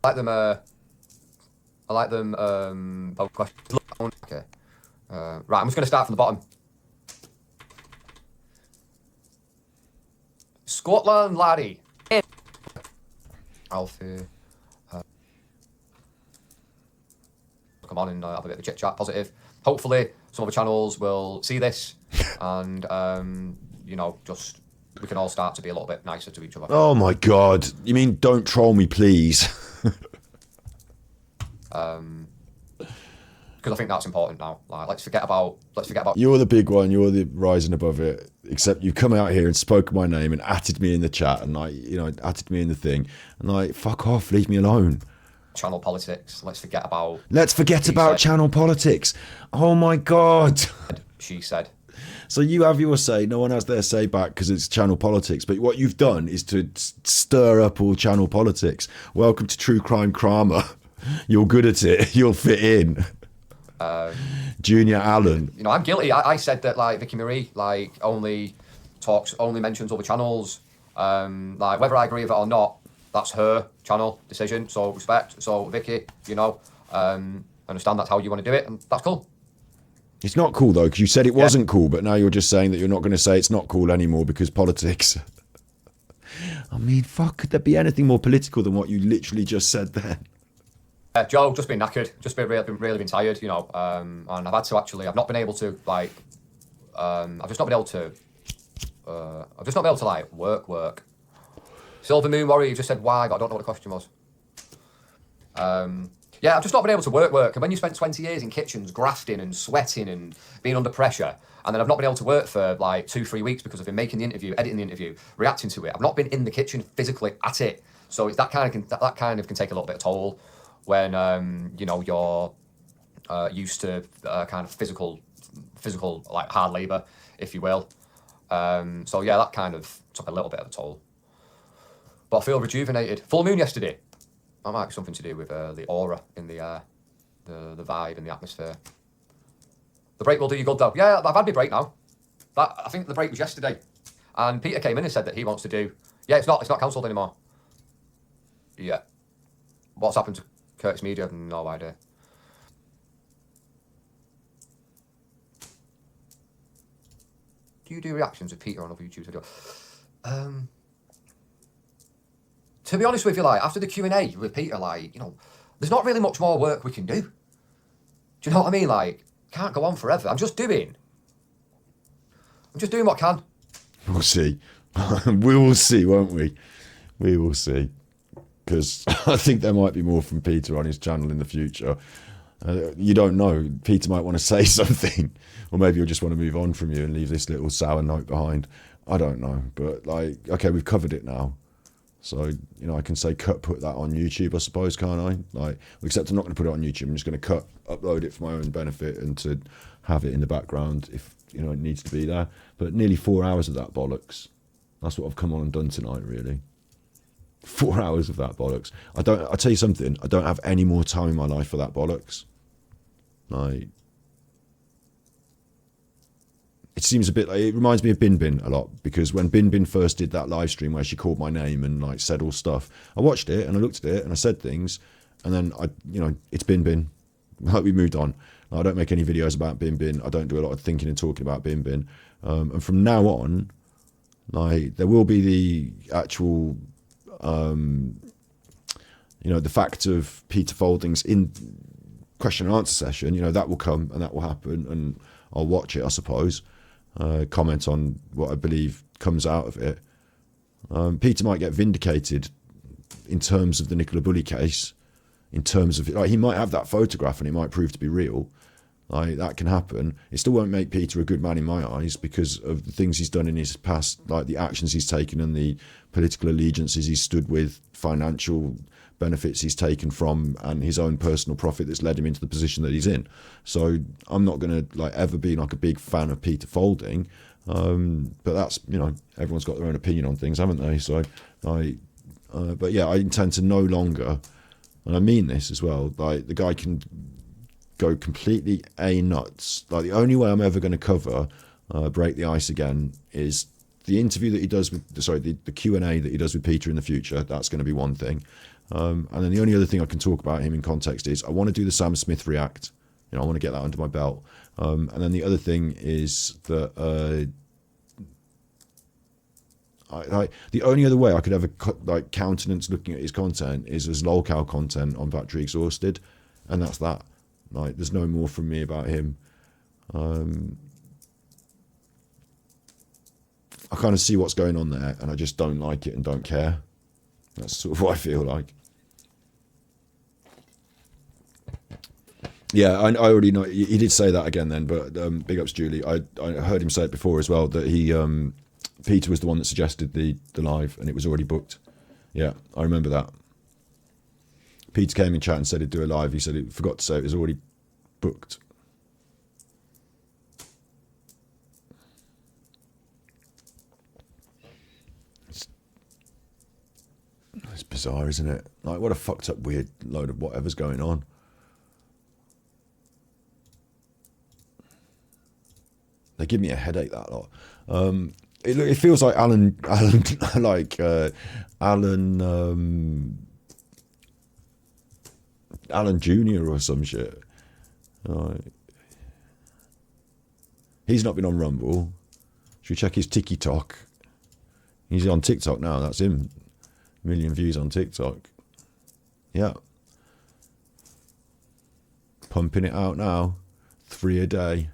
I like them both questions. Okay. Right, I'm just going to start from the bottom. Scotland laddie. Alfie. Come on and have a bit of a chit chat, positive. Hopefully some other channels will see this and just we can all start to be a little bit nicer to each other. Oh my god. You mean don't troll me, please? Because I think that's important now. Like, let's forget about. You're the big one. You're the rising above it. Except you come out here and spoke my name and atted me in the chat and atted me in the thing and like fuck off, leave me alone. Channel politics. Let's forget about. Let's forget about channel politics. Oh my god. She said. So you have your say. No one has their say back because it's channel politics. But what you've done is to stir up all channel politics. Welcome to True Crime Kramer. You're good at it. You'll fit in. Junior Allen. I'm guilty. I said that, like, Vicky Marie, like, only mentions other channels. Like, whether I agree with it or not, that's her channel decision. So respect. So Vicky, understand that's how you want to do it, and that's cool. It's not cool though, because you said it wasn't cool, but now you're just saying that you're not going to say it's not cool anymore because politics. I mean, fuck, could there be anything more political than what you literally just said then? Joe, just been knackered, just been really tired, and I've had to I've not been able to, like, I've just not been able to like work. Silver Moon Warrior, you just said why, but I don't know what the question was. Yeah, I've just not been able to work. And when you spent 20 years in kitchens, grafting and sweating and being under pressure, and then I've not been able to work for like 2-3 weeks because I've been making the interview, editing the interview, reacting to it. I've not been in the kitchen physically at it. So it's that kind of can take a little bit of toll when you're used to kind of physical like hard labour, if you will. So yeah, that kind of took a little bit of a toll. But I feel rejuvenated. Full moon yesterday. That might be something to do with the aura in the air, the vibe and the atmosphere. The break will do you good though. Yeah, I've had my break now. I think the break was yesterday, and Peter came in and said that he wants to do. Yeah, it's not cancelled anymore. Yeah. What's happened to Curtis Media? I have no idea. Do you do reactions with Peter on other YouTube videos? To be honest with you, like, after the Q&A with Peter, like, there's not really much more work we can do. Do you know what I mean? Like, can't go on forever. I'm just doing what I can. We'll see. We will see, won't we? We will see. Because I think there might be more from Peter on his channel in the future. You don't know. Peter might want to say something. Or maybe he'll just want to move on from you and leave this little sour note behind. I don't know. But, like, okay, we've covered it now. So, I can say put that on YouTube, I suppose, can't I? Like, except I'm not going to put it on YouTube. I'm just going to upload it for my own benefit and to have it in the background if, it needs to be there. But nearly 4 hours of that bollocks. That's what I've come on and done tonight, really. 4 hours of that bollocks. I'll tell you something. I don't have any more time in my life for that bollocks. Like, it seems a bit like, it reminds me of Bin Bin a lot, because when Bin Bin first did that live stream where she called my name and like said all stuff, I watched it and I looked at it and I said things, and then it's Bin Bin. Like, we moved on. I don't make any videos about Bin Bin. I don't do a lot of thinking and talking about Bin Bin. And from now on, like, there will be the actual You know, the fact of Peter Faulding's in question and answer session, you know, that will come and that will happen, and I'll watch it, I suppose, comment on what I believe comes out of it. Peter might get vindicated in terms of the Nicola Bulley case, in terms of, like, he might have that photograph and it might prove to be real. Like, that can happen. It still won't make Peter a good man in my eyes because of the things he's done in his past, like the actions he's taken and the political allegiances he's stood with, financial benefits he's taken from, and his own personal profit that's led him into the position that he's in. So I'm not going to like ever be like a big fan of Peter Faulding, but that's, you know, everyone's got their own opinion on things, haven't they? So but yeah, I intend to no longer, and I mean this as well, like, the guy can go completely nuts. Like, the only way I'm ever going to cover Break the Ice again is the interview that he does with, the Q&A that he does with Peter in the future. That's going to be one thing. And then the only other thing I can talk about him in context is I want to do the Sam Smith react. You know, I want to get that under my belt. And then the other thing is that the only other way I could ever countenance looking at his content is as lolcow content on Battery Exhausted, and that's that. Like, there's no more from me about him. I kind of see what's going on there, and I just don't like it and don't care. That's sort of what I feel like. Yeah, I already know. He did say that again then, but big ups, Julie. I heard him say it before as well, that he Peter was the one that suggested the live, and it was already booked. Yeah, I remember that. Peter came in chat and said he'd do a live. He said he forgot to say it was already booked. It's bizarre, isn't it? Like, what a fucked up, weird load of whatever's going on. They give me a headache, that lot. It feels like Alan Jr. or some shit. He's not been on Rumble. Should we check his TikTok? He's on TikTok now. That's him. 1 million views on TikTok. Yeah. Pumping it out now. 3 a day.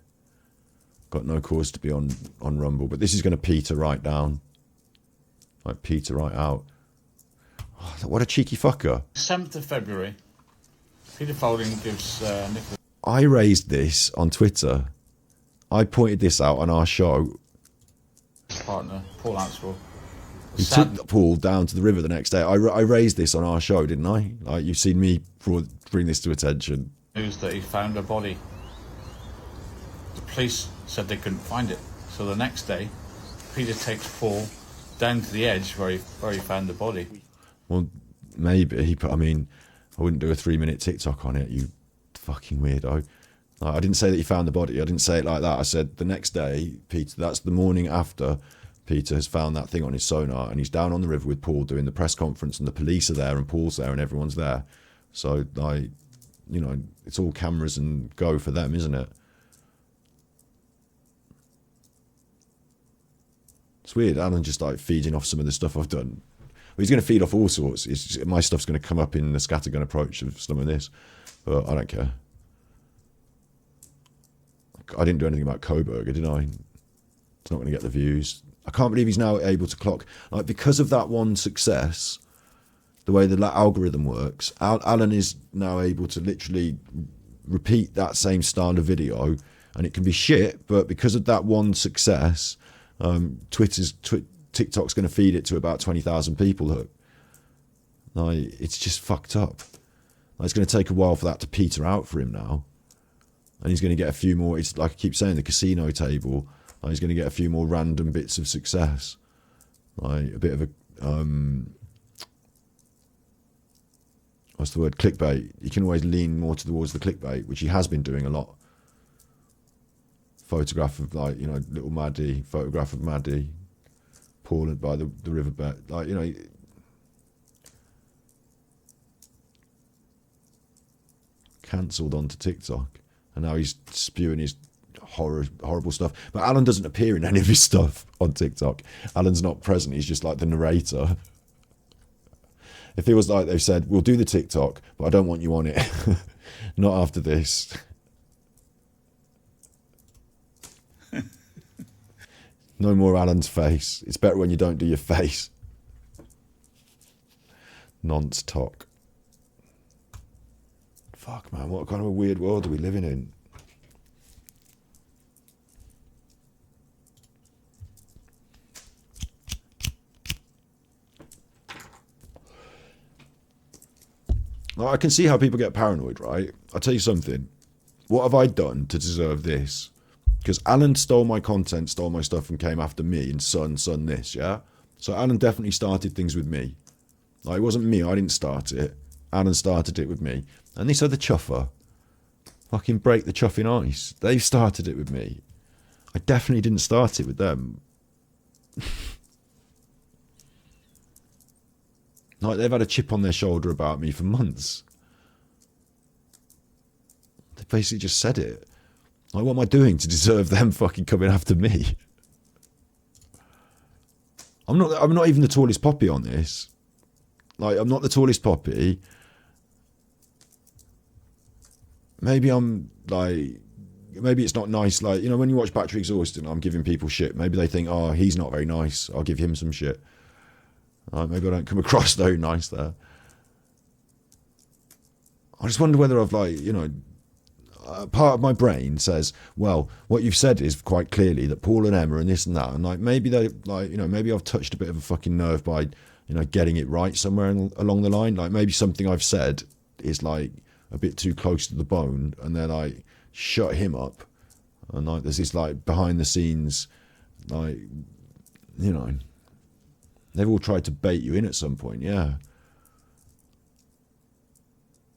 Got no cause to be on Rumble, but this is going to peter right down. Like, peter right out. Oh, what a cheeky fucker. 7th of February, Peter Faulding gives Nicola... I raised this on Twitter. I pointed this out on our show. partner, Paul Answell. He took Paul down to the river the next day. I raised this on our show, didn't I? Like, you've seen me bring this to attention. News that he found a body. The police said they couldn't find it. So the next day, Peter takes Paul down to the edge where he found the body. Well, maybe, but I mean, I wouldn't do a 3-minute TikTok on it, you fucking weirdo. Like, I didn't say that he found the body. I didn't say it like that. I said the next day, Peter, that's the morning after Peter has found that thing on his sonar, and he's down on the river with Paul doing the press conference, and the police are there, and Paul's there, and everyone's there. So, like, you know, it's all cameras and go for them, isn't it? It's weird. Alan just like feeding off some of the stuff I've done. Well, he's going to feed off all sorts. My stuff's going to come up in the scattergun approach of some of this, but I don't care. I didn't do anything about Coburger, did I? It's not going to get the views. I can't believe he's now able to clock, like, because of that one success, the way the algorithm works, Alan is now able to literally repeat that same style of video, and it can be shit, but because of that one success, TikTok's going to feed it to about 20,000 people. Like, it's just fucked up. Like, it's going to take a while for that to peter out for him now, and he's going to get a few more. It's like I keep saying, the casino table. Like, he's going to get a few more random bits of success, like a bit of a what's the word? Clickbait. You can always lean more towards the clickbait, which he has been doing a lot. Photograph of, like, you know, little Maddie, photograph of Maddie, Paul by the riverbed, like, you know. Cancelled onto TikTok, and now he's spewing his horrible stuff. But Alan doesn't appear in any of his stuff on TikTok. Alan's not present. He's just like the narrator. It feels like they've said, we'll do the TikTok, but I don't want you on it. Not after this. No more Alan's face. It's better when you don't do your face. Nonce talk. Fuck, man, what kind of a weird world are we living in? Now, I can see how people get paranoid, right? I'll tell you something. What have I done to deserve this? Because Alan stole my content, stole my stuff, and came after me and son this, yeah? So Alan definitely started things with me. Like, it wasn't me, I didn't start it. Alan started it with me. And these are the chuffer. Fucking break the chuffing ice. They've started it with me. I definitely didn't start it with them. Like, they've had a chip on their shoulder about me for months. They basically just said it. Like, what am I doing to deserve them fucking coming after me? I'm not even the tallest poppy on this. Like, I'm not the tallest poppy. Maybe I'm like, maybe it's not nice. Like, you know, when you watch Battery Exhausted, I'm giving people shit. Maybe they think, oh, he's not very nice. I'll give him some shit. Maybe I don't come across very nice there. I just wonder whether I've, like, you know, part of my brain says, well, what you've said is quite clearly that Paul and Emma and this and that, and like maybe they, like, you know, maybe I've touched a bit of a fucking nerve by, you know, getting it right somewhere along the line. Like, maybe something I've said is like a bit too close to the bone, and then I shut him up, and like there's this like behind the scenes, like, you know, they've all tried to bait you in at some point, yeah.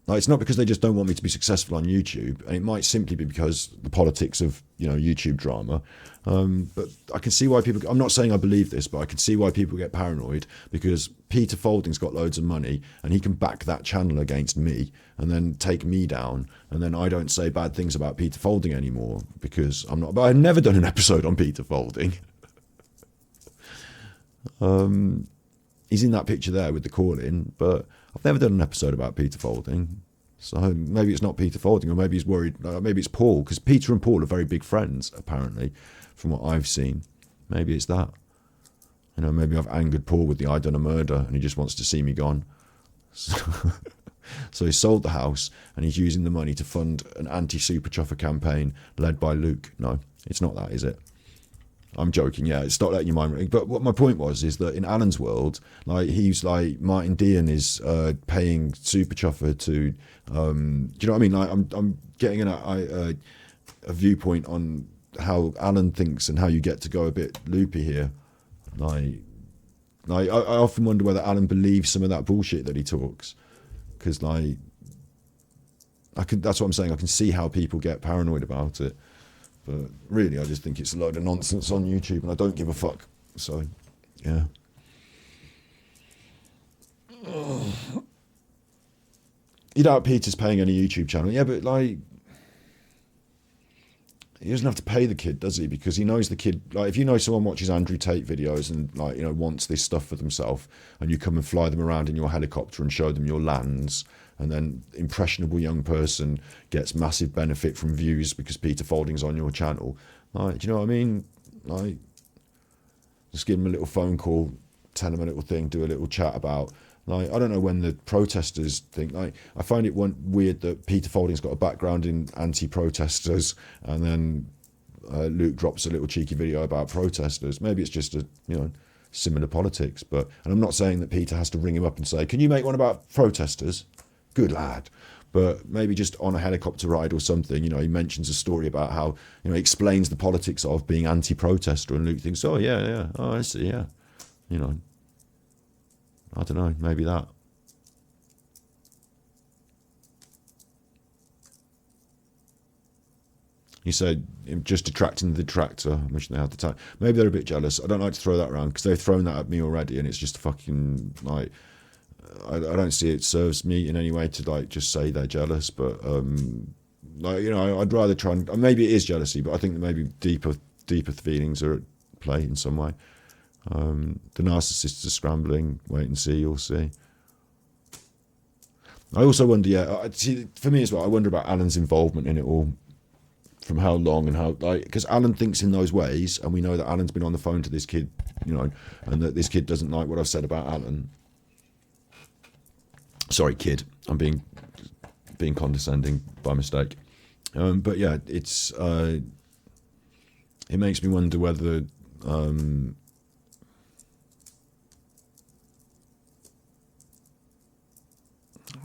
Like, it's not because they just don't want me to be successful on YouTube, and it might simply be because the politics of, you know, YouTube drama. But I can see why people, I'm not saying I believe this, but I can see why people get paranoid, because Peter Faulding's got loads of money and he can back that channel against me and then take me down, and then I don't say bad things about Peter Faulding anymore because I'm not, but I've never done an episode on Peter Faulding. He's in that picture there with the call-in, but I've never done an episode about Peter Faulding. So maybe it's not Peter Faulding, or maybe he's worried, maybe it's Paul, because Peter and Paul are very big friends, apparently, from what I've seen. Maybe it's that. You know, maybe I've angered Paul with the I done a murder and he just wants to see me gone. So he sold the house and he's using the money to fund an anti-Super Chuffer campaign led by Luke. No, it's not that, is it? I'm joking, yeah, stop letting your mind ring. But what my point was is that in Alan's world, like, he's like, Martin Dean is paying Super Chuffer to, do you know what I mean? Like, I'm getting a viewpoint on how Alan thinks and how you get to go a bit loopy here. Like I often wonder whether Alan believes some of that bullshit that he talks, because like, that's what I'm saying. I can see how people get paranoid about it. But really, I just think it's a load of nonsense on YouTube, and I don't give a fuck. So, yeah. You doubt Peter's paying any YouTube channel. Yeah, but like, he doesn't have to pay the kid, does he? Because he knows the kid, like, if you know someone watches Andrew Tate videos and, like, you know, wants this stuff for themselves, and you come and fly them around in your helicopter and show them your lands, and then impressionable young person gets massive benefit from views because Peter Faulding's on your channel. Like, do you know what I mean? Like, just give him a little phone call, tell him a little thing, do a little chat about, like, I don't know when the protesters think, like, I find it weird that Peter Faulding's got a background in anti-protesters, and then Luke drops a little cheeky video about protesters. Maybe it's just a, you know, similar politics, but, and I'm not saying that Peter has to ring him up and say, can you make one about protesters? Good lad. But maybe just on a helicopter ride or something, you know, he mentions a story about how, you know, he explains the politics of being anti-protester, and Luke thinks, oh yeah, oh I see, yeah, you know, I don't know, maybe that. He said, just detracting the detractor. I wish they had the time. Maybe they're a bit jealous. I don't like to throw that around because they've thrown that at me already, and it's just fucking, like, I don't see it serves me in any way to, like, just say they're jealous. But like, you know, I'd rather try and, maybe it is jealousy, but I think that maybe deeper feelings are at play in some way. The narcissists are scrambling. Wait and see. You'll see. I also wonder, see, for me as well, I wonder about Alan's involvement in it all. From how long and how, like, because Alan thinks in those ways, and we know that Alan's been on the phone to this kid, you know, and that this kid doesn't like what I've said about Alan. Sorry, kid, I'm being condescending by mistake. But yeah, it makes me wonder whether I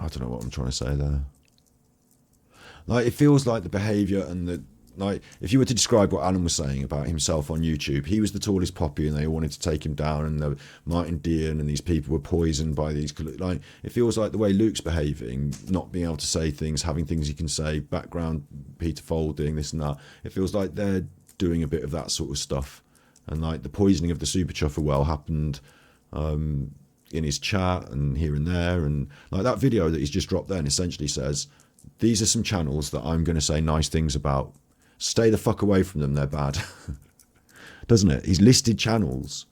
don't know what I'm trying to say there. Like, it feels like the behaviour and the, like, if you were to describe what Alan was saying about himself on YouTube, he was the tallest poppy and they all wanted to take him down, and the Martin Dean and these people were poisoned by these, like, it feels like the way Luke's behaving, not being able to say things, having things he can say, background Peter Faulding, this and that, it feels like they're doing a bit of that sort of stuff. And like the poisoning of the Super Chuffer well happened in his chat and here and there, and like that video that he's just dropped then essentially says, these are some channels that I'm going to say nice things about. Stay the fuck away from them, they're bad. Doesn't it? He's listed channels.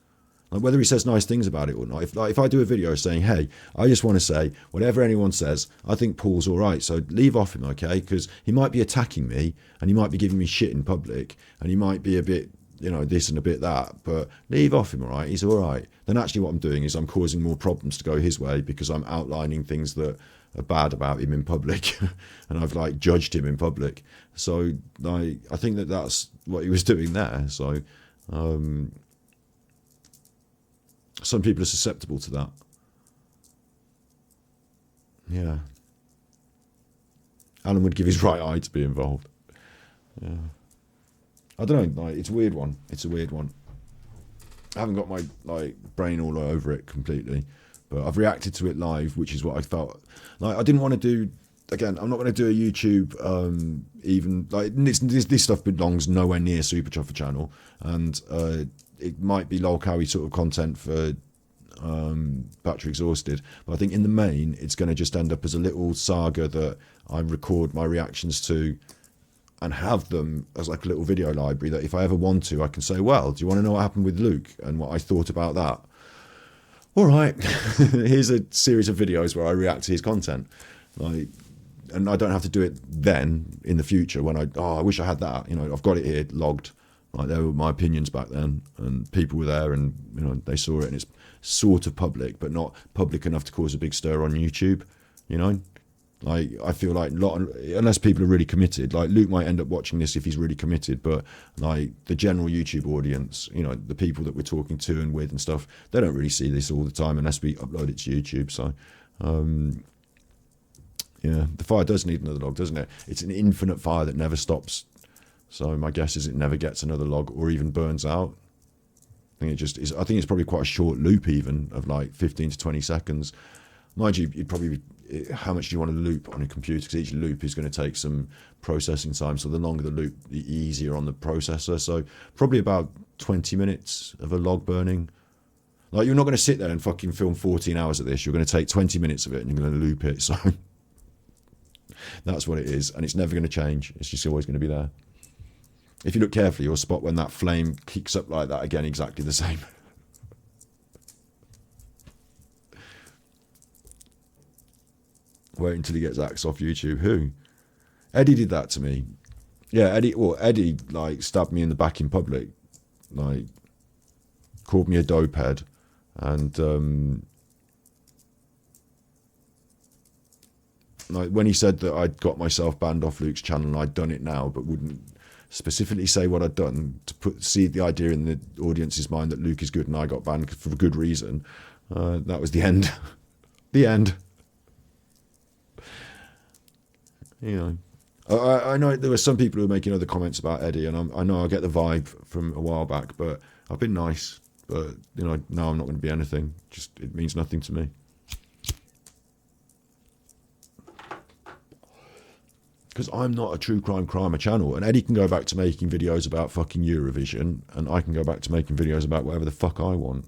Like, whether he says nice things about it or not. If I do a video saying, hey, I just want to say, whatever anyone says, I think Paul's all right, so leave off him, okay? Because he might be attacking me, and he might be giving me shit in public, and he might be a bit, you know, this and a bit that, but leave off him, all right? He's all right. Then actually what I'm doing is I'm causing more problems to go his way, because I'm outlining things that are bad about him in public, and I've like judged him in public. So like, I think that that's what he was doing there. So some people are susceptible to that. Yeah, Alan would give his right eye to be involved. Yeah, I don't know. Like, it's a weird one. It's a weird one. I haven't got my like brain all over it completely. But I've reacted to it live, which is what I felt like. I didn't want to do, again, I'm not going to do a YouTube, even, like, this stuff belongs nowhere near Super Chuffer channel. And it might be lol cowie sort of content for Battery Exhausted. But I think in the main, it's going to just end up as a little saga that I record my reactions to and have them as like a little video library that if I ever want to, I can say, well, do you want to know what happened with Luke and what I thought about that? All right, here's a series of videos where I react to his content, like, and I don't have to do it then in the future when I wish I had that. You know, I've got it here logged. Like, there were my opinions back then, and people were there, and you know they saw it, and it's sort of public, but not public enough to cause a big stir on YouTube. You know, like, I feel like unless people are really committed, like Luke might end up watching this if he's really committed, but like the general YouTube audience, you know, the people that we're talking to and with and stuff, they don't really see this all the time unless we upload it to YouTube. So yeah, the fire does need another log, doesn't it? It's an infinite fire that never stops. So my guess is it never gets another log or even burns out. I think it just is. I think it's probably quite a short loop, even of like 15 to 20 seconds. Mind you, you'd probably, how much do you want to loop on a computer? Because each loop is going to take some processing time. So the longer the loop, the easier on the processor. So probably about 20 minutes of a log burning. Like, you're not going to sit there and fucking film 14 hours of this. You're going to take 20 minutes of it and you're going to loop it. So that's what it is. And it's never going to change. It's just always going to be there. If you look carefully, you'll spot when that flame kicks up like that again, exactly the same. Wait until he gets axed off YouTube. Who? Eddie did that to me. Yeah, Eddie like stabbed me in the back in public, like called me a dope head, and like when he said that I'd got myself banned off Luke's channel and I'd done it now, but wouldn't specifically say what I'd done to see the idea in the audience's mind that Luke is good and I got banned for a good reason. That was the end. The end. You know, I know there were some people who were making other comments about Eddie, and I know I get the vibe from a while back, but I've been nice. But you know, now I'm not going to be anything. Just, it means nothing to me. Because I'm not a true crime crimer channel, and Eddie can go back to making videos about fucking Eurovision, and I can go back to making videos about whatever the fuck I want.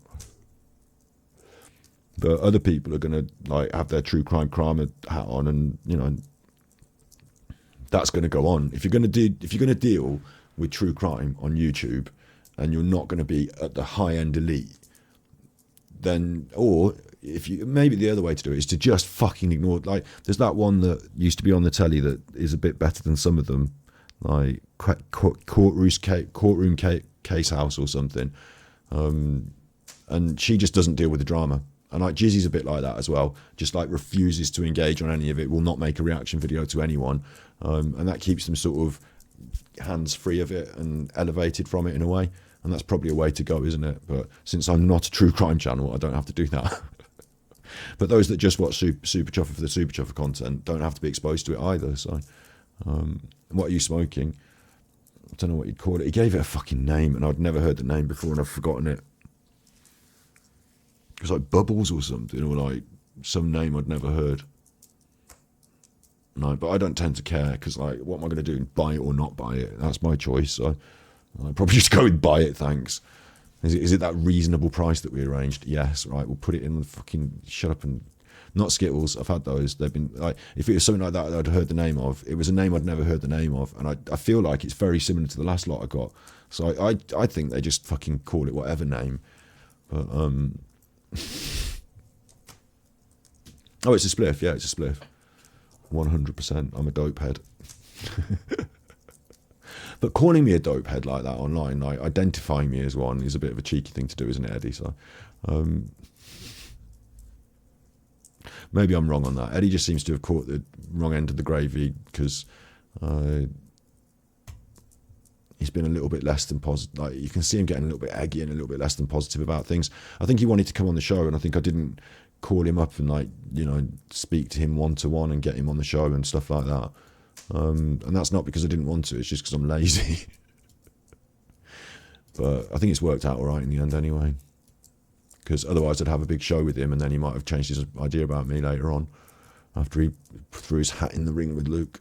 But other people are going to like have their true crime crimer hat on, and you know, that's going to go on. If you're going to deal with true crime on YouTube, and you're not going to be at the high end elite, then, or if you, maybe the other way to do it is to just fucking ignore. Like, there's that one that used to be on the telly that is a bit better than some of them, like courtroom case house or something, and she just doesn't deal with the drama. And like Jizzy's a bit like that as well, just like refuses to engage on any of it, will not make a reaction video to anyone, and that keeps them sort of hands free of it and elevated from it in a way. And that's probably a way to go, isn't it? But since I'm not a true crime channel, I don't have to do that. But those that just watch Super Chuffer for the Super Chuffer content don't have to be exposed to it either. So, what are you smoking? I don't know what you'd call it. He gave it a fucking name, and I'd never heard the name before, and I've forgotten it. It was like Bubbles or something, or like some name I'd never heard. No, but I don't tend to care, because like, what am I going to do? Buy it or not buy it? That's my choice. So I'd probably just go and buy it, thanks. Is it that reasonable price that we arranged? Yes, right, we'll put it in the fucking, shut up and, not Skittles, I've had those. They've been, like, if it was something like that I'd heard the name of, it was a name I'd never heard the name of, and I feel like it's very similar to the last lot I got. So I think they just fucking call it whatever name. But, oh, it's a spliff, yeah, it's a spliff. 100%, I'm a dope head. But calling me a dope head like that online, like identifying me as one, is a bit of a cheeky thing to do, isn't it, Eddie? So maybe I'm wrong on that. Eddie just seems to have caught the wrong end of the gravy, because he's been a little bit less than positive. Like, you can see him getting a little bit eggy and a little bit less than positive about things. I think he wanted to come on the show, and I think I didn't call him up and, like, you know, speak to him one-to-one and get him on the show and stuff like that. And that's not because I didn't want to, it's just because I'm lazy. But I think it's worked out all right in the end anyway, because otherwise I'd have a big show with him, and then he might have changed his idea about me later on, after he threw his hat in the ring with Luke.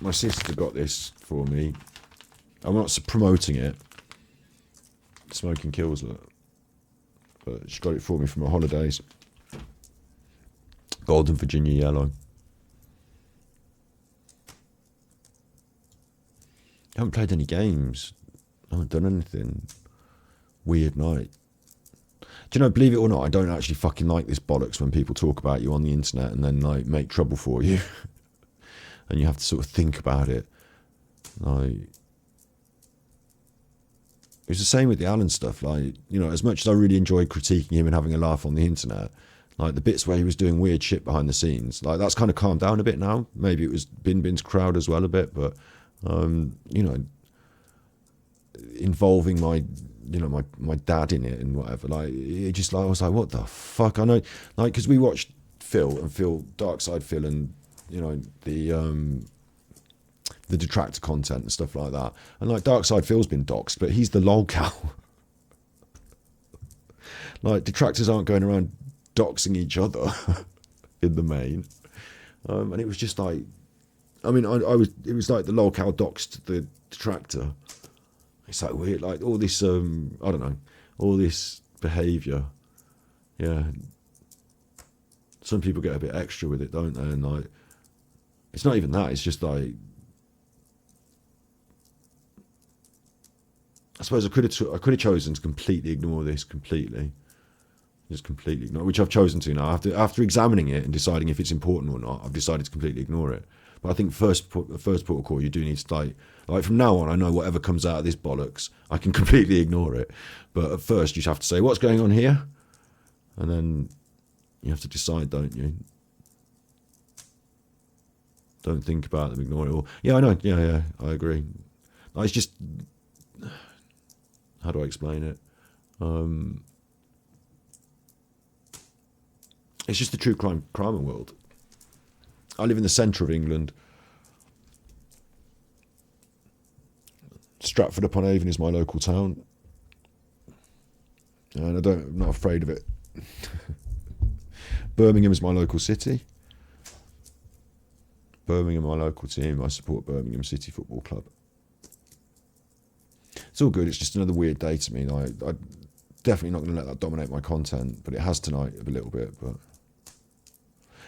My sister got this for me. I'm not promoting it. Smoking kills it. But she got it for me from her holidays. Golden Virginia Yellow. I haven't played any games. I haven't done anything. Weird night. Do you know, believe it or not, I don't actually fucking like this bollocks when people talk about you on the internet and then, like, make trouble for you. And you have to sort of think about it. Like, it's the same with the Alan stuff. Like, you know, as much as I really enjoyed critiquing him and having a laugh on the internet, like the bits where he was doing weird shit behind the scenes, like, that's kind of calmed down a bit now. Maybe it was Bin Bin's crowd as well a bit, but you know, involving my, you know, my dad in it and whatever, like, it just, like, I was like, what the fuck? I know, like, because we watched Phil and Darkside Phil, and, you know, the detractor content and stuff like that, and like Darkside Phil's been doxxed, but he's the lolcow. Like, detractors aren't going around doxing each other in the main, and it was just like, I mean, it was like the lolcow doxed the detractor. It's like weird, like all this, I don't know, all this behaviour. Yeah, some people get a bit extra with it, don't they? And like, it's not even that. It's just like, I suppose I could have chosen to completely ignore this completely, just completely ignore, which I've chosen to now. After examining it and deciding if it's important or not, I've decided to completely ignore it. But I think first port of call, you do need to, like from now on, I know whatever comes out of this bollocks, I can completely ignore it. But at first, you just have to say, what's going on here? And then you have to decide, don't you? Don't think about them, ignore it all. Yeah, I know. Yeah, I agree. It's just, how do I explain it? It's just the true crime world. I live in the centre of England. Stratford-upon-Avon is my local town. and I'm not afraid of it. Birmingham is my local city. Birmingham, my local team. I support Birmingham City Football Club. It's all good. It's just another weird day to me. I'm definitely not going to let that dominate my content, but it has tonight a little bit. But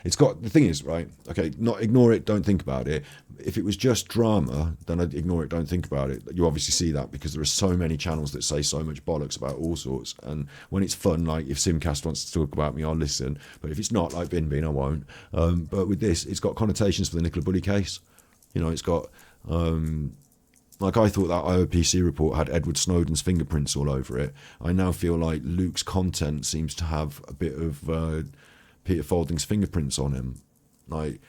it's got, the thing is, right, okay, not ignore it, don't think about it. If it was just drama, then I'd ignore it, don't think about it. You obviously see that because there are so many channels that say so much bollocks about all sorts. And when it's fun, like if Simcast wants to talk about me, I'll listen. But if it's not, like Bin Bin, I won't. But with this, it's got connotations for the Nicola Bulley case. You know, it's got, like I thought that IOPC report had Edward Snowden's fingerprints all over it. I now feel like Luke's content seems to have a bit of Peter Faulding's fingerprints on him. Like,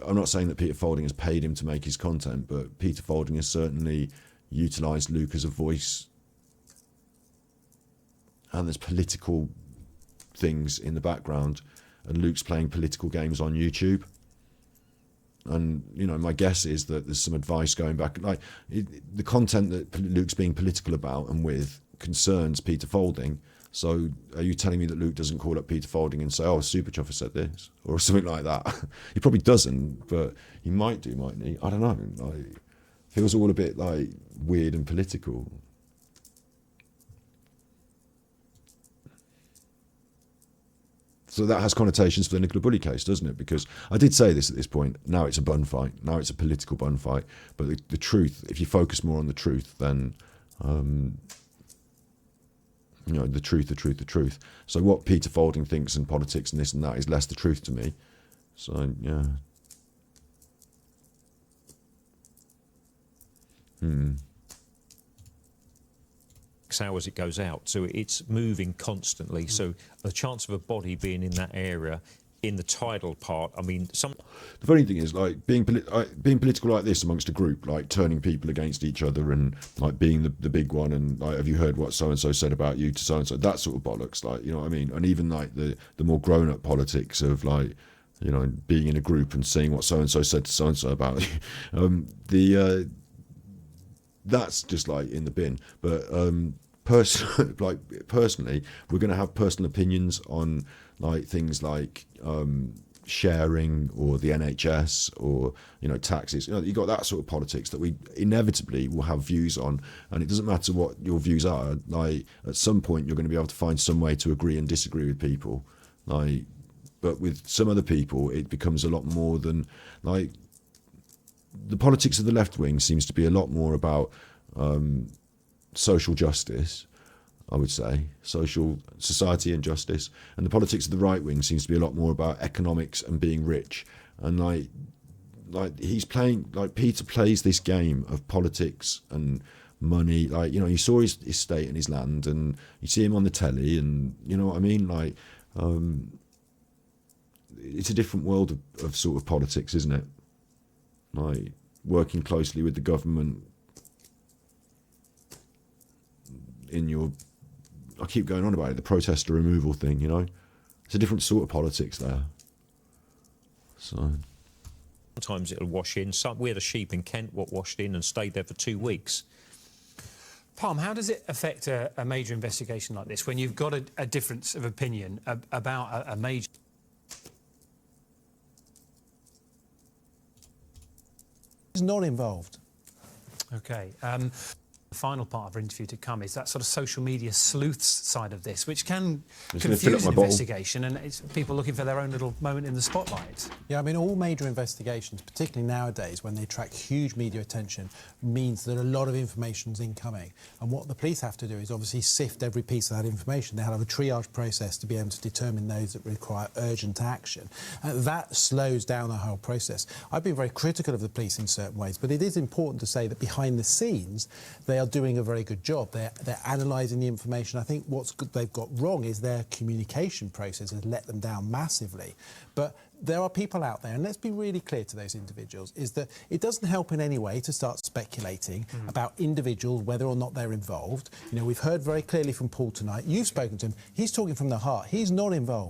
I'm not saying that Peter Faulding has paid him to make his content, but Peter Faulding has certainly utilised Luke as a voice. And there's political things in the background, and Luke's playing political games on YouTube. And, you know, my guess is that there's some advice going back. Like, the content that Luke's being political about and with concerns Peter Faulding. So are you telling me that Luke doesn't call up Peter Faulding and say, oh, Super Chuffer said this? Or something like that? He probably doesn't, but he might do, mightn't he? I don't know. Like, feels all a bit, like, weird and political. So that has connotations for the Nicola Bulley case, doesn't it? Because I did say this at this point. Now it's a bun fight. Now it's a political bun fight. But the truth, if you focus more on the truth, then, you know, the truth. So what Peter Faulding thinks in politics and this and that is less the truth to me. So, yeah. Hours it goes out, so it's moving constantly. So the chance of a body being in that area in the tidal part, I mean, the funny thing is, like, being political like this amongst a group, like turning people against each other and like being the big one, and like, have you heard what so and so said about you to so and so, that sort of bollocks, like, you know what I mean? And even like the more grown up politics of, like, you know, being in a group and seeing what so and so said to so and so about you, that's just like in the bin. But personally, we're going to have personal opinions on like things like sharing or the NHS or, you know, taxes. You know, you got that sort of politics that we inevitably will have views on, and it doesn't matter what your views are. Like, at some point, you're going to be able to find some way to agree and disagree with people. Like, but with some other people, it becomes a lot more than, like, the politics of the left wing seems to be a lot more about social justice, I would say, social society and justice, and the politics of the right wing seems to be a lot more about economics and being rich. And like he's playing, like, Peter plays this game of politics and money. Like, you know, you saw his estate and his land, and you see him on the telly, and you know what I mean. Like, it's a different world of sort of politics, isn't it? Like, working closely with the government in your, I keep going on about it, the protester removal thing, you know? It's a different sort of politics there. So sometimes it'll wash in. We had a sheep in Kent what washed in and stayed there for 2 weeks. Palm, how does it affect a major investigation like this when you've got a difference of opinion about a major... He's not involved. Okay. The final part of our interview to come is that sort of social media sleuths side of this, which can confuse an investigation, and it's people looking for their own little moment in the spotlight. Yeah, I mean, all major investigations, particularly nowadays when they attract huge media attention, means that a lot of information's incoming. And what the police have to do is obviously sift every piece of that information. They have a triage process to be able to determine those that require urgent action. That slows down the whole process. I've been very critical of the police in certain ways, but it is important to say that behind the scenes, they are doing a very good job. They're analysing the information. I think they've got wrong is their communication process has let them down massively. But there are people out there, and let's be really clear to those individuals, is that it doesn't help in any way to start speculating about individuals, whether or not they're involved. You know, we've heard very clearly from Paul tonight. You've spoken to him. He's talking from the heart. He's not involved.